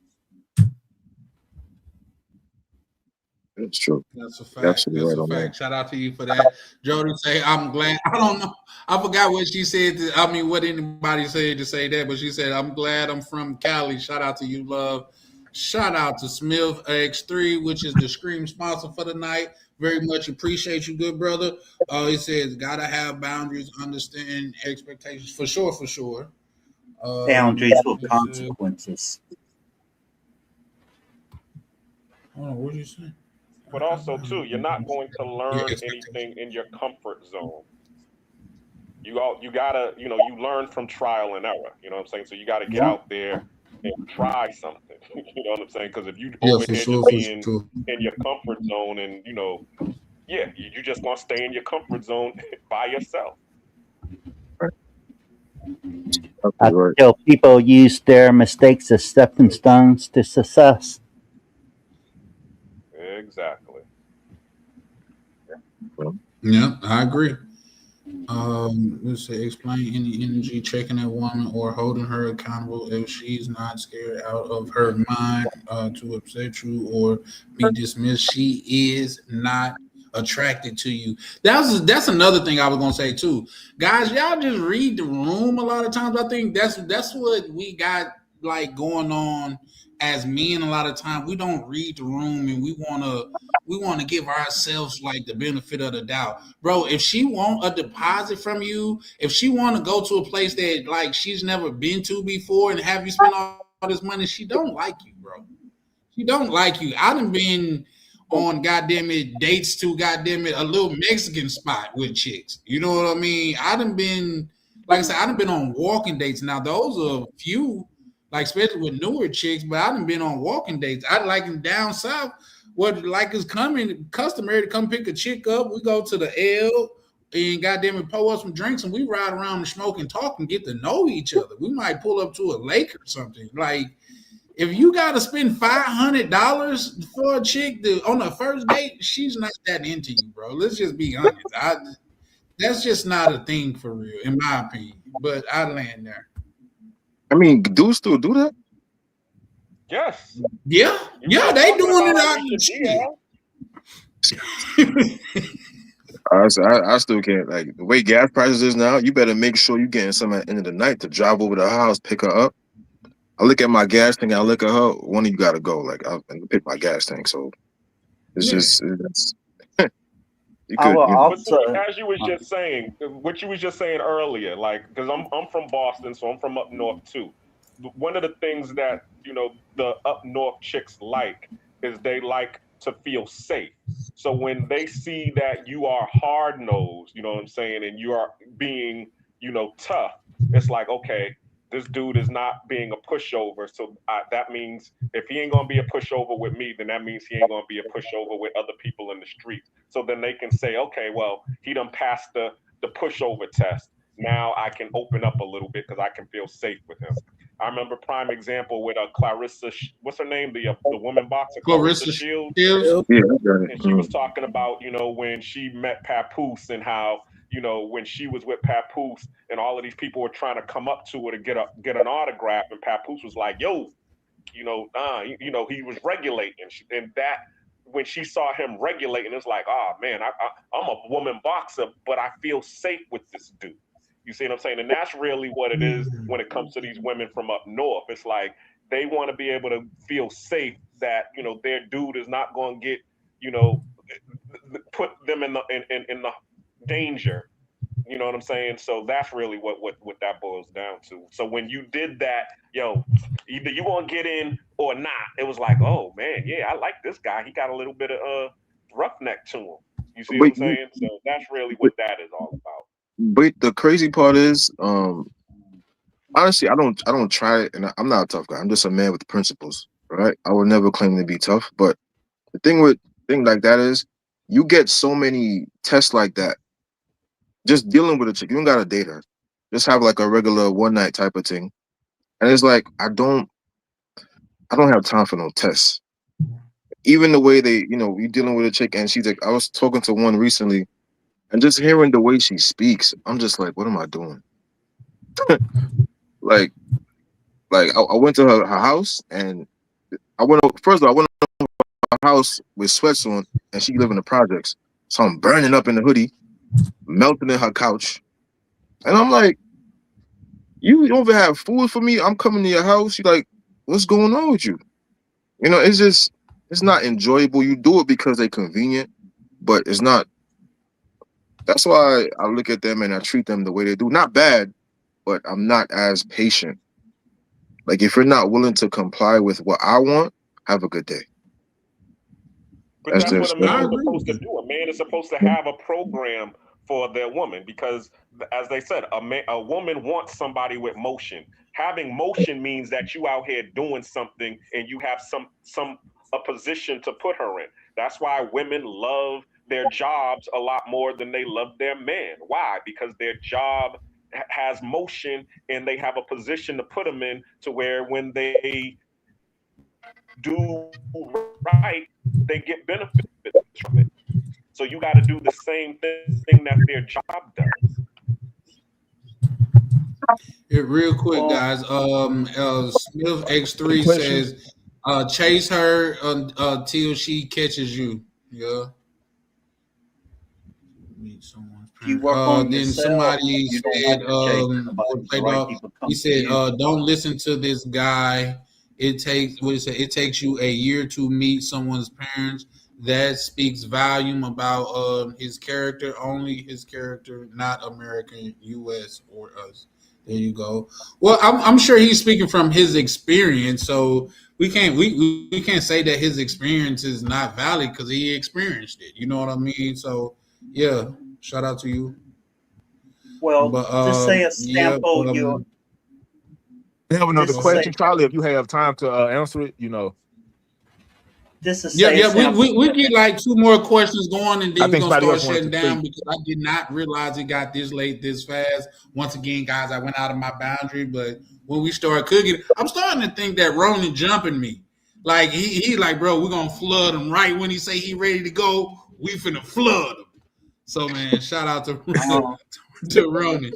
That's true. That's a fact. Absolutely That's right a on that. fact. Shout out to you for that. Jody say, "I'm glad." I don't know. I forgot what she said. I mean, what anybody said to say that, but she said, "I'm glad I'm from Cali." Shout out to you, love. Shout out to Smith X3, which is the Scream sponsor for the night. Very much appreciate you, good brother. He says, "Gotta have boundaries, understand expectations." For sure, for sure. Boundaries with consequences. What did you say? But also, too, you're not going to learn anything in your comfort zone. You gotta, you learn from trial and error. You know what I'm saying? So you gotta get out there and try something. You know what I'm saying? Because if you over here just being in your comfort zone and you just gonna stay in your comfort zone by yourself. I tell people use their mistakes as stepping stones to success. Exactly. Yeah, I agree. Let's say explain any energy checking that woman or holding her accountable if she's not scared out of her mind to upset you or be dismissed. She is not attracted to you. That's another thing I was gonna say too, guys. Y'all just read the room a lot of times. I think that's what we got like going on as men. A lot of times we don't read the room and we want to give ourselves like the benefit of the doubt, bro. If she want a deposit from you, if she want to go to a place that like she's never been to before and have you spend all this money, she don't like you, bro. She don't like you. I done been on goddamn it dates to goddamn it a little Mexican spot with chicks. You know what I mean? I done been, like I said, I done been on walking dates. Now those are few, like especially with newer chicks, but I done been on walking dates. I like in down south. What like is coming customary to come pick a chick up. We go to the L and goddamn it, pour up some drinks and we ride around and smoke and talk and get to know each other. We might pull up to a lake or something. Like if you gotta spend $500 for a chick on a first date, she's not that into you, bro. Let's just be honest. That's just not a thing for real, in my opinion. But I land there. I mean, dudes still do that? Yes. Yeah, they doing it out in the shit. I still can't. Like the way gas prices is now, you better make sure you're getting some at the end of the night to drive over to the house, pick her up. I look at my gas tank, I look at her. One of you got to go. Like I pick my gas tank, so it's just you could. As you was just saying, what you was just saying earlier, like because I'm from Boston, so I'm from up north too. One of the things that the up north chicks like is they like to feel safe. So when they see that you are hard nosed, you know what I'm saying, and you are being, tough, it's like, okay, this dude is not being a pushover. So that means if he ain't gonna be a pushover with me, then that means he ain't gonna be a pushover with other people in the streets. So then they can say, okay, well, he done passed the pushover test. Now I can open up a little bit because I can feel safe with him. I remember prime example with Clarissa. What's her name? The woman boxer, Clarissa Clarissa Shields. Shields. Yeah, I got it. And she was talking about, when she met Papoose and how, when she was with Papoose and all of these people were trying to come up to her to get an autograph, and Papoose was like, "Yo, he was regulating," and that when she saw him regulating, it's like, oh man, I'm a woman boxer, but I feel safe with this dude. You see what I'm saying? And that's really what it is when it comes to these women from up north. It's like they want to be able to feel safe that their dude is not going to get put them in the danger. You know what I'm saying? So that's really what that boils down to. So when you did that, either you gonna get in or not. It was like, oh man, yeah, I like this guy. He got a little bit of roughneck to him. You see what I'm saying? So that's really what that is all about. But the crazy part is, honestly, I don't try it, and I'm not a tough guy. I'm just a man with principles, right? I would never claim to be tough, but the thing like that is, you get so many tests like that. Just dealing with a chick, you don't gotta date her. Just have like a regular one night type of thing, and it's like I don't have time for no tests. Even the way they, you dealing with a chick, and she's like, I was talking to one recently, and just hearing the way she speaks, I'm just like, what am I doing? like, I went to her house, and first of all, I went to her house with sweats on, and she live in the projects, so I'm burning up in the hoodie, melting in her couch, and I'm like, you don't even have food for me. I'm coming to your house. You're like, what's going on with you? It's not enjoyable. You do it because they're convenient, but it's not. That's why I look at them and I treat them the way they do. Not bad, but I'm not as patient. Like, if you're not willing to comply with what I want, have a good day. But that's what a man is supposed to do. A man is supposed to have a program for their woman because, as they said, a woman wants somebody with motion. Having motion means that you out here doing something and you have a position to put her in. That's why women love their jobs a lot more than they love their man. Why? Because their job has motion and they have a position to put them in to where when they do right, they get benefits from it. So you got to do the same thing that their job does. Real quick, guys. Smith X3 says, chase her until she catches you. Yeah. Meet someone's parent. Then somebody said, he said, don't listen to this guy. It takes you a year to meet someone's parents. That speaks volume about his character, only his character, not American, U.S. or us. There you go. Well, I'm sure he's speaking from his experience, so we can't say that his experience is not valid because he experienced it. You know what I mean? So yeah, shout out to you. Well, but just say a sample. You have another question, Charlie? If you have time to answer it, This is we get like two more questions going, and then we're gonna start shutting down because I did not realize it got this late this fast. Once again, guys, I went out of my boundary, but when we start cooking, I'm starting to think that Ronan jumping me. Like he like, bro, we're gonna flood him right when he say he ready to go. We finna flood him. So man, shout out to Ronan.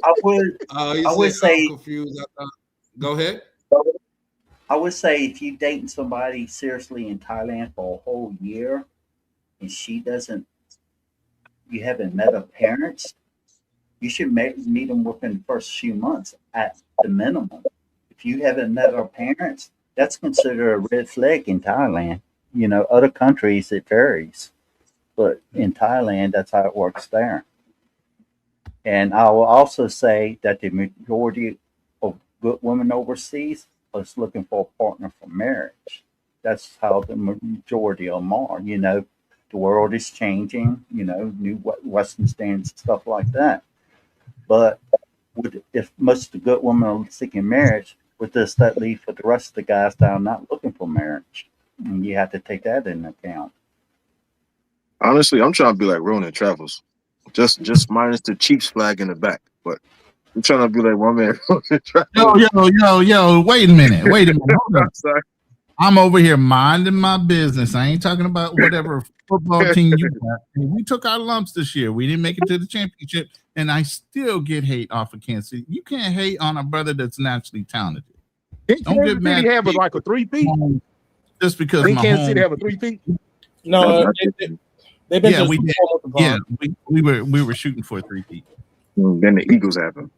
I would say I'm confused. Go ahead. I would say if you dating somebody seriously in Thailand for a whole year and you haven't met her parents, you should meet them within the first few months at the minimum. If you haven't met her parents, that's considered a red flag in Thailand. Other countries it varies, but in Thailand, that's how it works there. And I will also say that the majority of good women overseas place looking for a partner for marriage. That's how the majority of them are. You know, the world is changing. You know, new Western standards, stuff like that. But if most of the good women are seeking marriage, what does that leave for the rest of the guys that are not looking for marriage? And you have to take that into account. Honestly, I'm trying to be like Ronan Travels, just minus the Chiefs flag in the back. But I'm trying to be like my man Ronan Travels. Yo, wait a minute. Hold up. Sorry. I'm over here minding my business. I ain't talking about whatever football team you got. We took our lumps this year. We didn't make it to the championship, and I still get hate off of Kansas City. You can't hate on a brother that's naturally talented. Don't get mad. Have like a 3-peat just because my Kansas City have a 3-peat. No, they've been. We did. Yeah, we were shooting for a 3-peat. Then the Eagles have him.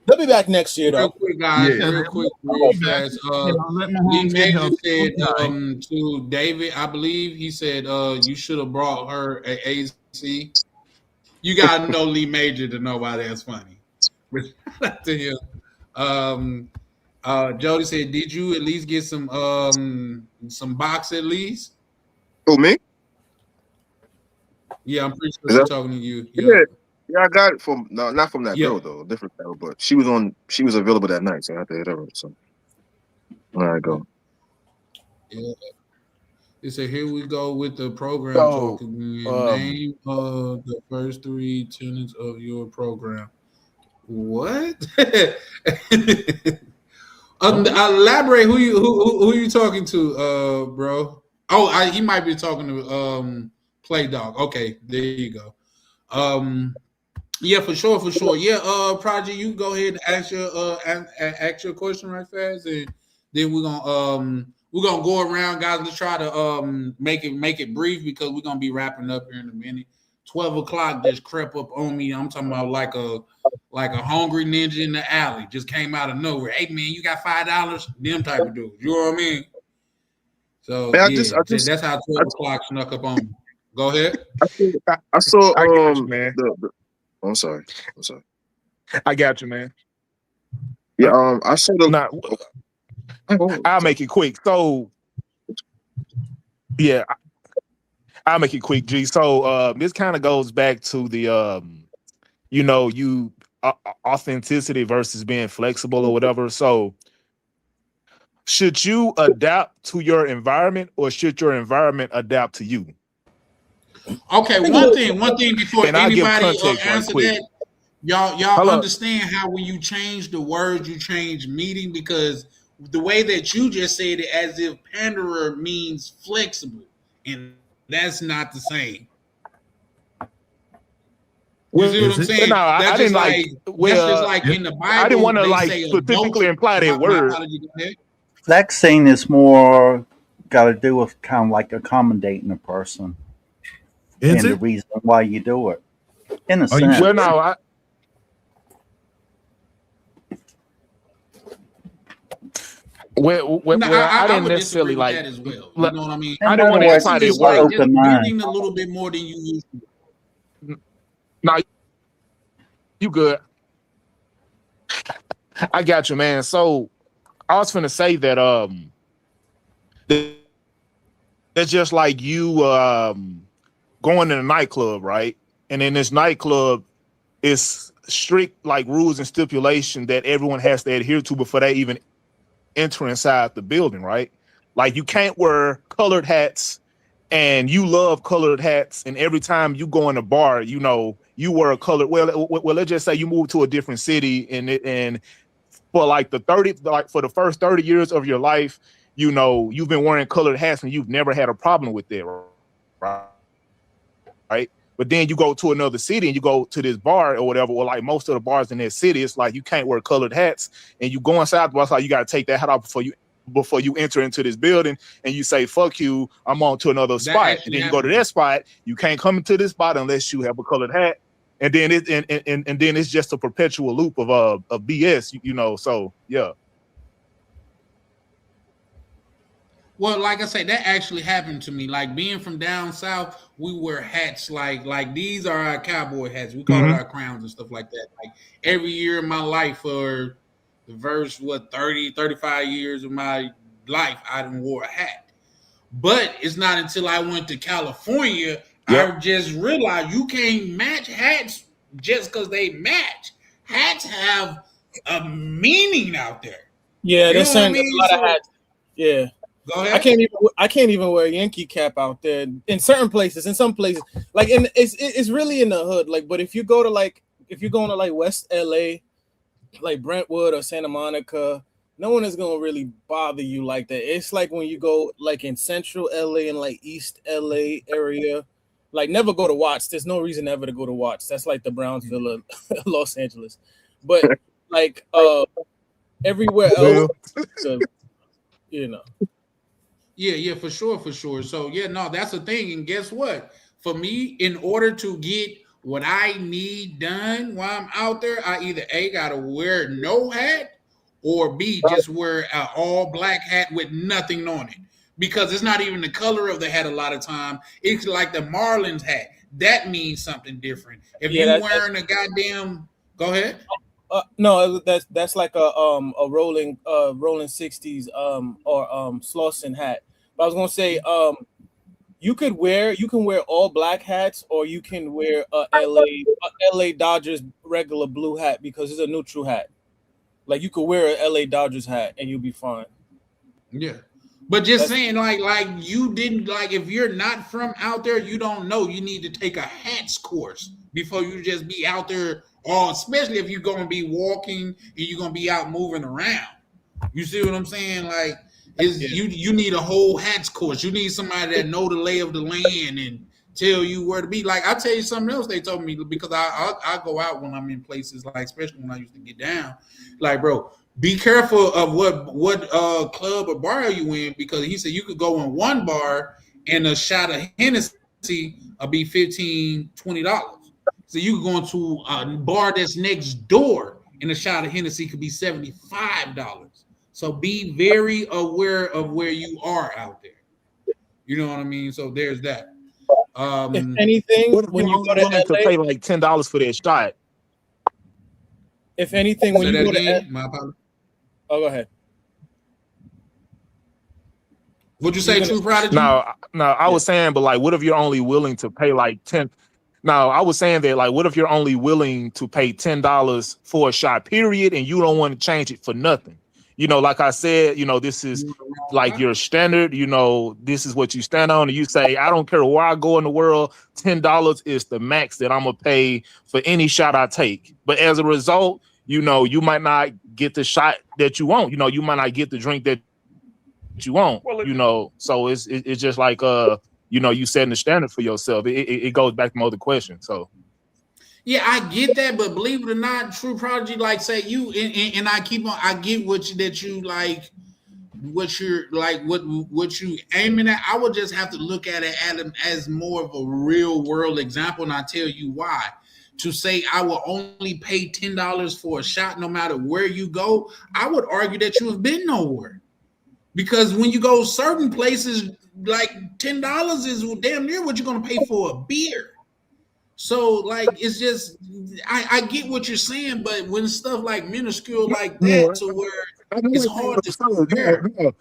They'll be back next year, though. Real quick, guys. Yeah. Real quick, real fast. Lee Major said to David, I believe he said you should have brought her an AC. You gotta know Lee Major to know why that's funny. To him. Jody said, did you at least get some box at least? Who, me? Yeah, I'm pretty sure she's talking to you. Yeah, I got it from not from that girl though, different girl, but she was available that night, so I had to hit her. So there I go. Yeah. They said here we go with the program So, talk again. Name the first 3 tenets of your program. What? Elaborate. Who you talking to, bro? Oh, he might be talking to Play Dog. Okay, there you go. Yeah, for sure. Yeah, Project, you go ahead and ask your question right fast, and then we're gonna go around, guys. Let's try to make it brief because we're gonna be wrapping up here in a minute. 12 o'clock just crept up on me. I'm talking about like a hungry ninja in the alley. Just came out of nowhere. Hey man, you got $5? Them type of dudes. You know what I mean? So Man, that's how 12 o'clock snuck up on me. Go ahead. I saw I got you, man. I'm sorry. I got you, man. Yeah, I saw the. I'll make it quick. So, yeah, I'll make it quick, G. So, this kind of goes back to the, authenticity versus being flexible or whatever. So, should you adapt to your environment or should your environment adapt to you? Okay, one thing before anybody answer that, y'all understand how when you change the words, you change meaning, because the way that you just said it as if panderer means flexible, and that's not the same. You see what I'm saying? No, I didn't that's just like in the Bible. I didn't want to specifically imply that word. Flexing is more got to do with kind of like accommodating a person. The reason why you do it. In a sense. Well, no, I didn't necessarily like that as well. You know what I mean? I didn't want to imply that word. Just breathing a little bit more than you used to. No, you good. I got you, man. So I was finna say that that's just like you going in a nightclub, right? And in this nightclub, it's strict like rules and stipulation that everyone has to adhere to before they even enter inside the building, right? Like you can't wear colored hats, and you love colored hats, and every time you go in a bar, you wear a colored. Well, let's just say you move to a different city, and for for the first 30 years of your life, you've been wearing colored hats, and you've never had a problem with it, right? But then you go to another city and you go to this bar or whatever, or like most of the bars in that city, it's like you can't wear colored hats, and you go inside the bar, it's like you got to take that hat off before you enter into this building, and you say, fuck you, I'm on to another spot. And then you go to that spot, you can't come into this spot unless you have a colored hat. And then it's just a perpetual loop of BS, so yeah. Well, like I said, that actually happened to me. Like being from down south, we wear hats like these are our cowboy hats. We call it our crowns and stuff like that. Like every year in my life for the first 30, 35 years of my life, I didn't wore a hat. But it's not until I went to California I Yep. just realized you can't match hats just because they match. Hats have a meaning out there. Yeah, You there's know what I certain a mean? lot of So hats. Yeah. go I ahead. can't even wear a Yankee cap out there in certain places. In some places, like it's really in the hood. Like, but if you go to if you're going to like West LA, like Brentwood or Santa Monica, no one is gonna really bother you like that. It's like when you go like in Central LA and like East LA area, like never go to Watts. There's no reason ever to go to Watts. That's like the Brownsville of Los Angeles. But like everywhere else, Well, you know. Yeah, for sure, for sure. So yeah, no, that's the thing. And guess what? For me, in order to get what I need done while I'm out there, I either A gotta wear no hat or B just wear an all black hat with nothing on it. Because it's not even the color of the hat a lot of time. It's like the Marlins hat. That means something different. If Yeah, you wearing a goddamn go ahead. no, that's like a rolling 60s or Slauson hat. But I was gonna say you can wear all black hats or you can wear a LA Dodgers regular blue hat because it's a neutral hat. Like you could wear a LA Dodgers hat and you'll be fine. Yeah. But just That's saying, like you didn't like if you're not from out there, you don't know. You need to take a hats course before you just be out there, or especially if you're gonna be walking and you're gonna be out moving around. You see what I'm saying? Like is yeah. you need a whole hats course. You need somebody that know the lay of the land and tell you where to be. Like I tell you something else they told me because I go out when I'm in places like especially when I used to get down. Like bro, be careful of what club or bar you in because he said you could go in one bar and a shot of Hennessy will be $15-$20. So you could go into a bar that's next door and a shot of Hennessy could be $75. So be very aware of where you are out there. You know what I mean? So there's that. If Um, anything, what if when you're you only go to willing to LA, pay like $10 for that shot? if anything, when say you that go to again. My apologies. oh, go ahead. Would you You were say gonna True Prodigy? No, I yeah. was saying, but like, what if you're only willing to pay like 10? No, I was saying that like, what if you're only willing to pay $10 for a shot, period, and you don't want to change it for nothing? Like I said, this is You in the wrong like spot. your standard. This is what you stand on, and you say, I don't care where I go in the world, $10 is the max that I'm gonna pay for any shot I take. But as a result, you might not get the shot that you want. You might not get the drink that you want, Well, so it's just like you setting the standard for yourself. It goes back to my other question. So Yeah, I get that, but believe it or not, True Prodigy, like say you and I keep on. I get that you like, what you're like, what you aiming at. I would just have to look at it as more of a real world example, and I tell you why. To say I will only pay $10 for a shot, no matter where you go, I would argue that you have been nowhere. Because when you go certain places, like $10 is damn near what you're gonna pay for a beer. So like it's just I get what you're saying, but when stuff like minuscule like that no, to where I know it's it sounds hard to absurd. compare.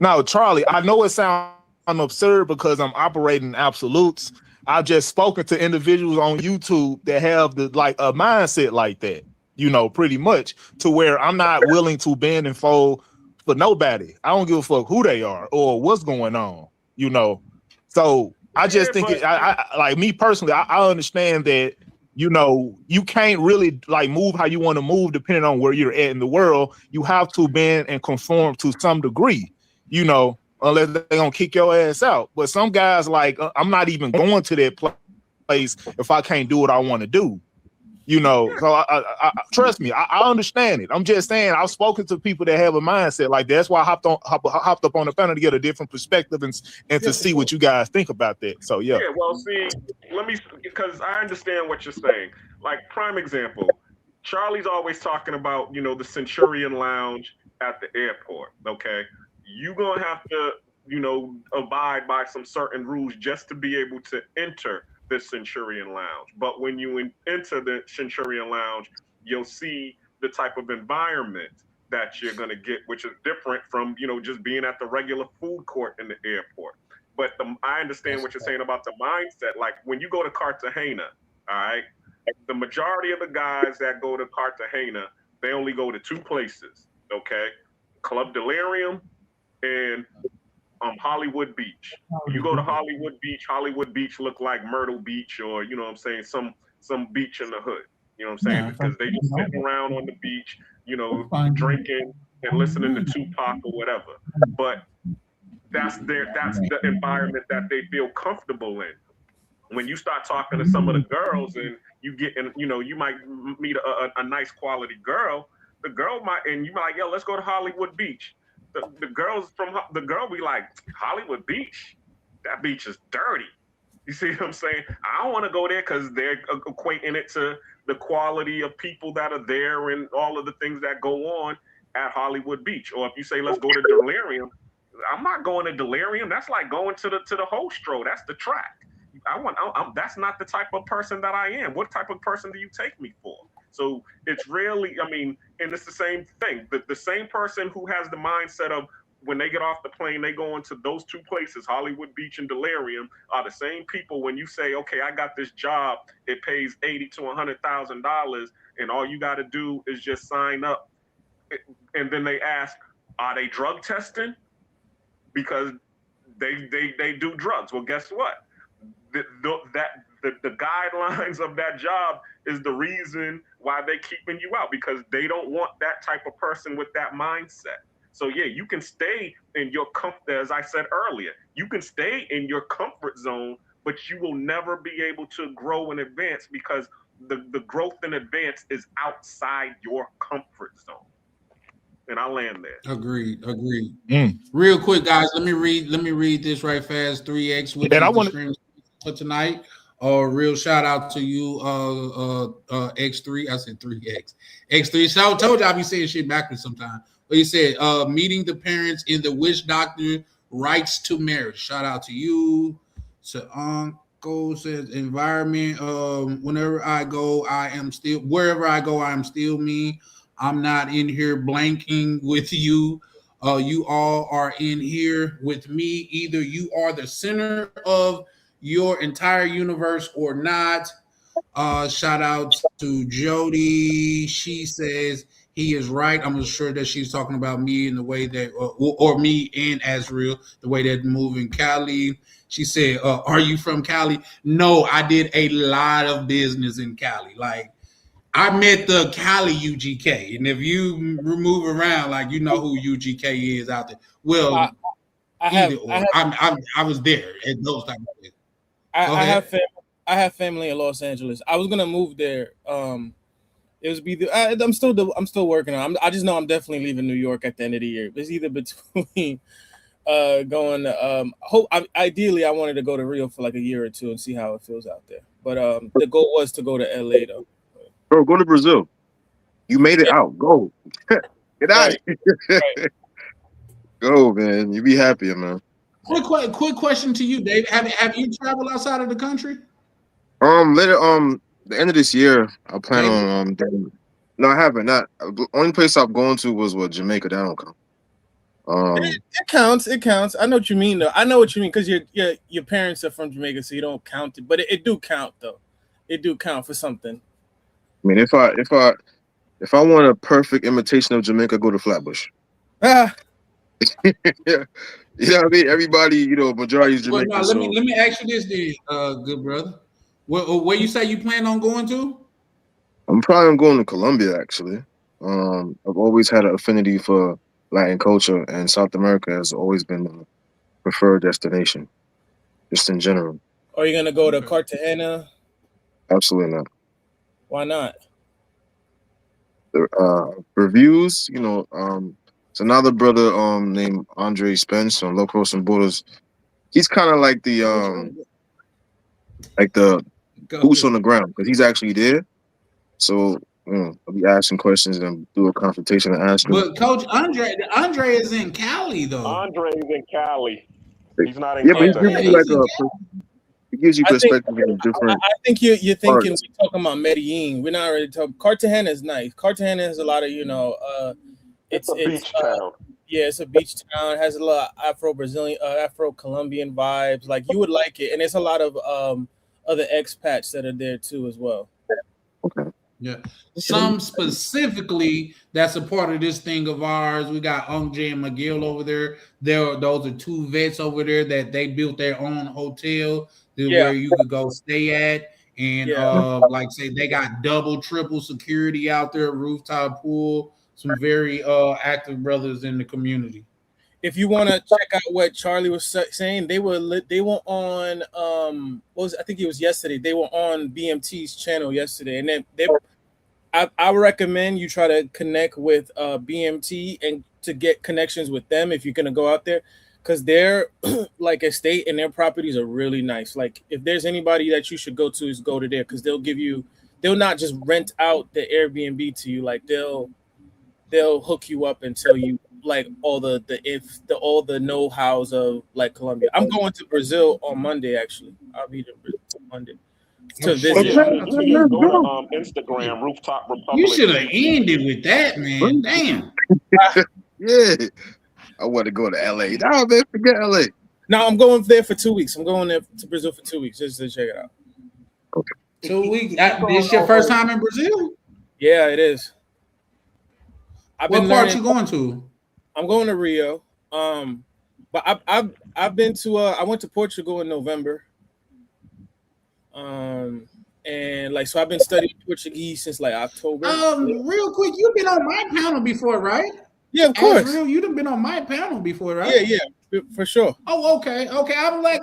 No. Charlie, I know it sounds absurd because I'm operating absolutes. I've just spoken to individuals on YouTube that have like a mindset like that, pretty much to where I'm not willing to bend and fold for nobody. I don't give a fuck who they are or what's going on, So I yeah, just think but I like me personally, I understand that you can't really like move how you want to move depending on where you're at in the world. You have to bend and conform to some degree, unless they're gonna kick your ass out. But some guys like I'm not even going to that place if I can't do what I want to do. So I trust me, I understand it. I'm just saying I've spoken to people that have a mindset like that. That's why I hopped up on the panel to get a different perspective and Yeah, to for see sure. what you guys think about that. So yeah. yeah, well, see, because I understand what you're saying. Like, prime example, Charlie's always talking about, the Centurion Lounge at the airport, okay? You're going to have to, abide by some certain rules just to be able to enter the Centurion Lounge. But when you enter the Centurion Lounge, you'll see the type of environment that you're going to get, which is different from, just being at the regular food court in the airport. But I understand what you're saying about the mindset. Like when you go to Cartagena, all right, the majority of the guys that go to Cartagena, they only go to two places, okay? Club Delirium and Hollywood Beach. You go to Hollywood Beach look like Myrtle Beach, or some beach in the hood. You know what I'm saying? Because they just sitting around on the beach, drinking and listening to Tupac or whatever. But that's the environment that they feel comfortable in. When you start talking to some of the girls and you get in, you might meet a nice quality girl. The girl might, and you might like, yo, let's go to Hollywood Beach. The girl be like, Hollywood Beach? That beach is dirty. You see what I'm saying? I don't want to go there because they're equating it to the quality of people that are there and all of the things that go on at Hollywood Beach. Or if you say, let's go to Delirium, I'm not going to Delirium. That's like going to the Hostro. That's the track. That's not the type of person that I am. What type of person do you take me for? So it's really, and it's the same thing. The same person who has the mindset of when they get off the plane, they go into those two places, Hollywood Beach and Delirium, are the same people when you say, okay, I got this job, it pays $80,000 to $100,000, and all you got to do is just sign up. And then they ask, are they drug testing? Because they do drugs. Well, guess what? The guidelines of that job is the reason why they keeping you out, because they don't want that type of person with that mindset. So yeah, you can stay in your comfort, as I said earlier, you can stay in your comfort zone, but you will never be able to grow and advance because the growth and advance is outside your comfort zone. And I land there. Agreed. Real quick, guys, let me read this right fast. 3X, which is the stream for tonight. Real shout out to you, X3. I said 3X. X3. So I told you I'll be saying shit backwards sometime. But he said, meeting the parents in the witch doctor rights to marriage. Shout out to you. So Uncle says environment. Wherever I go, I am still me. I'm not in here blanking with you. You all are in here with me. Either you are the center of your entire universe or not. Shout out to Jody. She says he is right. I'm sure that she's talking about me in the way that, or me and Azriel, the way that moving Cali. She said, are you from Cali? No, I did a lot of business in Cali. Like, I met the Cali UGK, and if you move around, like, you know who UGK is out there. Well, I was there at those type of things. I have family in Los Angeles. I was gonna move there. It was I'm still working on it. I just know I'm definitely leaving New York at the end of the year. It's either between going ideally I wanted to go to Rio for like a year or two and see how it feels out there. But the goal was to go to LA though. Bro, go to Brazil. You made it out. Go. Get out. Right. Go, man. You be happier, man. Quick question to you, Dave. Have you traveled outside of the country? Later, the end of this year, I plan on no, I haven't. Not only place I'm going to was Jamaica. That don't count. It counts. I know what you mean, though. I know what you mean because your parents are from Jamaica, so you don't count it. But it do count, though. It do count for something. I mean, if I want a perfect imitation of Jamaica, go to Flatbush. Yeah. You know what I mean? Everybody, majority is Jamaican. Well, no, let me ask you this, then, good brother. Where you say you plan on going to? I'm probably going to Colombia, actually. I've always had an affinity for Latin culture, and South America has always been my preferred destination, just in general. Are you gonna go to Cartagena? Absolutely not. Why not? The reviews, it's another brother named Andre Spence on Low Crossing Borders. He's kind of like the boots on the ground because he's actually there. So I'll be asking questions and do a consultation and ask him. But Coach Andre is in Cali though. Andre is in Cali. He's not in Cali. It gives you perspective in different. I think you're thinking parts. we're talking about Medellin. We're not really talking. Cartagena is nice. Cartagena has a lot of It's a beach town. yeah, it's a beach town. It has a lot of Afro-Brazilian, Afro-Colombian vibes. Like you would like it, and it's a lot of other expats that are there too as well. Okay. Yeah. Some specifically that's a part of this thing of ours. We got J and McGill over there. Those are two vets over there that they built their own hotel where you could go stay at. And like say they got double, triple security out there, rooftop pool, some very active brothers in the community. If you want to check out what Charlie was saying, they were on I think it was yesterday. They were on BMT's channel yesterday, and I recommend you try to connect with BMT and to get connections with them if you're gonna go out there, because their like estate and their properties are really nice. Like if there's anybody that you should go to, is go to there, because they'll not just rent out the Airbnb to you. Like they'll hook you up and tell you like all the know-hows of like Colombia. I'm going to Brazil on Monday actually. I'll be in Brazil Monday to visit. Yeah, you should go to Instagram Rooftop Republic. You should have ended with that, man. Damn. Yeah. I want to go to LA. No, man, forget LA. No, I'm going there for 2 weeks. I'm going there to Brazil for 2 weeks just to check it out. Okay. 2 weeks. This your first time in Brazil? Yeah, it is. What part you going to? I'm going to Rio. But I've been to I went to Portugal in November. And like so I've been studying Portuguese since like October. Real quick, you've been on my panel before, right? Yeah, of course. You've been on my panel before, right? Yeah, for sure. Oh, okay. I'm like,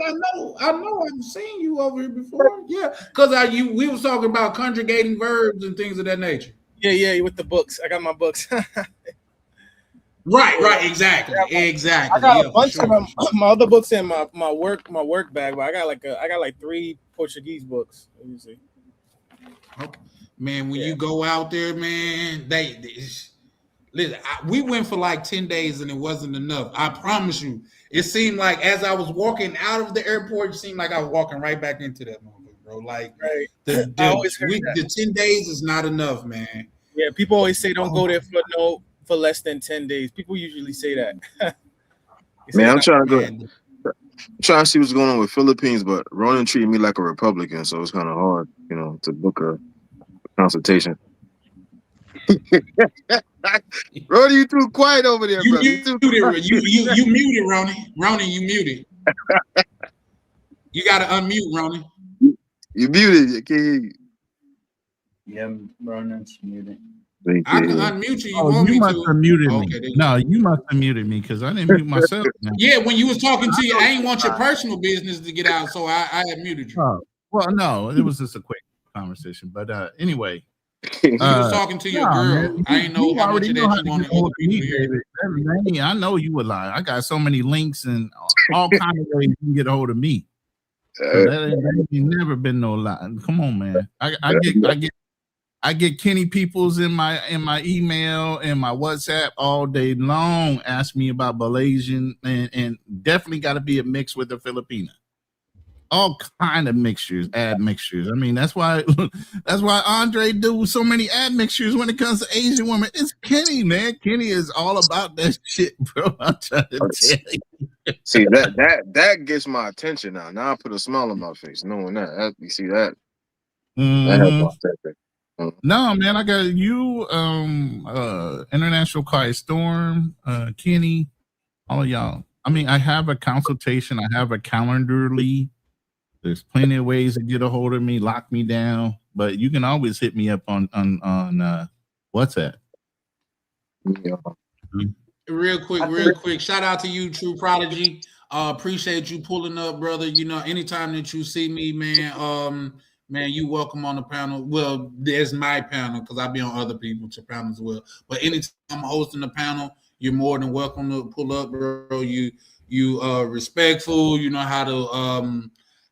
I know I've seen you over here before. Yeah, because we was talking about conjugating verbs and things of that nature. Yeah, with the books. I got my books. Right, exactly. I got a bunch of them, my other books in my work bag, but I got like 3 Portuguese books. Let me see. Okay. Man, when you go out there, man, listen, we went for like 10 days and it wasn't enough. I promise you. It seemed like as I was walking out of the airport, it seemed like I was walking right back into that moment, bro. Like the 10 days is not enough, man. Yeah, people always say don't go there for less than 10 days. People usually say that. Man, I'm trying to see what's going on with Philippines, but Ronan treated me like a Republican, so it's kind of hard, to book a consultation. Ronan, you too quiet over there, bro. You muted, Ronan. Ronan, you muted. You got to unmute, Ronan. You muted. I can't hear you. Yeah, Ronan's muted. I can unmute you. You must have muted me. No, you must have muted me because I didn't mute myself. Yeah, when you was talking to you, I ain't want your personal business to get out, so I had muted you. Oh, well, no, it was just a quick conversation. But anyway, you was talking to your girl. Man, I ain't know how much of that you wanted other people to hear. I know you would lie. I got so many links and all kind of ways you can get a hold of me. So that ain't never been no lie. Come on, man. I get Kenny Peoples in my email and my WhatsApp all day long. Ask me about Malaysian and definitely got to be a mix with a Filipina. All kind of mixtures, admixtures. I mean, that's why Andre do so many admixtures when it comes to Asian women. It's Kenny, man. Kenny is all about that shit, bro. I'm trying to tell you. See that gets my attention now. Now I put a smile on my face knowing that. You see that? Mm-hmm. That has my attention. No, man, I got you, International Quiet Storm, Kenny, all of y'all. I mean, I have a consultation. I have a Calendarly. There's plenty of ways to get a hold of me, lock me down, but you can always hit me up on WhatsApp. Yeah. Real quick. Shout out to you, True Prodigy. Appreciate you pulling up, brother. Anytime that you see me, man, man, you welcome on the panel. Well, there's my panel because I be on other people's panels as well. But anytime I'm hosting the panel, you're more than welcome to pull up, bro. You respectful. You know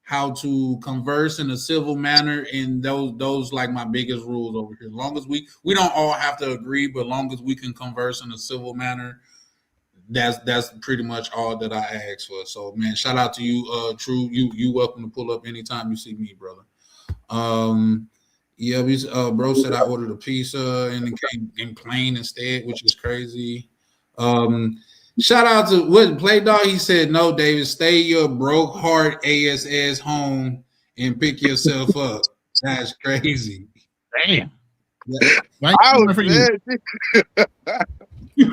how to converse in a civil manner, and those like my biggest rules over here. As long as we don't all have to agree, but as long as we can converse in a civil manner, that's pretty much all that I asked for. So man, shout out to you, True. You welcome to pull up anytime you see me, brother. Yeah, bro said I ordered a pizza and it came in plain instead, which is crazy. Shout out to what Play Dog. He said, "No, David, stay your broke heart ass home and pick yourself up." That's crazy. Damn. I was mad.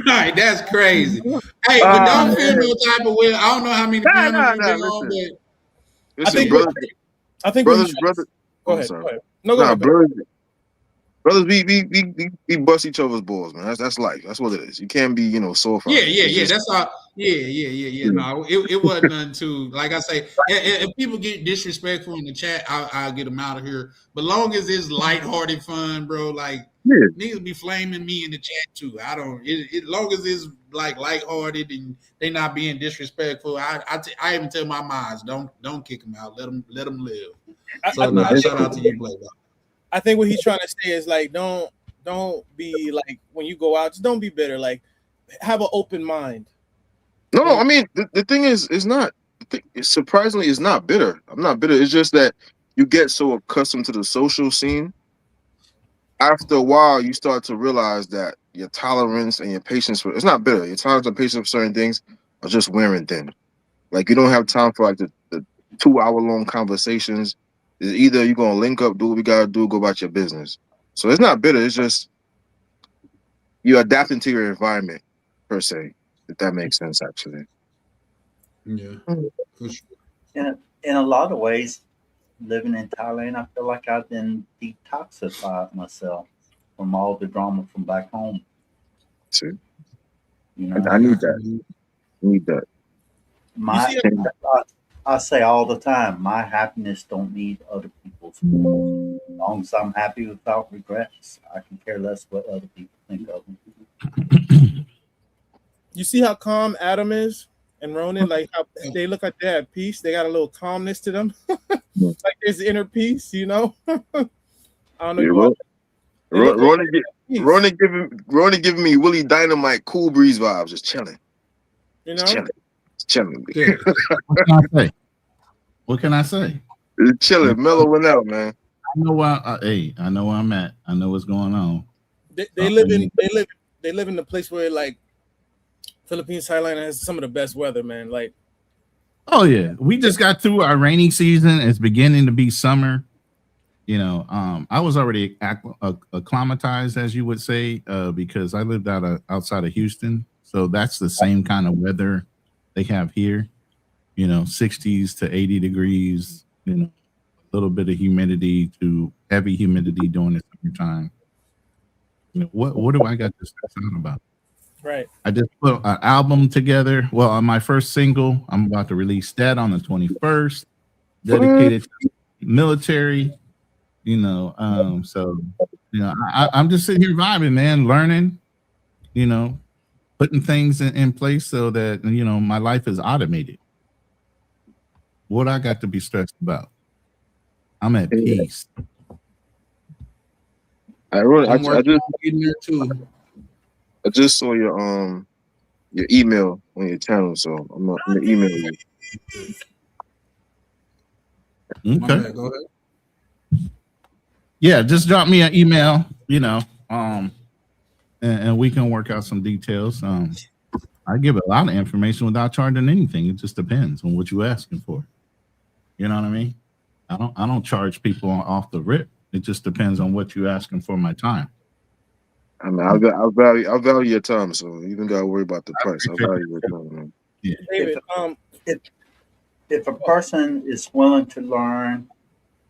Right, that's crazy. Hey, but don't feel no type of way. I don't know how many panels you've been on, but Listen, brothers, I think brothers. Go I'm ahead. sorry. Go ahead. No, go ahead. Brothers, we bust each other's balls, man. That's life. That's what it is. You can't be, sore for Yeah. That's all. Yeah. No, it wasn't nothing too. Like I say, if people get disrespectful in the chat, I'll get them out of here. But long as it's lighthearted fun, bro, like niggas be flaming me in the chat too. I don't. Long as it's like lighthearted and they not being disrespectful, I even tell my mods don't kick them out. Let them live. So shout out to you, Blake. I think what he's trying to say is like don't be like when you go out, just don't be bitter. Like have an open mind. No, I mean the thing is, surprisingly, it's not bitter. I'm not bitter. It's just that you get so accustomed to the social scene. After a while, you start to realize that your tolerance and your patience it's not bitter. Your tolerance and patience for certain things are just wearing thin. Like you don't have time for like the 2-hour-long conversations. It's either you're gonna link up, do what we gotta do, go about your business. So it's not bitter. It's just you're adapting to your environment, per se. If that makes sense, actually. Yeah, for sure. In a lot of ways, living in Thailand, I feel like I've been detoxified myself from all the drama from back home. See, You I know, need that. Need that. I say all the time, my happiness don't need other people's. As long as I'm happy without regrets, I can care less what other people think of me. You see how calm Adam is and Ronan, like how they look like they have peace. They got a little calmness to them, like there's inner peace. I don't know. Yeah, Ronan giving me Willie Dynamite, Cool Breeze vibes, just chilling. Just chilling. Yeah. What can I say? What can I say? It's chilling, mellowing out, man. I know where I know where I'm at. I know what's going on. They live in the place where like Philippines, Thailand has some of the best weather, man. Like, oh yeah, we just got through our rainy season. It's beginning to be summer. I was already acclimatized, as you would say, because I lived outside of Houston, so that's the same kind of weather they have here. 60s to 80 degrees. A little bit of humidity to heavy humidity during the summertime. What do I got to stress out about? Right. I just put an album together. Well, on my first single, I'm about to release that on the 21st, dedicated to military. I'm just sitting here vibing, man, learning, putting things in place so that, my life is automated. What I got to be stressed about? I'm at peace. I just saw your email on your channel, so I'm gonna email you. Okay. Go ahead. Yeah, just drop me an email, and we can work out some details. I give a lot of information without charging anything. It just depends on what you're asking for. You know what I mean? I don't charge people off the rip. It just depends on what you're asking for my time. I mean, I value your time, so you don't gotta worry about the price. I value your time, man. Yeah. David, if a person is willing to learn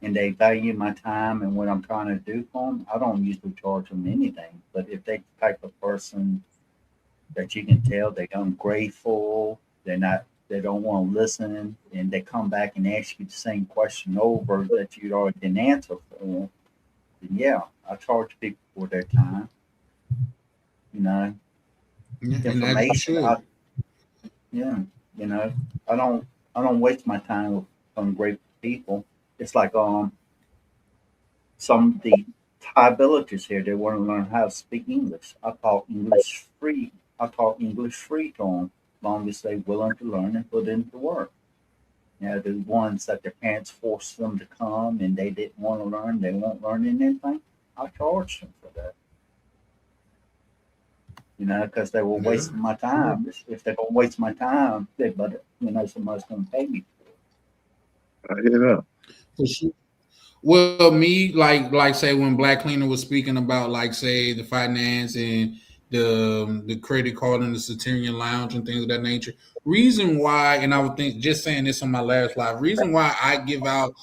and they value my time and what I'm trying to do for them, I don't usually charge them anything. But if they the type of person that you can tell they're ungrateful, they don't want to listen, and they come back and ask you the same question over that you'd already didn't answer for, then yeah, I charge people for their time. Information. I don't waste my time with ungrateful people. It's like some of the Thai villagers here, they want to learn how to speak English. I taught English free I taught English free to them, as long as they're willing to learn and put in the work. The ones that their parents forced them to come and they didn't want to learn, they won't learn anything, I charged them for that. Because they were wasting my time. If they're gonna waste my time, they better, somebody's gonna pay me I hear that. For sure. Well, me like say when Black Cleaner was speaking about like say the finance and the credit card and the Centurion Lounge and things of that nature. Reason why, and I would think just saying this on my last live. Reason why I give out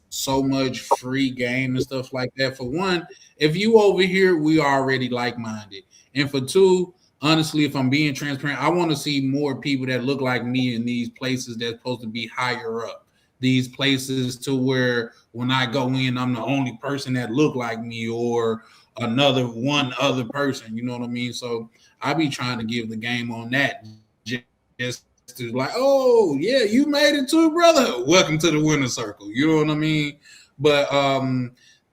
so much free game and stuff like that. For one, if you over here, we already like minded, and for two, honestly, if I'm being transparent, I want to see more people that look like me in these places that's supposed to be higher up. These places to where when I go in, I'm the only person that look like me or one other person. You know what I mean? So I be trying to give the game on that just to like, oh yeah, you made it too, brother. Welcome to the winner circle. You know what I mean? But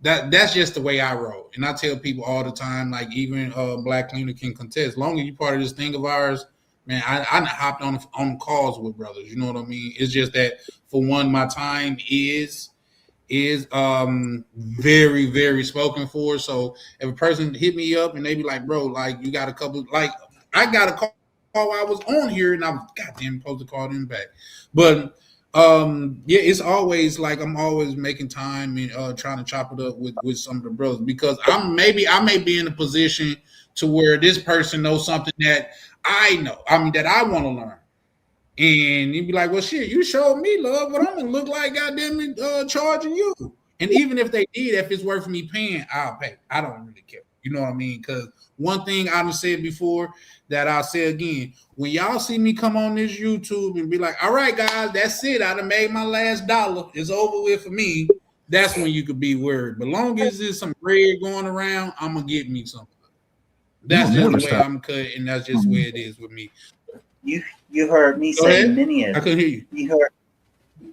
that's just the way I roll. And I tell people all the time, like even Black Cleaner can contest. As long as you part of this thing of ours, man, I hopped on calls with brothers. You know what I mean? It's just that for one, my time is very, very spoken for. So if a person hit me up and they be like, bro, like you got a couple, like I got a call I was on here and I was goddamn supposed to call them back. But yeah, it's always like I'm always making time and trying to chop it up with some of the brothers because I may be in a position to where this person knows something that I know. I mean that I want to learn. And you'd be like, well, shit, you showed me love. What I'm gonna look like, goddamn it, charging you. And even if they did, if it's worth me paying, I'll pay. I don't really care. You know what I mean? Because one thing I've said before that I'll say again, when y'all see me come on this YouTube and be like, all right, guys, that's it. I done made my last dollar. It's over with for me. That's when you could be worried. But long as there's some bread going around, I'm gonna get me something. That's just the way I'm cut, and that's just where it is with me. You heard me say many I couldn't hear you.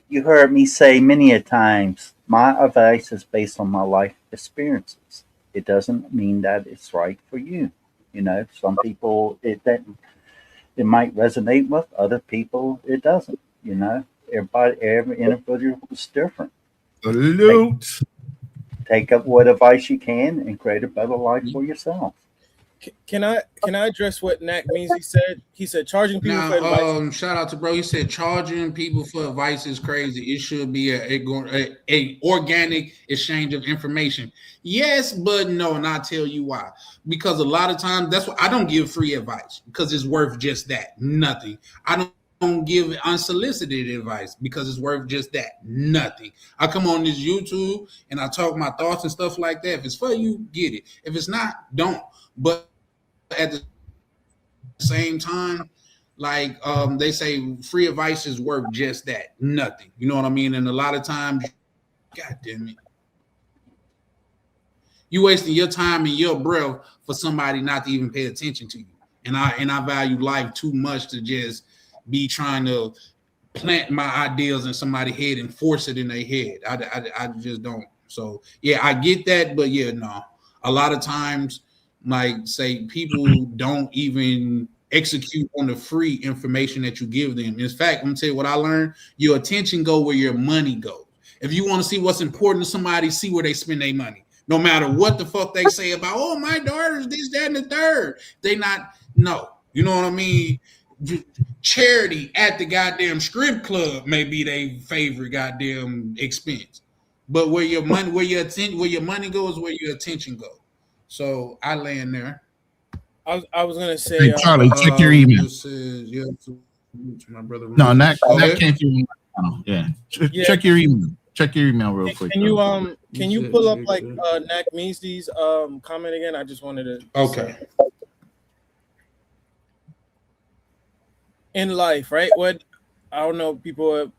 You heard me say many a times, my advice is based on my life experiences. It doesn't mean that it's right for you. Some people it might resonate with, other people it doesn't. Every individual is different. Salute. Take up what advice you can and create a better life for yourself. Can I address what Knack means? He said charging people for advice. Shout out to bro. He said charging people for advice is crazy. It should be a organic exchange of information. Yes, but no, and I'll tell you why. Because a lot of times that's what I don't give free advice because it's worth just that, nothing. I don't give unsolicited advice because it's worth just that, nothing. I come on this YouTube and I talk my thoughts and stuff like that. If it's for you, get it. If it's not, don't. But at the same time, like they say, free advice is worth just that, nothing. You know what I mean? And a lot of times, God damn it, you wasting your time and your breath for somebody not to even pay attention to you. And I value life too much to just be trying to plant my ideas in somebody's head and force it in their head. I just don't. So yeah, I get that, but yeah, no. A lot of times, like say people don't even execute on the free information that you give them. In fact, I'm gonna tell you what I learned. Your attention go where your money goes. If you want to see what's important to somebody, see where they spend their money. No matter what the fuck they say about, oh, my daughter's this, that, and the third. They not, no. You know what I mean? Charity at the goddamn strip club may be their favorite goddamn expense. But where your money, where your money goes, where your attention goes. So I land there. I was gonna say, hey, Charlie, check your email. My brother. No, that came through. Yeah. Check your email. Check your email real quick. Can you pull up like Knack Measley's comment again? I just wanted to. Okay. In life, right? What I don't know, people are,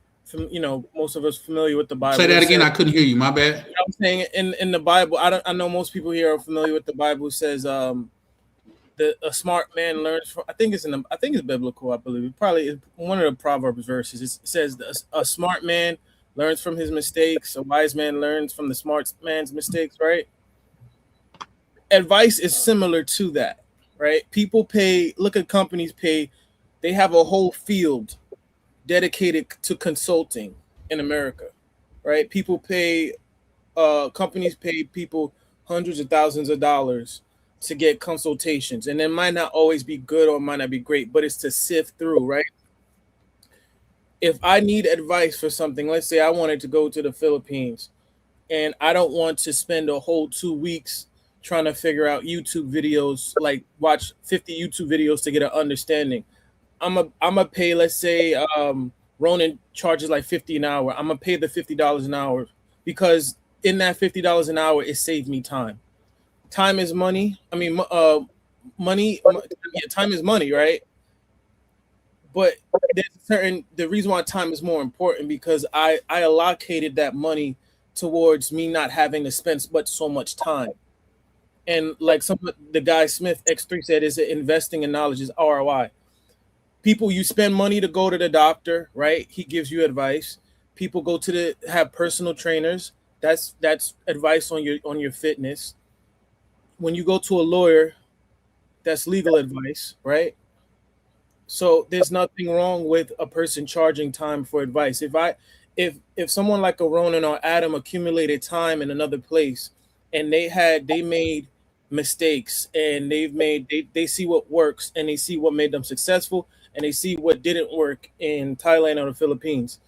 most of us familiar with the Bible. Say that again. I couldn't hear you. My bad. I'm saying in the Bible, I know most people here are familiar with the Bible. It says a smart man learns from. I think it's biblical. I believe it probably is one of the Proverbs verses. It says a smart man learns from his mistakes. A wise man learns from the smart man's mistakes. Right. Advice is similar to that. right? People pay. Look at companies pay. They have a whole field dedicated to consulting in America, right? People pay. Companies pay people hundreds of thousands of dollars to get consultations, and it might not always be good or it might not be great, but it's to sift through, right? If I need advice for something, let's say I wanted to go to the Philippines and I don't want to spend a whole 2 weeks trying to figure out YouTube videos, like watch 50 YouTube videos to get an understanding. I'm a pay, let's say Ronan charges like 50 an hour. I'm gonna pay the $50 an hour because in that $50 an hour, it saved me time. Time is money. I mean, time is money, right? But the reason why time is more important because I allocated that money towards me not having to spend so much time. And like the guy Smith X3 said, is investing in knowledge is ROI. People, you spend money to go to the doctor, right? He gives you advice. People go to have personal trainers. That's advice on your fitness. When you go to a lawyer, that's legal advice, right? So there's nothing wrong with a person charging time for advice. If someone like a Ronan or Adam accumulated time in another place and they made mistakes and they see what works and they see what made them successful and they see what didn't work in Thailand or the Philippines,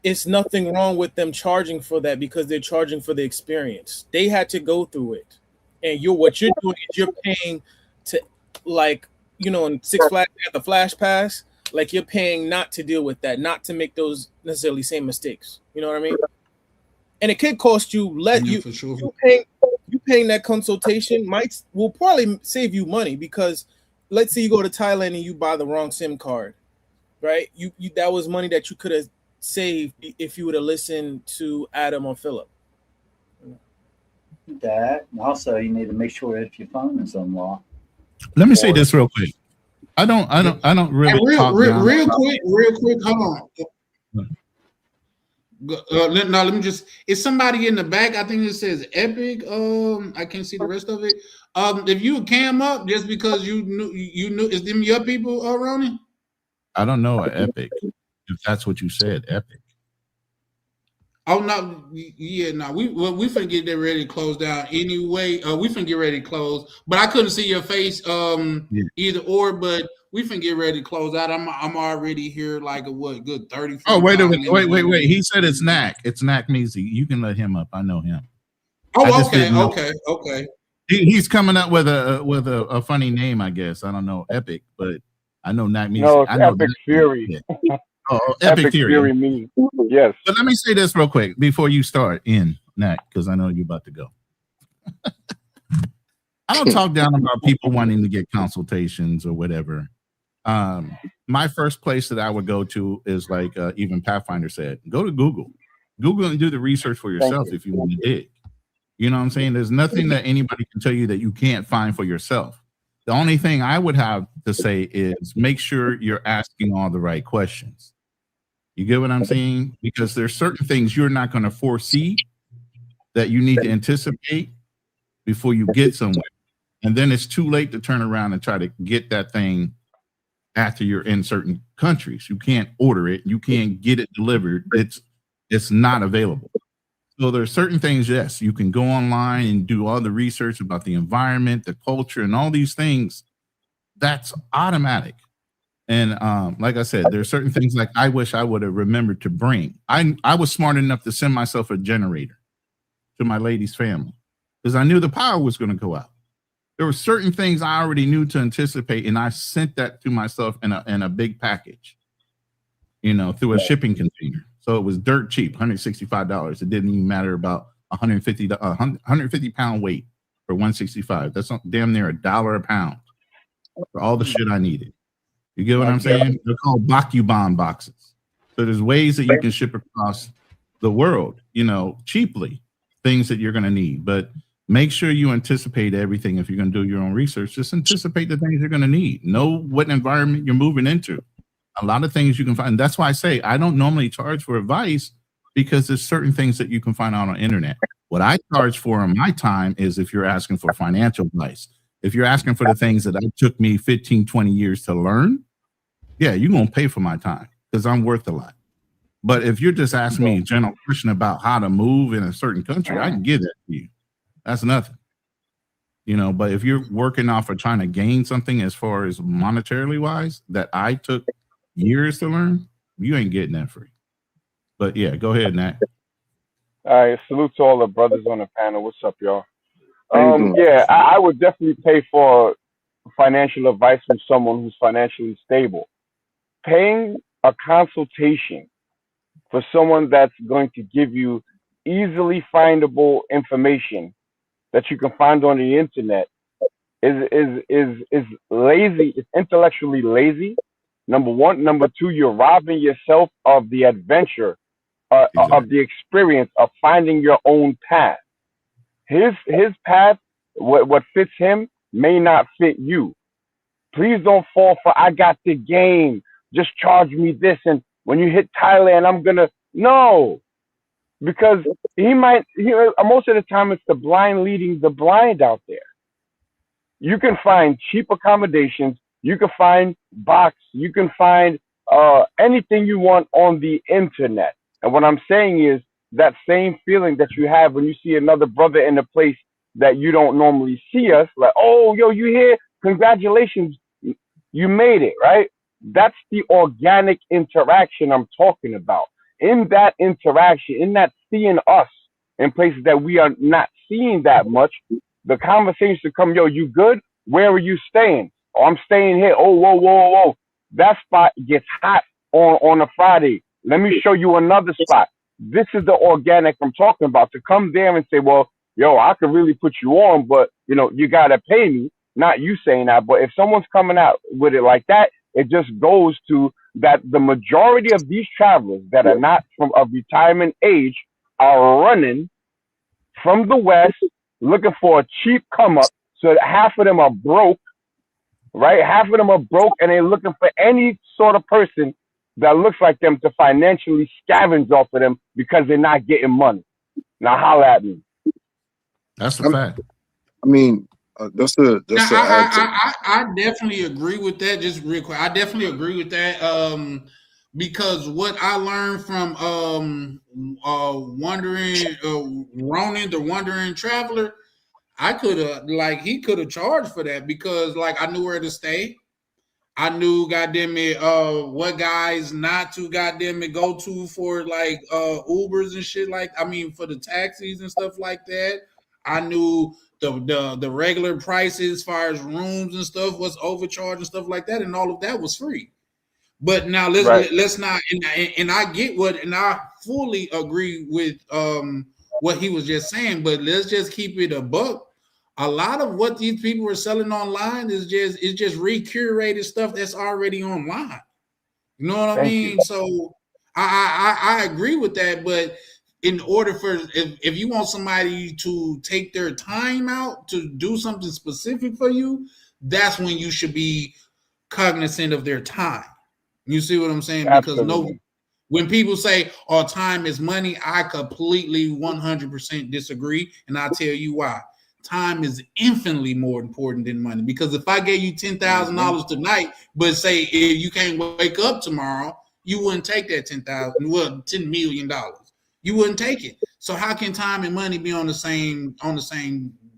it's nothing wrong with them charging for that because they're charging for the experience. They had to go through it. And what you're doing is you're paying to, like, in Six Flags at the Flash Pass, like you're paying not to deal with that, not to make those necessarily same mistakes. You know what I mean? And it could cost you less. For sure. You paying that consultation will probably save you money because let's say you go to Thailand and you buy the wrong SIM card, right? You that was money that you could have saved if you would have listened to Adam or Philip. That, and also you need to make sure if your phone is unlocked. Let me say this real quick. I don't really talk down. Real quick. Hold on. Now let me just. Is somebody in the back? I think it says Epic. I can't see the rest of it. If you cam up, just because you knew, is them your people, Ronnie? I don't know Epic. If that's what you said, Epic. Oh no, yeah, no. We finna get that ready to close down anyway. We finna get ready to close, but I couldn't see your face either or. But we finna get ready to close out. I'm already here like a good 30. Oh wait a minute, wait. He said it's Knack. It's Knack Measy. You can let him up. I know him. Oh, okay. He's coming up with a funny name, I guess. I don't know Epic, but I know Knack Measy. No, it's I know Epic Fury. Oh, Epic Theory. Me. Yes. But let me say this real quick before you start Knack, because I know you're about to go. I don't talk down about people wanting to get consultations or whatever. My first place that I would go to is like even Pathfinder said, go to Google and do the research for yourself if you want to dig. You know what I'm saying? There's nothing that anybody can tell you that you can't find for yourself. The only thing I would have to say is make sure you're asking all the right questions. You get what I'm saying? Because there's certain things you're not going to foresee that you need to anticipate before you get somewhere. And then it's too late to turn around and try to get that thing after you're in certain countries. You can't order it. You can't get it delivered. It's not available. So there's certain things, yes, you can go online and do all the research about the environment, the culture, and all these things. That's automatic. And like I said, there's certain things like I wish I would have remembered to bring. I was smart enough to send myself a generator to my lady's family because I knew the power was going to go out. There were certain things I already knew to anticipate, and I sent that to myself in a big package, through a shipping container. So it was dirt cheap, $165. It didn't even matter about 150 pound weight for $165. That's damn near $1 a pound for all the shit I needed. You get what I'm saying? They're called Bakubon boxes. So there's ways that you can ship across the world, cheaply, things that you're going to need. But make sure you anticipate everything. If you're going to do your own research, just anticipate the things you're going to need. Know what environment you're moving into. A lot of things you can find. That's why I say I don't normally charge for advice because there's certain things that you can find out on the internet. What I charge for in my time is if you're asking for financial advice. If you're asking for the things that it took me 15, 20 years to learn, yeah, you're going to pay for my time because I'm worth a lot. But if you're just asking me a general question about how to move in a certain country, I can give that to you. That's nothing. You know, but if you're working off of trying to gain something as far as monetarily wise that I took years to learn, you ain't getting that free. But yeah, go ahead, Nat. All right, salute to all the brothers on the panel. What's up, y'all? How you doing? Yeah, I would definitely pay for financial advice from someone who's financially stable. Paying a consultation for someone that's going to give you easily findable information that you can find on the internet is lazy. It's intellectually lazy. Number one. Number two, you're robbing yourself of the adventure, of the experience of finding your own path. His path, what fits him may not fit you. Please don't fall for I got the game. Just charge me this, and when you hit Thailand, I'm gonna no, because most of the time it's the blind leading the blind out there. You can find cheap accommodations. You can find box. You can find anything you want on the internet. And what I'm saying is that same feeling that you have when you see another brother in a place that you don't normally see us, like, oh, yo, you here? Congratulations, you made it, right? That's the organic interaction I'm talking about. In that interaction, in that seeing us in places that we are not seeing that much, the conversation to come, yo, you good? Where are you staying? Oh, I'm staying here. Oh, whoa, whoa, whoa. That spot gets hot on a Friday. Let me show you another spot. This is the organic I'm talking about. To come there and say, well, yo, I could really put you on, but, you know, you got to pay me. Not you saying that, but if someone's coming out with it like that, it just goes to that the majority of these travelers that are not of retirement age are running from the West looking for a cheap come up. So that half of them are broke, right? Half of them are broke and they're looking for any sort of person that looks like them to financially scavenge off of them because they're not getting money. Now, holla at me. That's a fact. I mean, that's a I definitely agree with that. Just real quick, I definitely agree with that. Because what I learned from Ronan, the wandering traveler, I could have he could have charged for that because I knew where to stay. I knew goddamn it what guys not to goddamn it go to for Ubers and shit for the taxis and stuff like that. I knew the regular prices as far as rooms and stuff was overcharged and stuff like that, and all of that was free. But now let's not and I get and I fully agree with what he was just saying, but let's just keep it a buck. A lot of what these people are selling online is just recurated stuff that's already online. You know what I mean? So I agree with that, but in order for if you want somebody to take their time out to do something specific for you, that's when you should be cognizant of their time. You see what I'm saying? Because when people say, "Oh, time is money," I completely 100% disagree, and I'll tell you why. Time is infinitely more important than money. Because if I gave you $10,000 tonight, but say if you can't wake up tomorrow, you wouldn't take that $10 million. You wouldn't take it. So how can time and money be on the same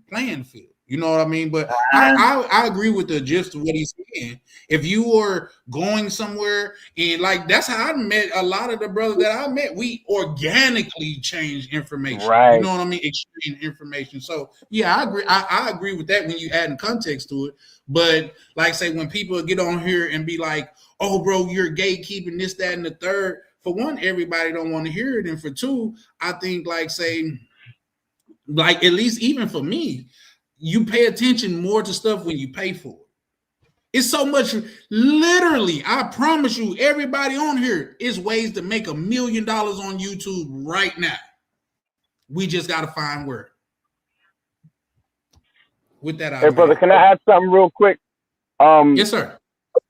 playing field? You know what I mean? But I agree with the gist of what he's saying. If you were going somewhere and that's how I met a lot of the brothers that I met. We organically change information. Right. You know what I mean? Exchange information. So yeah, I agree. I agree with that when you add context to it. But say when people get on here and be like, "Oh, bro, you're gatekeeping this, that, and the third." For one, everybody don't want to hear it, and for two, I think at least even for me, you pay attention more to stuff when you pay for it. It's so much, literally, I promise you, everybody on here is ways to make $1 million on YouTube right now. We just got to find where. With that, hey, brother, can I add something real quick? Yes, sir.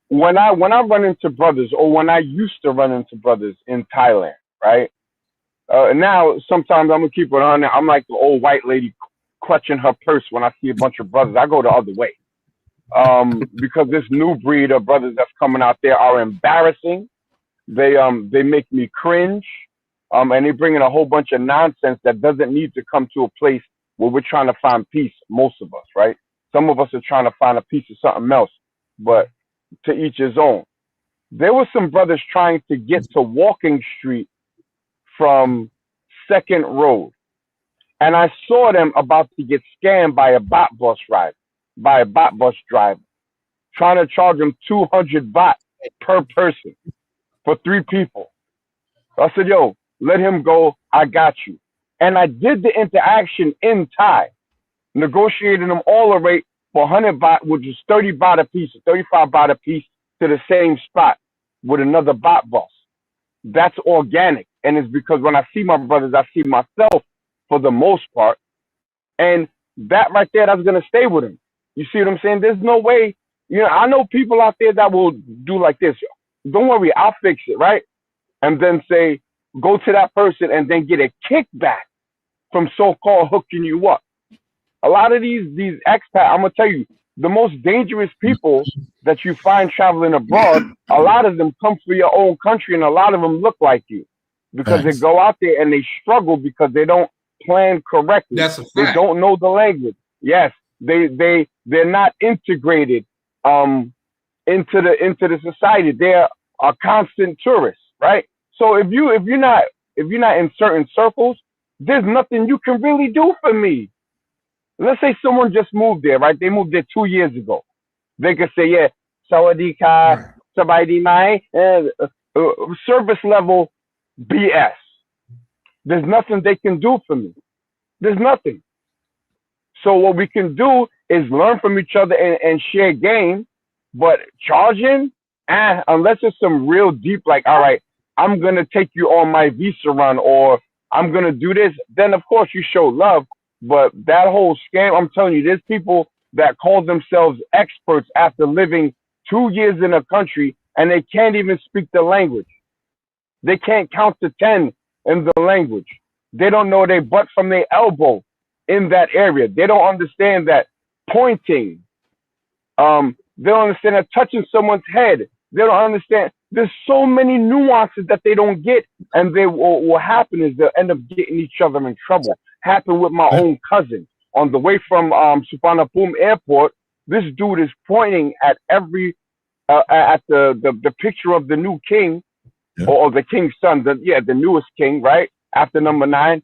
When I run into brothers, or when I used to run into brothers in Thailand, right? Now, sometimes I'm going to keep it on there. I'm like the old white lady clutching her purse when I see a bunch of brothers. I go the other way. because this new breed of brothers that's coming out there are embarrassing. They make me cringe, and they bring in a whole bunch of nonsense that doesn't need to come to a place where we're trying to find peace. Most of us, right? Some of us are trying to find a piece of something else, but to each his own. There were some brothers trying to get to Walking Street from Second Road, and I saw them about to get scammed by a bot bus driver, trying to charge them 200 baht per person for 3 people. I said, yo, let him go. I got you. And I did the interaction in Thai, negotiating them all a rate for 100 baht, which is 30 baht a piece, 35 baht a piece, to the same spot with another bot bus. That's organic. And it's because when I see my brothers, I see myself for the most part. And that right there, that's going to stay with him. You see what I'm saying? There's no way. I know people out there that will do like this. Don't worry, I'll fix it, right? And then say, go to that person and then get a kickback from so-called hooking you up. A lot of these expats, I'm going to tell you, the most dangerous people that you find traveling abroad, a lot of them come from your own country, and a lot of them look like you because they go out there and they struggle because they don't plan correctly. That's a fact. They don't know the language. Yes, they're not integrated into the society. They're a constant tourist, right? So if you're not in certain circles, there's nothing you can really do for me. Let's say someone just moved there, right? They moved there 2 years ago. They could say, yeah, Sawadee ka, Sabaydi mai, service level BS. There's nothing they can do for me. There's nothing. So what we can do is learn from each other and share game, but charging, unless it's some real deep, like, all right, I'm going to take you on my visa run, or I'm going to do this, then of course you show love. But that whole scam, I'm telling you, there's people that call themselves experts after living 2 years in a country and they can't even speak the language. They can't count to 10 in the language. They don't know their butt from their elbow in that area. They don't understand that pointing. They don't understand that touching someone's head. They don't understand. There's so many nuances that they don't get, and what happen is they'll end up getting each other in trouble. Happened with my own cousin on the way from Suvarnabhumi Airport. This dude is pointing at at the picture of the new king, or the king's son, the newest king, right after number 9,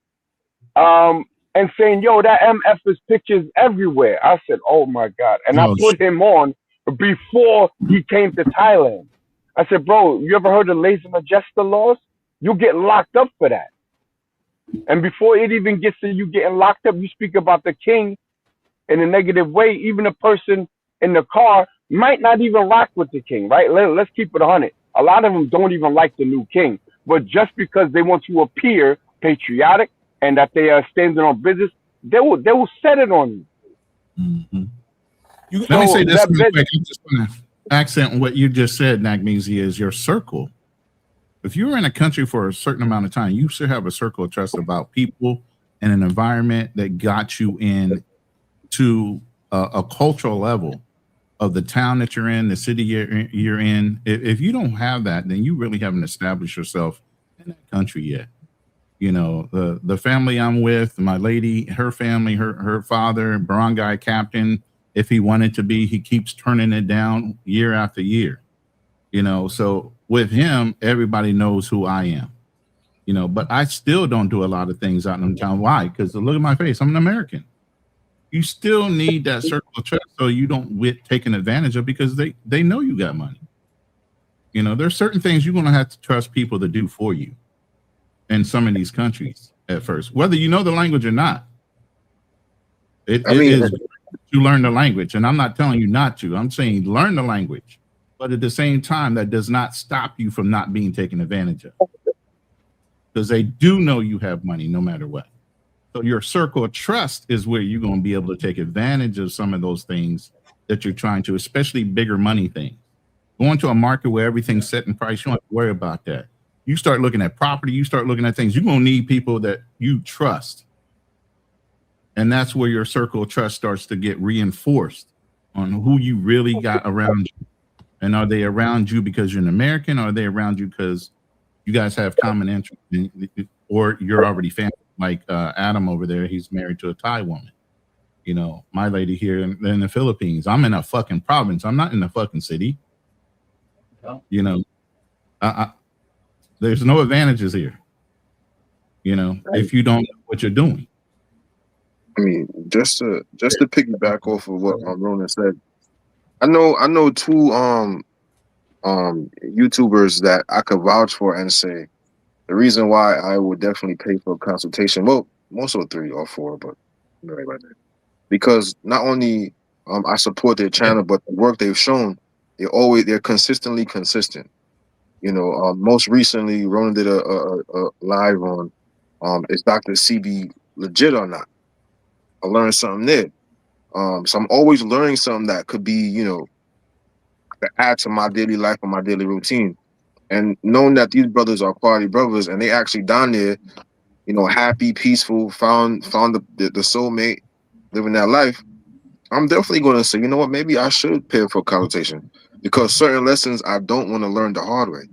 and saying, "Yo, that MF's pictures everywhere." I said, "Oh my God!" And I put him on before he came to Thailand. I said, "Bro, you ever heard of lesa majesta laws? You get locked up for that." And before it even gets to you getting locked up, you speak about the king in a negative way. Even a person in the car might not even rock with the king, right? Let's keep it 100. A lot of them don't even like the new king. But just because they want to appear patriotic and that they are standing on business, they will set it on you. Mm-hmm. Let me say this real quick. I'm just going to accent what you just said, Nagmeezy, is your circle. If you're in a country for a certain amount of time, you should have a circle of trust about people and an environment that got you in to a cultural level of the town that you're in, the city you're in. If you don't have that, then you really haven't established yourself in that country yet. You know, the family I'm with, my lady, her family, her father, barangay captain, if he wanted to be, he keeps turning it down year after year. You know, so with him, everybody knows who I am, you know, but I still don't do a lot of things out in town. Why? Because look at my face. I'm an American. You still need that circle of trust so you don't get taken advantage of, because they know you got money. You know, there's certain things you're going to have to trust people to do for you in some of these countries at first, whether you know the language or not. It is to learn the language. And I'm not telling you not to. I'm saying learn the language. But at the same time, that does not stop you from not being taken advantage of, because they do know you have money no matter what. So your circle of trust is where you're going to be able to take advantage of some of those things that you're trying to, especially bigger money things. Going to a market where everything's set in price, you don't have to worry about that. You start looking at property, you start looking at things, you're going to need people that you trust. And that's where your circle of trust starts to get reinforced. on who you really got around you. And are they around you because you're an American, or are they around you because you guys have common interests, or you're already family? Like Adam over there, he's married to a Thai woman. You know, my lady here in the Philippines. I'm in a fucking province. I'm not in a fucking city. You know, there's no advantages here. You know, if you don't know what you're doing. I mean, just to piggyback off of what Ronan said, I know two YouTubers that I could vouch for and say the reason why I would definitely pay for a consultation. Well, most of 3 or 4, but right about that. Because not only I support their channel, but the work they've shown, they're consistently consistent. You know, most recently Ronan did a live on is Dr. CB legit or not? I learned something there. So I'm always learning something that could be, you know, to add to my daily life and my daily routine. And knowing that these brothers are quality brothers and they actually down there, you know, happy, peaceful, found the soulmate, living that life, I'm definitely going to say, you know what, maybe I should pay for a consultation, because certain lessons I don't want to learn the hard way,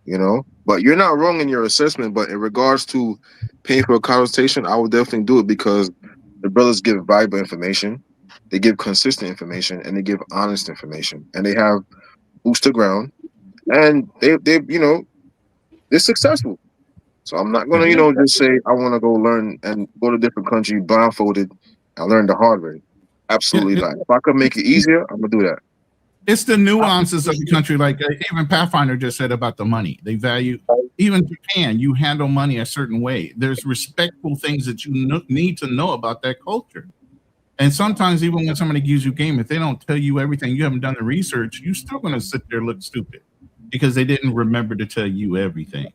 you know. But you're not wrong in your assessment. But in regards to paying for a consultation, I would definitely do it, because the brothers give valuable information, they give consistent information, and they give honest information, and they have boots to ground, and they you know, they're successful. So I'm not gonna, you know, just say I want to go learn and go to a different country blindfolded and learn the hard way. Absolutely not. If I could make it easier, I'm gonna do that. It's the nuances of the country, like even Pathfinder just said about the money. They value, even Japan, you handle money a certain way. There's respectful things that you need to know about that culture. And sometimes even when somebody gives you game, if they don't tell you everything, you haven't done the research, you're still going to sit there and look stupid because they didn't remember to tell you everything.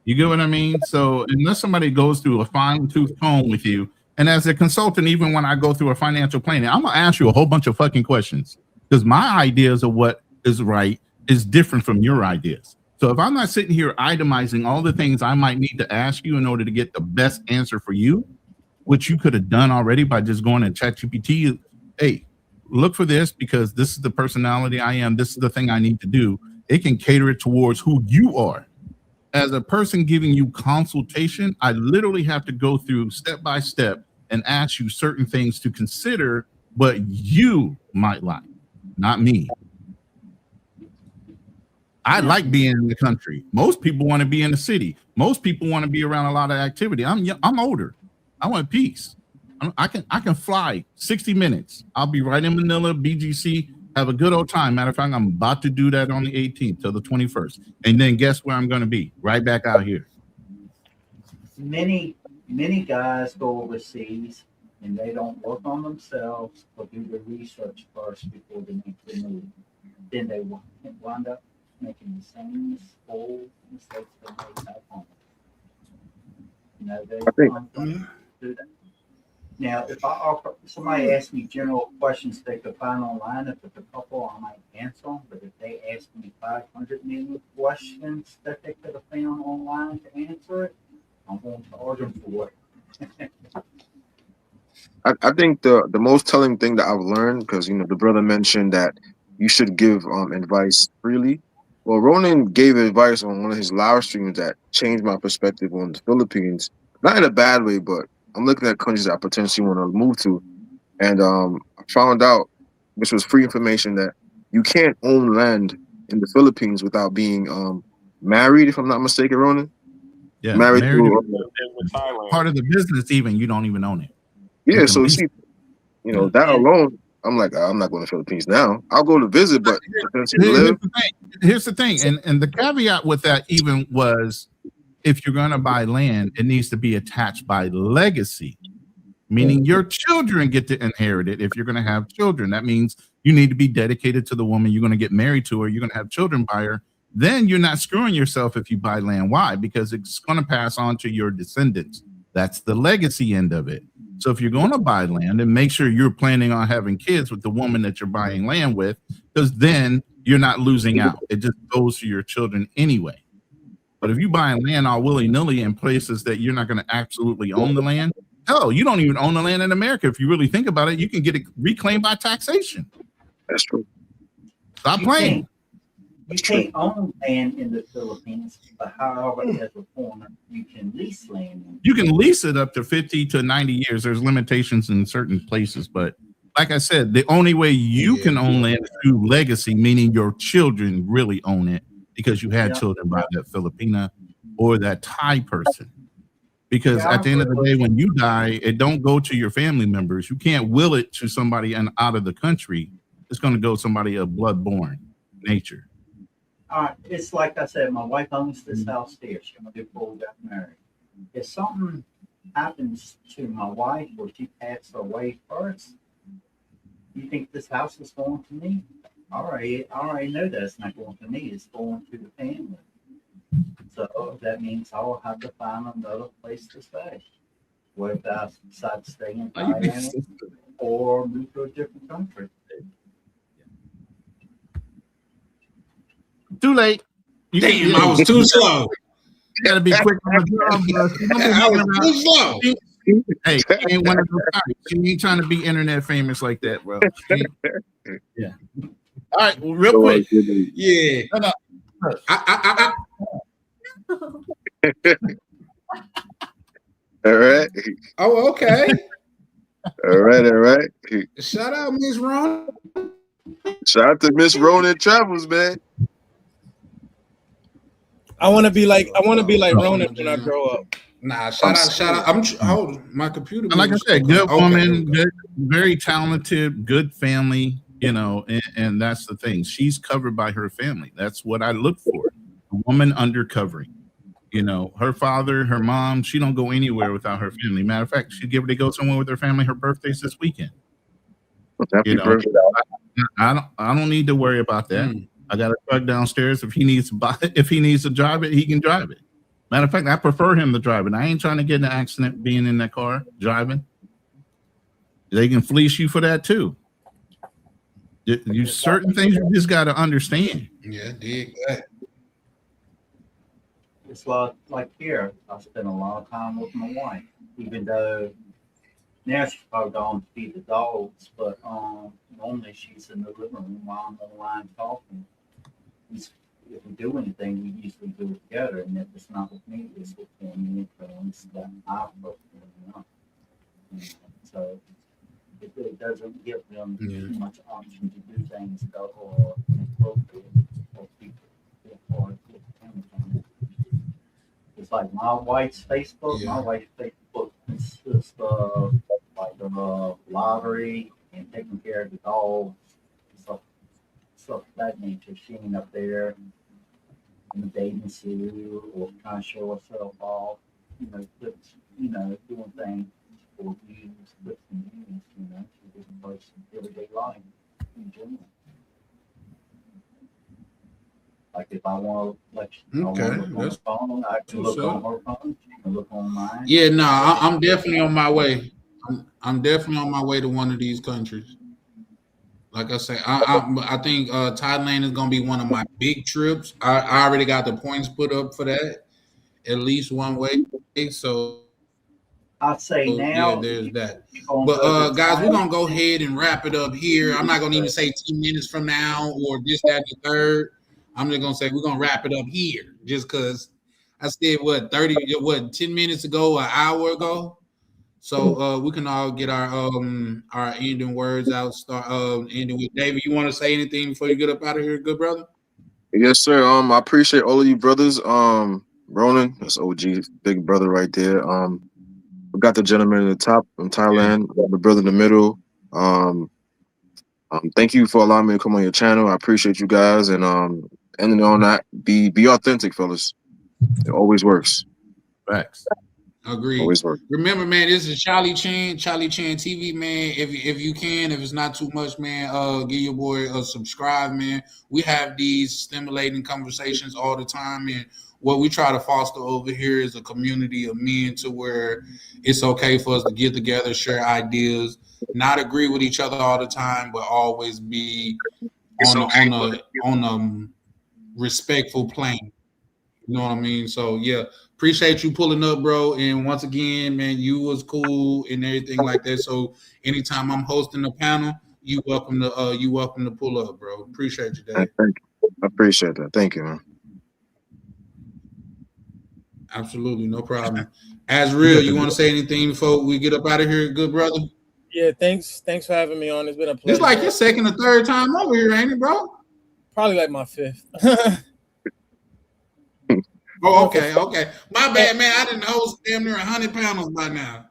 You get what I mean? So unless somebody goes through a fine-tooth comb with you, and as a consultant, even when I go through a financial planning, I'm going to ask you a whole bunch of fucking questions, because my ideas of what is right is different from your ideas. So if I'm not sitting here itemizing all the things I might need to ask you in order to get the best answer for you, which you could have done already by just going to ChatGPT, hey, look for this because this is the personality I am. This is the thing I need to do. It can cater it towards who you are. As a person giving you consultation, I literally have to go through step by step and ask you certain things to consider what you might like, not me. I like being in the country. Most people want to be in the city. Most people want to be around a lot of activity. I'm older. I want peace. I can fly 60 minutes. I'll be right in Manila, BGC, have a good old time. Matter of fact, I'm about to do that on the 18th till the 21st. And then guess where I'm going to be? Right back out here. Many guys go overseas and they don't work on themselves or do the research first before they make the move. Then they wind up making the same old mistakes they made back home. You know, they do that. Now, if I offer somebody asks me general questions they could find online, if it's a couple, I might answer them. But if they ask me 500 million questions that they could have found online to answer it, I'm going to charge them for it. I think the most telling thing that I've learned, because you know the brother mentioned that you should give advice freely. Well, Ronan gave advice on one of his live streams that changed my perspective on the Philippines. Not in a bad way, but I'm looking at countries that I potentially want to move to. And I found out, which was free information, that you can't own land in the Philippines without being married, if I'm not mistaken, Ronan. Yeah, married to part of the business, even you don't even own it. Yeah, so see, you know, that alone, I'm like, I'm not going to Philippines now. I'll go to visit, but potentially live. Here's the thing, and the caveat with that even was, if you're going to buy land, it needs to be attached by legacy, meaning your children get to inherit it. If you're going to have children, that means you need to be dedicated to the woman you're going to get married to, or you're going to have children by her. Then you're not screwing yourself if you buy land. Why? Because it's going to pass on to your descendants. That's the legacy end of it. So if you're going to buy land, and make sure you're planning on having kids with the woman that you're buying land with, because then you're not losing out. It just goes to your children anyway. But if you buy land all willy-nilly in places that you're not going to absolutely own the land, Hell, you don't even own the land in America. If you really think about it, you can get it reclaimed by taxation. That's true. Stop playing. You can't own land in the Philippines, but however, as a foreigner, you can lease land. You can lease it up to 50 to 90 years. There's limitations in certain places, but like I said, the only way you can own land is through legacy, meaning your children really own it because you had children by that Filipina or that Thai person. Because at the end of the day, when you die, it don't go to your family members. You can't will it to somebody and out of the country. It's going to go somebody of blood-born nature. It's like I said, my wife owns this house there. She only did before we got married. If something happens to my wife or she passes away first, you think this house is going to me? I already know that it's not going to me. It's going to the family. So that means I'll have to find another place to stay. Whether I decide to stay in Thailand or move to a different country. Too late. Damn, I was too slow. You gotta be quick on the job. I was too slow. Hey, she ain't one of those types. She ain't trying to be internet famous like that, bro. Yeah. All right, well, real quick. Yeah. No. All right. Oh, okay. All right. Shout out, Miss Ron. Shout out to Miss Ronan Travels, man. I want to be like Ronan when I grow up. Nah, shout out. I'm hold my computer. And like I said, good woman, good, very talented, good family, and that's the thing. She's covered by her family. That's what I look for. A woman undercovering. Her father, her mom, she don't go anywhere without her family. Matter of fact, she'd give her to go somewhere with her family. Her birthday's this weekend. I don't need to worry about that. I got a truck downstairs. If he needs to drive it, he can drive it. Matter of fact, I prefer him to drive it. I ain't trying to get in an accident being in that car driving. They can fleece you for that too. You certain things you just got to understand. Yeah, dig that. It's like here, I spend a lot of time with my wife, even though now she's probably gone to feed the dogs, but normally she's in the living room while I'm on the line talking. If we do anything, we usually do it together, and if it's not with me, it's with him, and it's that I both So it doesn't give them too much option to do things that are inappropriate for people or it's like my wife's Facebook. My wife's Facebook consists of like the lottery and taking care of the dogs, stuff of that nature. She ain't up there in the bathing suit or trying to show herself off, doing things for views, clicks and views, She's just a person everyday life in general. Like if I want to, look on her phone, I can look on her phone. She can look on mine. Yeah, no, I'm definitely on my way. I'm definitely on my way to one of these countries. Like I say, I think Thailand is gonna be one of my big trips. I already got the points put up for that, at least one way. So I'd say now. Yeah, there's that. But guys, we're gonna go ahead and wrap it up here. I'm not gonna even say 10 minutes from now or this, that, and the third. I'm just gonna say we're gonna wrap it up here, just because I said 10 minutes ago, an hour ago. So we can all get our ending words out. Start ending with David. You want to say anything before you get up out of here, good brother? Yes, sir. I appreciate all of you brothers. Ronan, that's OG, big brother right there. We got the gentleman at the top from Thailand, the brother in the middle. Thank you for allowing me to come on your channel. I appreciate you guys, and ending on that, be authentic, fellas. It always works. Facts. Agreed. Always works. Remember, man, this is Charlie Chan TV, man. If you can, if it's not too much, man, give your boy a subscribe, man. We have these stimulating conversations all the time, and what we try to foster over here is a community of men to where it's okay for us to get together, share ideas, not agree with each other all the time, but always be on a respectful plane. You know what I mean? So yeah, appreciate you pulling up, bro. And once again, man, you was cool and everything like that. So anytime I'm hosting a panel, you welcome to pull up, bro. Appreciate you, Dave. Thank you. I appreciate that. Thank you, man. Absolutely, no problem. As real, you want to say anything before we get up out of here, good brother? Yeah, thanks for having me on. It's been a pleasure. It's like your second or third time over here, ain't it, bro? Probably like my fifth. Oh, okay. My bad, man. I didn't host damn near 100 panels by now.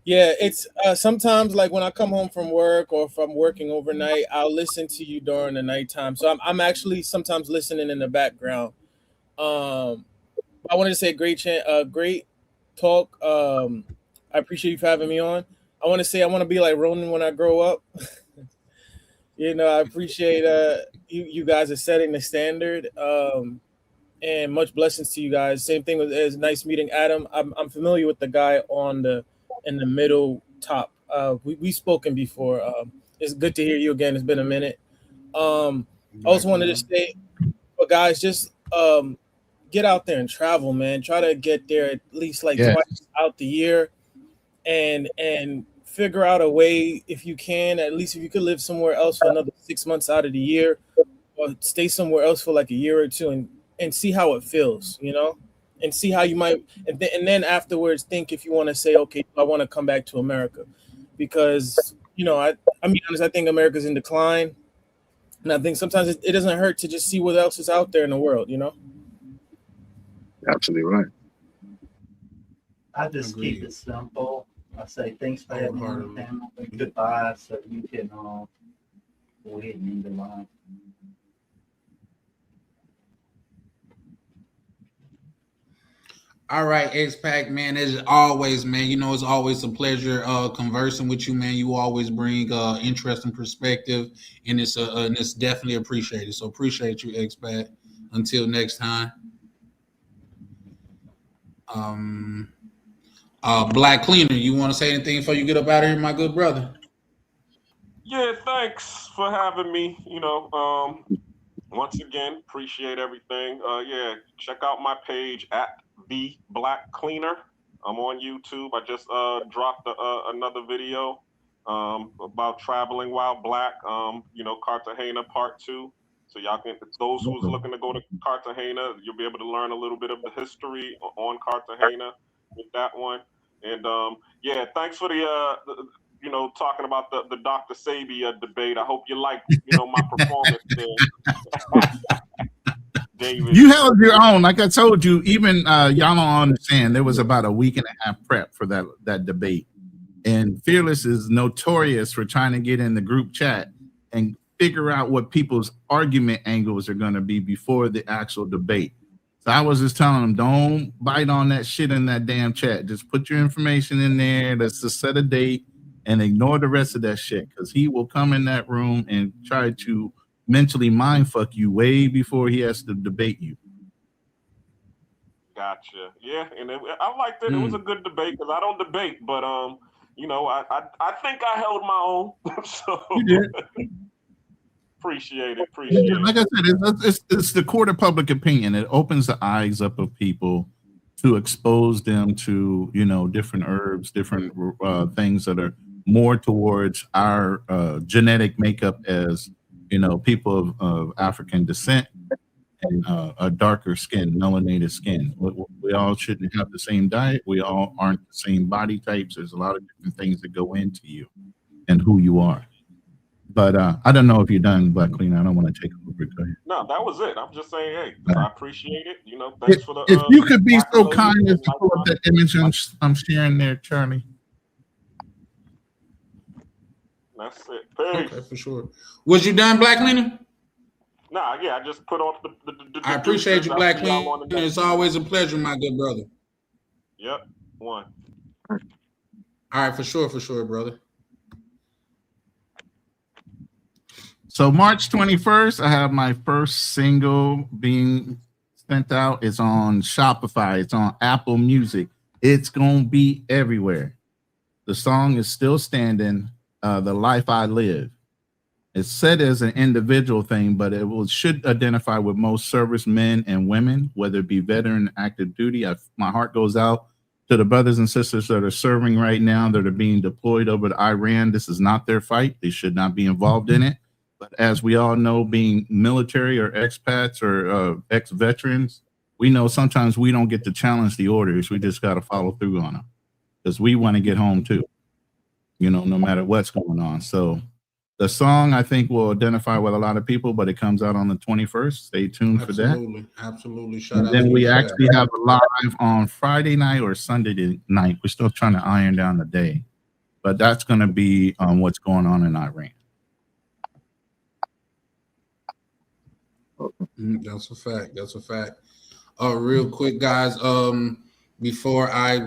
Yeah, it's sometimes like when I come home from work or if I'm working overnight, I'll listen to you during the nighttime. So I'm actually sometimes listening in the background. I wanted to say great talk. I appreciate you for having me on. I want to say I want to be like Ronan when I grow up. I appreciate you guys are setting the standard. And much blessings to you guys. Same thing as nice meeting Adam. I'm familiar with the guy in the middle top. We spoken before. It's good to hear you again. It's been a minute. I also wanted to say, but guys, just get out there and travel, man. Try to get there at least like twice out the year, and figure out a way if you can. At least if you could live somewhere else for another 6 months out of the year, or stay somewhere else for like a year or two, and see how it feels, and see how you might, and then afterwards think if you want to say, okay, I want to come back to America, because I mean, honest, I think America's in decline, and I think sometimes it doesn't hurt to just see what else is out there in the world, Absolutely right. I just keep it simple. I say thanks for having me on the panel. Goodbye, so you can go ahead and end the line. All right, X-Pac, man, as always, man, it's always a pleasure conversing with you, man. You always bring interesting perspective, and it's definitely appreciated. So appreciate you, X-Pac. Until next time. Black Cleaner, you want to say anything before you get up out of here, my good brother? Yeah, thanks for having me. Once again, appreciate everything. Yeah, check out my page at The Black Cleaner. I'm on YouTube. I just dropped another video about traveling while black. Cartagena Part 2. So y'all can, those who's looking to go to Cartagena, you'll be able to learn a little bit of the history on Cartagena with that one. And yeah, thanks for the talking about the Dr. Sabia debate. I hope you like, my performance there. David. You held your own. Like I told you, even y'all don't understand. There was about a week and a half prep for that debate. And Fearless is notorious for trying to get in the group chat and figure out what people's argument angles are going to be before the actual debate. So I was just telling them, don't bite on that shit in that damn chat. Just put your information in there. Let's just set a date and ignore the rest of that shit, because he will come in that room and try to mentally mind fuck you way before he has to debate you. Gotcha. Yeah, and I liked it. It was a good debate because I don't debate, but I think I held my own. So you did. Appreciate it. Like I said, it's the court of public opinion. It opens the eyes up of people to expose them to different herbs, different things that are more towards our genetic makeup as people of African descent and a darker skin, melanated skin. We all shouldn't have the same diet. We all aren't the same body types. There's a lot of different things that go into you and who you are. But I don't know if you're done, Black Cleaner. I don't want to take over. Go ahead. No, that was it. I'm just saying, hey, I appreciate it. Thanks for the. If you could be so kind as to pull up that image I'm sharing there, Charlie. That's it. Peace. Okay, for sure. Was you done, Black Cleaner? Nah, yeah, I just put off the I appreciate you, Black Cleaner. It's always a pleasure, my good brother. Yep, one. All right, for sure, brother. So March 21st, I have my first single being sent out. It's on Shopify. It's on Apple Music. It's going to be everywhere. The song is still standing. The Life I Live. It's said as an individual thing, but should identify with most servicemen and women, whether it be veteran, active duty. My heart goes out to the brothers and sisters that are serving right now, that are being deployed over to Iran. This is not their fight. They should not be involved in it. But as we all know, being military or expats or ex-veterans, we know sometimes we don't get to challenge the orders. We just got to follow through on them because we want to get home too, no matter what's going on. So the song, I think, will identify with a lot of people, but it comes out on the 21st. Stay tuned for that. Absolutely. Shout And out then to we you, actually have a live on Friday night or Sunday night. We're still trying to iron down the day, but that's going to be what's going on in Iran. That's a fact. That's a fact. Real quick, guys. Before I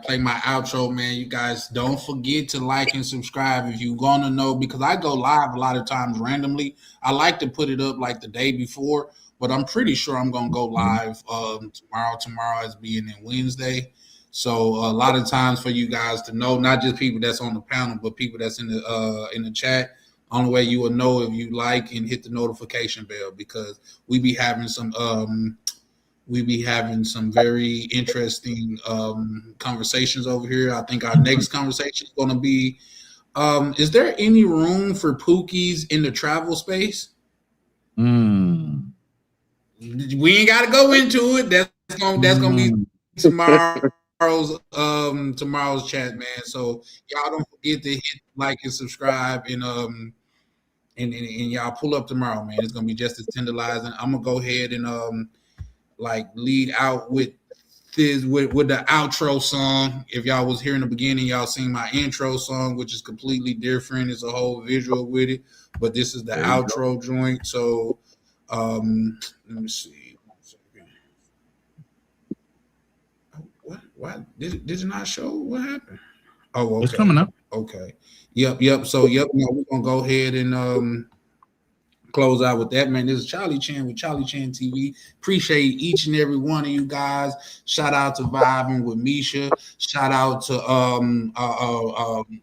play my outro, man, you guys don't forget to like and subscribe if you're gonna know, because I go live a lot of times randomly. I like to put it up like the day before, but I'm pretty sure I'm gonna go live tomorrow. Tomorrow as being in Wednesday. So a lot of times for you guys to know, not just people that's on the panel, but people that's in the chat. Only way you will know if you like and hit the notification bell, because we be having some very interesting conversations over here. I think our next conversation is going to be, is there any room for Pookies in the travel space? We ain't got to go into it. That's gonna be tomorrow's chat, man. So y'all don't forget to hit like and subscribe, and y'all pull up tomorrow, man. It's gonna be just as tantalizing. I'm gonna go ahead and lead out with the outro song. If y'all was here in the beginning, y'all seen my intro song, which is completely different. It's a whole visual with it, but this is the outro joint. So let me see. What did it not show? What happened? Oh, okay. It's coming up. Okay. Yep. So we're gonna go ahead and close out with that, man. This is Charlie Chan with Charlie Chan TV. Appreciate each and every one of you guys. Shout out to Vibing with Misha. Shout out to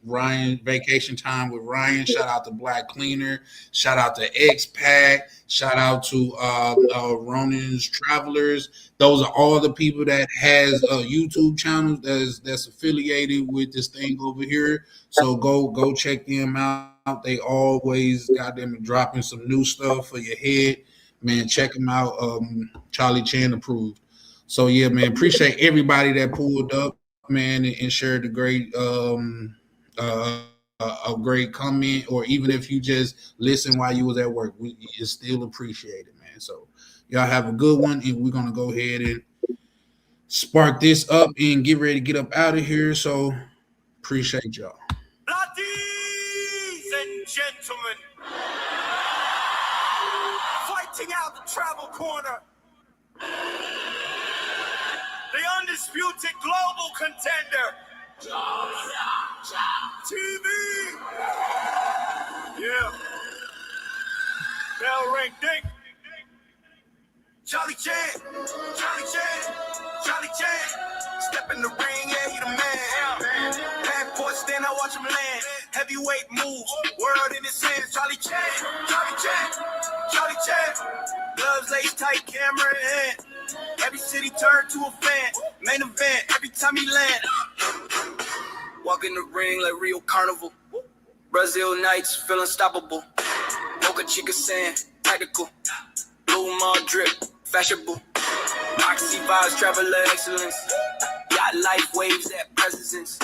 Ryan, Vacation Time with Ryan. Shout out to Black Cleaner. Shout out to X-Pack. Shout out to Ronin's Travelers. Those are all the people that has YouTube channels that's affiliated with this thing over here. So go check them out. They always got them dropping some new stuff for your head, man. Check them out. Charlie Chan approved. So yeah, man. Appreciate everybody that pulled up, man, and shared a great comment, or even if you just listen while you was at work, it's still appreciated, man. So y'all have a good one, and we're gonna go ahead and spark this up and get ready to get up out of here. So appreciate y'all. Ladies and gentlemen, fighting out the travel corner, the undisputed global contender, TV. Yeah. Bell ring, ding. Charlie Chan, Charlie Chan, Charlie Chan. Step in the ring, yeah, he the man. Passport stand, I watch him land. Heavyweight moves, world in his hands. Charlie Chan, Charlie Chan, Charlie Chan. Gloves lace tight, camera in hand. Every city turned to a fan. Main event, every time he land. Walk in the ring like Rio Carnival. Brazil nights, feel unstoppable. Boca Chica sand, tactical. Blue mall drip, fashionable. Oxy vibes, traveler excellence. Yacht life waves at presence.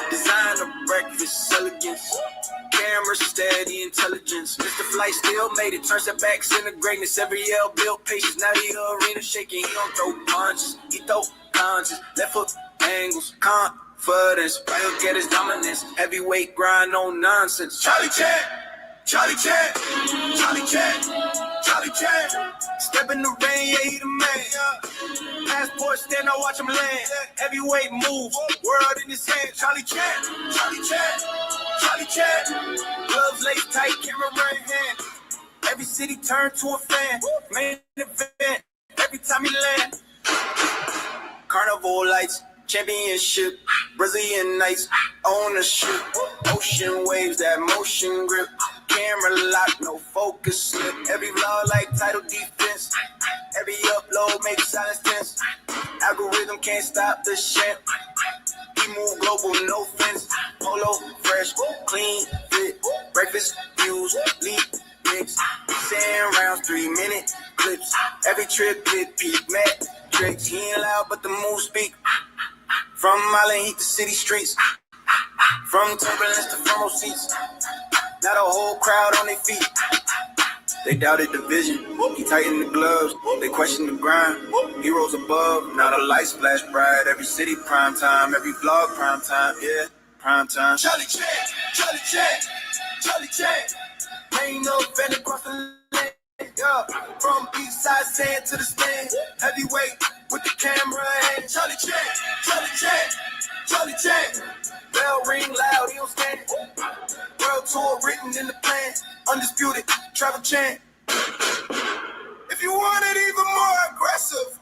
Designer breakfast, elegance. Camera steady intelligence. Mr. Flight still made it. Turns it back, center greatness. Every L built patience. Now the arena shaking. He don't throw punches. He throw punches. Left hook angles. Confidence. Right get his dominance. Heavyweight grind, no nonsense. Charlie Chan. Charlie Chan. Charlie Chan. Charlie Chan. Step in the ring, yeah, he the man. Passport stand, I watch him land. Heavyweight move, world in his hand. Charlie Chan, Charlie Chan, Charlie Chan. Gloves lace tight, camera right hand. Every city turned to a fan. Main event, every time he land. Carnival lights, championship, Brazilian nights, ownership. Ocean waves, that motion grip. camera lock, no focus slip. Every vlog like title defense. Every upload makes silence tense. Algorithm can't stop the shit. We move global, no fence. Polo, fresh, clean, fit. Breakfast, views, leap, mix. Sand rounds, 3-minute clips. Every trip, hit peak, metrics. He ain't loud, but the moves speak. From Island Heat to city streets. From turbulence to front row seats. Not a whole crowd on their feet. They doubted the vision. He tightened the gloves. They questioned the grind. Heroes above. Now the lights flash bright. Every city prime time. Every vlog prime time. Yeah, prime time. Charlie Chan, Charlie Chan, Charlie Chan. Ain't no bend across the land. Yeah. From east side sand to the stand. Heavyweight with the camera and Charlie Chan, Charlie Chan, Charlie Chan. Bell ring loud. He don't stand. World tour written in the plan. Undisputed travel chant. If you want it even more aggressive,